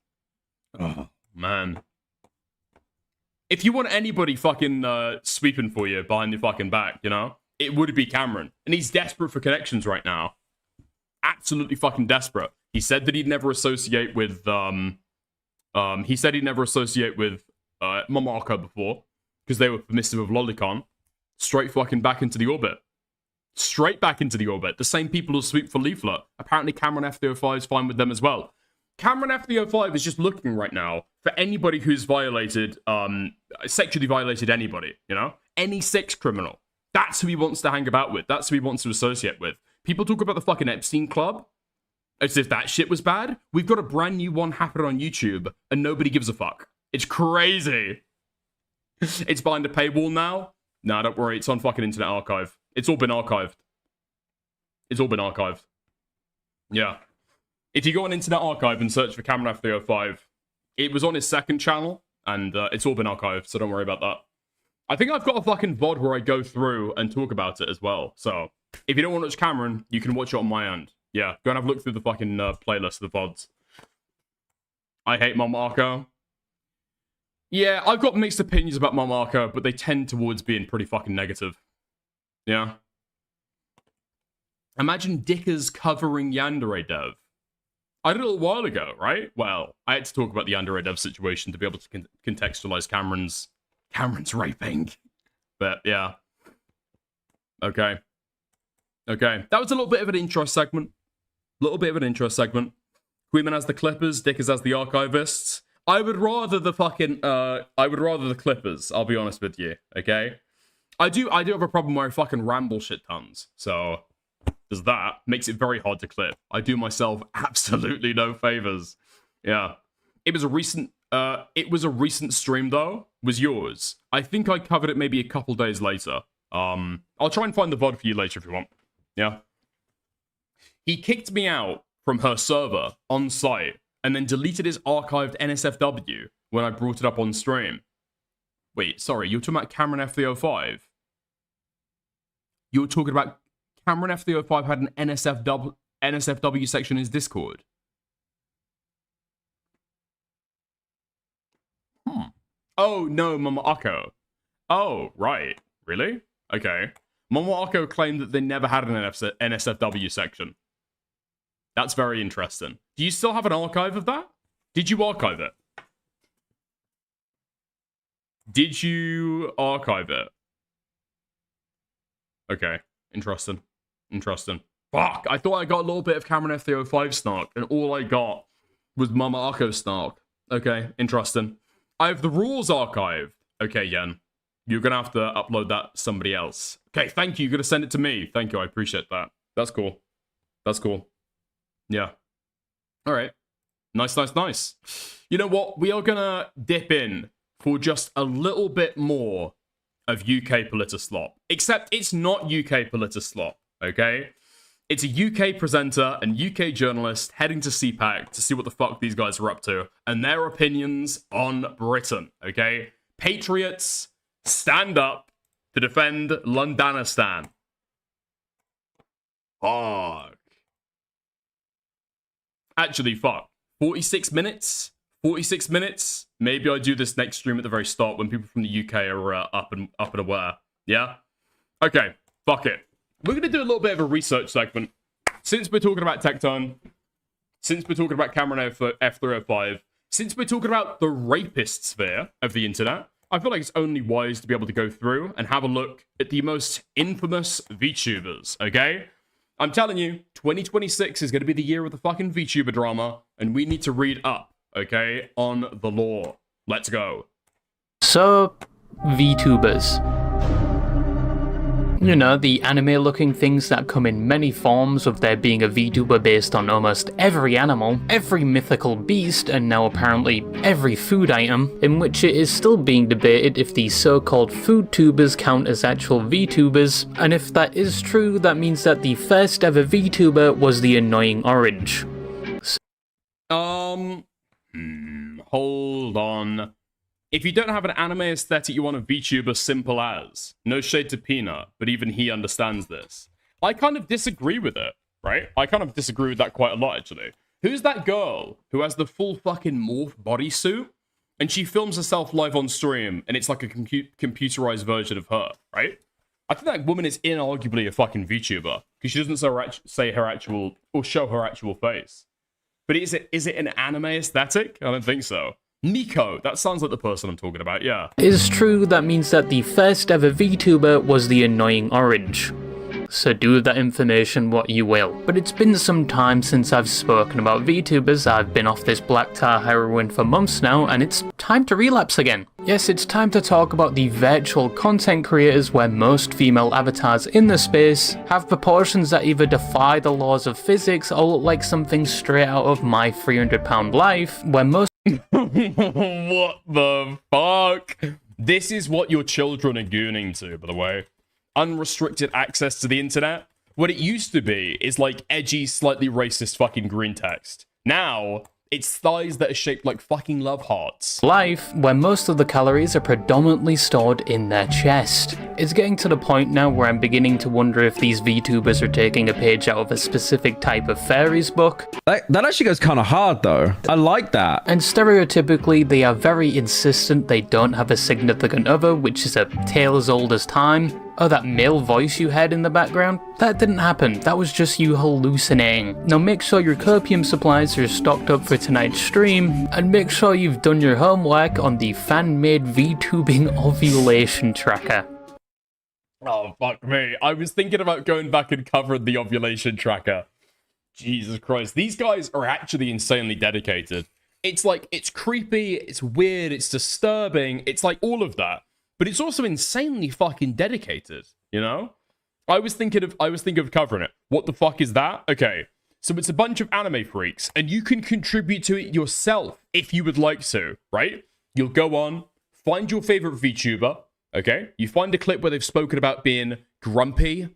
Oh, man. If you want anybody fucking sweeping for you behind your fucking back, you know, it would be Cameron. And he's desperate for connections right now. Absolutely fucking desperate. He said that he'd never associate with, Momoko before, because they were permissive of lolicon, straight fucking back into the orbit. Straight back into the orbit. The same people who sweep for Leaflet. Apparently Cameron F305 is fine with them as well. Cameron F305 is just looking right now for anybody who's violated, sexually violated anybody, you know? Any sex criminal. That's who he wants to hang about with. That's who he wants to associate with. People talk about the fucking Epstein Club as if that shit was bad. We've got a brand new one happening on YouTube, and nobody gives a fuck. It's crazy. It's behind a paywall now. Nah, don't worry. It's on fucking Internet Archive. It's all been archived. It's all been archived. Yeah. If you go on Internet Archive and search for Cameron F305, it was on his second channel, and it's all been archived, so don't worry about that. I think I've got a fucking VOD where I go through and talk about it as well. So, if you don't want to watch Cameron, you can watch it on my end. Yeah, go and have a look through the fucking playlist of the VODs. I hate Momoko. Yeah, I've got mixed opinions about Momoko, but they tend towards being pretty fucking negative. Yeah. Imagine Dickers covering Yandere Dev. I did it a little while ago, right? Well, I had to talk about the Yandere Dev situation to be able to contextualize Cameron's raping. But yeah. Okay. Okay. That was a little bit of an intro segment. Queenman has the Clippers, Dickers has the Archivists. I would rather the Clippers, I'll be honest with you, okay? I do have a problem where I fucking ramble shit tons. So there's that. Makes it very hard to clip. I do myself absolutely no favors. Yeah. It was a recent stream though. Was yours. I think I covered it maybe a couple days later. I'll try and find the VOD for you later if you want. Yeah. He kicked me out from her server on site and then deleted his archived NSFW when I brought it up on stream. Wait, sorry, you're talking about Cameron F305? You were talking about Cameron F305 had an NSFW section in his Discord? Oh, no, Mama Akko. Oh, right. Really? Okay. Mama Akko claimed that they never had an NSFW section. That's very interesting. Do you still have an archive of that? Did you archive it? Did you archive it? Okay. Interesting. Fuck, I thought I got a little bit of Cameron F305 snark, and all I got was Mama Akko snark. Okay, interesting. I have the rules archived. Okay, Yen. You're gonna have to upload that to somebody else. Okay, thank you. You're gonna send it to me. Thank you, I appreciate that. That's cool. Yeah. Alright. Nice. You know what? We are gonna dip in for just a little bit more of UK Politislop. Except it's not UK Politislop, okay? It's a UK presenter and UK journalist heading to CPAC to see what the fuck these guys are up to and their opinions on Britain, okay? Patriots, stand up to defend Londonistan. Fuck. Actually, fuck. 46 minutes? 46 minutes? Maybe I do this next stream at the very start when people from the UK are up and aware. Yeah? Okay, fuck it. We're going to do a little bit of a research segment. Since we're talking about Tecton, since we're talking about Cameron F305, since we're talking about the rapist sphere of the internet, I feel like it's only wise to be able to go through and have a look at the most infamous VTubers, okay? I'm telling you, 2026 is going to be the year of the fucking VTuber drama, and we need to read up, okay, on the lore. Let's go. So, VTubers. You know, the anime-looking things that come in many forms, of there being a VTuber based on almost every animal, every mythical beast, and now apparently every food item, in which it is still being debated if these so-called food tubers count as actual VTubers, and if that is true, that means that the first ever VTuber was the annoying orange. Hold on. If you don't have an anime aesthetic, you want a VTuber simple as. No shade to Peanut, but even he understands this. I kind of disagree with it, right? I kind of disagree with that quite a lot, actually. Who's that girl who has the full fucking morph bodysuit? And she films herself live on stream, and it's like a computerized version of her, right? I think that woman is inarguably a fucking VTuber, because she doesn't say her actual, or show her actual face. But is it an anime aesthetic? I don't think so. Nico, that sounds like the person I'm talking about, yeah. Is true, that means that the first ever VTuber was the annoying orange. So do with that information what you will. But it's been some time since I've spoken about VTubers. I've been off this black tar heroin for months now, and it's time to relapse again. Yes, it's time to talk about the virtual content creators where most female avatars in the space have proportions that either defy the laws of physics or look like something straight out of My 300-Pound Life, where most what the fuck? This is what your children are gooning to, by the way. Unrestricted access to the internet. What it used to be is like edgy, slightly racist fucking green text. Now, it's thighs that are shaped like fucking love hearts. Life, where most of the calories are predominantly stored in their chest. It's getting to the point now where I'm beginning to wonder if these VTubers are taking a page out of a specific type of fairies book. That actually goes kind of hard though. I like that. And stereotypically, they are very insistent they don't have a significant other, which is a tale as old as time. Oh, that male voice you heard in the background? That didn't happen. That was just you hallucinating. Now make sure your copium supplies are stocked up for tonight's stream, and make sure you've done your homework on the fan-made VTubing ovulation tracker. Oh, fuck me. I was thinking about going back and covering the ovulation tracker. Jesus Christ. These guys are actually insanely dedicated. It's like, it's creepy, it's weird, it's disturbing, it's like all of that. But it's also insanely fucking dedicated, you know? I was thinking of covering it. What the fuck is that? Okay, so it's a bunch of anime freaks, and you can contribute to it yourself if you would like to, right? You'll go on, find your favorite VTuber, okay? You find a clip where they've spoken about being grumpy,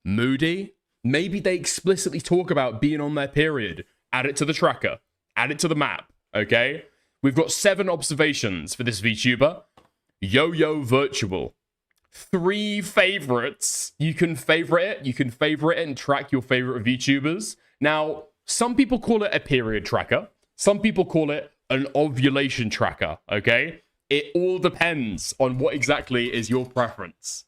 moody. Maybe they explicitly talk about being on their period. Add it to the tracker. Add it to the map, okay? We've got 7 observations for this VTuber. Yo-Yo Virtual. 3 favorites. You can favorite it. You can favorite it and track your favorite VTubers. Now, some people call it a period tracker. Some people call it an ovulation tracker, okay? It all depends on what exactly is your preference.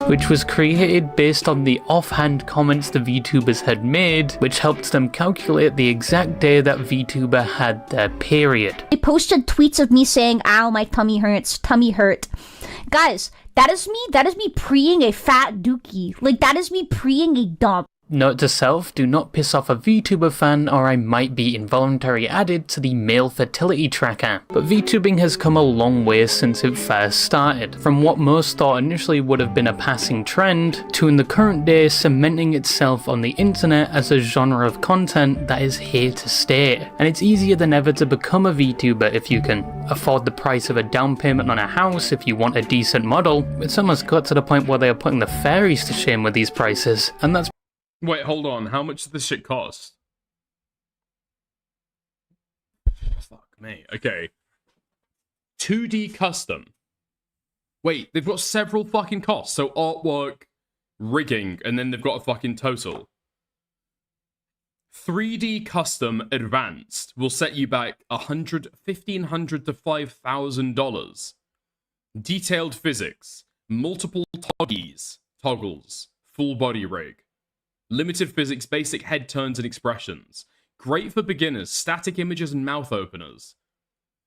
Which was created based on the offhand comments the VTubers had made, which helped them calculate the exact day that VTuber had their period. They posted tweets of me saying, ow, my tummy hurts, tummy hurt. Guys, that is me preeing a fat dookie. Like, that is me preeing a dump. Note to self, do not piss off a VTuber fan or I might be involuntarily added to the male fertility tracker. But VTubing has come a long way since it first started, from what most thought initially would have been a passing trend, to in the current day cementing itself on the internet as a genre of content that is here to stay. And it's easier than ever to become a VTuber if you can afford the price of a down payment on a house if you want a decent model. It's almost got to the point where they are putting the fairies to shame with these prices, and that's Wait, hold on. How much does this shit cost? Fuck me. Okay. 2D custom. Wait, they've got several fucking costs. So artwork, rigging, and then they've got a fucking total. 3D custom advanced will set you back $1,500 to $5,000. Detailed physics, multiple toggles, full body rig. Limited physics, basic head turns and expressions. Great for beginners, static images and mouth openers.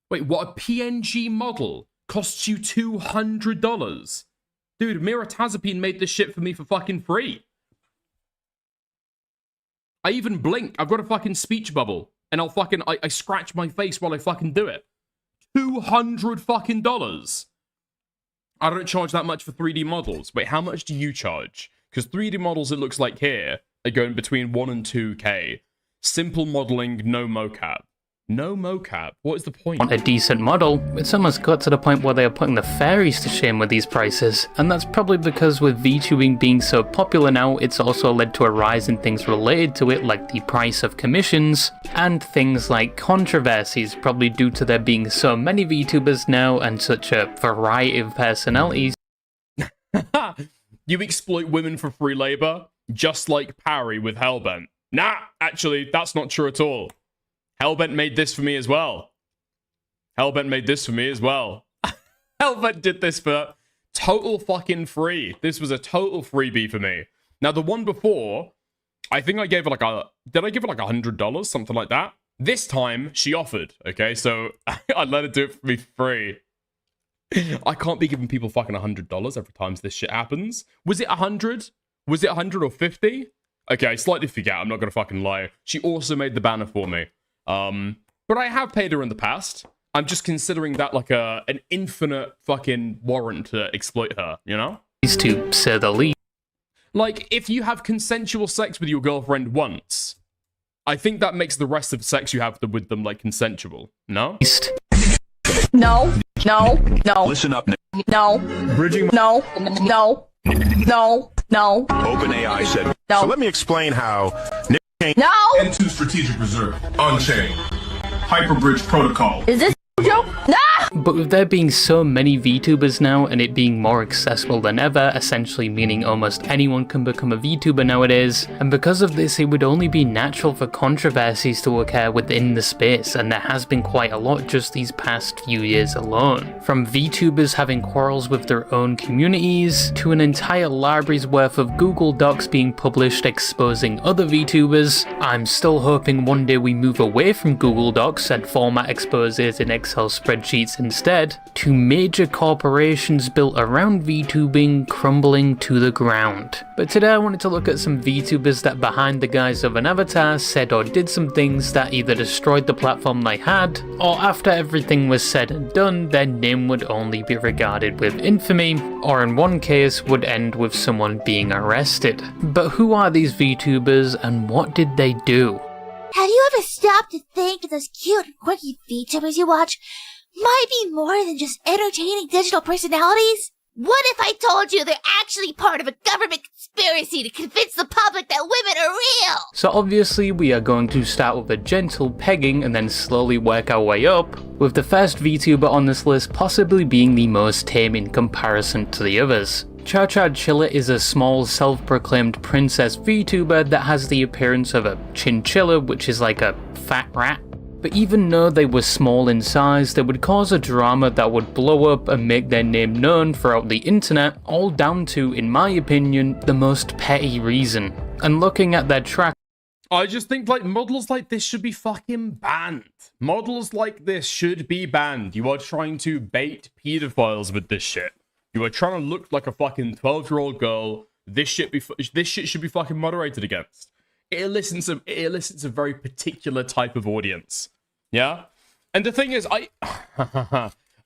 Wait, what? A PNG model costs you $200? Dude, Miratazapine made this shit for me for fucking free. I even blink. I've got a fucking speech bubble. And I scratch my face while I fucking do it. $200 fucking dollars. I don't charge that much for 3D models. Wait, how much do you charge? Because 3D models, it looks like here, are going between 1 and 2K. Simple modeling, no mocap. No mocap? What is the point? Want a decent model, it's almost got to the point where they are putting the fairies to shame with these prices. And that's probably because with VTubing being so popular now, it's also led to a rise in things related to it, like the price of commissions, and things like controversies, probably due to there being so many VTubers now and such a variety of personalities. You exploit women for free labor, just like Parry with Hellbent. Nah, actually, that's not true at all. Hellbent made this for me as well. Hellbent did this for total fucking free. This was a total freebie for me. Now, the one before, I think I gave it like did I give it like $100? Something like that. This time, she offered, okay? So I let her do it for me free. I can't be giving people fucking $100 every time this shit happens. Was it 100? Was it 100 or 50? Okay, I slightly forget. I'm not gonna fucking lie. She also made the banner for me. But I have paid her in the past. I'm just considering that like an infinite fucking warrant to exploit her, you know? To say the least. Like, if you have consensual sex with your girlfriend once, I think that makes the rest of sex you have with them, like, consensual. No? No. No. No. Listen up, Nick. No. Bridging. No. No. No. No. OpenAI said. No. So let me explain how Nick came No. into strategic reserve on-chain hyperbridge protocol. Is this a joke? No. But with there being so many VTubers now and it being more accessible than ever, essentially meaning almost anyone can become a VTuber nowadays, and because of this it would only be natural for controversies to occur within the space, and there has been quite a lot just these past few years alone. From VTubers having quarrels with their own communities, to an entire library's worth of Google Docs being published exposing other VTubers. I'm still hoping one day we move away from Google Docs and format exposes in Excel spreadsheets instead, to major corporations built around VTubing crumbling to the ground. But today I wanted to look at some VTubers that behind the guise of an avatar said or did some things that either destroyed the platform they had, or after everything was said and done, their name would only be regarded with infamy, or in one case would end with someone being arrested. But who are these VTubers and what did they do? Have you ever stopped to think that those cute and quirky VTubers you watch might be more than just entertaining digital personalities? What if I told you they're actually part of a government conspiracy to convince the public that women are real? So obviously we are going to start with a gentle pegging and then slowly work our way up, with the first VTuber on this list possibly being the most tame in comparison to the others. Cha-Cha Chilla is a small self-proclaimed princess VTuber that has the appearance of a chinchilla, which is like a fat rat. But even though they were small in size, they would cause a drama that would blow up and make their name known throughout the internet, all down to, in my opinion, the most petty reason. And looking at their track, I just think, like, models like this should be fucking banned. Models like this should be banned. You are trying to bait pedophiles with this shit. You are trying to look like a fucking 12-year-old girl. This shit should be fucking moderated against. It elicits a very particular type of audience. Yeah? And the thing is, I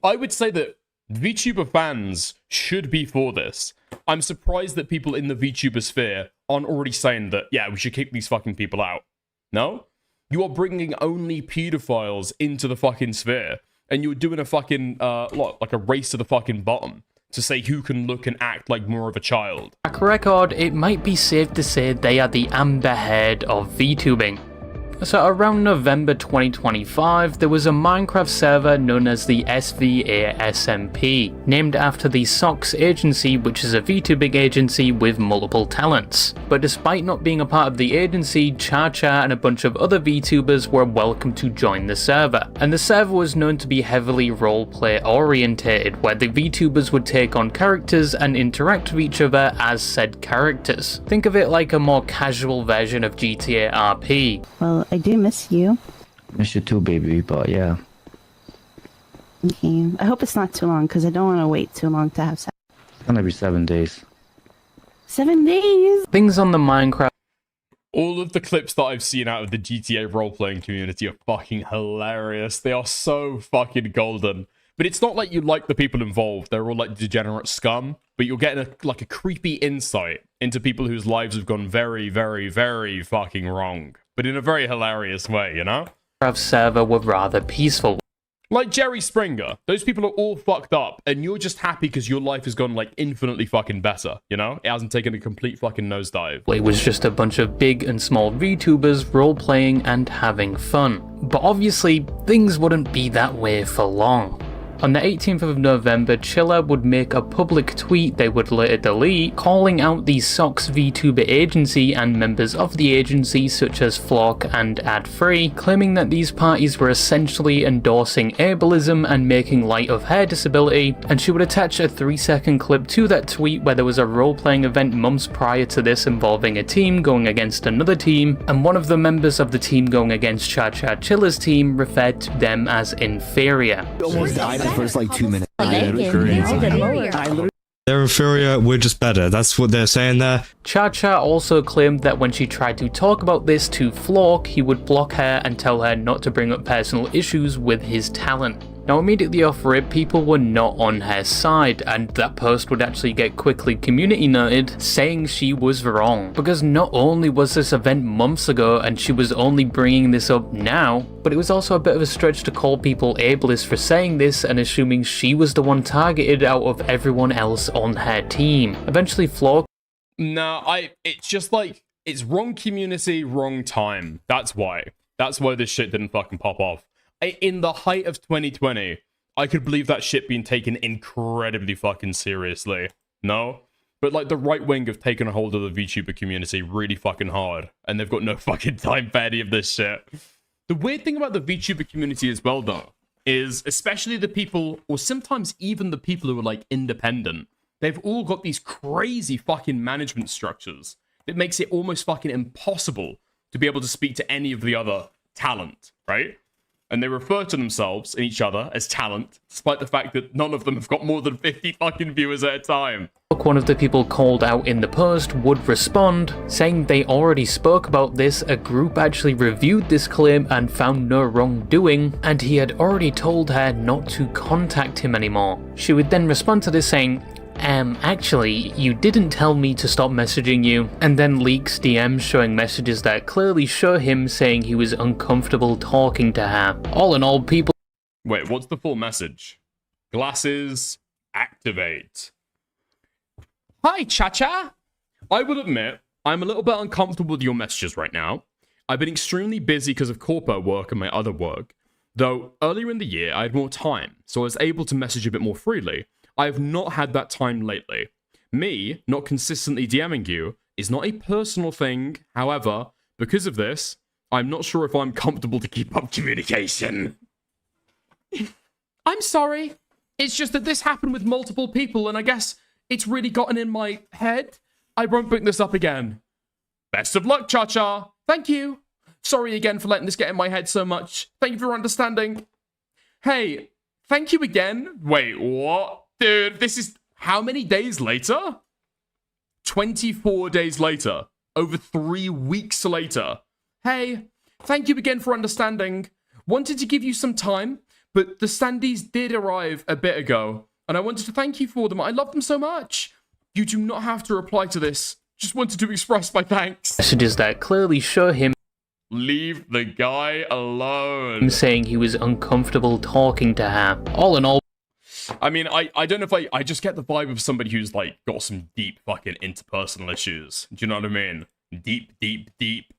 would say that VTuber fans should be for this. I'm surprised that people in the VTuber sphere aren't already saying that, yeah, we should kick these fucking people out. No? You are bringing only pedophiles into the fucking sphere, and you're doing a fucking, like a race to the fucking bottom to say who can look and act like more of a child. Track record, it might be safe to say they are the Amber Heard of VTubing. So around November 2025, there was a Minecraft server known as the SVASMP, named after the SOX agency, which is a VTubing agency with multiple talents. But despite not being a part of the agency, Cha-Cha and a bunch of other VTubers were welcome to join the server. And the server was known to be heavily roleplay orientated, where the VTubers would take on characters and interact with each other as said characters. Think of it like a more casual version of GTA RP. Well, I do miss you. Miss you too, baby, but yeah. Okay. I hope it's not too long, because I don't want to wait too long to have sex. It's gonna be 7 days. 7 days? Things on the Minecraft. All of the clips that I've seen out of the GTA role-playing community are fucking hilarious. They are so fucking golden. But it's not like you like the people involved. They're all like degenerate scum. But you're getting a creepy insight into people whose lives have gone very, very, very fucking wrong. But in a very hilarious way, you know? Server were rather peaceful. Like Jerry Springer. Those people are all fucked up, and you're just happy because your life has gone, like, infinitely fucking better, you know? It hasn't taken a complete fucking nosedive. It was just a bunch of big and small VTubers role-playing and having fun. But obviously, things wouldn't be that way for long. On the 18th of November, Chiller would make a public tweet they would later delete, calling out the SOX VTuber agency and members of the agency such as Flock and Ad3, claiming that these parties were essentially endorsing ableism and making light of her disability, and she would attach a 3-second clip to that tweet where there was a role-playing event months prior to this involving a team going against another team, and one of the members of the team going against Cha-Cha Chiller's team referred to them as inferior. Almost died in the first like 2 minutes. They're inferior, we're just better. That's what they're saying there. Cha-Cha also claimed that when she tried to talk about this to Flock, he would block her and tell her not to bring up personal issues with his talent. Now immediately off rip, people were not on her side, and that post would actually get quickly community noted, saying she was wrong. Because not only was this event months ago and she was only bringing this up now, but it was also a bit of a stretch to call people ableist for saying this and assuming she was the one targeted out of everyone else on her team. Eventually Flock... No, it's just like, it's wrong community, wrong time. That's why this shit didn't fucking pop off. In the height of 2020, I could believe that shit being taken incredibly fucking seriously. No? But like the right wing have taken a hold of the VTuber community really fucking hard, and they've got no fucking time for any of this shit. The weird thing about the VTuber community as well, though, is especially the people, or sometimes even the people who are like independent, they've all got these crazy fucking management structures that makes it almost fucking impossible to be able to speak to any of the other talent, right? And they refer to themselves and each other as talent, despite the fact that none of them have got more than 50 fucking viewers at a time. One of the people called out in the post would respond, saying they already spoke about this, a group actually reviewed this claim and found no wrongdoing, and he had already told her not to contact him anymore. She would then respond to this saying, actually, you didn't tell me to stop messaging you, and then leaks DMs showing messages that clearly show him saying he was uncomfortable talking to her. All in all, people... Wait, what's the full message? Glasses, activate. Hi, Cha-Cha! I will admit, I'm a little bit uncomfortable with your messages right now. I've been extremely busy because of corporate work and my other work. Though, earlier in the year, I had more time, so I was able to message a bit more freely. I have not had that time lately. Me not consistently DMing you is not a personal thing. However, because of this, I'm not sure if I'm comfortable to keep up communication. I'm sorry. It's just that this happened with multiple people, and I guess it's really gotten in my head. I won't bring this up again. Best of luck, Cha-Cha. Thank you. Sorry again for letting this get in my head so much. Thank you for your understanding. Hey, thank you again. Wait, what? Dude, this is how many days later? 24 days later. Over 3 weeks later. Hey, thank you again for understanding. Wanted to give you some time, but the standees did arrive a bit ago, and I wanted to thank you for them. I love them so much. You do not have to reply to this. Just wanted to express my thanks. Messages that clearly show him... Leave the guy alone. ...saying he was uncomfortable talking to her. All in all... I mean, I don't know if I just get the vibe of somebody who's, like, got some deep fucking interpersonal issues. Do you know what I mean? Deep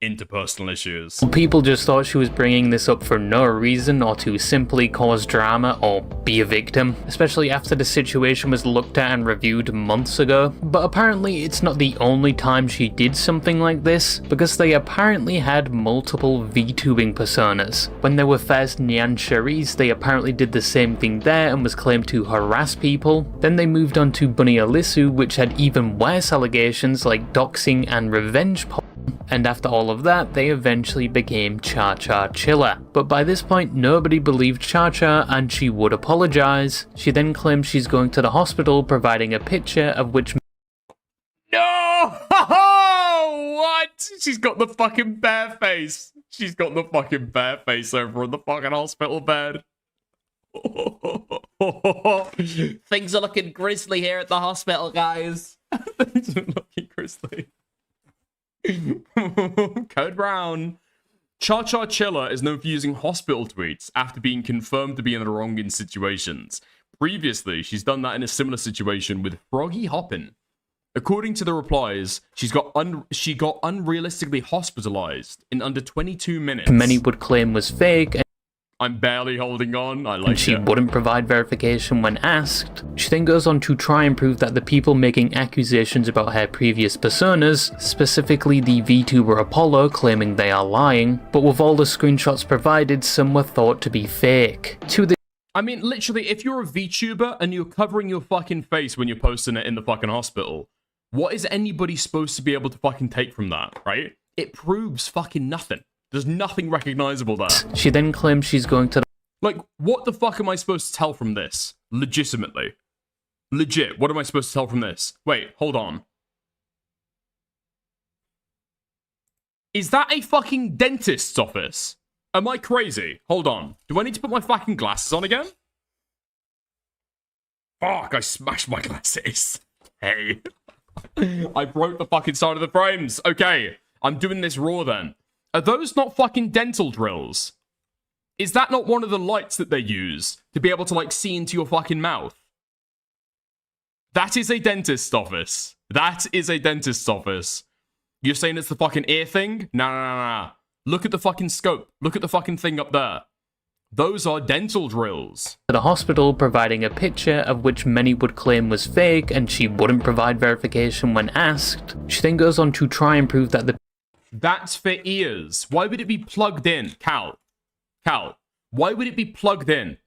interpersonal issues. People just thought she was bringing this up for no reason or to simply cause drama or be a victim, especially after the situation was looked at and reviewed months ago. But apparently it's not the only time she did something like this, because they apparently had multiple VTubing personas. When they were first Nyan Cherise, they apparently did the same thing there and was claimed to harass people. Then they moved on to Bunny Alisu, which had even worse allegations like doxing and revenge porn. And after all of that, they eventually became Cha-Cha Chiller. But by this point, nobody believed Cha-Cha and she would apologize. She then claimed she's going to the hospital, providing a picture of which... No! What? She's got the fucking bare face. She's got the fucking bare face over on the fucking hospital bed. Things are looking grisly here at the hospital, guys. Things are looking grisly. Code Brown. Cha-Cha Chiller is known for using hospital tweets after being confirmed to be in the wrong in situations. Previously, she's done that in a similar situation with Froggy Hoppin. According to the replies, she got unrealistically hospitalized in under 22 minutes. Many would claim was fake. I'm barely holding on. I like and she it. wouldn't provide verification when asked. She then goes on to try and prove that the people making accusations about her previous personas, specifically the VTuber Apollo, claiming they are lying, but with all the screenshots provided, some were thought to be fake. I mean, literally, if you're a VTuber and you're covering your fucking face when you're posting it in the fucking hospital, what is anybody supposed to be able to fucking take from that, right? It proves fucking nothing. There's nothing recognizable there. She then claims she's going to... Like, what the fuck am I supposed to tell from this? Legitimately. Legit, what am I supposed to tell from this? Wait, hold on. Is that a fucking dentist's office? Am I crazy? Hold on. Do I need to put my fucking glasses on again? Fuck, I smashed my glasses. Hey. I broke the fucking side of the frames. Okay, I'm doing this raw then. Are those not fucking dental drills? Is that not one of the lights that they use to be able to, like, see into your fucking mouth? That is a dentist's office. That is a dentist's office. You're saying it's the fucking ear thing? Nah. Look at the fucking scope. Look at the fucking thing up there. Those are dental drills. To the hospital, providing a picture of which many would claim was fake, and she wouldn't provide verification when asked. She then goes on to try and prove that the... That's for ears. Why would it be plugged in? Cal, why would it be plugged in?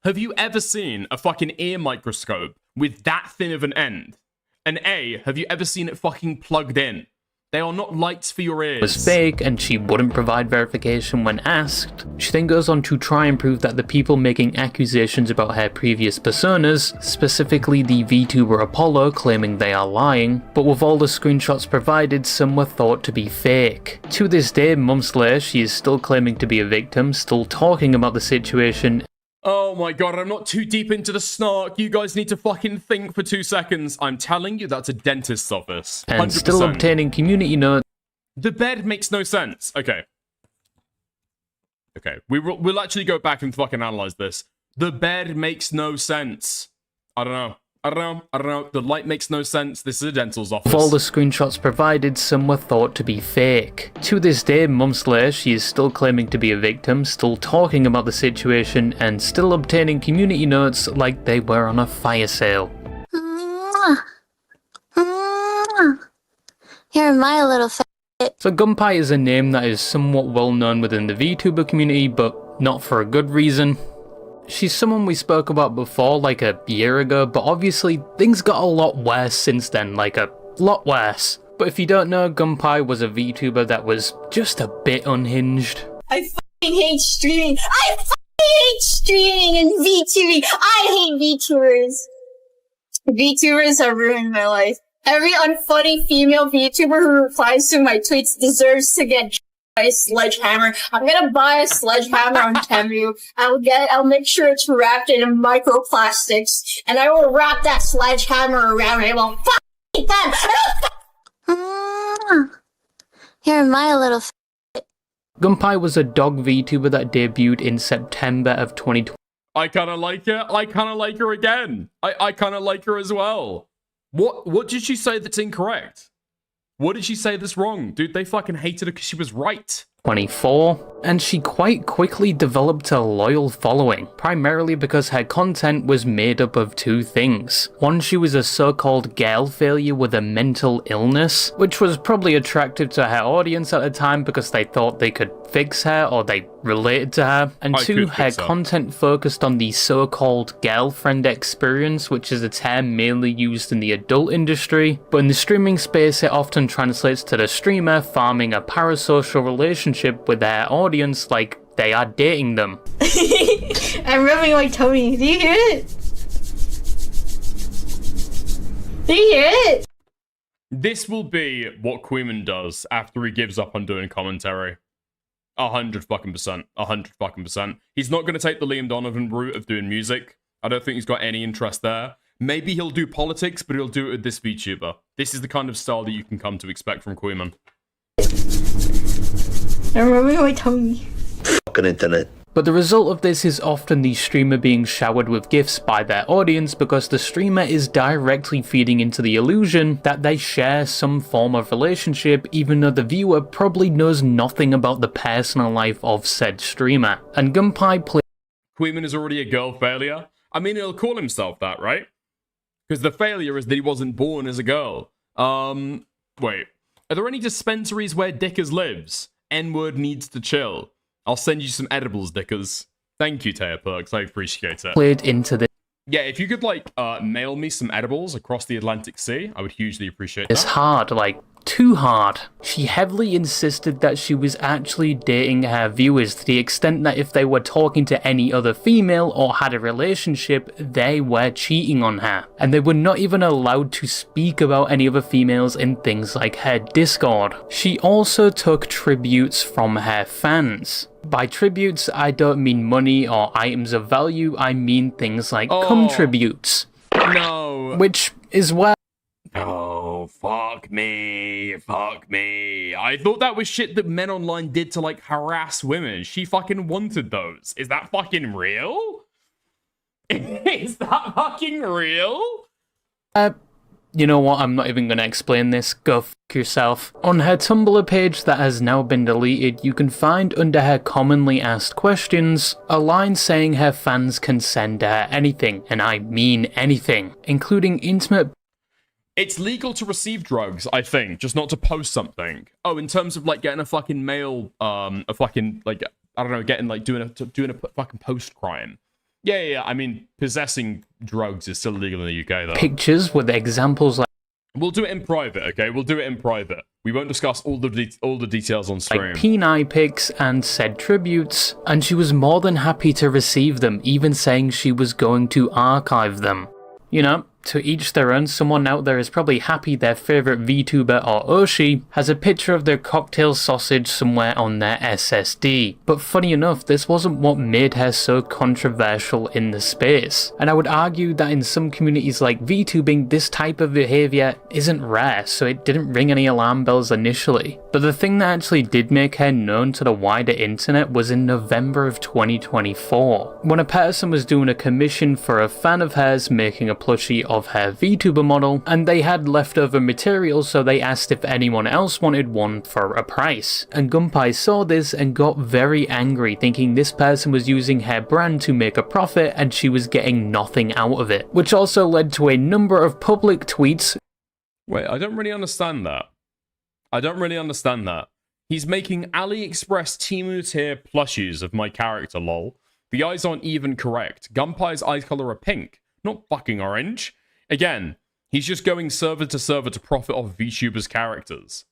Have you ever seen a fucking ear microscope with that thin of an end? And A, have you ever seen it fucking plugged in? They are not lights for your ears. Was fake, and she wouldn't provide verification when asked. She then goes on to try and prove that the people making accusations about her previous personas, specifically the VTuber Apollo, claiming they are lying, but with all the screenshots provided, some were thought to be fake. To this day, months later, she is still claiming to be a victim, still talking about the situation. Oh my god, I'm not too deep into the snark. You guys need to fucking think for 2 seconds. I'm telling you, that's a dentist's office. 100%. And still obtaining community notes. The bed makes no sense. Okay. We'll actually go back and fucking analyze this. The bed makes no sense. I don't know. The light makes no sense. This is a dental's office. With all the screenshots provided, some were thought to be fake. To this day, months later, she is still claiming to be a victim, still talking about the situation, and still obtaining community notes like they were on a fire sale. You're my little So Gunpie is a name that is somewhat well known within the VTuber community, but not for a good reason. She's someone we spoke about before, like a year ago, but obviously things got a lot worse since then, like a lot worse. But if you don't know, Gunpie was a VTuber that was just a bit unhinged. I fucking hate streaming. I fucking hate streaming and VTubing. I hate VTubers. VTubers have ruined my life. Every unfunny female VTuber who replies to my tweets deserves to get a sledgehammer. I'm gonna buy a sledgehammer on Temu. I'll make sure it's wrapped in microplastics, and I will wrap that sledgehammer around it. Well, fuck them. You're my little Gunpie was a dog VTuber that debuted in September of 2020. I kinda like it. I kinda like her again. I kinda like her as well. What did she say that's incorrect? What did she say that's wrong? Dude, they fucking hated her because she was right. 24, and she quite quickly developed a loyal following, primarily because her content was made up of two things. One, she was a so-called girl failure with a mental illness, which was probably attractive to her audience at the time because they thought they could fix her or they related to her. And two, her content focused on the so-called girlfriend experience, which is a term mainly used in the adult industry, but in the streaming space it often translates to the streamer farming a parasocial relationship with their audience like they are dating them. I'm rubbing my tummy. Do you hear it? Do you hear it? This will be what Queeman does after he gives up on doing commentary. 100%. 100%. He's not going to take the Liam Donovan route of doing music. I don't think he's got any interest there. Maybe he'll do politics, but he'll do it with this VTuber. This is the kind of style that you can come to expect from Queeman. I'm rubbing my tummy. Fucking internet. But the result of this is often the streamer being showered with gifts by their audience because the streamer is directly feeding into the illusion that they share some form of relationship, even though the viewer probably knows nothing about the personal life of said streamer. And Gunpei Queeman is already a girl failure? I mean, he'll call himself that, right? Because the failure is that he wasn't born as a girl. Wait. Are there any dispensaries where Dickers lives? N-word needs to chill. I'll send you some edibles, Dickers. Thank you, Taya Perks. I appreciate it. played into this. Yeah, if you could, like, mail me some edibles across the Atlantic Sea, I would hugely appreciate It's that. hard, like, too hard. She heavily insisted that she was actually dating her viewers to the extent that if they were talking to any other female or had a relationship, they were cheating on her. And they were not even allowed to speak about any other females in things like her Discord. She also took tributes from her fans. By tributes, I don't mean money or items of value, I mean things like cum tributes. No. Which is where... Oh, fuck me. Fuck me. I thought that was shit that men online did to, like, harass women. She fucking wanted those. Is that fucking real? Is that fucking real? You know what, I'm not even going to explain this, go f*** yourself. On her Tumblr page that has now been deleted, you can find under her commonly asked questions, a line saying her fans can send her anything, and I mean anything, including intimate... It's legal to receive drugs, I think, just not to post something. Oh, in terms of, like, getting a fucking mail, a fucking, like, I don't know, getting, like, doing a fucking post-crime. Yeah, I mean, possessing drugs is still illegal in the UK, though. Pictures with examples like... We'll do it in private, okay? We'll do it in private. We won't discuss all the details on stream. Like peni pics and said tributes, and she was more than happy to receive them, even saying she was going to archive them. You know, to each their own, someone out there is probably happy their favourite VTuber or Oshi has a picture of their cocktail sausage somewhere on their SSD. But funny enough, this wasn't what made her so controversial in the space. And I would argue that in some communities like VTubing, this type of behaviour isn't rare, so it didn't ring any alarm bells initially. But the thing that actually did make her known to the wider internet was in November of 2024, when a person was doing a commission for a fan of hers making a plushie of her VTuber model, and they had leftover material, so they asked if anyone else wanted one for a price. And Gunpei saw this and got very angry, thinking this person was using her brand to make a profit and she was getting nothing out of it, which also led to a number of public tweets. Wait, I don't really understand that. He's making AliExpress Temu tier plushies of my character, lol. The eyes aren't even correct. Gunpei's eye color are pink, not fucking orange. Again, he's just going server to profit off VTubers' characters.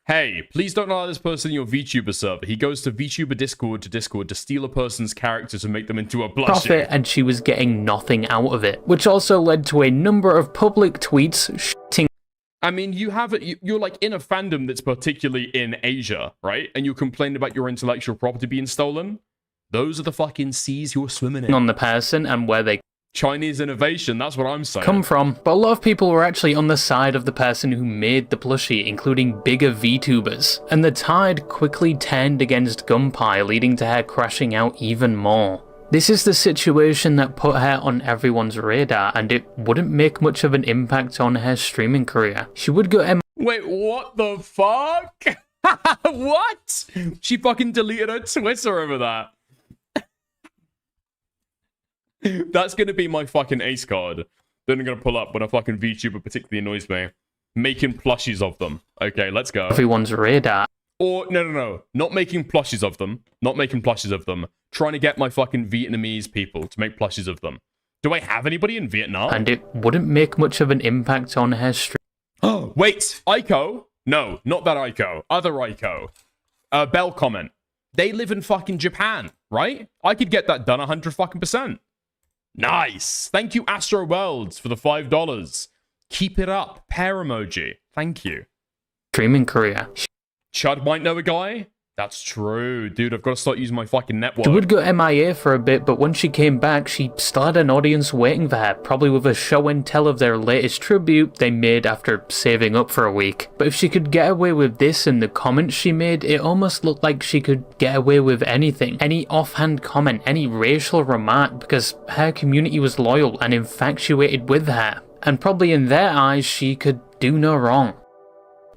Hey, please don't allow this person in your VTuber server. He goes to VTuber Discord to steal a person's character to make them into a plushie. Profit, and she was getting nothing out of it, which also led to a number of public tweets shitting. I mean, you're like in a fandom that's particularly in Asia, right? And you complain about your intellectual property being stolen. Those are the fucking seas you're swimming in. On the person and where they Chinese innovation, that's what I'm saying. Come from, but a lot of people were actually on the side of the person who made the plushie, including bigger VTubers, and the tide quickly turned against Gunpei, leading to her crashing out even more. This is the situation that put her on everyone's radar, and it wouldn't make much of an impact on her streaming career. She would go Wait, what the fuck? What? She fucking deleted her Twitter over that. That's gonna be my fucking ace card. Then I'm gonna pull up when a fucking VTuber particularly annoys me. Making plushies of them. Okay, let's go. Everyone's radar. Or, no. Not making plushies of them. Trying to get my fucking Vietnamese people to make plushies of them. Do I have anybody in Vietnam? And it wouldn't make much of an impact on her stream. Oh, wait. Aiko? No, not that Aiko. Other Aiko. Bell comment. They live in fucking Japan, right? I could get that done 100%. Nice. Thank you, Astro Worlds, for the $5. Keep it up. Pear emoji. Thank you. Streaming career. Chud might know a guy. That's true. Dude, I've got to start using my fucking network. She would go MIA for a bit, but when she came back, she still had an audience waiting for her, probably with a show and tell of their latest tribute they made after saving up for a week. But if she could get away with this and the comments she made, it almost looked like she could get away with anything. Any offhand comment, any racial remark, because her community was loyal and infatuated with her. And probably in their eyes, she could do no wrong.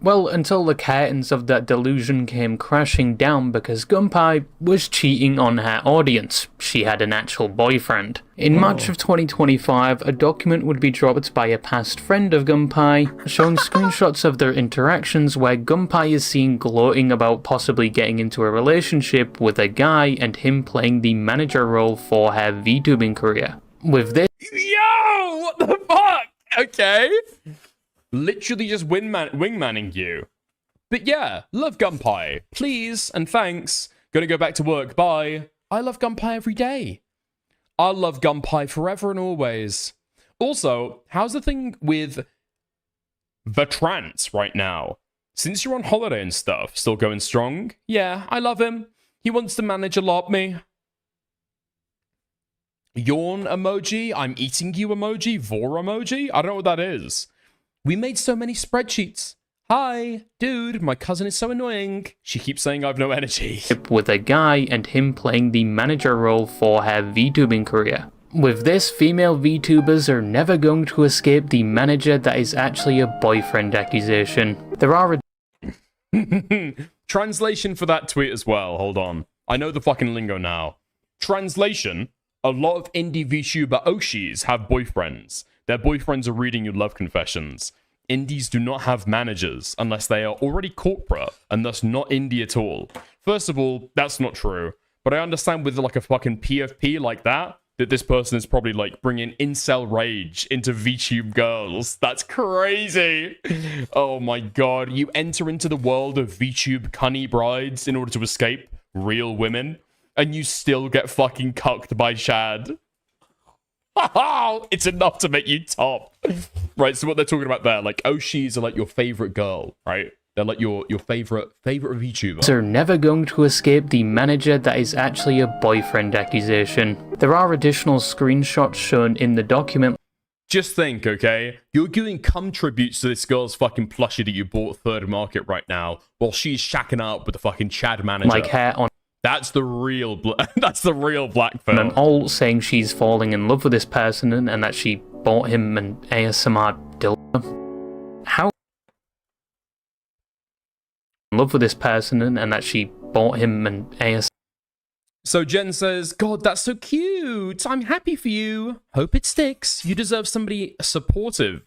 Well, until the curtains of that delusion came crashing down because Gunpei was cheating on her audience. She had an actual boyfriend. In March of 2025, a document would be dropped by a past friend of Gunpei, showing screenshots of their interactions where Gunpei is seen gloating about possibly getting into a relationship with a guy and him playing the manager role for her VTubing career. With this... Yo! What the fuck? Okay. Literally just wingmanning you. But yeah, love Gunpei. Please and thanks. Gonna go back to work. Bye. I love Gunpei every day. I'll love Gunpei forever and always. Also, how's the thing with the trance right now? Since you're on holiday and stuff, still going strong? Yeah, I love him. He wants to manage a lot me. Yawn emoji, I'm eating you emoji, vor emoji? I don't know what that is. We made so many spreadsheets. Hi, dude, my cousin is so annoying. She keeps saying I have no energy. With a guy and him playing the manager role for her VTubing career. With this, female VTubers are never going to escape the manager that is actually a boyfriend accusation. There are Translation for that tweet as well, hold on. I know the fucking lingo now. Translation, a lot of indie VTuber Oshis have boyfriends. Their boyfriends are reading your love confessions. Indies do not have managers unless they are already corporate and thus not indie at all. First of all, that's not true. But I understand with like a fucking PFP like that this person is probably like bringing incel rage into VTube girls. That's crazy. Oh my god. You enter into the world of VTube cunny brides in order to escape real women and you still get fucking cucked by Shad. It's enough to make you top. Right, so what they're talking about there, like Oshis are like your favorite girl, right? They're like your favorite VTuber. Are never going to escape the manager that is actually a boyfriend accusation. There are additional screenshots shown in the document. Just think, okay? You're doing cum tributes to this girl's fucking plushie that you bought third market right now, while she's shacking up with the fucking Chad manager. Like hair on. That's the real black pill. And all saying she's falling in love with this person and that she bought him an ASMR dildo. How? In love with this person and that she bought him an ASMR. So Jen says, God, that's so cute. I'm happy for you. Hope it sticks. You deserve somebody supportive.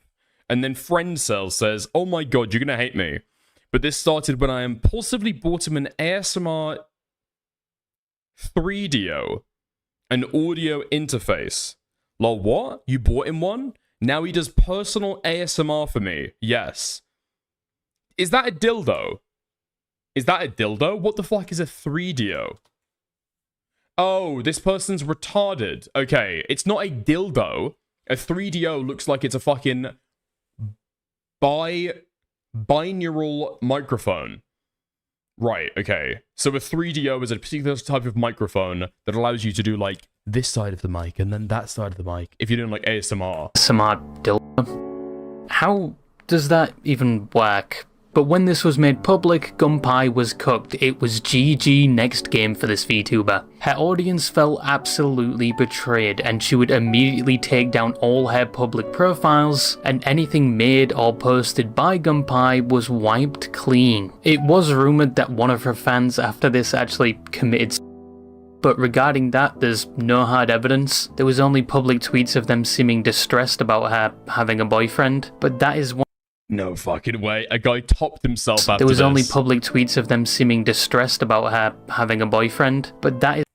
And then Friend Cell says, oh my god, you're gonna hate me. But this started when I impulsively bought him an ASMR 3DO, an audio interface. Lol, what? You bought him one? Now he does personal ASMR for me. Yes. Is that a dildo? Is that a dildo? What the fuck is a 3DO? Oh, this person's retarded. Okay, it's not a dildo. A 3DO looks like it's a fucking binaural microphone. Right, okay. So a 3DO is a particular type of microphone that allows you to do like this side of the mic and then that side of the mic if you're doing like ASMR. ASMR dildo. How does that even work? But when this was made public, Gunpei was cooked. It was GG next game for this VTuber. Her audience felt absolutely betrayed, and she would immediately take down all her public profiles, and anything made or posted by Gunpei was wiped clean. It was rumoured that one of her fans after this actually committed, but regarding that, there's no hard evidence. There was only public tweets of them seeming distressed about her having a boyfriend, but that is one. No fucking way. A guy topped himself after There was this. only public tweets of them seeming distressed about her having a boyfriend, but that is...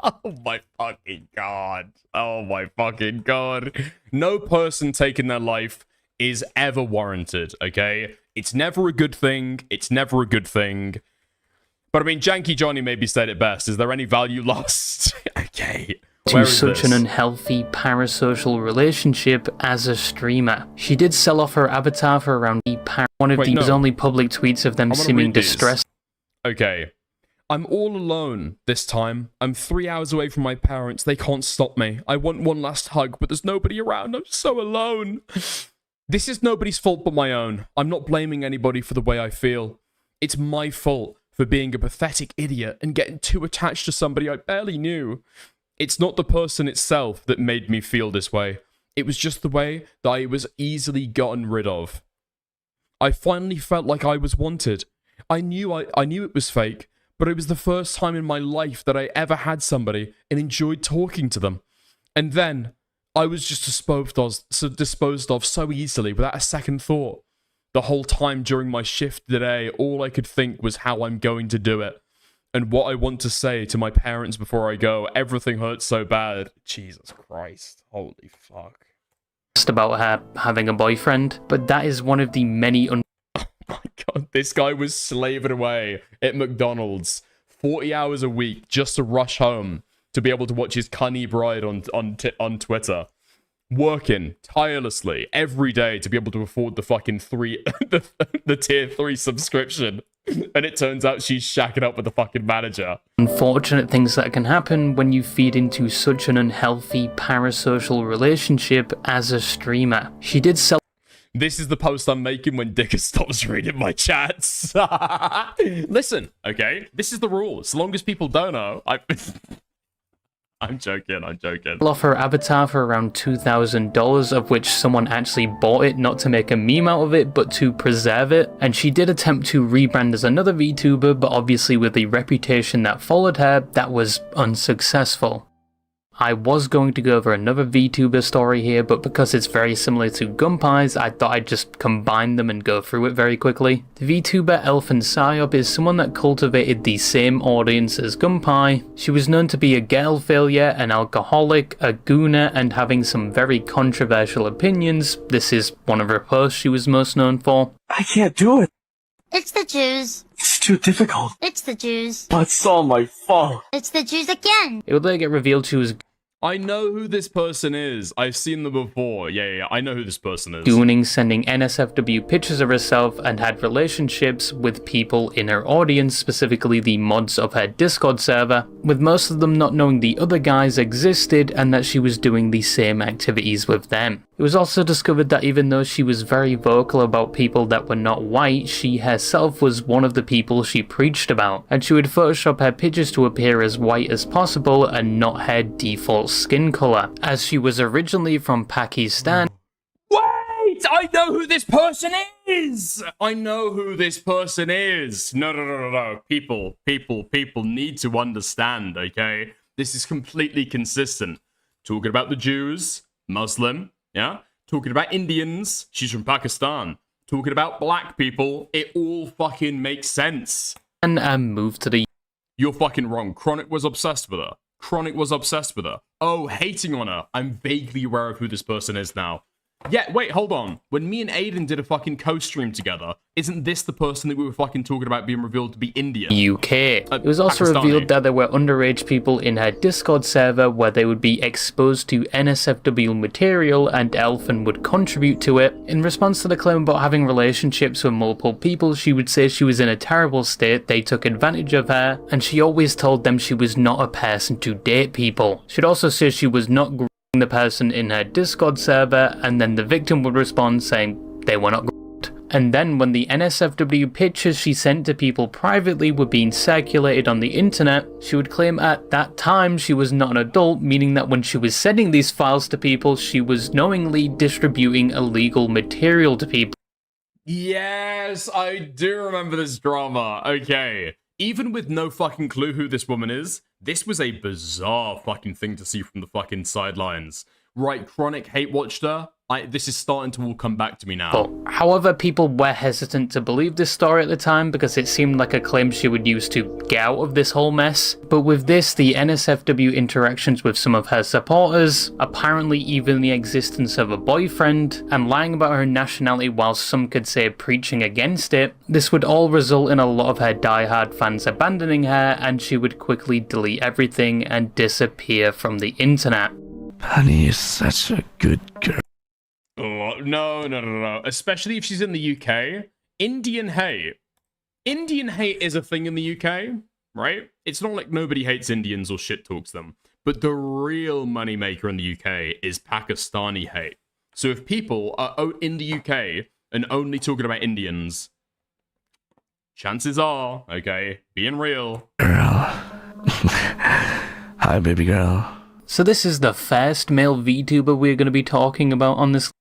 Oh my fucking god. Oh my fucking god. No person taking their life is ever warranted, okay? It's never a good thing. It's never a good thing. But I mean, Janky Johnny maybe said it best. Is there any value lost? Okay. to such an unhealthy parasocial relationship as a streamer. She did sell off her avatar for around one of these only public tweets of them seeming distressed. Okay. I'm all alone this time. I'm 3 hours away from my parents. They can't stop me. I want one last hug, but there's nobody around. I'm so alone. This is nobody's fault but my own. I'm not blaming anybody for the way I feel. It's my fault for being a pathetic idiot and getting too attached to somebody I barely knew. It's not the person itself that made me feel this way. It was just the way that I was easily gotten rid of. I finally felt like I was wanted. I knew it was fake, but it was the first time in my life that I ever had somebody and enjoyed talking to them. And then I was just disposed of so easily without a second thought. The whole time during my shift today, all I could think was how I'm going to do it. And what I want to say to my parents before I go. Everything hurts so bad. Jesus Christ. Holy fuck. About her having a boyfriend, but that is one of the many Oh my god, this guy was slaving away at McDonald's 40 hours a week just to rush home to be able to watch his cunny bride on Twitter. Working tirelessly every day to be able to afford the fucking the tier 3 subscription. And it turns out she's shacking up with the fucking manager. Unfortunate things that can happen when you feed into such an unhealthy parasocial relationship as a streamer. She did sell. This is the post I'm making when Dicker stops reading my chats. Listen, okay? This is the rule. As long as people don't know, I'm joking. Off her avatar for around $2,000, of which someone actually bought it not to make a meme out of it, but to preserve it. And she did attempt to rebrand as another VTuber, but obviously with the reputation that followed her, that was unsuccessful. I was going to go over another VTuber story here, but because it's very similar to Gunpie's, I thought I'd just combine them and go through it very quickly. The VTuber Elfin Psyop is someone that cultivated the same audience as Gunpie. She was known to be a girl failure, an alcoholic, a gooner, and having some very controversial opinions. This is one of her posts she was most known for. I can't do it. It's the Jews. It's too difficult. It's the Jews. It's all my fault. It's the Jews again. It would later get revealed she was I know who this person is. I've seen them before. Yeah, I know who this person is. Gooning, sending NSFW pictures of herself, and had relationships with people in her audience, specifically the mods of her Discord server, with most of them not knowing the other guys existed and that she was doing the same activities with them. It was also discovered that even though she was very vocal about people that were not white, she herself was one of the people she preached about, and she would Photoshop her pictures to appear as white as possible and not her default skin color, as she was originally from Pakistan. Wait! I know who this person is! I know who this person is! No. People need to understand, okay? This is completely consistent. Talking about the Jews, Muslim, yeah? Talking about Indians, she's from Pakistan. Talking about black people, it all fucking makes sense. And moved to the... You're fucking wrong. Chronic was obsessed with her. Oh, hating on her. I'm vaguely aware of who this person is now. Yeah, wait, hold on. When me and Aiden did a fucking co-stream together, isn't this the person that we were fucking talking about being revealed to be Indian? UK. It was also revealed that there were underage people in her Discord server where they would be exposed to NSFW material and Elfin would contribute to it. In response to the claim about having relationships with multiple people, she would say she was in a terrible state, they took advantage of her, and she always told them she was not a person to date people. She'd also say she was not the person in her Discord server, and then the victim would respond saying they were not good. And then when the NSFW pictures she sent to people privately were being circulated on the internet, she would claim at that time she was not an adult, meaning that when she was sending these files to people, she was knowingly distributing illegal material to people. Yes, I do remember this drama. Okay. Even with no fucking clue who this woman is, this was a bizarre fucking thing to see from the fucking sidelines. Right, Chronic hate watched her. This is starting to all come back to me now. But, however, people were hesitant to believe this story at the time because it seemed like a claim she would use to get out of this whole mess. But with this, the NSFW interactions with some of her supporters, apparently even the existence of a boyfriend, and lying about her nationality while some could say preaching against it, this would all result in a lot of her diehard fans abandoning her, and she would quickly delete everything and disappear from the internet. Honey is such a good girl. Oh, no. Especially if she's in the UK. Indian hate. Indian hate is a thing in the UK, right? It's not like nobody hates Indians or shit talks them. But the real moneymaker in the UK is Pakistani hate. So if people are in the UK and only talking about Indians, chances are, okay, being real. Girl. Hi, baby girl. So this is the first male VTuber we're going to be talking about on this.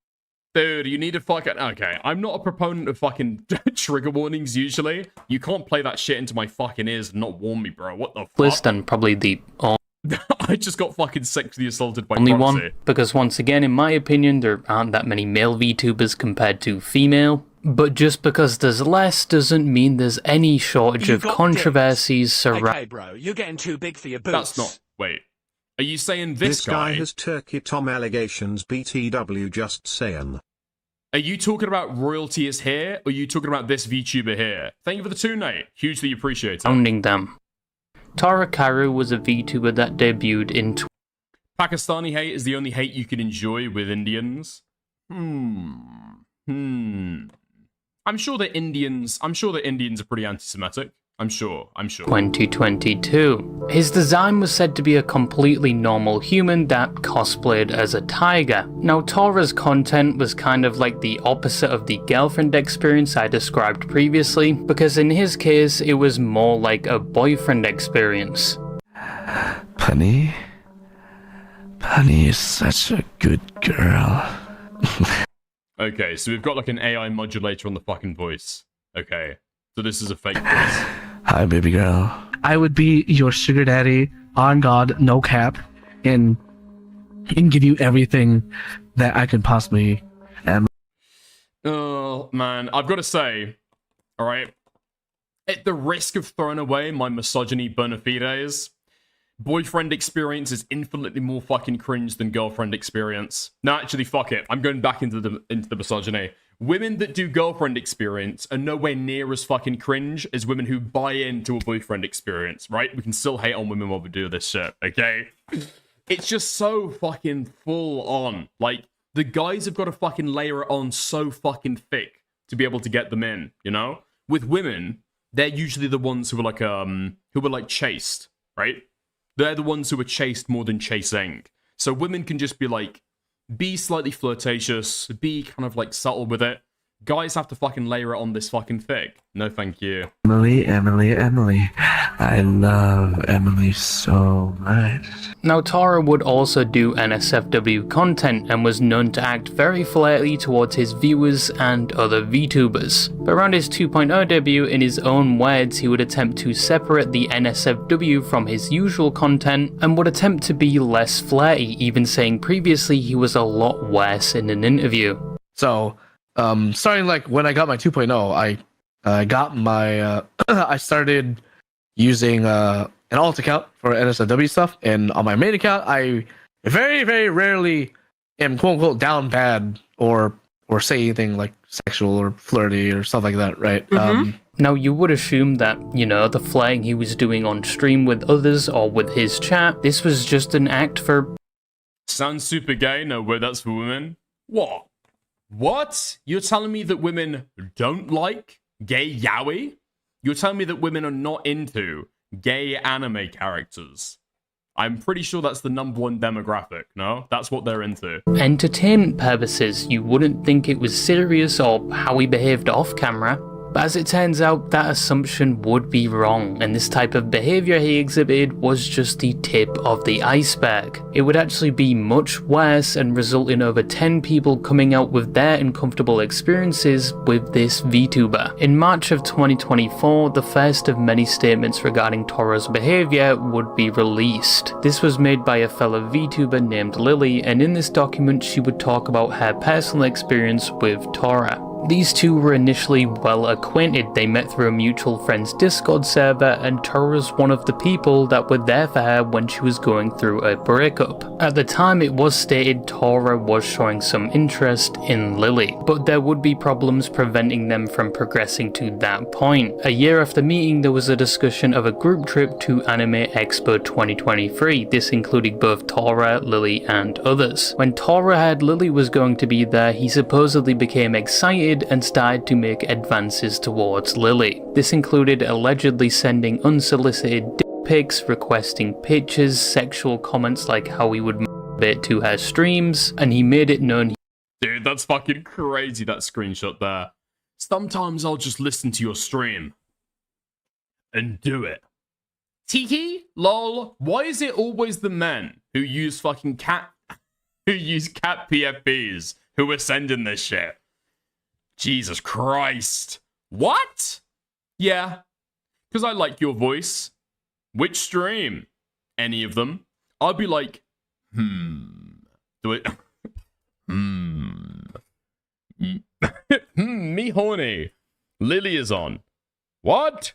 Dude, you need to fucking... Okay, I'm not a proponent of fucking trigger warnings usually. You can't play that shit into my fucking ears and not warn me, bro. What the fuck? List and probably the... I just got fucking sexually assaulted by only proxy. One, because once again, in my opinion, there aren't that many male VTubers compared to female. But just because there's less doesn't mean there's any shortage of controversies surrounding... Okay, bro, you're getting too big for your boots. That's not... Wait. Are you saying this guy has Turkey Tom allegations BTW just saying. Are you talking about royalty is here, or are you talking about this VTuber here? Thank you for the tune, Nate. Hugely appreciate it. Surrounding them. Tora was a VTuber that debuted in... Pakistani hate is the only hate you can enjoy with Indians. I'm sure that Indians are pretty anti-Semitic. I'm sure. 2022. His design was said to be a completely normal human that cosplayed as a tiger. Now, Tora's content was kind of like the opposite of the girlfriend experience I described previously, because in his case, it was more like a boyfriend experience. Punny is such a good girl. Okay, so we've got like an AI modulator on the fucking voice. Okay. So this is a fake voice. Hi, baby girl. I would be your sugar daddy, on God, no cap, and give you everything that I could possibly. Oh man, I've got to say, all right, at the risk of throwing away my misogyny bona fides, boyfriend experience is infinitely more fucking cringe than girlfriend experience. No, actually, fuck it. I'm going back into the misogyny. Women that do girlfriend experience are nowhere near as fucking cringe as women who buy into a boyfriend experience, right? We can still hate on women while we do this shit, okay? It's just so fucking full on. Like, the guys have got to fucking layer it on so fucking thick to be able to get them in, you know? With women, they're usually the ones who are like chased, right? They're the ones who are chased more than chasing. So women can just be like, be slightly flirtatious, be kind of like subtle with it. Guys have to fucking layer it on this fucking thick. No thank you. Emily. I love Emily so much. Now, Tora would also do NSFW content and was known to act very flirty towards his viewers and other VTubers. But around his 2.0 debut, in his own words, he would attempt to separate the NSFW from his usual content and would attempt to be less flirty, even saying previously he was a lot worse in an interview. So, starting like when I got my 2.0, I got my, I started using an alt account for NSFW stuff, and on my main account, I very, very rarely am quote unquote down bad or say anything like sexual or flirty or stuff like that, right? Now, you would assume that, you know, the flirting he was doing on stream with others or with his chat, this was just an act for... Sounds super gay, no way that's for women. What? What? You're telling me that women don't like gay yaoi? You're telling me that women are not into gay anime characters? I'm pretty sure that's the #1 demographic, no? That's what they're into. Entertainment purposes, you wouldn't think it was serious or how he behaved off camera. But as it turns out, that assumption would be wrong, and this type of behaviour he exhibited was just the tip of the iceberg. It would actually be much worse and result in over 10 people coming out with their uncomfortable experiences with this VTuber. In March of 2024, the first of many statements regarding Tora's behaviour would be released. This was made by a fellow VTuber named Lily, and in this document she would talk about her personal experience with Tora. These two were initially well acquainted. They met through a mutual friend's Discord server, and Tora was one of the people that were there for her when she was going through a breakup. At the time, it was stated Tora was showing some interest in Lily, but there would be problems preventing them from progressing to that point. A year after meeting, there was a discussion of a group trip to Anime Expo 2023. This included both Tora, Lily, and others. When Tora heard Lily was going to be there, he supposedly became excited and started to make advances towards Lily. This included allegedly sending unsolicited dick pics, requesting pictures, sexual comments like how he would masturbate to her streams, and he made it known. Dude, that's fucking crazy, that screenshot there. Sometimes I'll just listen to your stream and do it. Tiki? Lol, why is it always the men who use fucking cat PFPs who are sending this shit? Jesus Christ. What? Yeah. Because I like your voice. Which stream? Any of them. I'd be like, Do it. Me horny. Lily is on. What?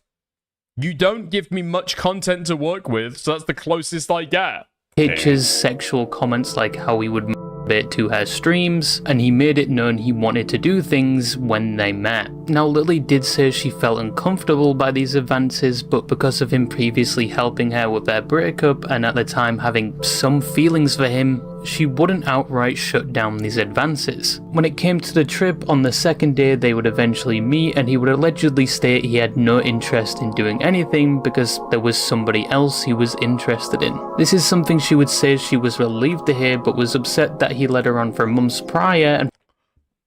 You don't give me much content to work with, so that's the closest I get. Pictures, sexual comments like how he would masturbate to her streams, and he made it known he wanted to do things when they met. Now, Lily did say she felt uncomfortable by these advances, but because of him previously helping her with their breakup and at the time having some feelings for him, she wouldn't outright shut down these advances. When it came to the trip, on the second day they would eventually meet, and he would allegedly state he had no interest in doing anything because there was somebody else he was interested in. This is something she would say she was relieved to hear, but was upset that he led her on for months prior and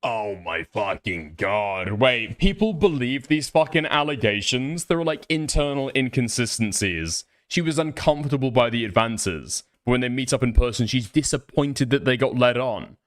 oh my fucking god. Wait, people believe these fucking allegations? There were like internal inconsistencies. She was uncomfortable by the advances. When they meet up in person, she's disappointed that they got led on.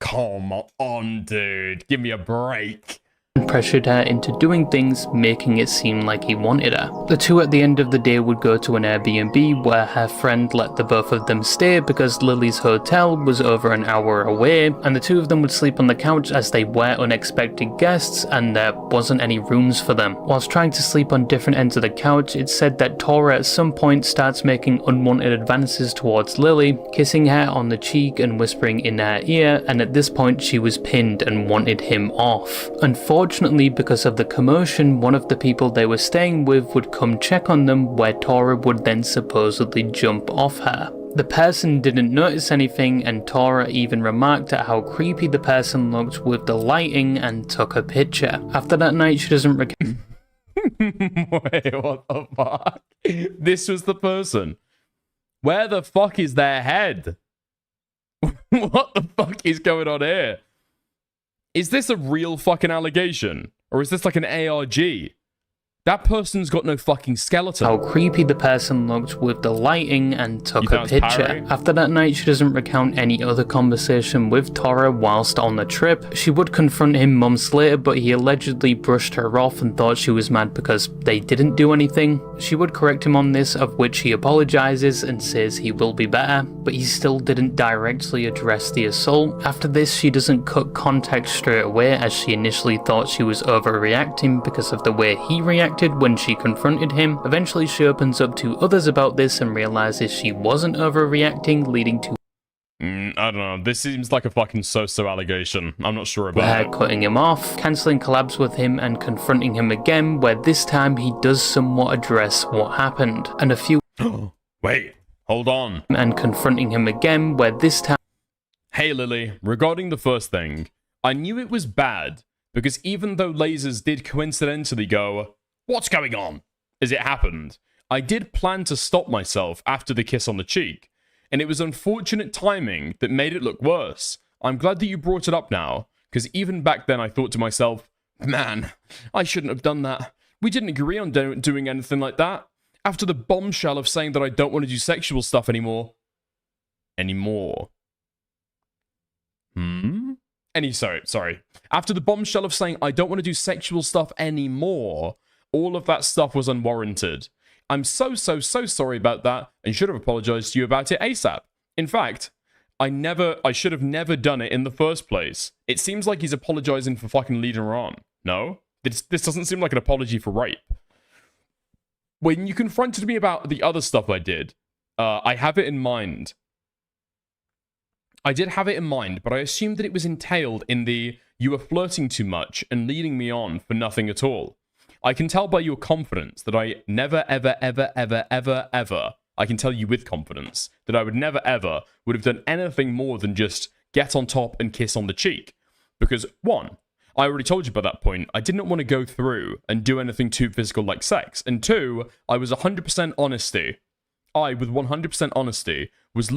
Come on, dude. Give me a break. Pressured her into doing things, making it seem like he wanted her. The two at the end of the day would go to an Airbnb where her friend let the both of them stay because Lily's hotel was over an hour away, and the two of them would sleep on the couch as they were unexpected guests and there wasn't any rooms for them. Whilst trying to sleep on different ends of the couch, it's said that Tora at some point starts making unwanted advances towards Lily, kissing her on the cheek and whispering in her ear, and at this point she was pinned and wanted him off. Unfortunately, because of the commotion, one of the people they were staying with would come check on them, where Tora would then supposedly jump off her. The person didn't notice anything, and Tora even remarked at how creepy the person looked with the lighting and took a picture. After that night, she doesn't recount. Wait, what the fuck? This was the person. Where the fuck is their head? What the fuck is going on here? Is this a real fucking allegation? Or is this like an ARG? That person's got no fucking skeleton. How creepy the person looked with the lighting and took a picture. After that night, she doesn't recount any other conversation with Tora whilst on the trip. She would confront him months later, but he allegedly brushed her off and thought she was mad because they didn't do anything. She would correct him on this, of which he apologizes and says he will be better, but he still didn't directly address the assault. After this, she doesn't cut contact straight away, as she initially thought she was overreacting because of the way he reacted when she confronted him. Eventually she opens up to others about this and realizes she wasn't overreacting, leading to I don't know, this seems like a fucking so-so allegation. I'm not sure about it. Cutting him off, cancelling collabs with him and confronting him again, where this time he does somewhat address what happened. And a few wait, hold on. And confronting him again, where this time hey Lily, regarding the first thing, I knew it was bad because even though lasers did coincidentally go, what's going on? As it happened, I did plan to stop myself after the kiss on the cheek, and it was unfortunate timing that made it look worse. I'm glad that you brought it up now, because even back then I thought to myself, Man, I shouldn't have done that. We didn't agree on doing anything like that. After the bombshell of saying that I don't want to do sexual stuff anymore. Sorry. After the bombshell of saying I don't want to do sexual stuff anymore, all of that stuff was unwarranted. I'm so sorry about that and should have apologized to you about it ASAP. In fact, I should have never done it in the first place. It seems like he's apologizing for fucking leading her on. No? This doesn't seem like an apology for rape. When you confronted me about the other stuff I did, I have it in mind. I did have it in mind, but I assumed that it was entailed in the you were flirting too much and leading me on for nothing at all. I can tell by your confidence that I never, ever, I can tell you with confidence that I would never, ever would have done anything more than just get on top and kiss on the cheek. Because, one, I already told you by that point, I didn't want to go through and do anything too physical like sex. And two, I was 100% honesty. I, with 100% honesty, was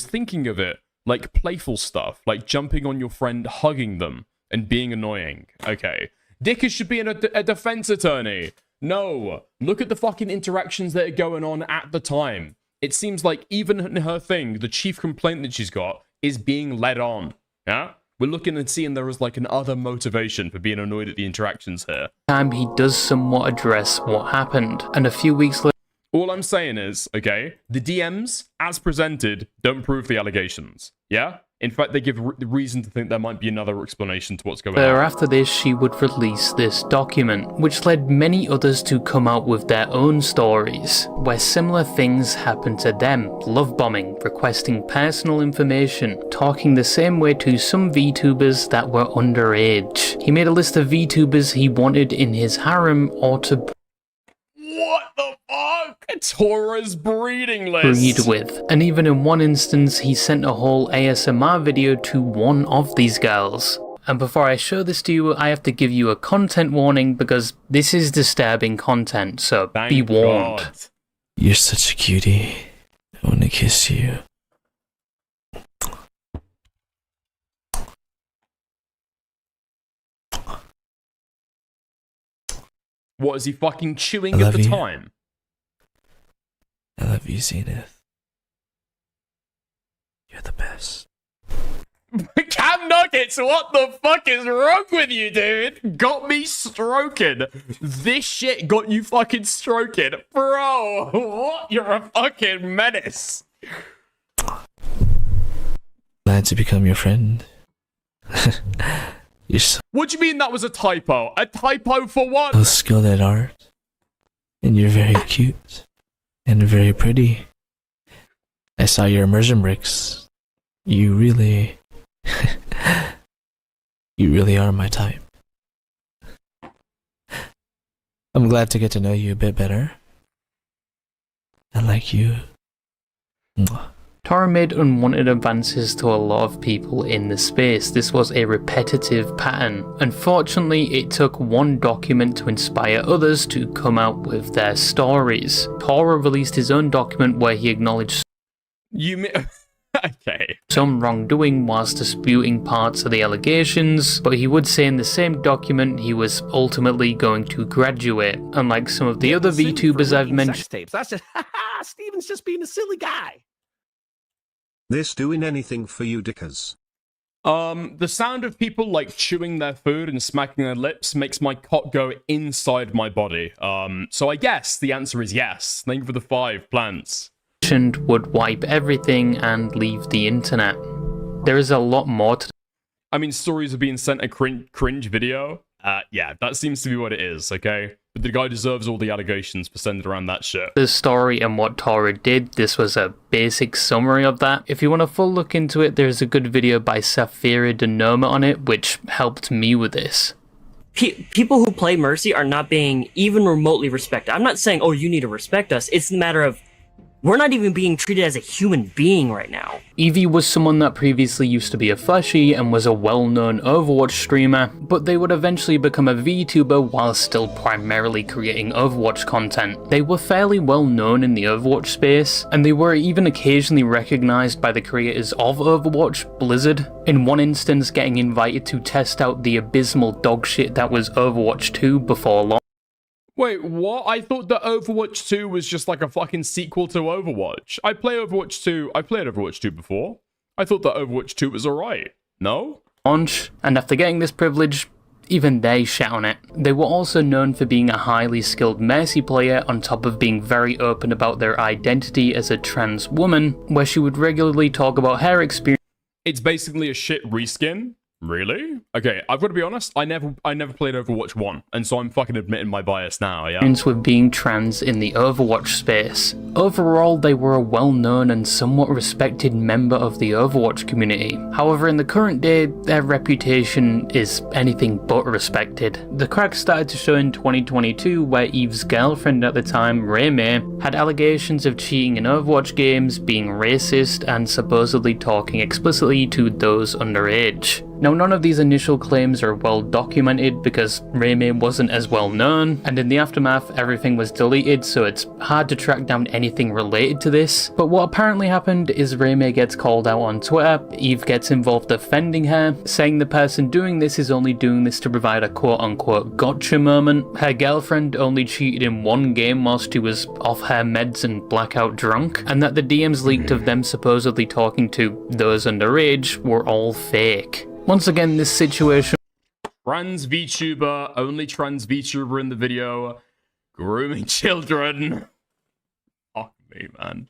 thinking of it like playful stuff, like jumping on your friend, hugging them, and being annoying. Okay. Dickers should be a defense attorney. No. Look at the fucking interactions that are going on at the time. It seems like even in her thing, the chief complaint that she's got is being led on. Yeah? We're looking and seeing there is like an other motivation for being annoyed at the interactions here. He does somewhat address what happened, and a few weeks later. All I'm saying is, okay, the DMs, as presented, don't prove the allegations. Yeah? In fact, they give reason to think there might be another explanation to what's going on. After this, she would release this document, which led many others to come out with their own stories, where similar things happened to them, love bombing, requesting personal information, talking the same way to some VTubers that were underage. He made a list of VTubers he wanted in his harem or to what the fuck? Tora's breeding list. Breed with. And even in one instance, he sent a whole ASMR video to one of these girls. And before I show this to you, I have to give you a content warning because this is disturbing content, so be warned. God. You're such a cutie. I want to kiss you. What, is he fucking chewing at the time? I love you, Zenith. You're the best. Cam Nuggets, what the fuck is wrong with you, dude? Got me stroking. This shit got you fucking stroking. Bro, what? You're a fucking menace. Glad to become your friend. You're so what do you mean that was a typo? A typo for what? skilled at art. And you're very cute. And very pretty. I saw your immersion bricks. You really... you really are my type. I'm glad to get to know you a bit better. I like you. Mwah. Tora made unwanted advances to a lot of people in the space. This was a repetitive pattern. Unfortunately, it took one document to inspire others to come out with their stories. Tora released his own document where he acknowledged okay. some wrongdoing whilst disputing parts of the allegations, but he would say in the same document he was ultimately going to graduate. Unlike some of the other VTubers I've mentioned. Tapes. That's just, Steven's just being a silly guy. This doing anything for you, dickers? The sound of people like chewing their food and smacking their lips makes my cock go inside my body. So I guess the answer is yes. Thank you for the 5 plants. Would wipe everything and leave the internet. There is a lot more to. I mean, stories of being sent a cringe video. Yeah, that seems to be what it is, okay? But the guy deserves all the allegations for sending around that shit. The story and what Tora did, this was a basic summary of that. If you want a full look into it, there's a good video by Safira Denoma on it, which helped me with this. People who play Mercy are not being even remotely respected. I'm not saying, oh, you need to respect us. It's a matter of We're not even being treated as a human being right now. Evie was someone that previously used to be a fleshy and was a well-known Overwatch streamer, but they would eventually become a VTuber while still primarily creating Overwatch content. They were fairly well known in the Overwatch space, and they were even occasionally recognized by the creators of Overwatch, Blizzard, in one instance getting invited to test out the abysmal dogshit that was Overwatch 2 before long. Wait, what? I thought that Overwatch 2 was just like a fucking sequel to Overwatch. I played Overwatch 2 before. I thought that Overwatch 2 was alright. No? Launch, and after getting this privilege, even they shat on it. They were also known for being a highly skilled Mercy player on top of being very open about their identity as a trans woman, where she would regularly talk about her experience. It's basically a shit reskin? Really? Okay, I've got to be honest, I never played Overwatch 1, and so I'm fucking admitting my bias now, yeah? With being trans in the Overwatch space. Overall, they were a well-known and somewhat respected member of the Overwatch community. However, in the current day, their reputation is anything but respected. The cracks started to show in 2022, where Eve's girlfriend at the time, Rabbi, had allegations of cheating in Overwatch games, being racist, and supposedly talking explicitly to those underage. Now, none of these initial claims are well documented because Rabbi wasn't as well known, and in the aftermath everything was deleted, so it's hard to track down anything related to this. But what apparently happened is Rabbi gets called out on Twitter, Eve gets involved defending her, saying the person doing this is only doing this to provide a quote-unquote gotcha moment. Her girlfriend only cheated in one game whilst she was off her meds and blackout drunk, and that the DMs leaked of them supposedly talking to those underage were all fake. Once again, this situation... Trans VTuber, only trans VTuber in the video, grooming children. Fuck me, man.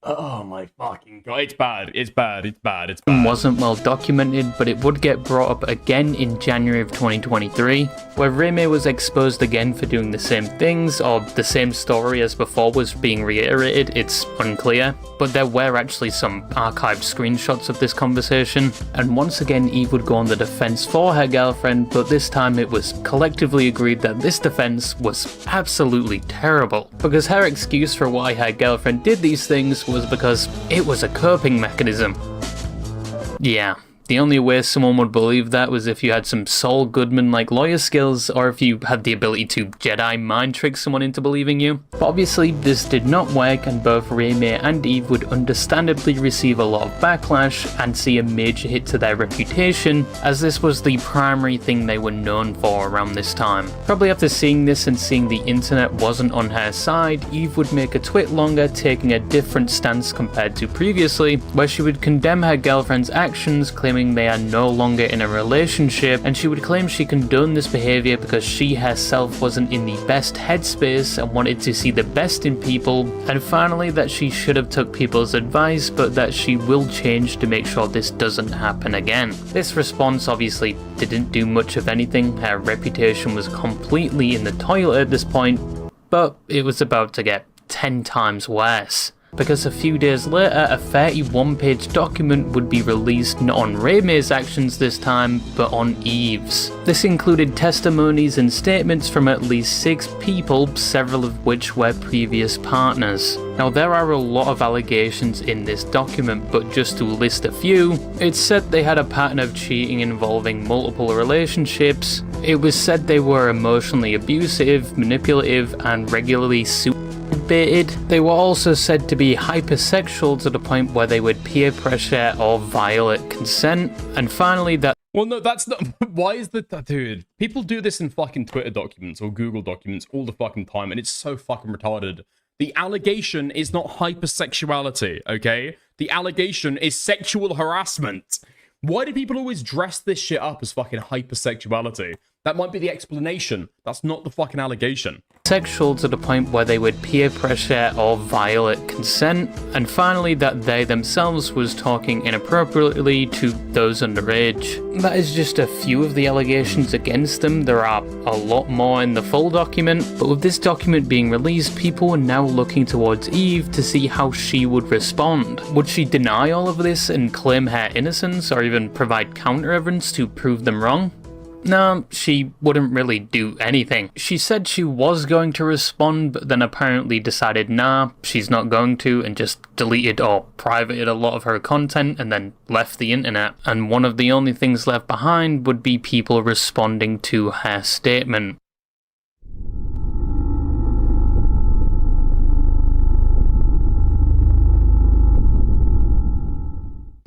Oh my fucking god, it's bad, it's bad, it's bad, it's bad. Wasn't well documented, but it would get brought up again in January of 2023, where Reme was exposed again for doing the same things, or the same story as before was being reiterated, it's unclear. But there were actually some archived screenshots of this conversation, and once again Eve would go on the defense for her girlfriend, but this time it was collectively agreed that this defense was absolutely terrible, because her excuse for why her girlfriend did these things was because it was a coping mechanism. Yeah. The only way someone would believe that was if you had some Saul Goodman-like lawyer skills, or if you had the ability to Jedi mind trick someone into believing you. But obviously this did not work, and both Reme and Eve would understandably receive a lot of backlash and see a major hit to their reputation, as this was the primary thing they were known for around this time. Probably after seeing this and seeing the internet wasn't on her side, Eve would make a tweet longer taking a different stance compared to previously, where she would condemn her girlfriend's actions, claiming they are no longer in a relationship, and she would claim she condoned this behavior because she herself wasn't in the best headspace and wanted to see the best in people, and finally that she should have took people's advice, but that she will change to make sure this doesn't happen again. This response obviously didn't do much of anything. Her reputation was completely in the toilet at this point, but it was about to get 10 times worse. Because a few days later, a 31-page document would be released not on Reme's actions this time, but on Eve's. This included testimonies and statements from at least 6 people, several of which were previous partners. Now, there are a lot of allegations in this document, but just to list a few, it said they had a pattern of cheating involving multiple relationships. It was said they were emotionally abusive, manipulative, and regularly baited. They were also said to be hypersexual to the point where they would peer pressure or violate consent. And finally that... Well, no, that's not... Why is that... Dude, people do this in fucking Twitter documents or Google documents all the fucking time, and it's so fucking retarded. The allegation is not hypersexuality, okay? The allegation is sexual harassment. Why do people always dress this shit up as fucking hypersexuality? That might be the explanation. That's not the fucking allegation. Sexual to the point where they would peer pressure or violate consent, and finally that they themselves was talking inappropriately to those underage. That is just a few of the allegations against them. There are a lot more in the full document, but with this document being released, people are now looking towards Eve to see how she would respond. Would she deny all of this and claim her innocence, or even provide counter evidence to prove them wrong? No, she wouldn't really do anything. She said she was going to respond, but then apparently decided nah, she's not going to, and just deleted or privated a lot of her content and then left the internet. And one of the only things left behind would be people responding to her statement.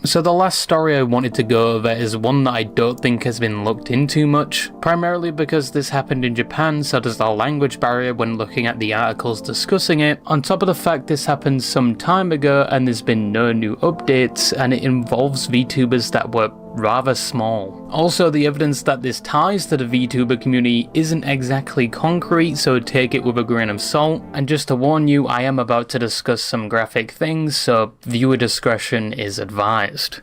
So the last story I wanted to go over is one that I don't think has been looked into much, primarily because this happened in Japan, so there's a language barrier when looking at the articles discussing it, on top of the fact this happened some time ago and there's been no new updates, and it involves VTubers that were rather small. Also, the evidence that this ties to the VTuber community isn't exactly concrete, so take it with a grain of salt, and just to warn you, I am about to discuss some graphic things, so viewer discretion is advised.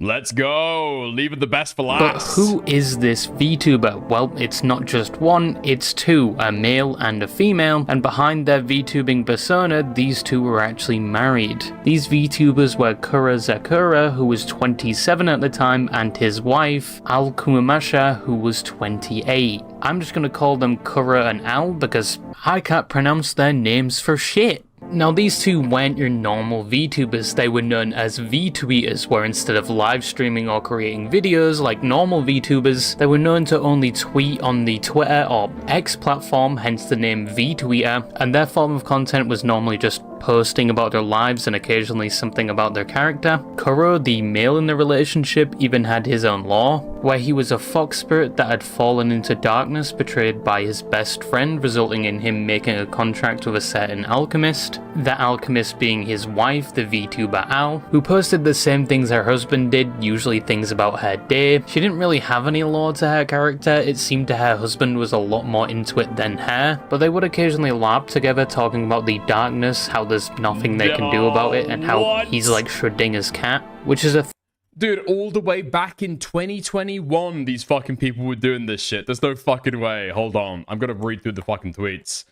Let's go! Leave it the best for But last. who is this VTuber? Well, it's not just one, it's two, a male and a female, and behind their VTubing persona, these two were actually married. These VTubers were Kura Zakura, who was 27 at the time, and his wife, Al Kumamasha, who was 28. I'm just gonna call them Kura and Al because I can't pronounce their names for shit. Now, these two weren't your normal VTubers, they were known as VTweeters, where instead of live streaming or creating videos like normal VTubers, they were known to only tweet on the Twitter or X platform, hence the name VTweeter, and their form of content was normally just posting about their lives and occasionally something about their character. Kuro, the male in the relationship, even had his own lore, where he was a fox spirit that had fallen into darkness betrayed by his best friend, resulting in him making a contract with a certain alchemist. That alchemist being his wife, the VTuber Al, who posted the same things her husband did, usually things about her day. She didn't really have any lore to her character, it seemed her husband was a lot more into it than her, but they would occasionally LARP together talking about the darkness, how there's nothing they can do about it, and how he's like Schrödinger's cat, which is a Dude, all the way back in 2021, these fucking people were doing this shit. There's no fucking way. Hold on. I'm gonna read through the fucking tweets.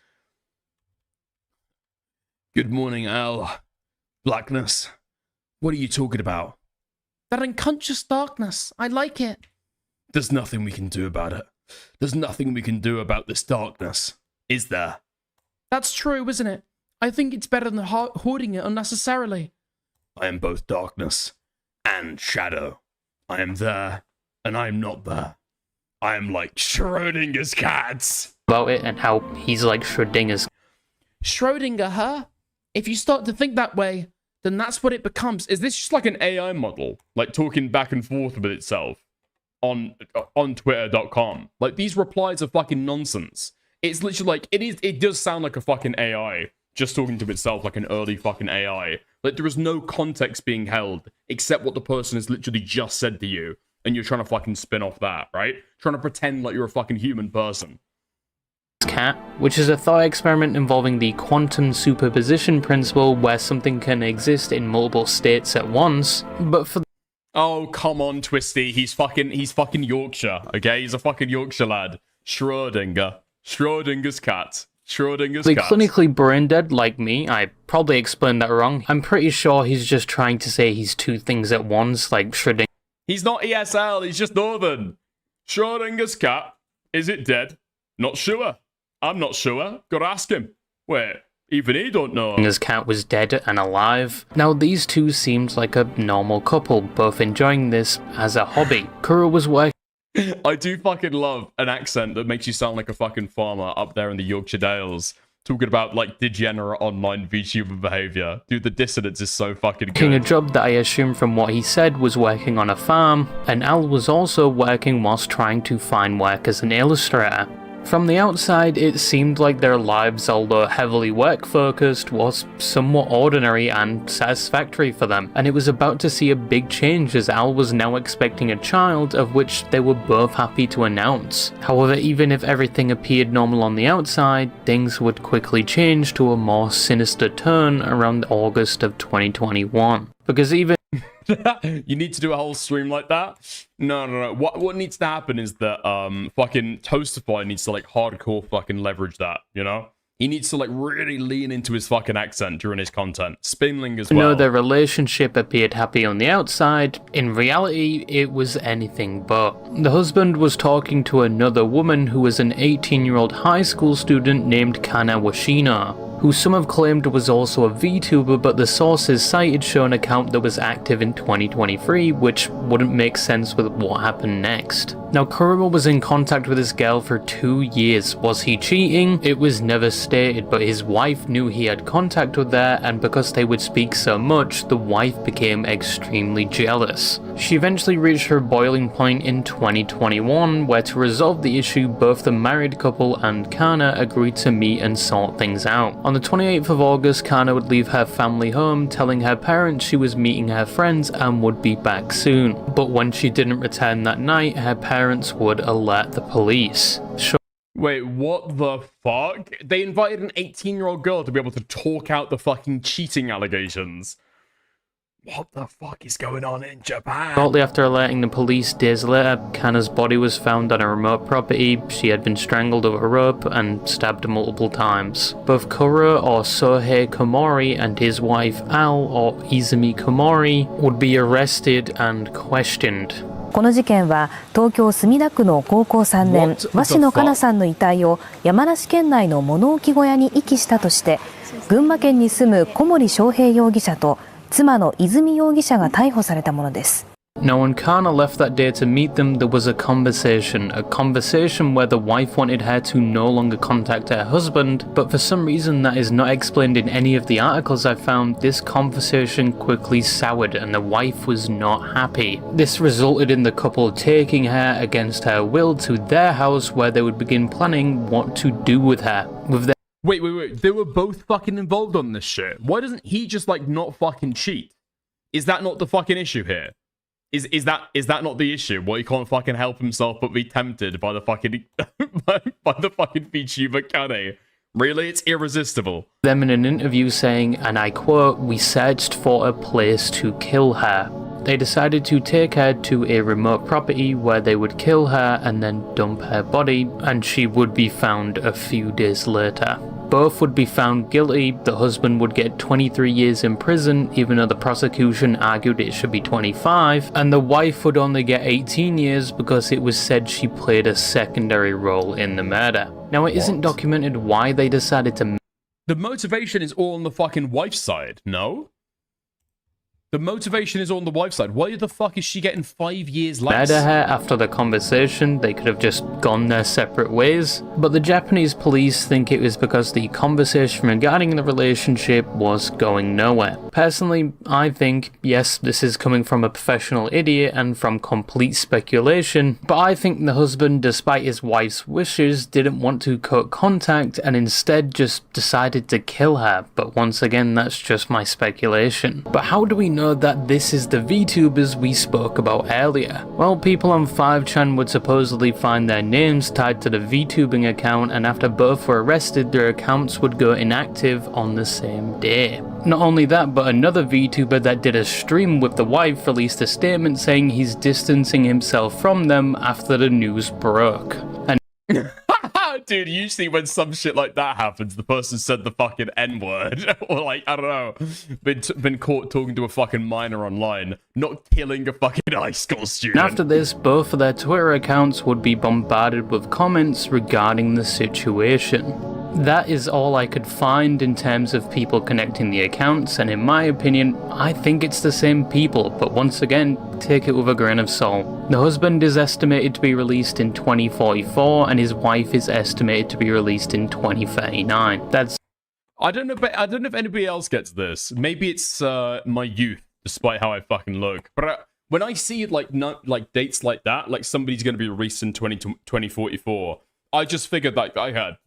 Good morning, Al. Blackness. What are you talking about? That unconscious darkness. I like it. There's nothing we can do about it. There's nothing we can do about this darkness. Is there? That's true, isn't it? I think it's better than hoarding it unnecessarily. I am both darkness and shadow. I am there, and I am not there. I am like Schrödinger's cats. About it, and how he's like Schrödinger's. Schrödinger, huh? If you start to think that way, then that's what it becomes. Is this just like an AI model? Like talking back and forth with itself on Twitter.com? Like, these replies are fucking nonsense. It's literally like, it does sound like a fucking AI just talking to itself like an early fucking AI. Like, there is no context being held except what the person has literally just said to you, and you're trying to fucking spin off that, right? Trying to pretend like you're a fucking human person. Cat, which is a thought experiment involving the quantum superposition principle, where something can exist in multiple states at once, but for oh, come on, Twisty. He's fucking Yorkshire, okay? He's a fucking Yorkshire lad. Schrödinger. Schrödinger's cat. Schrödinger's the cat. clinically brain dead like me, I probably explained that wrong. I'm pretty sure he's just trying to say he's two things at once, like Schrödinger. He's not ESL, he's just Northern. Schrödinger's cat. Is it dead? Not sure. I'm not sure. Gotta ask him. Wait, even he don't know. His cat was dead and alive. Now, these two seemed like a normal couple, both enjoying this as a hobby. Kuro was working. I do fucking love an accent that makes you sound like a fucking farmer up there in the Yorkshire Dales. Talking about, like, degenerate online VTuber behavior. Dude, the dissonance is so fucking good. A job that I assume from what he said was working on a farm, and Al was also working whilst trying to find work as an illustrator. From the outside, it seemed like their lives, although heavily work-focused, was somewhat ordinary and satisfactory for them, and it was about to see a big change as Al was now expecting a child, of which they were both happy to announce. However, even if everything appeared normal on the outside, things would quickly change to a more sinister turn around August of 2021. Because even you need to do a whole stream like that? No. What needs to happen is that fucking Toastify needs to like hardcore fucking leverage that, you know? He needs to like really lean into his fucking accent during his content. Spinling as You well. know, their relationship appeared happy on the outside. In reality, it was anything but. The husband was talking to another woman who was an 18-year-old high school student named Kana Washina, who some have claimed was also a VTuber, but the sources cited show an account that was active in 2023, which wouldn't make sense with what happened next. Now, Kuruma was in contact with this girl for 2 years. Was he cheating? It was never stated, but his wife knew he had contact with her, and because they would speak so much, the wife became extremely jealous. She eventually reached her boiling point in 2021, where to resolve the issue, both the married couple and Kana agreed to meet and sort things out. On the 28th of August, Kana would leave her family home, telling her parents she was meeting her friends and would be back soon. But when she didn't return that night, her parents would alert the police. Wait, what the fuck? They invited an 18-year-old girl to be able to talk out the fucking cheating allegations. What the fuck is going on in Japan? Shortly after alerting the police days later, Kana's body was found on a remote property. She had been strangled with a rope and stabbed multiple times. Both Kuro or Sohei Komori and his wife Al or Izumi Komori would be arrested and questioned. この事件は東京墨田区の高校3年鷲野花夏さんの遺体を山梨県内の物置小屋に遺棄したとして群馬県に住む小森章平容疑者と妻の泉容疑者が逮捕されたものです。 Now, when Kana left that day to meet them, there was a conversation where the wife wanted her to no longer contact her husband, but for some reason that is not explained in any of the articles I found. This conversation quickly soured and the wife was not happy. This resulted in the couple taking her against her will to their house, where they would begin planning what to do with her. Wait. They were both fucking involved on this shit. Why doesn't he just like not fucking cheat? Is that not the fucking issue here? Is that not the issue? Well, he can't fucking help himself but be tempted by the fucking by the fucking VTuber Kane. Really, it's irresistible. Them in an interview saying, and I quote, "We searched for a place to kill her." They decided to take her to a remote property where they would kill her and then dump her body, and she would be found a few days later. Both would be found guilty. The husband would get 23 years in prison, even though the prosecution argued it should be 25, and the wife would only get 18 years because it was said she played a secondary role in the murder. Now, it isn't documented why they decided to... The motivation is all on the fucking wife's side, no? The motivation is on the wife's side. Why the fuck is she getting 5 years less? Murder her after the conversation. They could have just gone their separate ways. But the Japanese police think it was because the conversation regarding the relationship was going nowhere. Personally, I think, yes, this is coming from a professional idiot and from complete speculation, but I think the husband, despite his wife's wishes, didn't want to cut contact and instead just decided to kill her. But once again, that's just my speculation. But how do we know that this is the VTubers we spoke about earlier? Well, people on 5chan would supposedly find their names tied to the VTubing account, and after both were arrested, their accounts would go inactive on the same day. Not only that, but another VTuber that did a stream with the wife released a statement saying he's distancing himself from them after the news broke. And Dude, usually when some shit like that happens, the person said the fucking N-word. Or like, I don't know, been caught talking to a fucking minor online, not killing a fucking high school student. after this, both of their Twitter accounts would be bombarded with comments regarding the situation. That is all I could find in terms of people connecting the accounts, and in my opinion, I think it's the same people, but once again, take it with a grain of salt. The husband is estimated to be released in 2044, and his wife is estimated to be released in 2039. I don't know if anybody else gets this. Maybe it's my youth, despite how I fucking look. But when I see like dates like that, like somebody's going to be released in 2044, I just figured that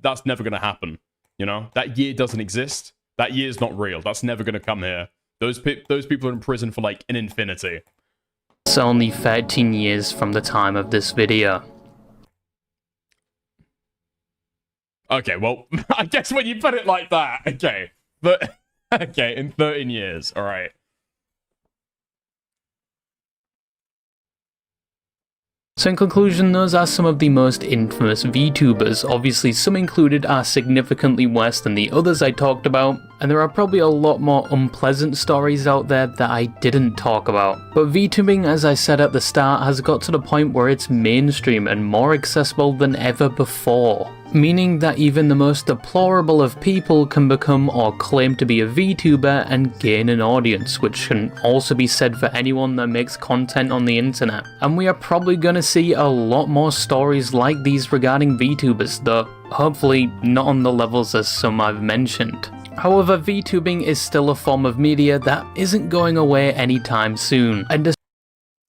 that's never going to happen. You know, that year doesn't exist. That year's not real. That's never going to come here. Those people are in prison for like an infinity. It's only 13 years from the time of this video. Okay, well, I guess when you put it like that, okay. But, okay, in 13 years, alright. So in conclusion, those are some of the most infamous VTubers. Obviously, some included are significantly worse than the others I talked about, and there are probably a lot more unpleasant stories out there that I didn't talk about. But VTubing, as I said at the start, has got to the point where it's mainstream and more accessible than ever before. Meaning that even the most deplorable of people can become or claim to be a VTuber and gain an audience, which can also be said for anyone that makes content on the internet. And we are probably gonna see a lot more stories like these regarding VTubers, though hopefully not on the levels as some I've mentioned. However, VTubing is still a form of media that isn't going away anytime soon. And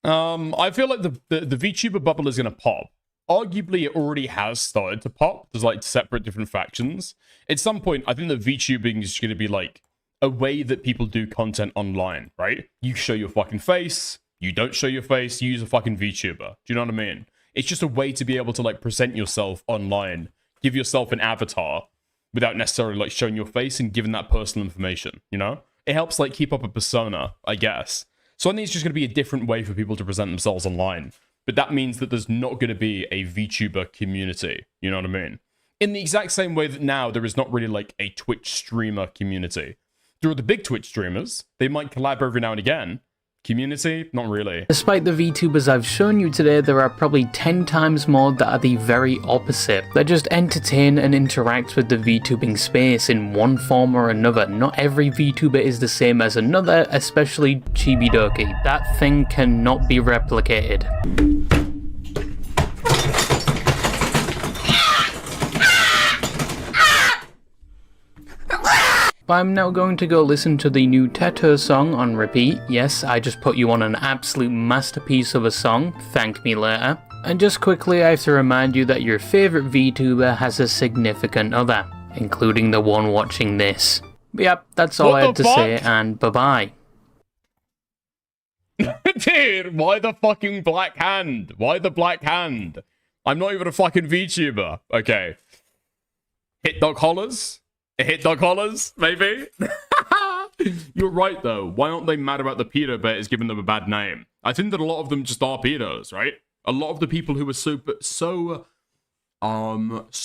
I feel like the VTuber bubble is gonna pop. Arguably, it already has started to pop. There's like separate different factions. At some point, I think that VTubing is going to be like a way that people do content online, right? You show your fucking face, you don't show your face, you use a fucking VTuber. Do you know what I mean? It's just a way to be able to like present yourself online, give yourself an avatar without necessarily like showing your face and giving that personal information, you know? It helps like keep up a persona, I guess. So I think it's just going to be a different way for people to present themselves online. But that means that there's not going to be a VTuber community. You know what I mean? In the exact same way that now there is not really like a Twitch streamer community. There are the big Twitch streamers. They might collab every now and again. Community? Not really. Despite the VTubers I've shown you today, there are probably 10 times more that are the very opposite. They just entertain and interact with the VTubing space in one form or another. Not every VTuber is the same as another, especially Chibidoki. That thing cannot be replicated. But I'm now going to go listen to the new Teto song on repeat. Yes, I just put you on an absolute masterpiece of a song. Thank me later. And just quickly, I have to remind you that your favourite VTuber has a significant other, including the one watching this. But yep, that's all I had to say, and bye-bye. Dude, why the fucking black hand? Why the black hand? I'm not even a fucking VTuber. Okay. Hit dog hollers? Hit dog hollers, maybe? You're right, though. Why aren't they mad about the pedo bears giving them a bad name? I think that a lot of them just are pedos, right? A lot of the people who are so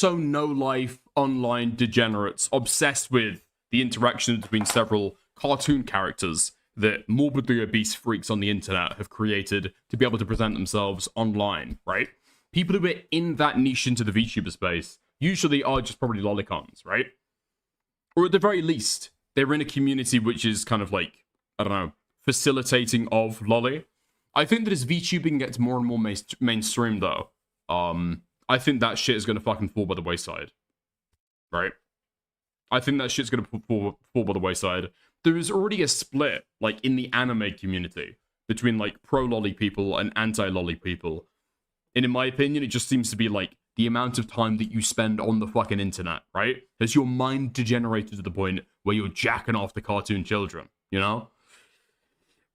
no-life online degenerates, obsessed with the interaction between several cartoon characters that morbidly obese freaks on the internet have created to be able to present themselves online, right? People who are in that niche into the VTuber space usually are just probably lolicons, right? Or at the very least, they're in a community which is kind of like, I don't know, facilitating of lolly. I think that as VTubing gets more and more mainstream, though, I think that shit is going to fucking fall by the wayside. Right? I think that shit's going to fall by the wayside. There is already a split, like, in the anime community between, like, pro-lolly people and anti-lolly people. And in my opinion, it just seems to be, like, the amount of time that you spend on the fucking internet, right? Has your mind degenerated to the point where you're jacking off the cartoon children, you know?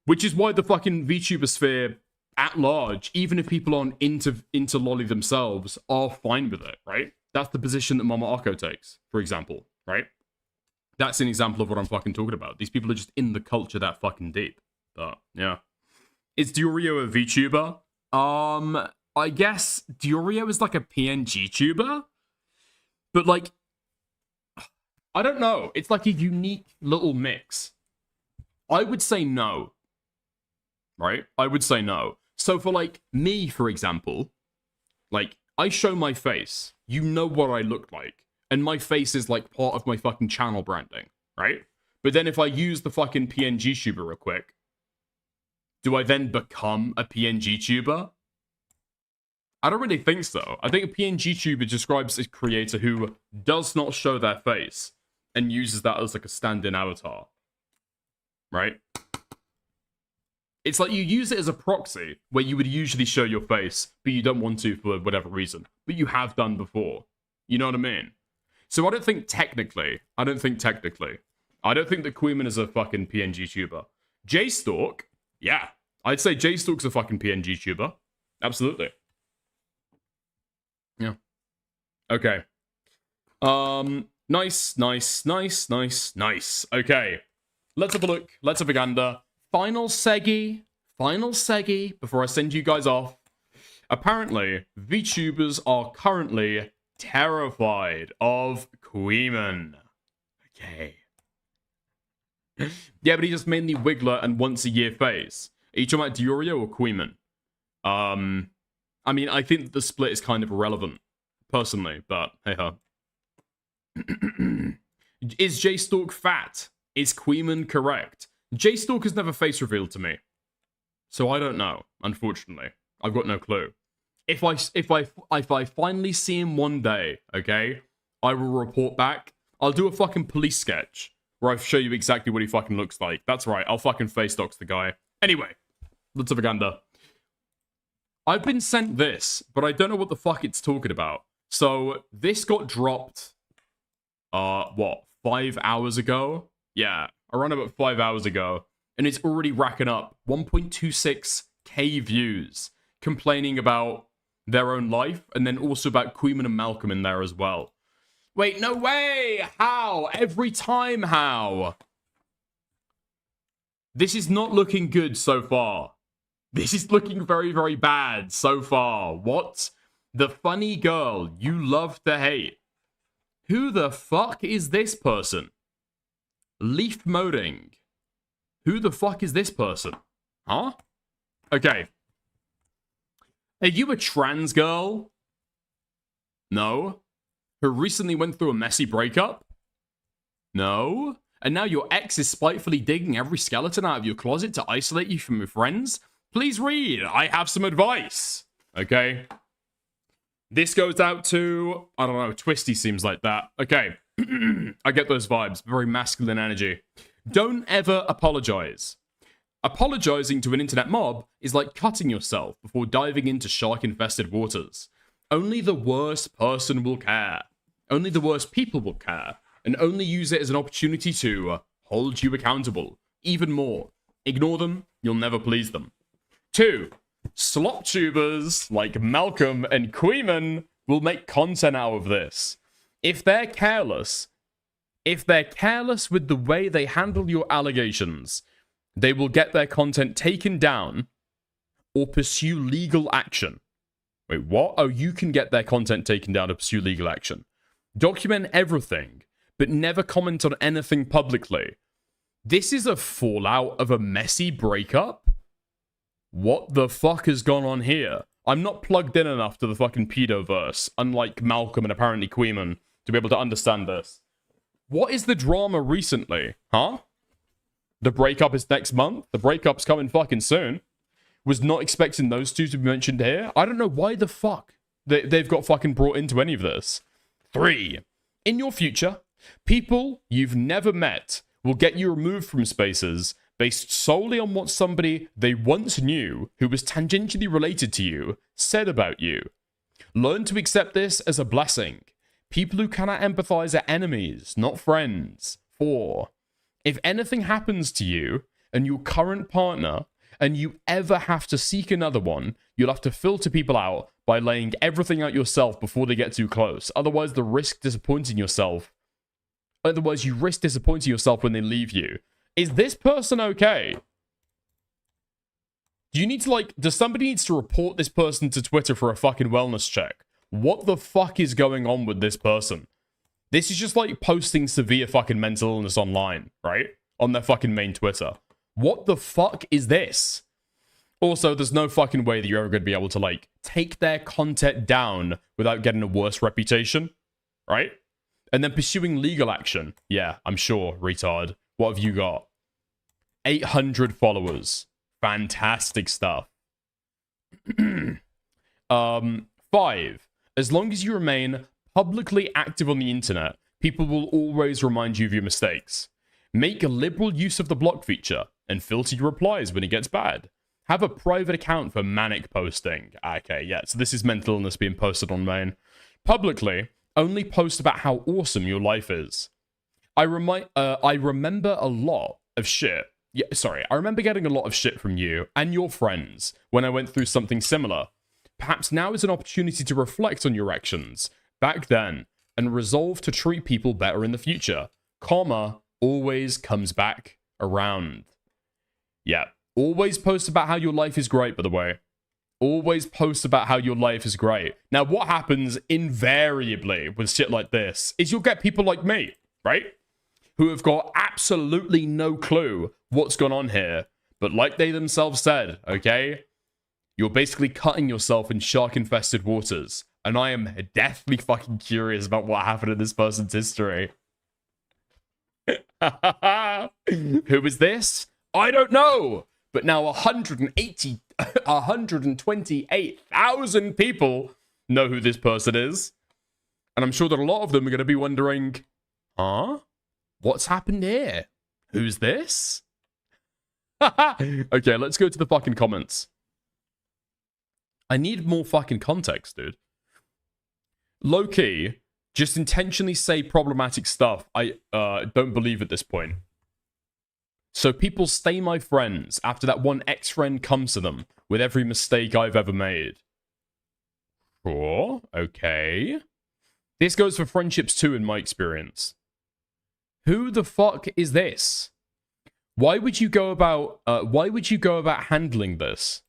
Which is why the fucking VTuber sphere at large, even if people aren't into lolly themselves, are fine with it, right? That's the position that Mama Akko takes, for example, right? That's an example of what I'm fucking talking about. These people are just in the culture that fucking deep. But, yeah. Is Diorio a VTuber? I guess Diorio is like a PNG tuber, but like, I don't know. It's like a unique little mix. I would say no, right? I would say no. So for like me, for example, like I show my face, you know what I look like, and my face is like part of my fucking channel branding, right? But then if I use the fucking PNG tuber real quick, do I then become a PNG tuber? I don't really think so. I think a PNG tuber describes a creator who does not show their face and uses that as like a stand-in avatar. Right? It's like you use it as a proxy where you would usually show your face, but you don't want to for whatever reason. But you have done before. You know what I mean? So I don't think technically that Queeman is a fucking PNG tuber. J-Stalk, yeah. I'd say J-Stalk's a fucking PNG tuber. Absolutely. Yeah. Okay. Nice. Okay. Let's have a look. Let's have a gander. Final seggy before I send you guys off. Apparently, VTubers are currently terrified of Queeman. Okay. Yeah, but he just mainly Wiggler and once a year phase. Are you talking about Diorio or Queeman? I mean, I think the split is kind of irrelevant, personally, but hey ho. Is J-Stalk fat? Is Queeman correct? J-Stalk has never face revealed to me, so I don't know. Unfortunately, I've got no clue. If I finally see him one day, okay, I will report back. I'll do a fucking police sketch where I show you exactly what he fucking looks like. That's right. I'll fucking face dox the guy. Anyway, let's have a gander. I've been sent this, but I don't know what the fuck it's talking about. So this got dropped. What? 5 hours ago? Yeah, around about 5 hours ago, and it's already racking up 1.26k views, complaining about their own life, and then also about Queeman and Malcolm in there as well. Wait, no way! How? Every time, how? This is not looking good so far. This is looking very, very bad so far. What? The funny girl you love to hate. Who the fuck is this person? Leaf moding. Who the fuck is this person? Huh? Okay. Are you a trans girl? No. Who recently went through a messy breakup? No. And now your ex is spitefully digging every skeleton out of your closet to isolate you from your friends? Please read. I have some advice. Okay. This goes out to, I don't know, Twisty seems like that. Okay. I get those vibes. Very masculine energy. Don't ever apologize. Apologizing to an internet mob is like cutting yourself before diving into shark-infested waters. Only the worst person will care. Only the worst people will care. And only use it as an opportunity to hold you accountable. Even more. Ignore them, you'll never please them. 2. Slop tubers like Malcolm and Queeman will make content out of this. If they're careless with the way they handle your allegations, they will get their content taken down or pursue legal action. Wait, what? Oh, you can get their content taken down to pursue legal action. Document everything, but never comment on anything publicly. This is a fallout of a messy breakup? What the fuck has gone on here? I'm not plugged in enough to the fucking pedoverse, unlike Malcolm and apparently Queeman, to be able to understand this. What is the drama recently? Huh? The breakup is next month? The breakup's coming fucking soon. Was not expecting those two to be mentioned here. I don't know why the fuck they've got fucking brought into any of this. 3. In your future, people you've never met will get you removed from spaces based solely on what somebody they once knew who was tangentially related to you said about you. Learn to accept this as a blessing. People who cannot empathize are enemies, not friends. 4. If anything happens to you and your current partner and you ever have to seek another one, you'll have to filter people out by laying everything out yourself before they get too close. Otherwise, you risk disappointing yourself when they leave you. Is this person okay? Do you need to, does somebody needs to report this person to Twitter for a fucking wellness check? What the fuck is going on with this person? This is just like posting severe fucking mental illness online, right? On their fucking main Twitter. What the fuck is this? Also, there's no fucking way that you're ever going to be able to, take their content down without getting a worse reputation, right? And then pursuing legal action. Yeah, I'm sure, retard. What have you got? 800 followers. Fantastic stuff. 5. As long as you remain publicly active on the internet, people will always remind you of your mistakes. Make a liberal use of the block feature and filter your replies when it gets bad. Have a private account for manic posting. Okay, yeah, so this is mental illness being posted on main. Publicly, only post about how awesome your life is. I remember a lot of shit. Yeah, sorry, I remember getting a lot of shit from you and your friends when I went through something similar. Perhaps now is an opportunity to reflect on your actions back then and resolve to treat people better in the future. Karma always comes back around. Yeah, always post about how your life is great, by the way. Always post about how your life is great. Now, what happens invariably with shit like this is you'll get people like me, right? Who have got absolutely no clue what's gone on here. But like they themselves said, okay? You're basically cutting yourself in shark-infested waters. And I am deathly fucking curious about what happened in this person's history. Who is this? I don't know. But now 128,000 people know who this person is. And I'm sure that a lot of them are going to be wondering, huh? What's happened here? Who's this? Okay, let's go to the fucking comments. I need more fucking context, dude. Low-key, just intentionally say problematic stuff I don't believe at this point. So people stay my friends after that one ex-friend comes to them with every mistake I've ever made. Sure, okay. This goes for friendships too, in my experience. Who the fuck is this? Why would you go about handling this?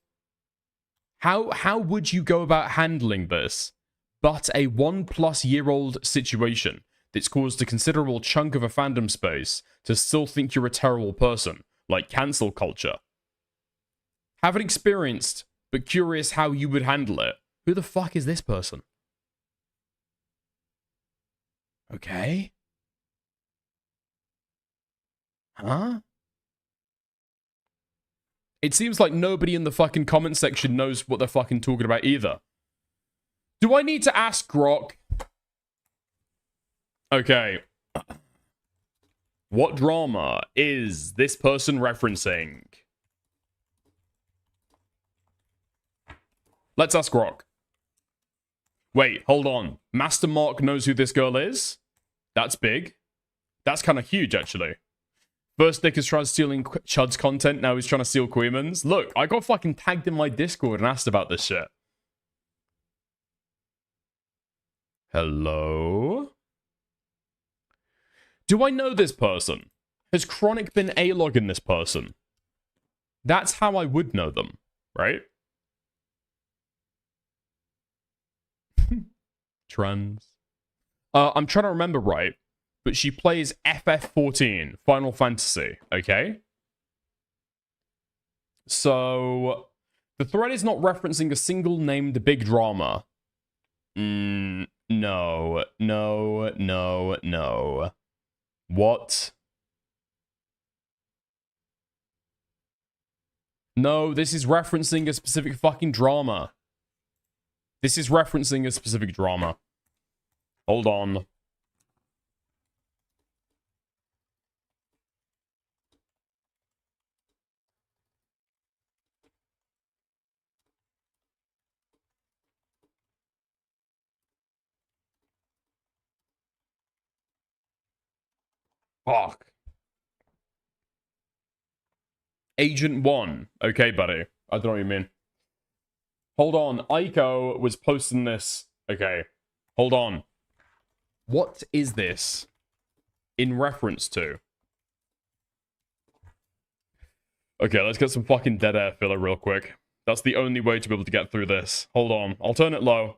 How would you go about handling this but a 1+ year-old situation that's caused a considerable chunk of a fandom space to still think you're a terrible person, like cancel culture? Haven't experienced, but curious how you would handle it. Who the fuck is this person? Okay. Huh? It seems like nobody in the fucking comment section knows what they're fucking talking about either. Do I need to ask Grok? Okay. What drama is this person referencing? Let's ask Grok. Wait, hold on. Master Mark knows who this girl is? That's big. That's kind of huge, actually. First Nick has tried stealing Chud's content, now he's trying to steal Queeman's. Look, I got fucking tagged in my Discord and asked about this shit. Hello? Do I know this person? Has Chronic been A-logging this person? That's how I would know them, right? Trans. I'm trying to remember right, but she plays FF14, Final Fantasy, okay? So, the thread is not referencing a single named big drama. No. What? No, this is referencing a specific fucking drama. This is referencing a specific drama. Hold on. Fuck. Agent 1. Okay, buddy. I don't know what you mean. Hold on. Aiko was posting this. Okay. Hold on. What is this in reference to? Okay, let's get some fucking dead air filler real quick. That's the only way to be able to get through this. Hold on. I'll turn it low.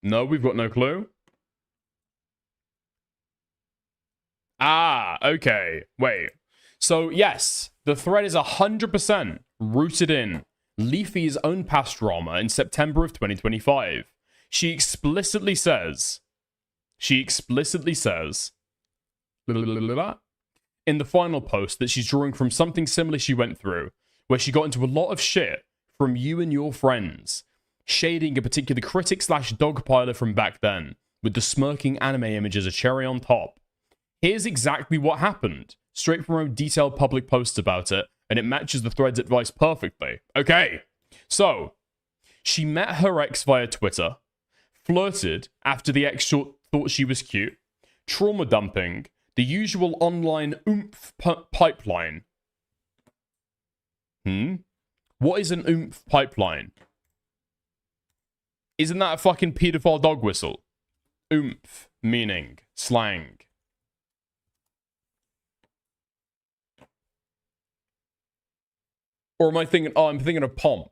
No, we've got no clue. Ah, okay. Wait. So, yes, the thread is 100% rooted in Leafy's own past drama in September of 2025. She explicitly says, in the final post that she's drawing from something similar she went through, where she got into a lot of shit from you and your friends, shading a particular critic/dogpiler from back then, with the smirking anime image as a cherry on top. Here's exactly what happened, straight from a detailed public post about it, and it matches the thread's advice perfectly. Okay, so, she met her ex via Twitter, flirted after the ex thought she was cute, trauma dumping, the usual online oomph pipeline. What is an oomph pipeline? Isn't that a fucking pedophile dog whistle? Oomph, meaning, slang. Or am I thinking, oh, I'm thinking of pomp.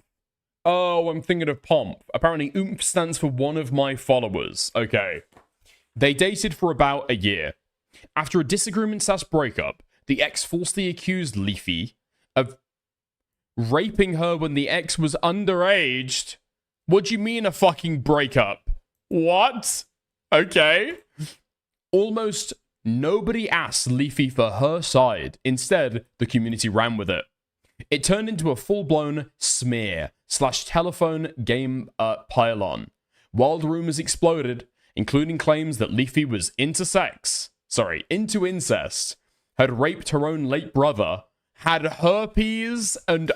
Oh, I'm thinking of pomp. Apparently, oomph stands for one of my followers. Okay. They dated for about a year. After a disagreement/breakup, the ex falsely accused Leafy of raping her when the ex was underaged. What do you mean a fucking breakup? What? Okay. Almost nobody asked Leafy for her side. Instead, the community ran with it. It turned into a full-blown smear/telephone game pile-on. Wild rumors exploded, including claims that Leafy was into incest, had raped her own late brother, had herpes and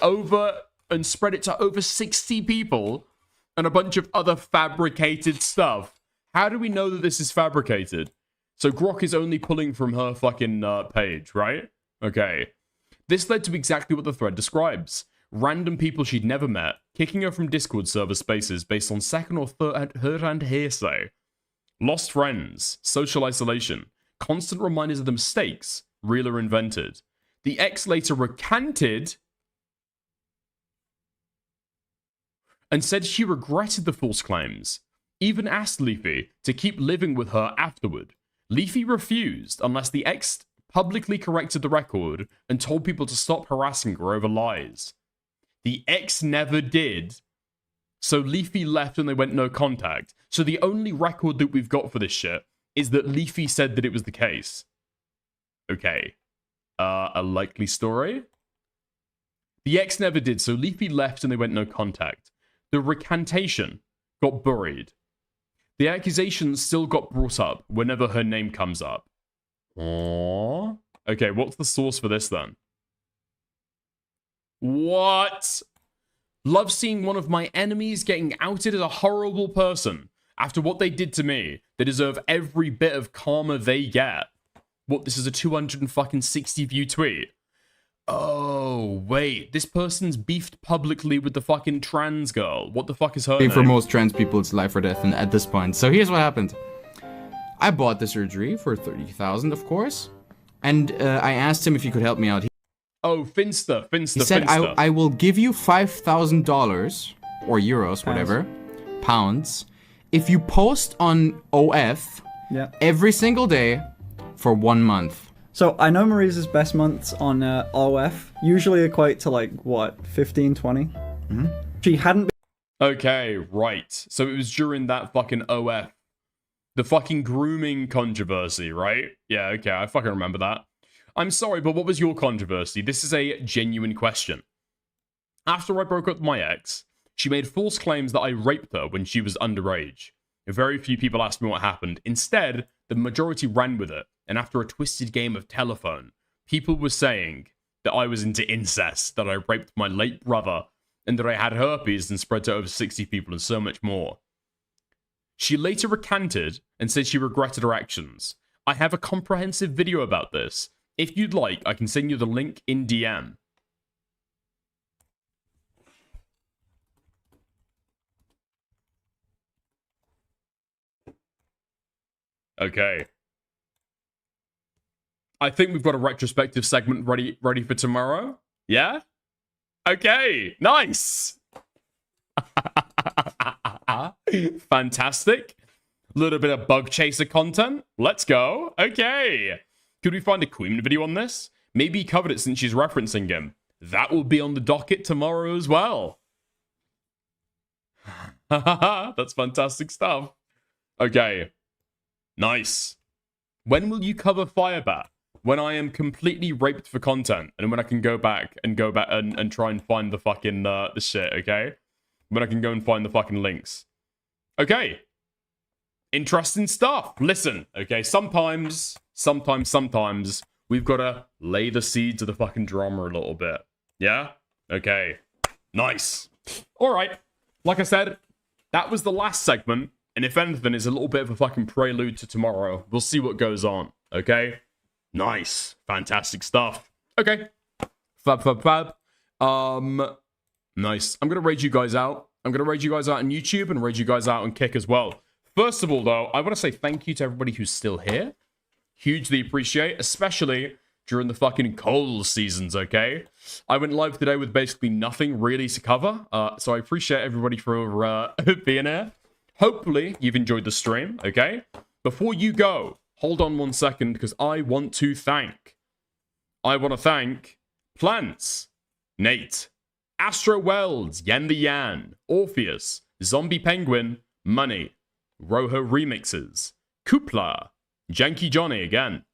spread it to over 60 people, and a bunch of other fabricated stuff. How do we know that this is fabricated? So Grok is only pulling from her fucking page, right? Okay. This led to exactly what the thread describes. Random people she'd never met, kicking her from Discord server spaces based on second or third-hand hearsay. Lost friends, social isolation, constant reminders of the mistakes, real or invented. The ex later recanted and said she regretted the false claims. Even asked Leafy to keep living with her afterward. Leafy refused unless the ex publicly corrected the record and told people to stop harassing her over lies. The ex never did. So Leafy left and they went no contact. So the only record that we've got for this shit is that Leafy said that it was the case. Okay. A likely story? The ex never did, so Leafy left and they went no contact. The recantation got buried. The accusations still got brought up whenever her name comes up. Aww. Okay, what's the source for this then? What? Love seeing one of my enemies getting outed as a horrible person after what they did to me. They deserve every bit of karma they get. What, this is a 260 view tweet? Oh, wait. This person's beefed publicly with the fucking trans girl. What the fuck is her name? For most trans people, it's life or death at this point. So here's what happened. I bought the surgery for $30,000, of course. And I asked him if he could help me out. Oh, Finsta. He said, I will give you $5,000 or euros, whatever, pounds, if you post on OF every single day for 1 month. So I know Marisa's best months on OF usually equate to like, what, 15, 20? Mm-hmm. She hadn't been... Okay, right. So it was during that fucking OF. The fucking grooming controversy, right? Yeah, okay, I fucking remember that. I'm sorry, but what was your controversy? This is a genuine question. After I broke up with my ex, she made false claims that I raped her when she was underage. Very few people asked me what happened. Instead, the majority ran with it, and after a twisted game of telephone, people were saying that I was into incest, that I raped my late brother, and that I had herpes and spread to over 60 people and so much more. She later recanted and said she regretted her actions. I have a comprehensive video about this. If you'd like, I can send you the link in DM. Okay. I think we've got a retrospective segment ready for tomorrow. Yeah? Okay. Nice. Fantastic. A little bit of bug chaser content. Let's go. Okay. Could we find a Queen video on this? Maybe he covered it since she's referencing him. That will be on the docket tomorrow as well. That's fantastic stuff. Okay. Nice. When will you cover Firebat? When I am completely raped for content and when I can go back and try and find the fucking the shit, okay? When I can go and find the fucking links. Okay. Interesting stuff. Listen, okay, sometimes we've got to lay the seeds of the fucking drama a little bit. Yeah? Okay. Nice. All right. Like I said, that was the last segment. And if anything, it's a little bit of a fucking prelude to tomorrow. We'll see what goes on. Okay? Nice. Fantastic stuff. Okay. Fab. Nice. I'm going to raid you guys out. I'm going to raid you guys out on YouTube and raid you guys out on Kick as well. First of all, though, I want to say thank you to everybody who's still here. Hugely appreciate, especially during the fucking cold seasons, okay? I went live today with basically nothing really to cover, so I appreciate everybody for being here. Hopefully, you've enjoyed the stream, okay? Before you go, hold on 1 second, because I want to thank Plants, Nate, Astro Wells, Yan the Yan, Orpheus, Zombie Penguin, Money, Rojo Remixes, Koopla, Janky Johnny again,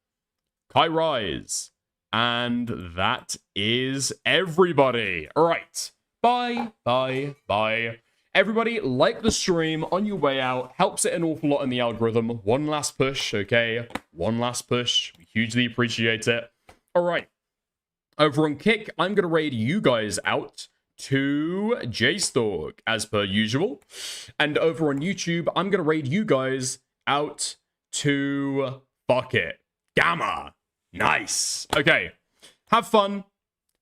Kai Rise, and that is everybody. All right. Bye, bye, bye. Everybody, like the stream on your way out. Helps it an awful lot in the algorithm. One last push, okay? One last push. We hugely appreciate it. All right. Over on Kick, I'm going to raid you guys out to JStork, as per usual. And over on YouTube, I'm going to raid you guys out to Fuck It. Gamma. Nice. Okay. Have fun.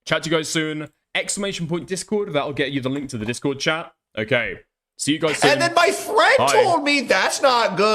Chat to you guys soon. Exclamation point Discord. That'll get you the link to the Discord chat. Okay. See you guys soon. And then my friend Bye. told me that's not good.